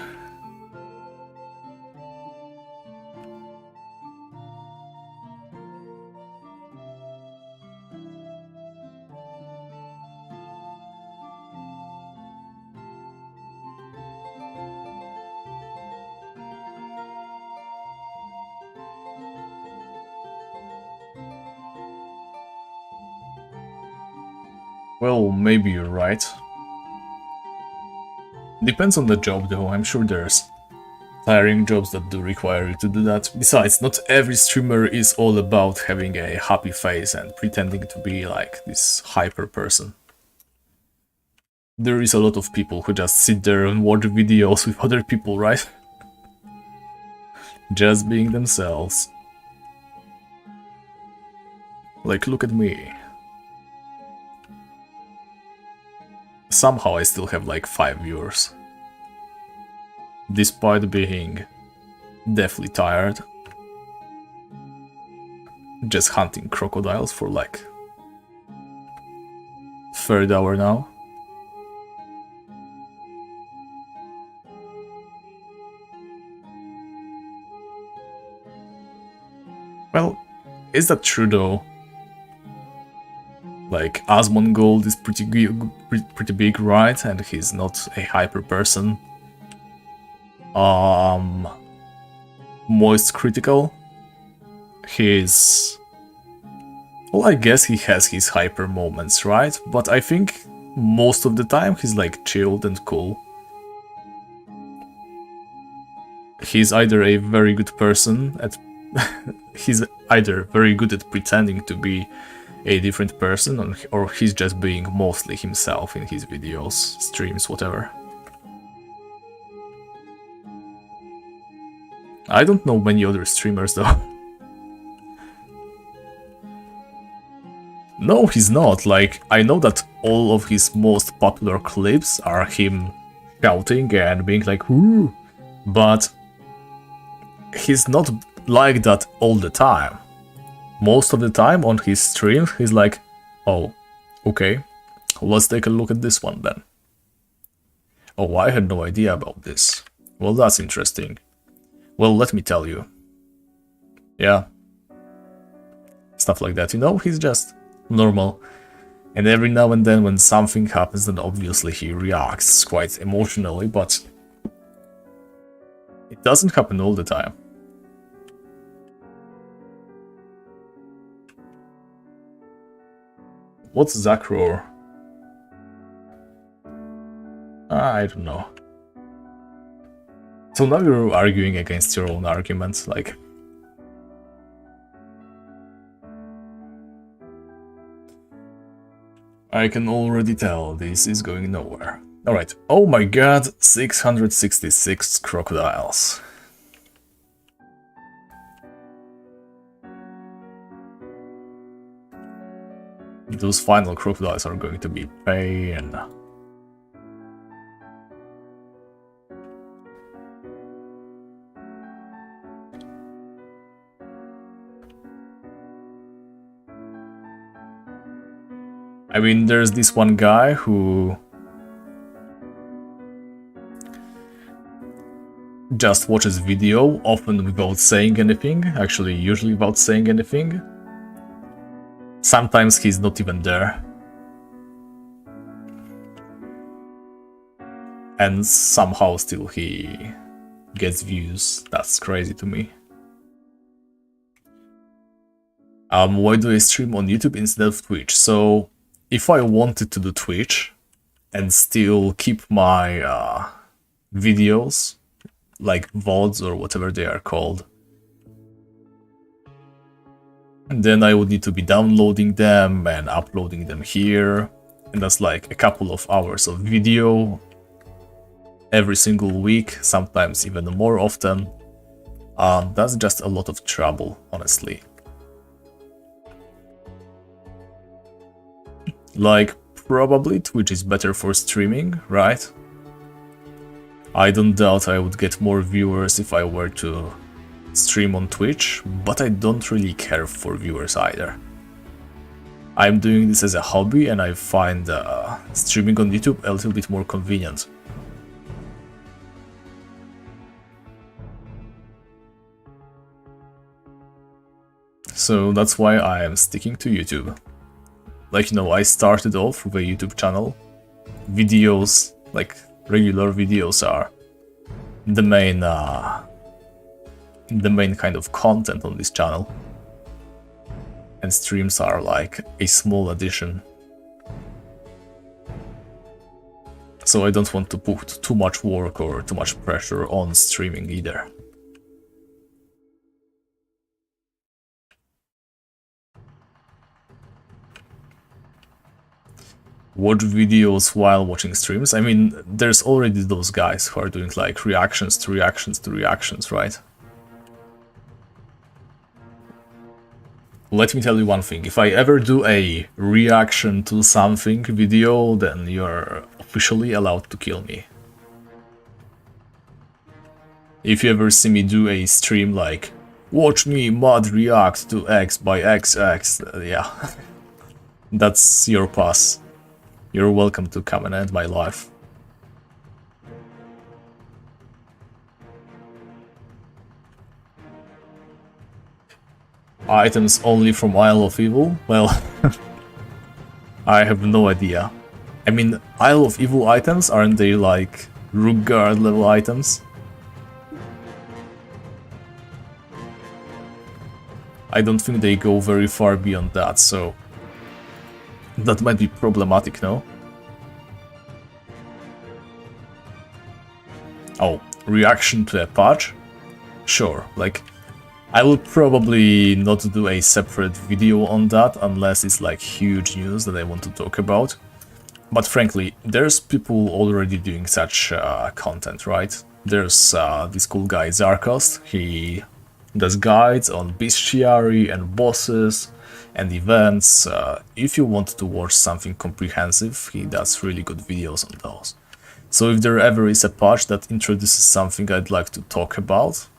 Well, maybe you're right. Depends on the job though, I'm sure there's tiring jobs that do require you to do that. Besides, not every streamer is all about having a happy face and pretending to be like this hyper person. There is a lot of people who just sit there and watch videos with other people, right? Just being themselves. Like, look at me. Somehow I still have like 5 viewers. Despite being deathly tired. Just hunting crocodiles for like 3rd hour now. Well, is that true though? Like, Asmongold is pretty big, right? And he's not a hyper person. Moist Critical. He's... Well, I guess he has his hyper moments, right? But I think most of the time he's like chilled and cool. He's either a very good person at... he's either very good at pretending to be a different person, or he's just being mostly himself in his videos, streams, whatever. I don't know many other streamers though. No, he's not. Like, I know that all of his most popular clips are him shouting and being like, woo, but he's not like that all the time. Most of the time on his stream, he's like, oh, okay, let's take a look at this one then. Oh, I had no idea about this. Well, that's interesting. Well, let me tell you. Yeah. Stuff like that, you know, he's just normal. And every now and then when something happens, then obviously he reacts quite emotionally, but it doesn't happen all the time. What's Zakroar? I don't know. So now you're arguing against your own argument, like... I can already tell this is going nowhere. Alright, oh my god, 666 crocodiles. Those final crocodiles are going to be pain. I mean, there's this one guy who just watches video, often without saying anything, actually usually without saying anything. Sometimes he's not even there. And somehow still he gets views. That's crazy to me. Why do I stream on YouTube instead of Twitch? So if I wanted to do Twitch and still keep my videos, like VODs or whatever they are called, then I would need to be downloading them and uploading them here, and that's like a couple of hours of video every single week, sometimes even more often. That's just a lot of trouble, honestly. Like, probably Twitch is better for streaming, right? I don't doubt I would get more viewers if I were to stream on Twitch, but I don't really care for viewers either. I'm doing this as a hobby and I find streaming on YouTube a little bit more convenient. So that's why I am sticking to YouTube. Like, you know, I started off with a YouTube channel. Videos, like regular videos, are the main kind of content on this channel. And streams are like a small addition. So I don't want to put too much work or too much pressure on streaming either. Watch videos while watching streams. I mean, there's already those guys who are doing like reactions to reactions to reactions, right? Let me tell you one thing, if I ever do a reaction to something video, then you're officially allowed to kill me. If you ever see me do a stream like, watch me mod react to X by XX, yeah, that's your pass. You're welcome to come and end my life. Items only from Isle of Evil? Well, I have no idea. I mean, Isle of Evil items, aren't they like Rook Guard level items? I don't think they go very far beyond that, so that might be problematic, no? Oh, reaction to a patch? Sure, like, I will probably not do a separate video on that unless it's like huge news that I want to talk about. But frankly, there's people already doing such content, right? There's this cool guy Zarkost, he does guides on bestiary and bosses and events. If you want to watch something comprehensive, he does really good videos on those. So if there ever is a patch that introduces something I'd like to talk about,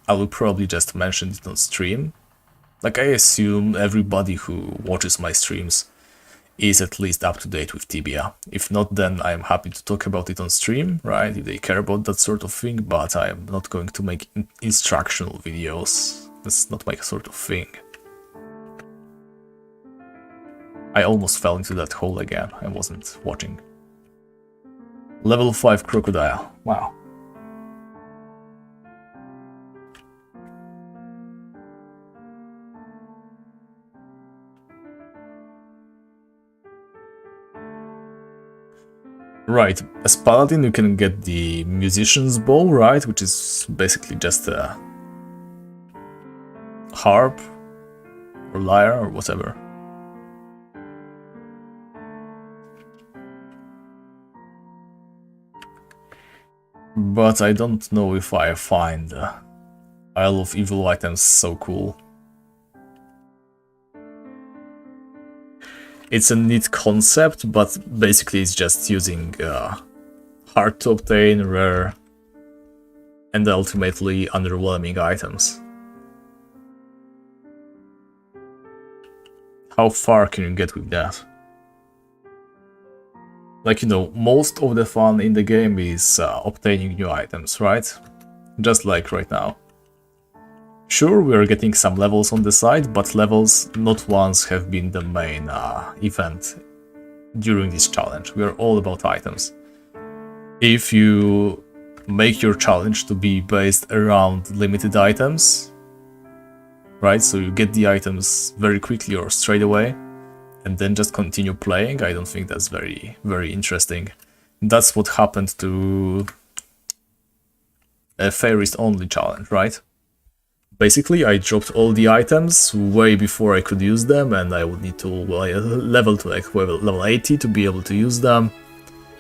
I will probably just mention it on stream. Like, I assume everybody who watches my streams is at least up to date with Tibia. If not, then I'm happy to talk about it on stream, right, if they care about that sort of thing, but I'm not going to make instructional videos. That's not my sort of thing. I almost fell into that hole again, I wasn't watching. Level 5 Crocodile, wow. Right, as Paladin you can get the Musician's Bow, right, which is basically just a harp or lyre or whatever. But I don't know if I find Isle of Evil items so cool. It's a neat concept, but basically it's just using hard to obtain, rare, and ultimately underwhelming items. How far can you get with that? Like, you know, most of the fun in the game is obtaining new items, right? Just like right now. Sure, we are getting some levels on the side, but levels not once have been the main event during this challenge. We are all about items. if you make your challenge to be based around limited items, right? So you get the items very quickly or straight away, and then just continue playing. I don't think that's very, very interesting. That's what happened to a Fairist only challenge, right? Basically, I dropped all the items way before I could use them, and I would need to level to like level 80 to be able to use them.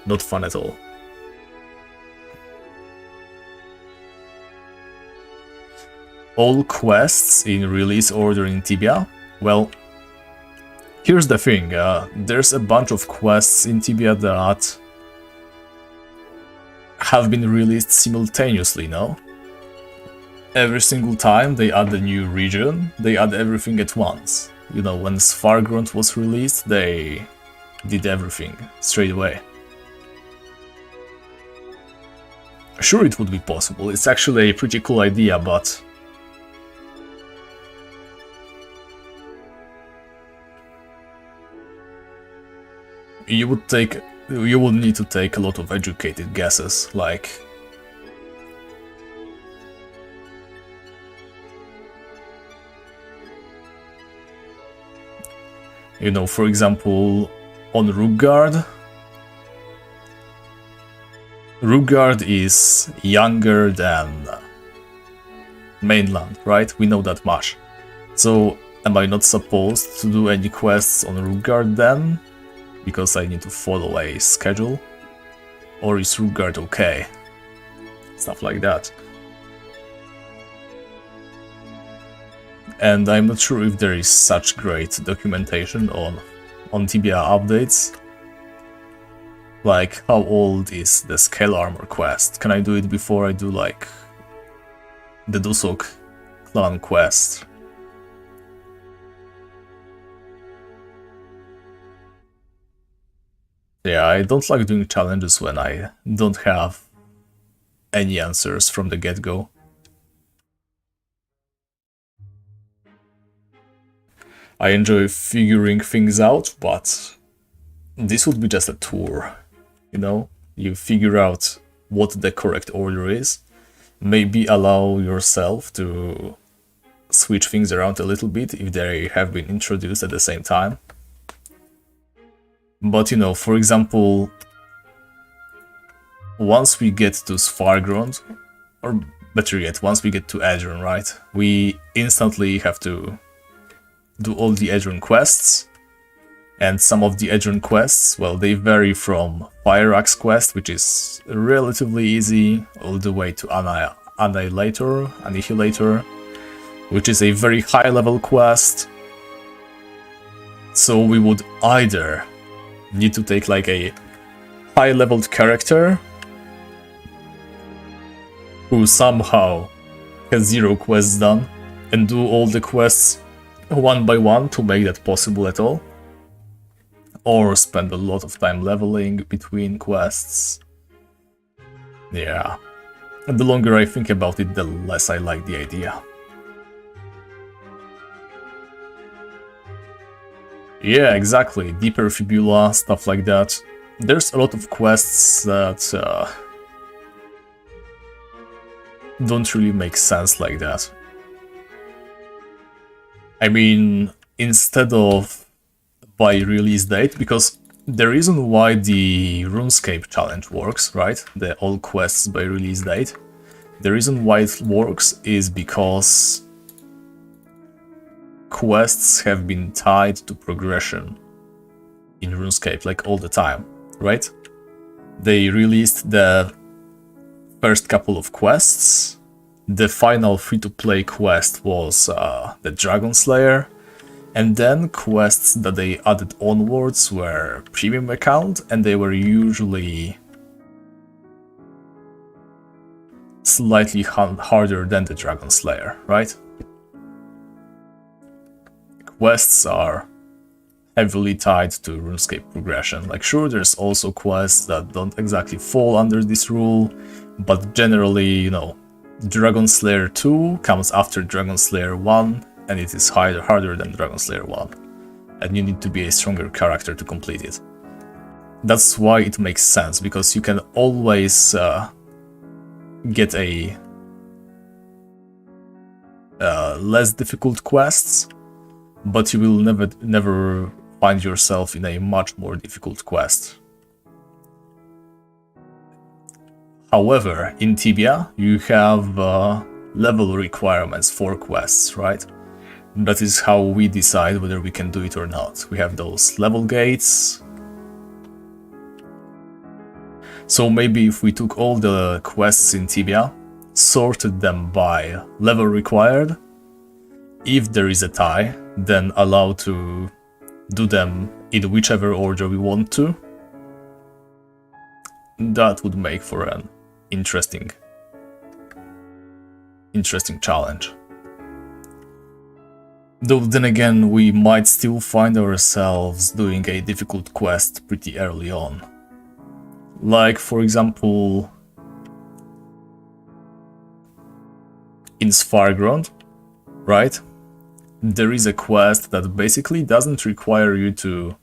Not fun at all. All quests in release order in Tibia? Well, here's the thing, there's a bunch of quests in Tibia that have been released simultaneously, no? Every single time they add a new region, they add everything at once. You know, when Svargrund was released, they did everything straight away. Sure, it would be possible, it's actually a pretty cool idea, but you would need to take a lot of educated guesses, like you know, for example, on Rookguard is younger than mainland, right? We know that much. So am I not supposed to do any quests on Rookguard then? Because I need to follow a schedule? Or is Rookguard okay? Stuff like that. And I'm not sure if there is such great documentation on Tibia updates. Like, how old is the Scale Armor quest? Can I do it before I do, like, the Dusok clan quest? Yeah, I don't like doing challenges when I don't have any answers from the get-go. I enjoy figuring things out, but this would be just a tour, you know? You figure out what the correct order is, maybe allow yourself to switch things around a little bit if they have been introduced at the same time. But, you know, for example, once we get to Svargrund, or better yet, once we get to Edron, right, we instantly have to do all the Edron quests, and some of the Edron quests, well, they vary from Fire Axe quest, which is relatively easy, all the way to Annihilator, which is a very high level quest. So we would either need to take like a high leveled character who somehow has 0 quests done and do all the quests one by one to make that possible at all, or spend a lot of time leveling between quests. Yeah, and the longer I think about it, the less I like the idea. Yeah, exactly, deeper fibula, stuff like that. There's a lot of quests that don't really make sense like that. I mean, instead of by release date, because the reason why the RuneScape challenge works, right, the all quests by release date, the reason why it works is because quests have been tied to progression in RuneScape, like all the time, right? They released the first couple of quests. The final free-to-play quest was the Dragon Slayer, and then quests that they added onwards were premium account, and they were usually slightly harder than the Dragon Slayer, right? Quests are heavily tied to RuneScape progression. Like, sure, there's also quests that don't exactly fall under this rule, but generally, you know, Dragon Slayer 2 comes after Dragon Slayer 1, and it is harder than Dragon Slayer 1. And you need to be a stronger character to complete it. That's why it makes sense, because you can always get a less difficult quests, but you will never find yourself in a much more difficult quest. However, in Tibia, you have level requirements for quests, right? That is how we decide whether we can do it or not. We have those level gates. So maybe if we took all the quests in Tibia, sorted them by level required, if there is a tie, then allow to do them in whichever order we want to, that would make for an interesting challenge. Though then again, we might still find ourselves doing a difficult quest pretty early on. Like, for example, in Svargrond, right? There is a quest that basically doesn't require you to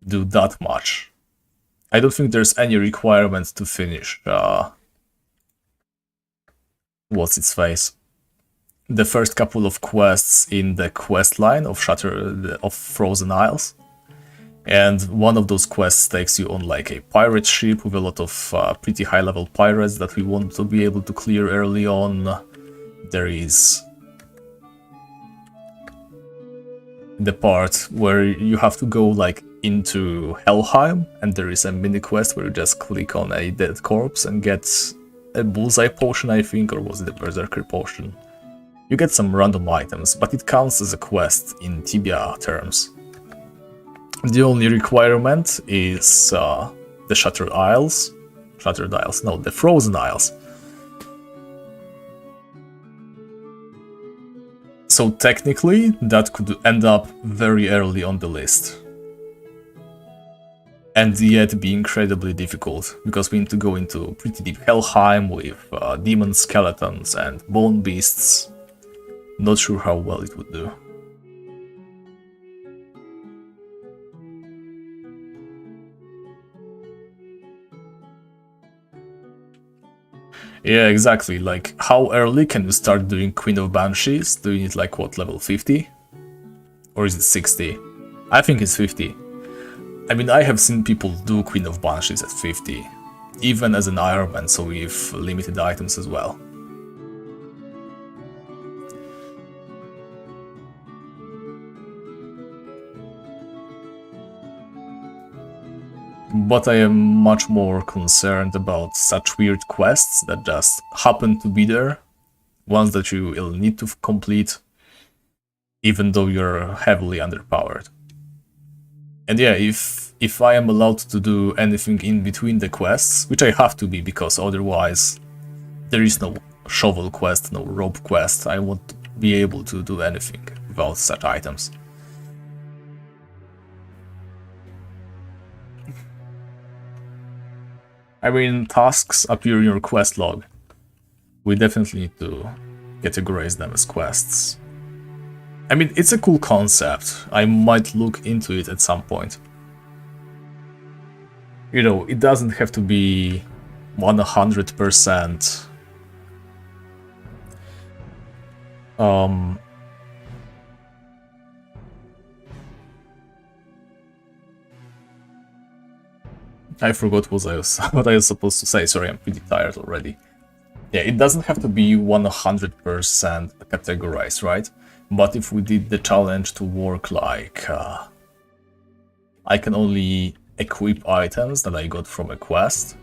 do that much. I don't think there's any requirement to finish what's its face? The first couple of quests in the quest line of Frozen Isles. And one of those quests takes you on like a pirate ship with a lot of pretty high level pirates that we want to be able to clear early on. There is the part where you have to go like into Helheim, and there is a mini quest where you just click on a dead corpse and get a bullseye potion, I think, or was it a berserker potion? You get some random items, but it counts as a quest in Tibia terms. The only requirement is the Shattered Isles. The Frozen Isles. So technically, that could end up very early on the list. And yet be incredibly difficult, because we need to go into pretty deep Helheim with demon skeletons and bone beasts. Not sure how well it would do. Yeah, exactly. Like, how early can you start doing Queen of Banshees? Doing it like, what, level 50? Or is it 60? I think it's 50. I mean, I have seen people do Queen of Banshees at 50. Even as an Ironman, so with limited items as well. But I am much more concerned about such weird quests that just happen to be there, ones that you will need to complete, even though you're heavily underpowered. And yeah, if I am allowed to do anything in between the quests, which I have to be, because otherwise there is no shovel quest, no rope quest, I won't be able to do anything without such items. I mean, tasks appear in your quest log. We definitely need to categorize them as quests. I mean, it's a cool concept. I might look into it at some point. You know, it doesn't have to be 100% I forgot what I was supposed to say. Sorry, I'm pretty tired already. Yeah, it doesn't have to be 100% categorized, right? But if we did the challenge to work like I can only equip items that I got from a quest,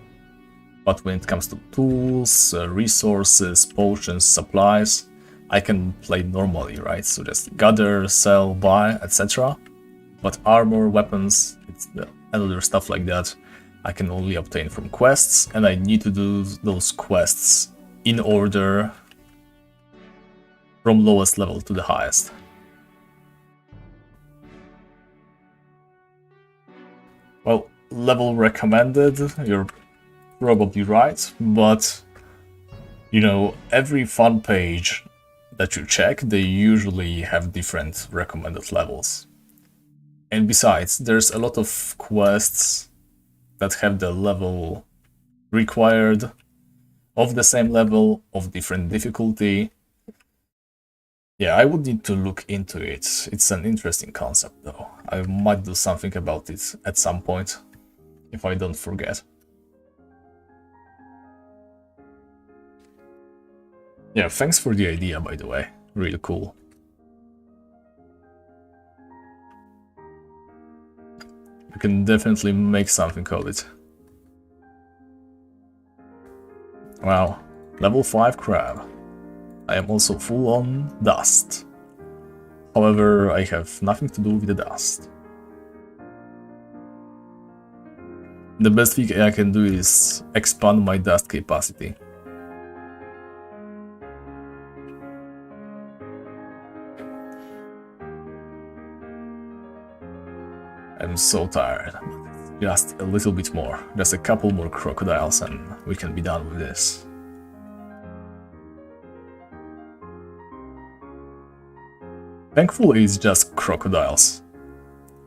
but when it comes to tools, resources, potions, supplies, I can play normally, right? So just gather, sell, buy, etc. But armor, weapons, and other stuff like that, I can only obtain from quests, and I need to do those quests in order from lowest level to the highest. Well, level recommended, you're probably right, but you know, every fun page that you check, they usually have different recommended levels. And besides, there's a lot of quests that have the level required, of the same level, of different difficulty. Yeah, I would need to look into it. It's an interesting concept, though. I might do something about it at some point, if I don't forget. Yeah, thanks for the idea, by the way. Really cool. You can definitely make something of it. Wow, level 5 crab. I am also full on dust. However, I have nothing to do with the dust. The best thing I can do is expand my dust capacity. I'm so tired. Just a little bit more. Just a couple more crocodiles and we can be done with this. Thankfully, it's just crocodiles.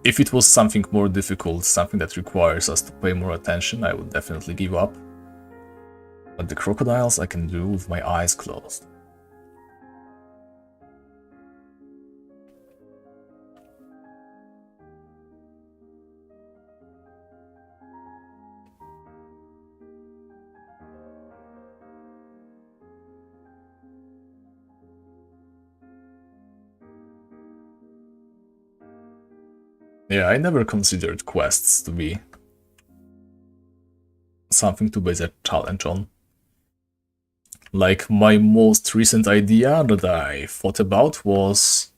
If it was something more difficult, something that requires us to pay more attention, I would definitely give up. But the crocodiles I can do with my eyes closed. Yeah, I never considered quests to be something to base a challenge on. Like, my most recent idea that I thought about was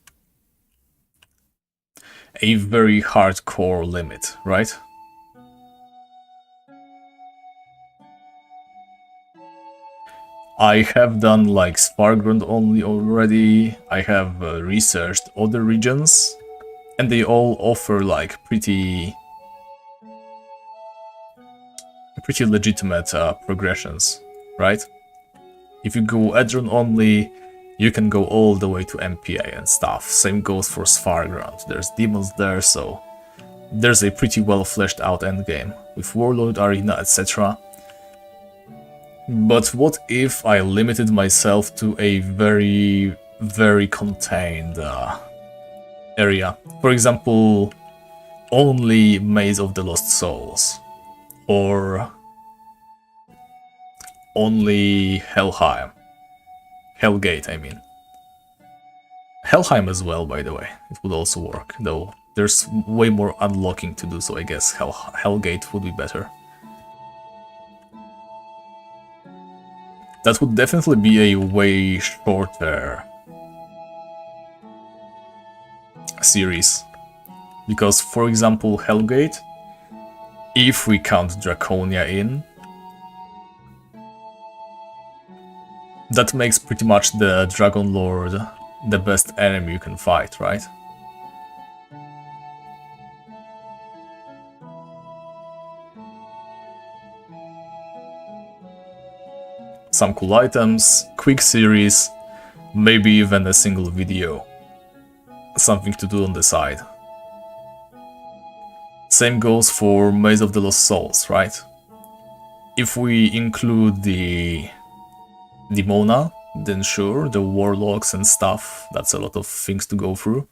a very hardcore limit, right? I have done like Spargrund only already, I have researched other regions, and they all offer like pretty legitimate progressions, right? If you go Edron only, you can go all the way to MPA and stuff. Same goes for Svargrund. There's demons there, so there's a pretty well fleshed out endgame with Warlord Arena, etc. But what if I limited myself to a very, very contained area? For example, only Maze of the Lost Souls, or only Helheim. Hellgate, I mean. Helheim as well, by the way. It would also work, though there's way more unlocking to do, so I guess Hellgate would be better. That would definitely be a way shorter series. Because, for example, Hellgate, if we count Draconia in, that makes pretty much the Dragon Lord the best enemy you can fight, right? Some cool items, quick series, maybe even a single video. Something to do on the side. Same goes for Maze of the Lost Souls, right? If we include the Mona, then sure, the warlocks and stuff, that's a lot of things to go through.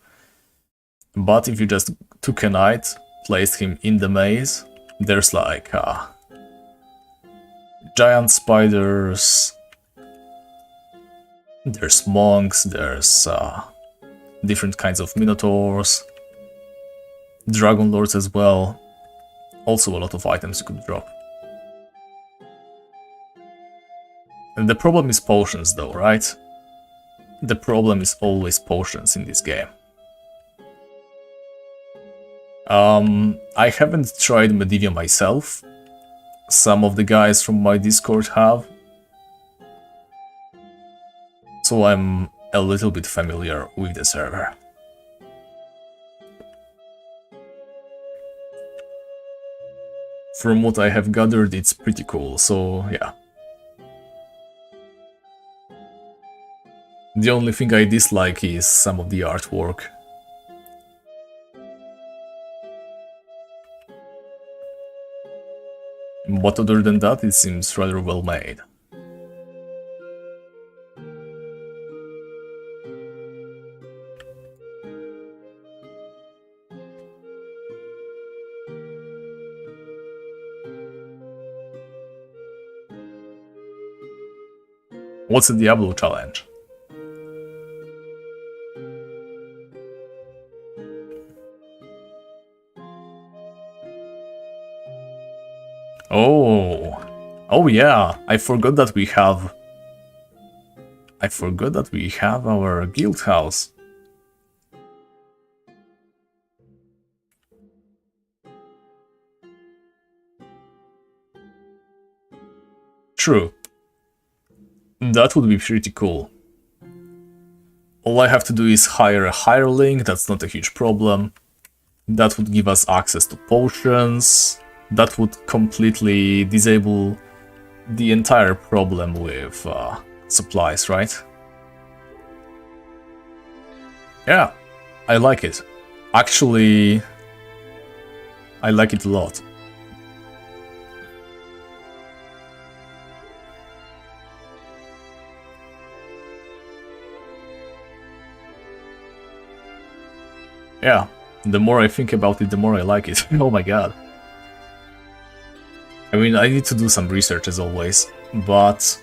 But if you just took a knight, placed him in the maze, there's like giant spiders, there's monks, there's different kinds of minotaurs, dragon lords as well. Also a lot of items you could drop. And the problem is potions though, right? The problem is always potions in this game. I haven't tried Medivia myself. Some of the guys from my Discord have. So I'm a little bit familiar with the server. From what I have gathered, it's pretty cool, so yeah. The only thing I dislike is some of the artwork. But other than that, it seems rather well made. What's the Diablo challenge? Oh yeah, I forgot that we have our guild house. True. That would be pretty cool. All I have to do is hire a hireling, that's not a huge problem. That would give us access to potions. That would completely disable the entire problem with supplies, right? Yeah, I like it. Actually, I like it a lot. Yeah, the more I think about it, the more I like it. Oh my god. I mean, I need to do some research as always, but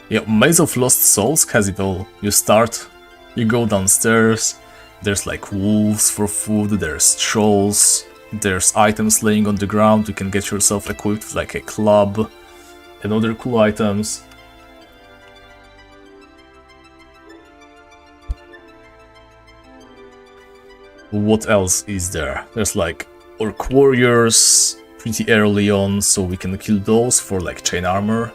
yeah, Maze of Lost Souls has it all. You start, you go downstairs, there's like wolves for food, there's trolls, there's items laying on the ground, you can get yourself equipped with like a club and other cool items. What else is there? There's like orc warriors pretty early on, so we can kill those for like chain armor.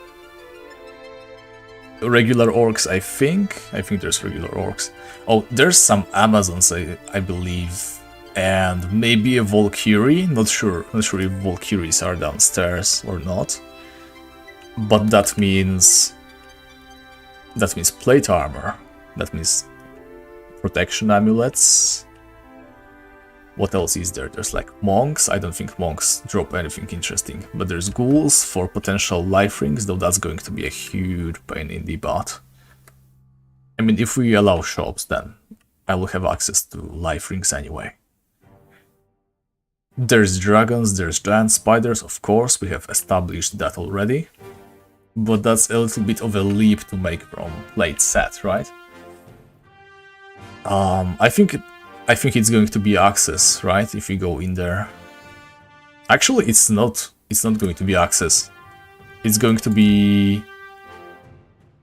Regular orcs, I think there's regular orcs. Oh, there's some Amazons, I believe, and maybe a Valkyrie. Not sure if Valkyries are downstairs or not. But that means plate armor. That means protection amulets. What else is there? There's like monks. I don't think monks drop anything interesting. But there's ghouls for potential life rings, though that's going to be a huge pain in the butt. I mean, if we allow shops, then I will have access to life rings anyway. There's dragons, there's giant spiders, of course, we have established that already. But that's a little bit of a leap to make from plate set, right? I think it's going to be access, right? If we go in there. Actually, it's not going to be access. It's going to be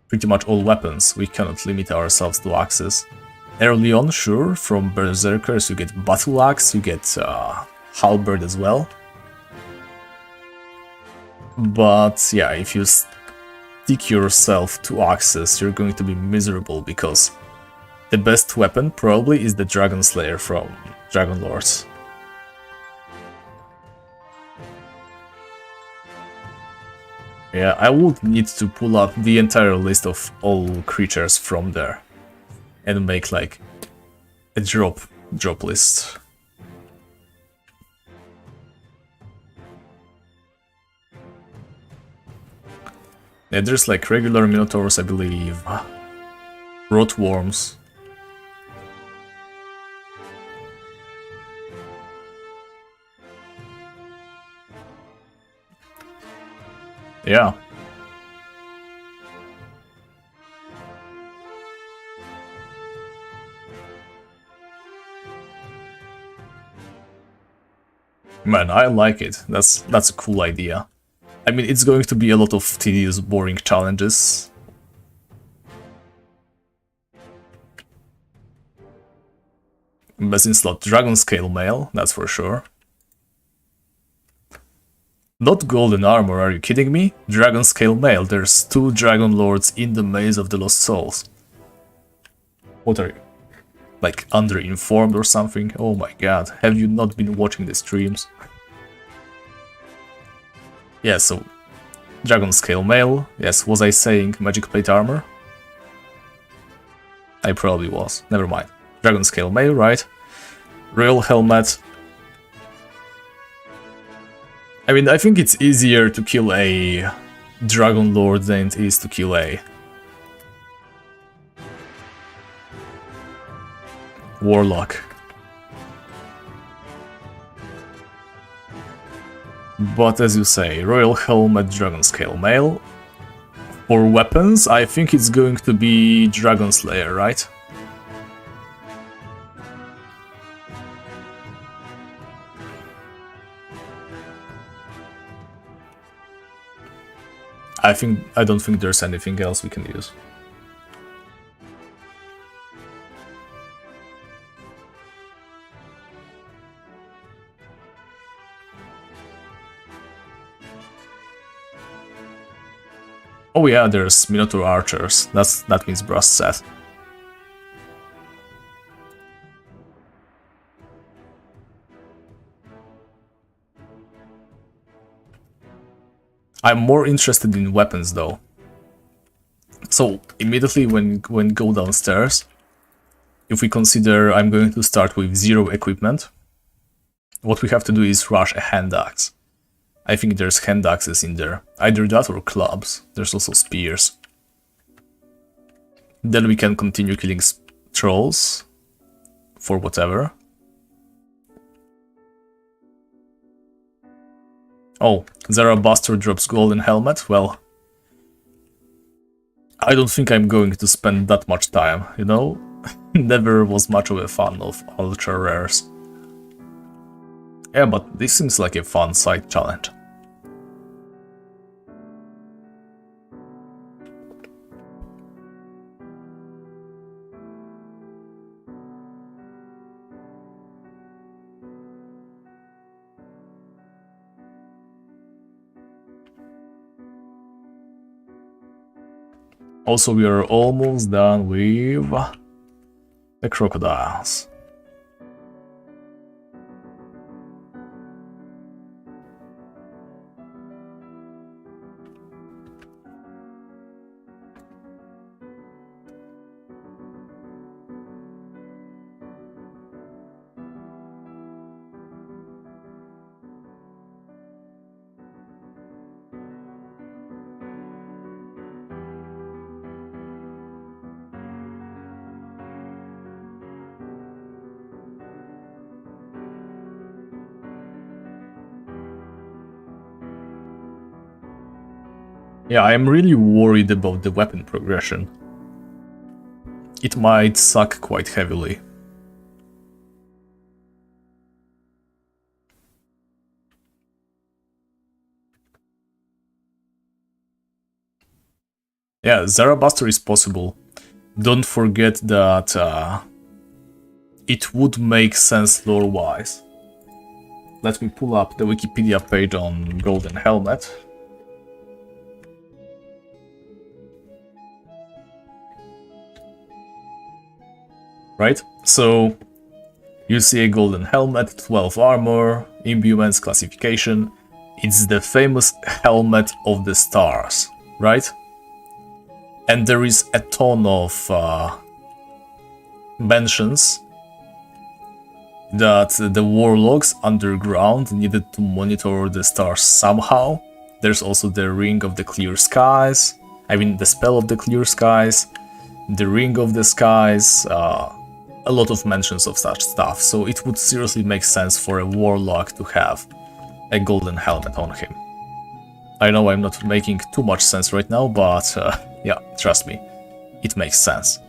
pretty much all weapons. We cannot limit ourselves to access. Early on, sure, from Berserkers you get Battle Axe, you get Halberd as well. But yeah, if you stick yourself to access, you're going to be miserable because the best weapon probably is the Dragon Slayer from Dragon Lords. Yeah, I would need to pull up the entire list of all creatures from there and make like a drop list. Yeah, there's like regular minotaurs, I believe, rotworms. Yeah. Man, I like it. That's a cool idea. I mean, it's going to be a lot of tedious, boring challenges. Best in slot Dragon Scale Mail, that's for sure. Not golden armor, are you kidding me? Dragon Scale Mail, there's 2 Dragon Lords in the Maze of the Lost Souls. What are you? Like underinformed or something? Oh my god, have you not been watching the streams? Yeah, so Dragon Scale Mail, yes, was I saying Magic Plate Armor? I probably was, never mind. Dragon Scale Mail, right? Royal Helmet. I mean, I think it's easier to kill a Dragon Lord than it is to kill a Warlock. But as you say, Royal Helmet, Dragon Scale Mail. For weapons, I think it's going to be Dragon Slayer, right? I don't think there's anything else we can use. Oh yeah, there's Minotaur Archers. That means brass set. I'm more interested in weapons though. So immediately when go downstairs, if we consider I'm going to start with 0 equipment, what we have to do is rush a hand axe. I think there's hand axes in there. Either that or clubs. There's also spears. Then we can continue killing trolls for whatever. Oh, Zarabuster drops golden helmet. Well, I don't think I'm going to spend that much time, you know? Never was much of a fan of ultra rares. Yeah, but this seems like a fun side challenge. Also, we are almost done with the crocodiles. Yeah, I'm really worried about the weapon progression. It might suck quite heavily. Yeah, Zarabuster is possible. Don't forget that it would make sense lore-wise. Let me pull up the Wikipedia page on Golden Helmet. Right? So, you see a golden helmet, 12 armor, imbuements, classification. It's the famous helmet of the stars, right? And there is a ton of mentions that the warlocks underground needed to monitor the stars somehow. There's also the Ring of the Clear Skies, I mean the Spell of the Clear Skies, the Ring of the Skies, a lot of mentions of such stuff, so it would seriously make sense for a warlock to have a golden helmet on him. I know I'm not making too much sense right now, but yeah, trust me, it makes sense.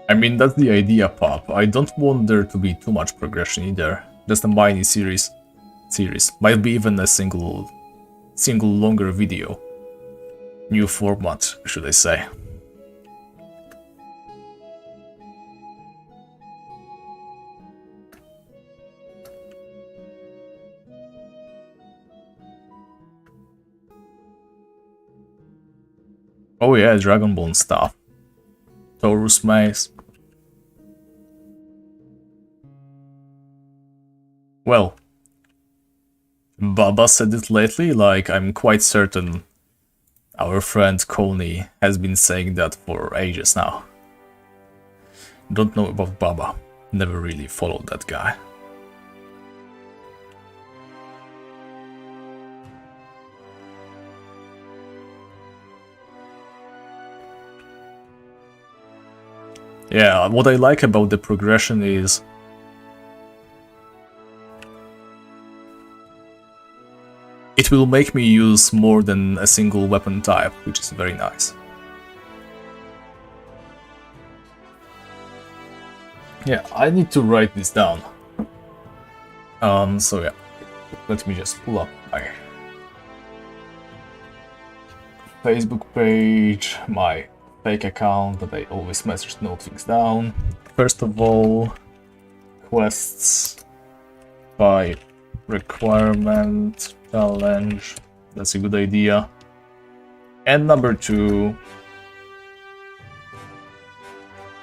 I mean, that's the idea, Pop. I don't want there to be too much progression either. Just a mini series. Might be even a single longer video. New format, should I say. Oh yeah, Dragonbone stuff. Taurus Maze. Well, Baba said it lately, like I'm quite certain our friend Coney has been saying that for ages now. Don't know about Baba. Never really followed that guy. Yeah, what I like about the progression is it will make me use more than a single weapon type, which is very nice. Yeah, I need to write this down. So yeah, let me just pull up my Facebook page, my fake account that I always message note things down. First of all, quests by requirement challenge. That's a good idea. And number 2,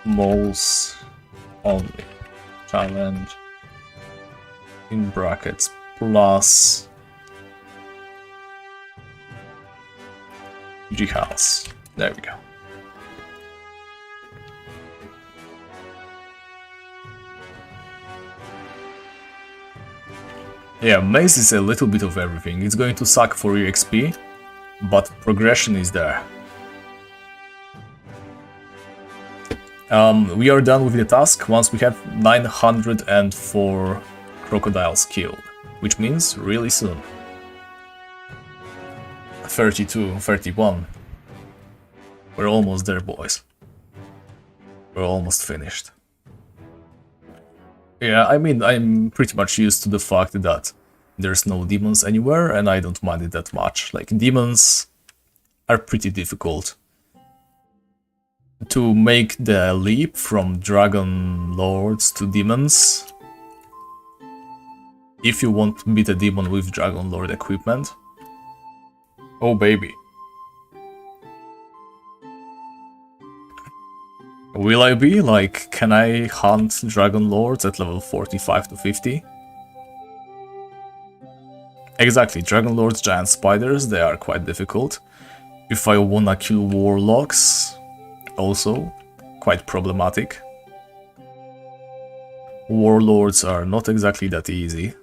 moles only challenge in brackets plus G-House. There we go. Yeah, Maze is a little bit of everything. It's going to suck for EXP, but progression is there. We are done with the task once we have 904 crocodiles killed, which means really soon. 32, 31. We're almost there, boys. We're almost finished. Yeah, I mean, I'm pretty much used to the fact that there's no demons anywhere, and I don't mind it that much. Like, demons are pretty difficult. To make the leap from Dragon Lords to demons, if you want to beat a demon with Dragon Lord equipment, oh baby. Will I be? Like, can I hunt Dragon Lords at level 45 to 50? Exactly, Dragon Lords, giant spiders, they are quite difficult. If I wanna kill warlocks, also quite problematic. Warlords are not exactly that easy.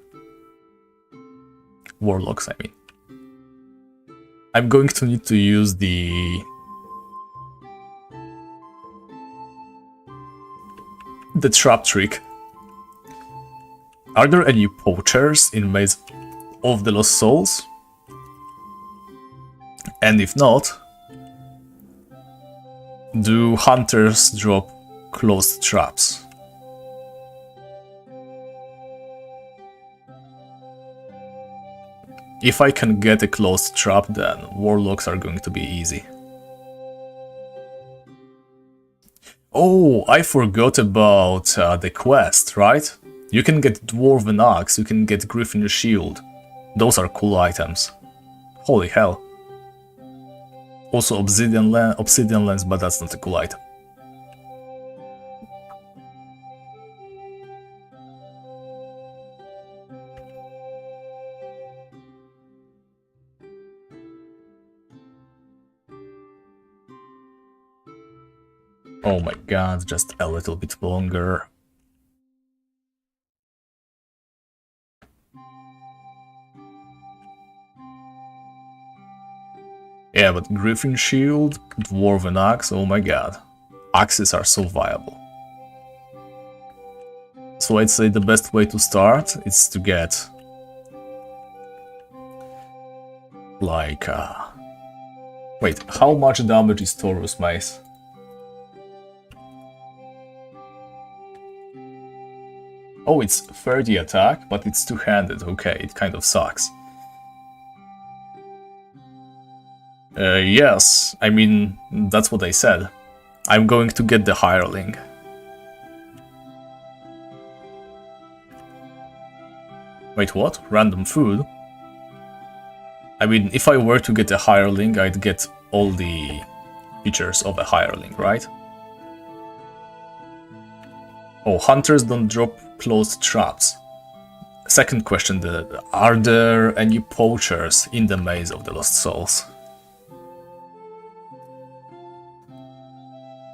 Warlocks, I mean. I'm going to need to use the trap trick. Are there any poachers in Maze of the Lost Souls? And if not, do hunters drop closed traps? If I can get a closed trap, then warlocks are going to be easy. Oh, I forgot about the quest, right? You can get Dwarven Axe, you can get Griffin Shield. Those are cool items. Holy hell. Also Obsidian Lens, but that's not a cool item. Oh my god, just a little bit longer. Yeah, but Griffin Shield, Dwarven Axe, oh my god. Axes are so viable. So I'd say the best way to start is to get like wait, how much damage is Taurus Mace? Oh, it's 30 attack, but it's two-handed. Okay, it kind of sucks. Yes, I mean, that's what I said. I'm going to get the hireling. Wait, what? Random food? I mean, if I were to get a hireling, I'd get all the features of a hireling, right? Oh, hunters don't drop closed traps. Second question, are there any poachers in the Maze of the Lost Souls?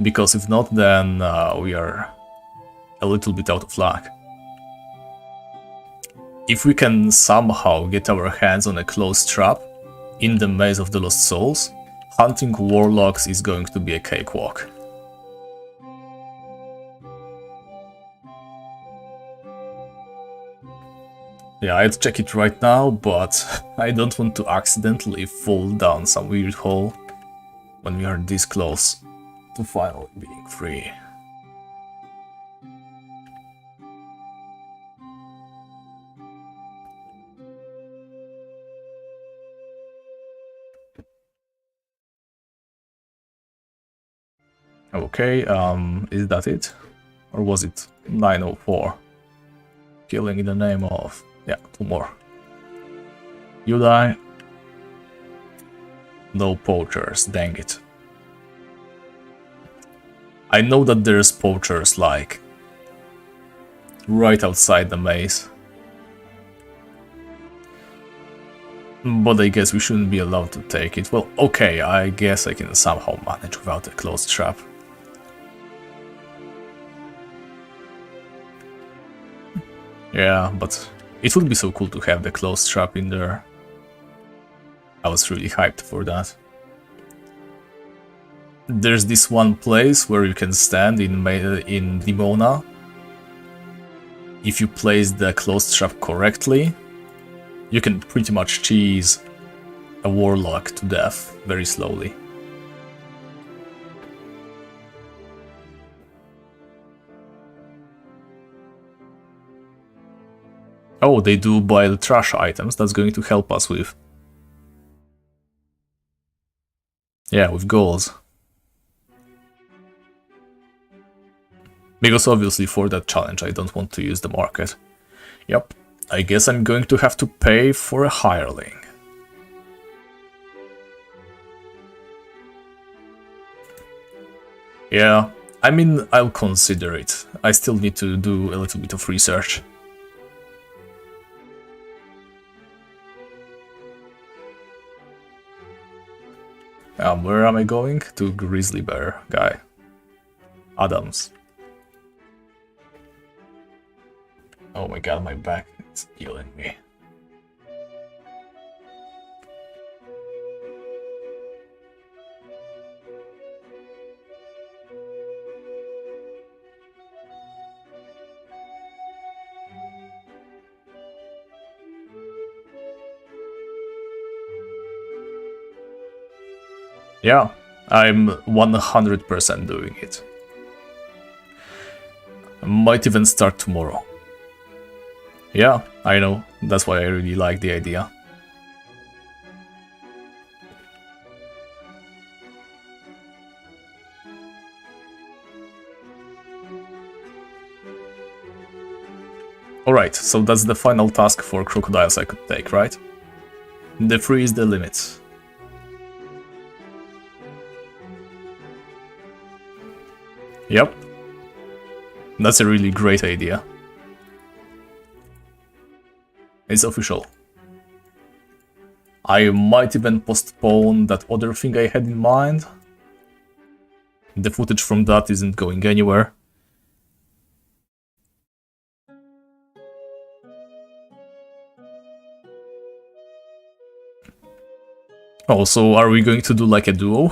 Because if not, then we are a little bit out of luck. If we can somehow get our hands on a closed trap in the Maze of the Lost Souls, hunting warlocks is going to be a cakewalk. Yeah, I'd check it right now, but I don't want to accidentally fall down some weird hole when we are this close to finally being free. Okay, is that it? Or was it 904? Killing in the name of... yeah, 2 more. You die. No poachers, dang it. I know that there's poachers, like, right outside the maze. But I guess we shouldn't be allowed to take it. Well, okay, I guess I can somehow manage without a closed trap. Yeah, but it would be so cool to have the closed trap in there. I was really hyped for that. There's this one place where you can stand in Dimona. If you place the closed trap correctly, you can pretty much cheese a warlock to death very slowly. Oh, they do buy the trash items, that's going to help us with... yeah, with goals. Because obviously for that challenge I don't want to use the market. Yep, I guess I'm going to have to pay for a hireling. Yeah, I mean, I'll consider it. I still need to do a little bit of research. Where am I going? To Grizzly Bear guy. Adams. Oh my god, my back is killing me. Yeah, I'm 100% doing it. I might even start tomorrow. Yeah, I know, that's why I really like the idea. Alright, so that's the final task for crocodiles I could take, right? The 3 is the limit. Yep. That's a really great idea. It's official. I might even postpone that other thing I had in mind. The footage from that isn't going anywhere. Oh, so are we going to do like a duo?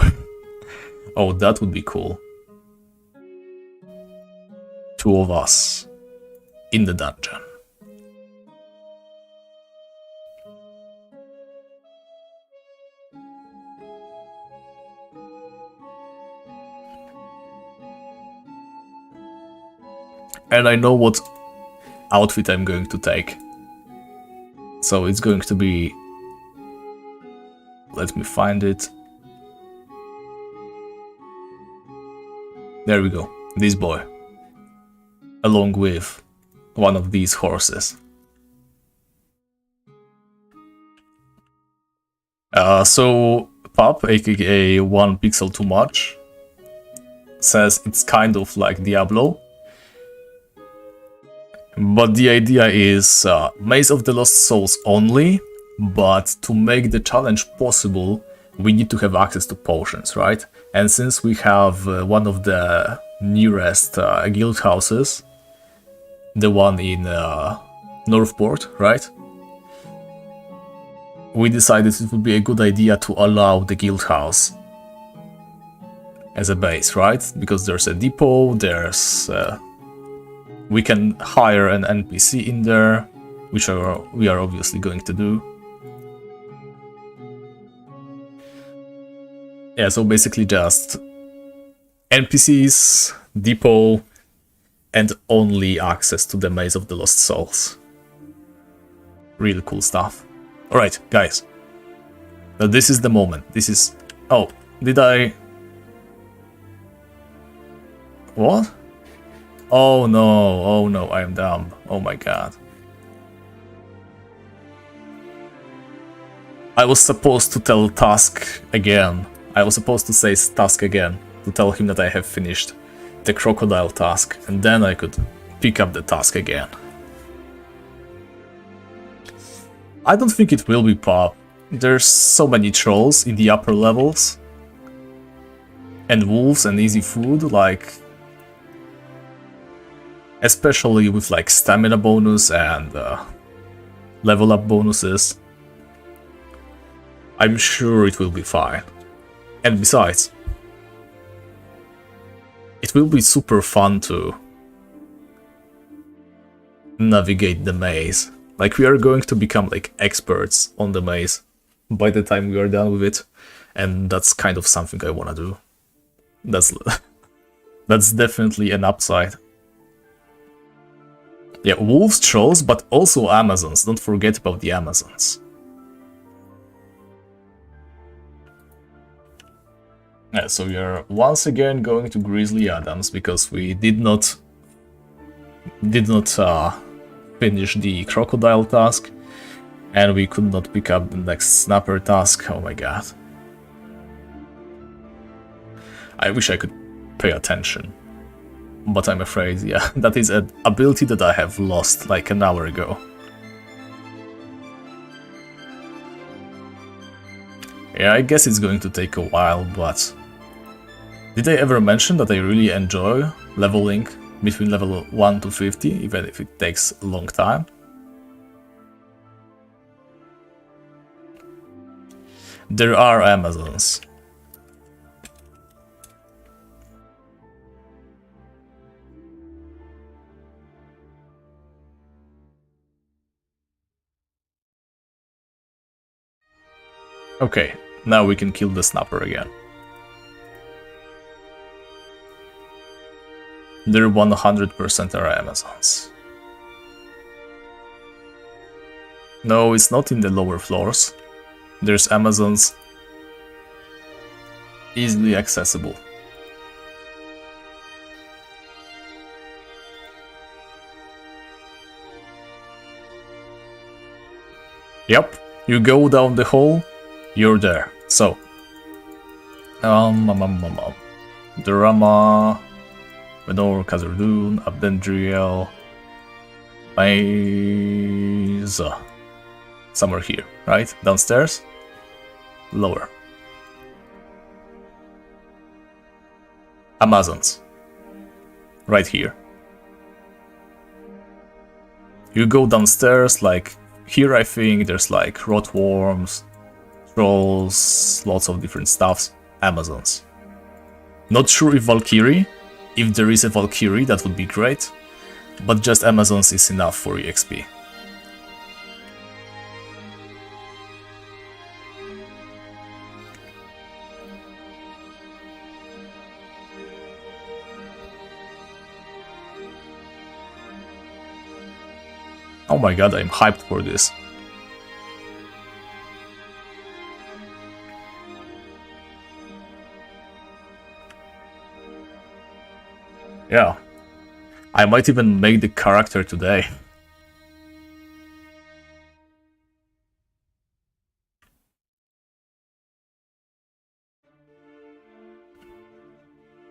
Oh, that would be cool. 2 of us in the dungeon. And I know what outfit I'm going to take. So it's going to be... let me find it. There we go, this boy. Along with one of these horses. So Pup, aka 1 pixel too much, says it's kind of like Diablo. But the idea is Maze of the Lost Souls only, but to make the challenge possible, we need to have access to potions, right? And since we have one of the nearest guild houses, the one in Northport, right? We decided it would be a good idea to allow the guild house as a base, right? Because there's a depot, there's... we can hire an NPC in there, which we are obviously going to do. Yeah, so basically just NPCs, depot, and only access to the Maze of the Lost Souls. Really cool stuff. Alright, guys. Now this is the moment. This is... Oh, did I... What? Oh no, I am dumb. Oh my god. I was supposed to tell Tusk again. I was supposed to say Tusk again, to tell him that I have finished the crocodile task, and then I could pick up the task again. I don't think it will be pop. There's so many trolls in the upper levels. And wolves and easy food, like... Especially with like stamina bonus and level up bonuses. I'm sure it will be fine. And besides, it will be super fun to navigate the maze. Like, we are going to become like experts on the maze by the time we are done with it, and that's kind of something I want to do. That's definitely an upside. Yeah, wolves, trolls, but also Amazons. Don't forget about the Amazons. Yeah, so we are once again going to Grizzly Adams because we did not finish the crocodile task, and we could not pick up the next snapper task. Oh my god. I wish I could pay attention. But I'm afraid, yeah, that is an ability that I have lost like an hour ago. Yeah, I guess it's going to take a while, but... Did I ever mention that I really enjoy leveling between level 1 to 50, even if it takes a long time? There are Amazons. Okay, now we can kill the snapper again. There 100% are Amazons. No, it's not in the lower floors. There's Amazons easily accessible. Yep, you go down the hole, you're there. So, Durama, Menor, Khazard-dûn, Abdendriel, Maiza. Somewhere here, right? Downstairs? Lower. Amazons. Right here. You go downstairs, like, here I think there's like rotworms, trolls, lots of different stuffs, Amazons. Not sure if Valkyrie. If there is a Valkyrie, that would be great, but just Amazons is enough for EXP. Oh my god, I'm hyped for this. Yeah, I might even make the character today.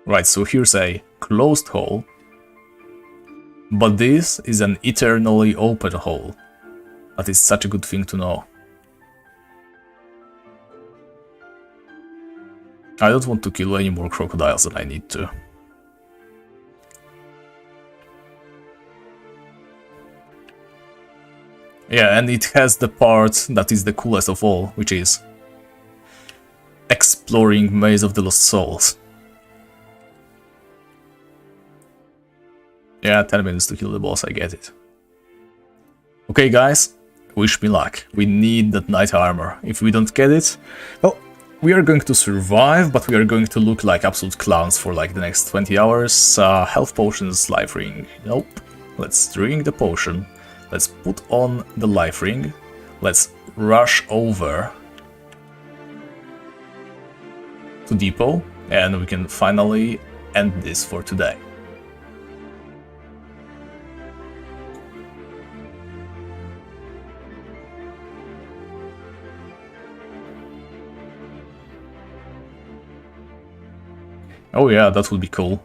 Right, so here's a closed hole, But this is an eternally open hole. That is such a good thing to know. I don't want to kill any more crocodiles than I need to. Yeah, and it has the part that is the coolest of all, which is exploring Maze of the Lost Souls. Yeah, 10 minutes to kill the boss, I get it. Okay guys, wish me luck. We need that knight armor. If we don't get it, well, we are going to survive, but we are going to look like absolute clowns for like the next 20 hours. Health potions, life ring. Nope. Let's drink the potion. Let's put on the life ring. Let's rush over to depot, and we can finally end this for today. Oh yeah, that would be cool.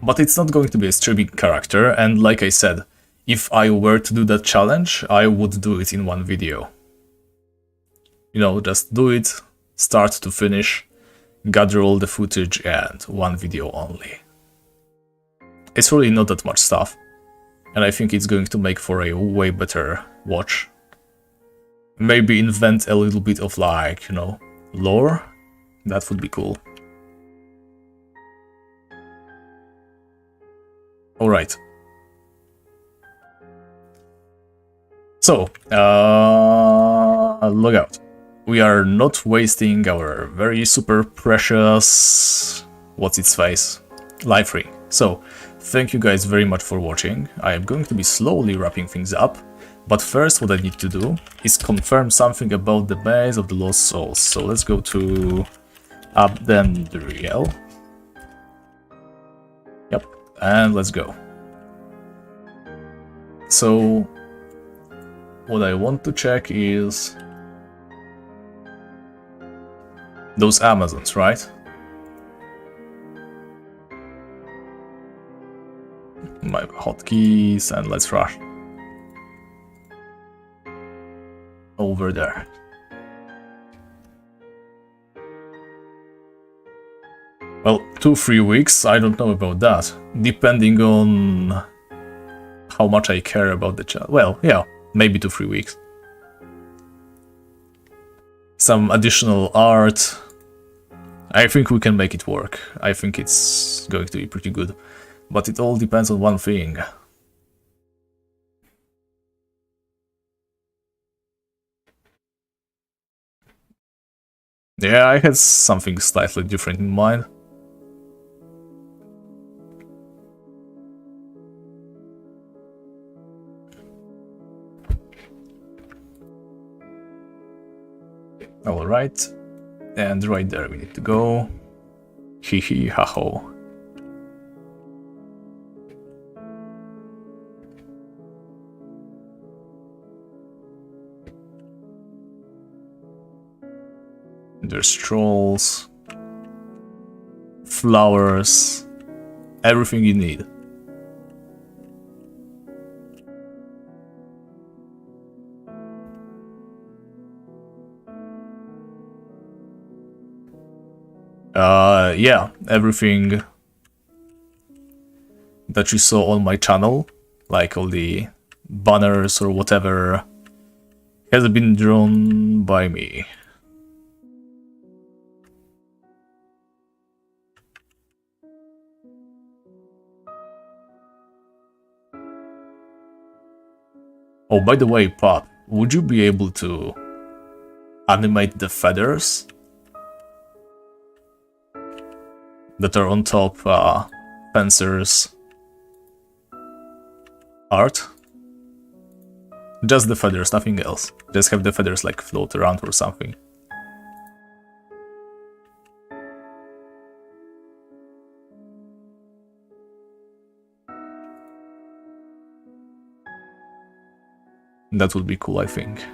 But it's not going to be a streaming character, and like I said, if I were to do that challenge, I would do it in one video. You know, just do it, start to finish, gather all the footage, and one video only. It's really not that much stuff, and I think it's going to make for a way better watch. Maybe invent a little bit of like, you know, lore? That would be cool. Alright. So, log out. We are not wasting our very super precious... what's its face? Life ring. So, thank you guys very much for watching. I am going to be slowly wrapping things up, but first what I need to do is confirm something about the Maze of the Lost Souls. So let's go to Abdendriel. Yep, and let's go. So, what I want to check is those Amazons, right? My hotkeys, and let's rush over there. Well, 2-3 weeks, I don't know about that, depending on how much I care about the channel. Well, yeah, maybe 2-3 weeks. Some additional art. I think we can make it work. I think it's going to be pretty good. But it all depends on one thing. Yeah, I had something slightly different in mind. Alright, and right there we need to go. Hee hee ha ho. There's trolls, flowers, everything you need. Yeah, everything that you saw on my channel, like all the banners or whatever, has been drawn by me. Oh, by the way, Pop, would you be able to animate the feathers that are on top Spencer's art? Just the feathers, nothing else. Just have the feathers like float around or something. That would be cool, I think.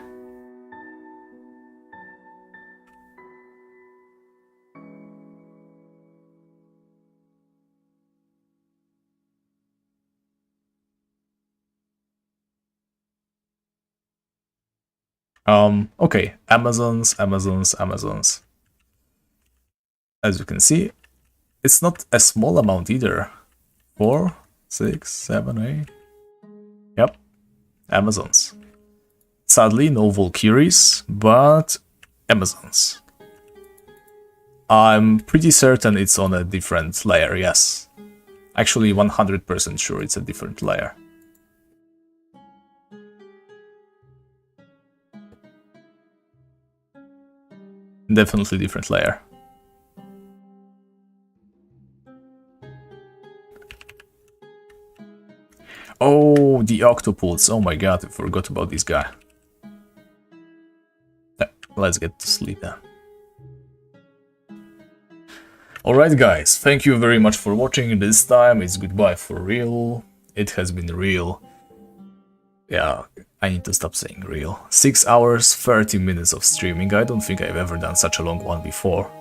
Okay, Amazons, Amazons, Amazons. As you can see, it's not a small amount either. 4, 6, 7, 8. Yep, Amazons. Sadly, no Valkyries, but Amazons. I'm pretty certain it's on a different layer, yes. Actually, 100% sure it's a different layer. Definitely different layer. Oh, the octopuds. Oh my god, I forgot about this guy. Let's get to sleep then. Alright guys, thank you very much for watching. This time it's goodbye for real. It has been real. Yeah, I need to stop saying real. 6 hours, 30 minutes of streaming. I don't think I've ever done such a long one before.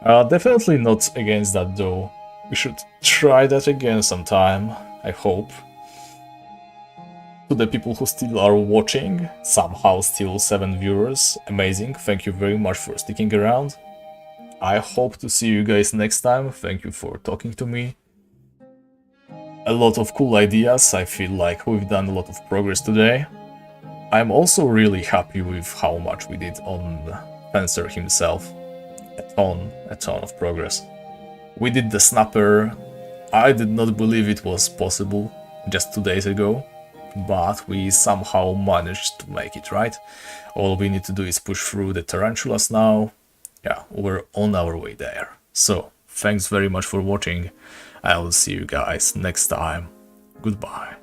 Definitely not against that though. We should try that again sometime, I hope. To the people who still are watching, somehow still 7 viewers, amazing, thank you very much for sticking around. I hope to see you guys next time, thank you for talking to me. A lot of cool ideas, I feel like we've done a lot of progress today. I'm also really happy with how much we did on Fencer himself. A ton of progress. We did the Snapper. I did not believe it was possible just 2 days ago, but we somehow managed to make it, right? All we need to do is push through the tarantulas now. Yeah, we're on our way there. So, thanks very much for watching. I will see you guys next time. Goodbye.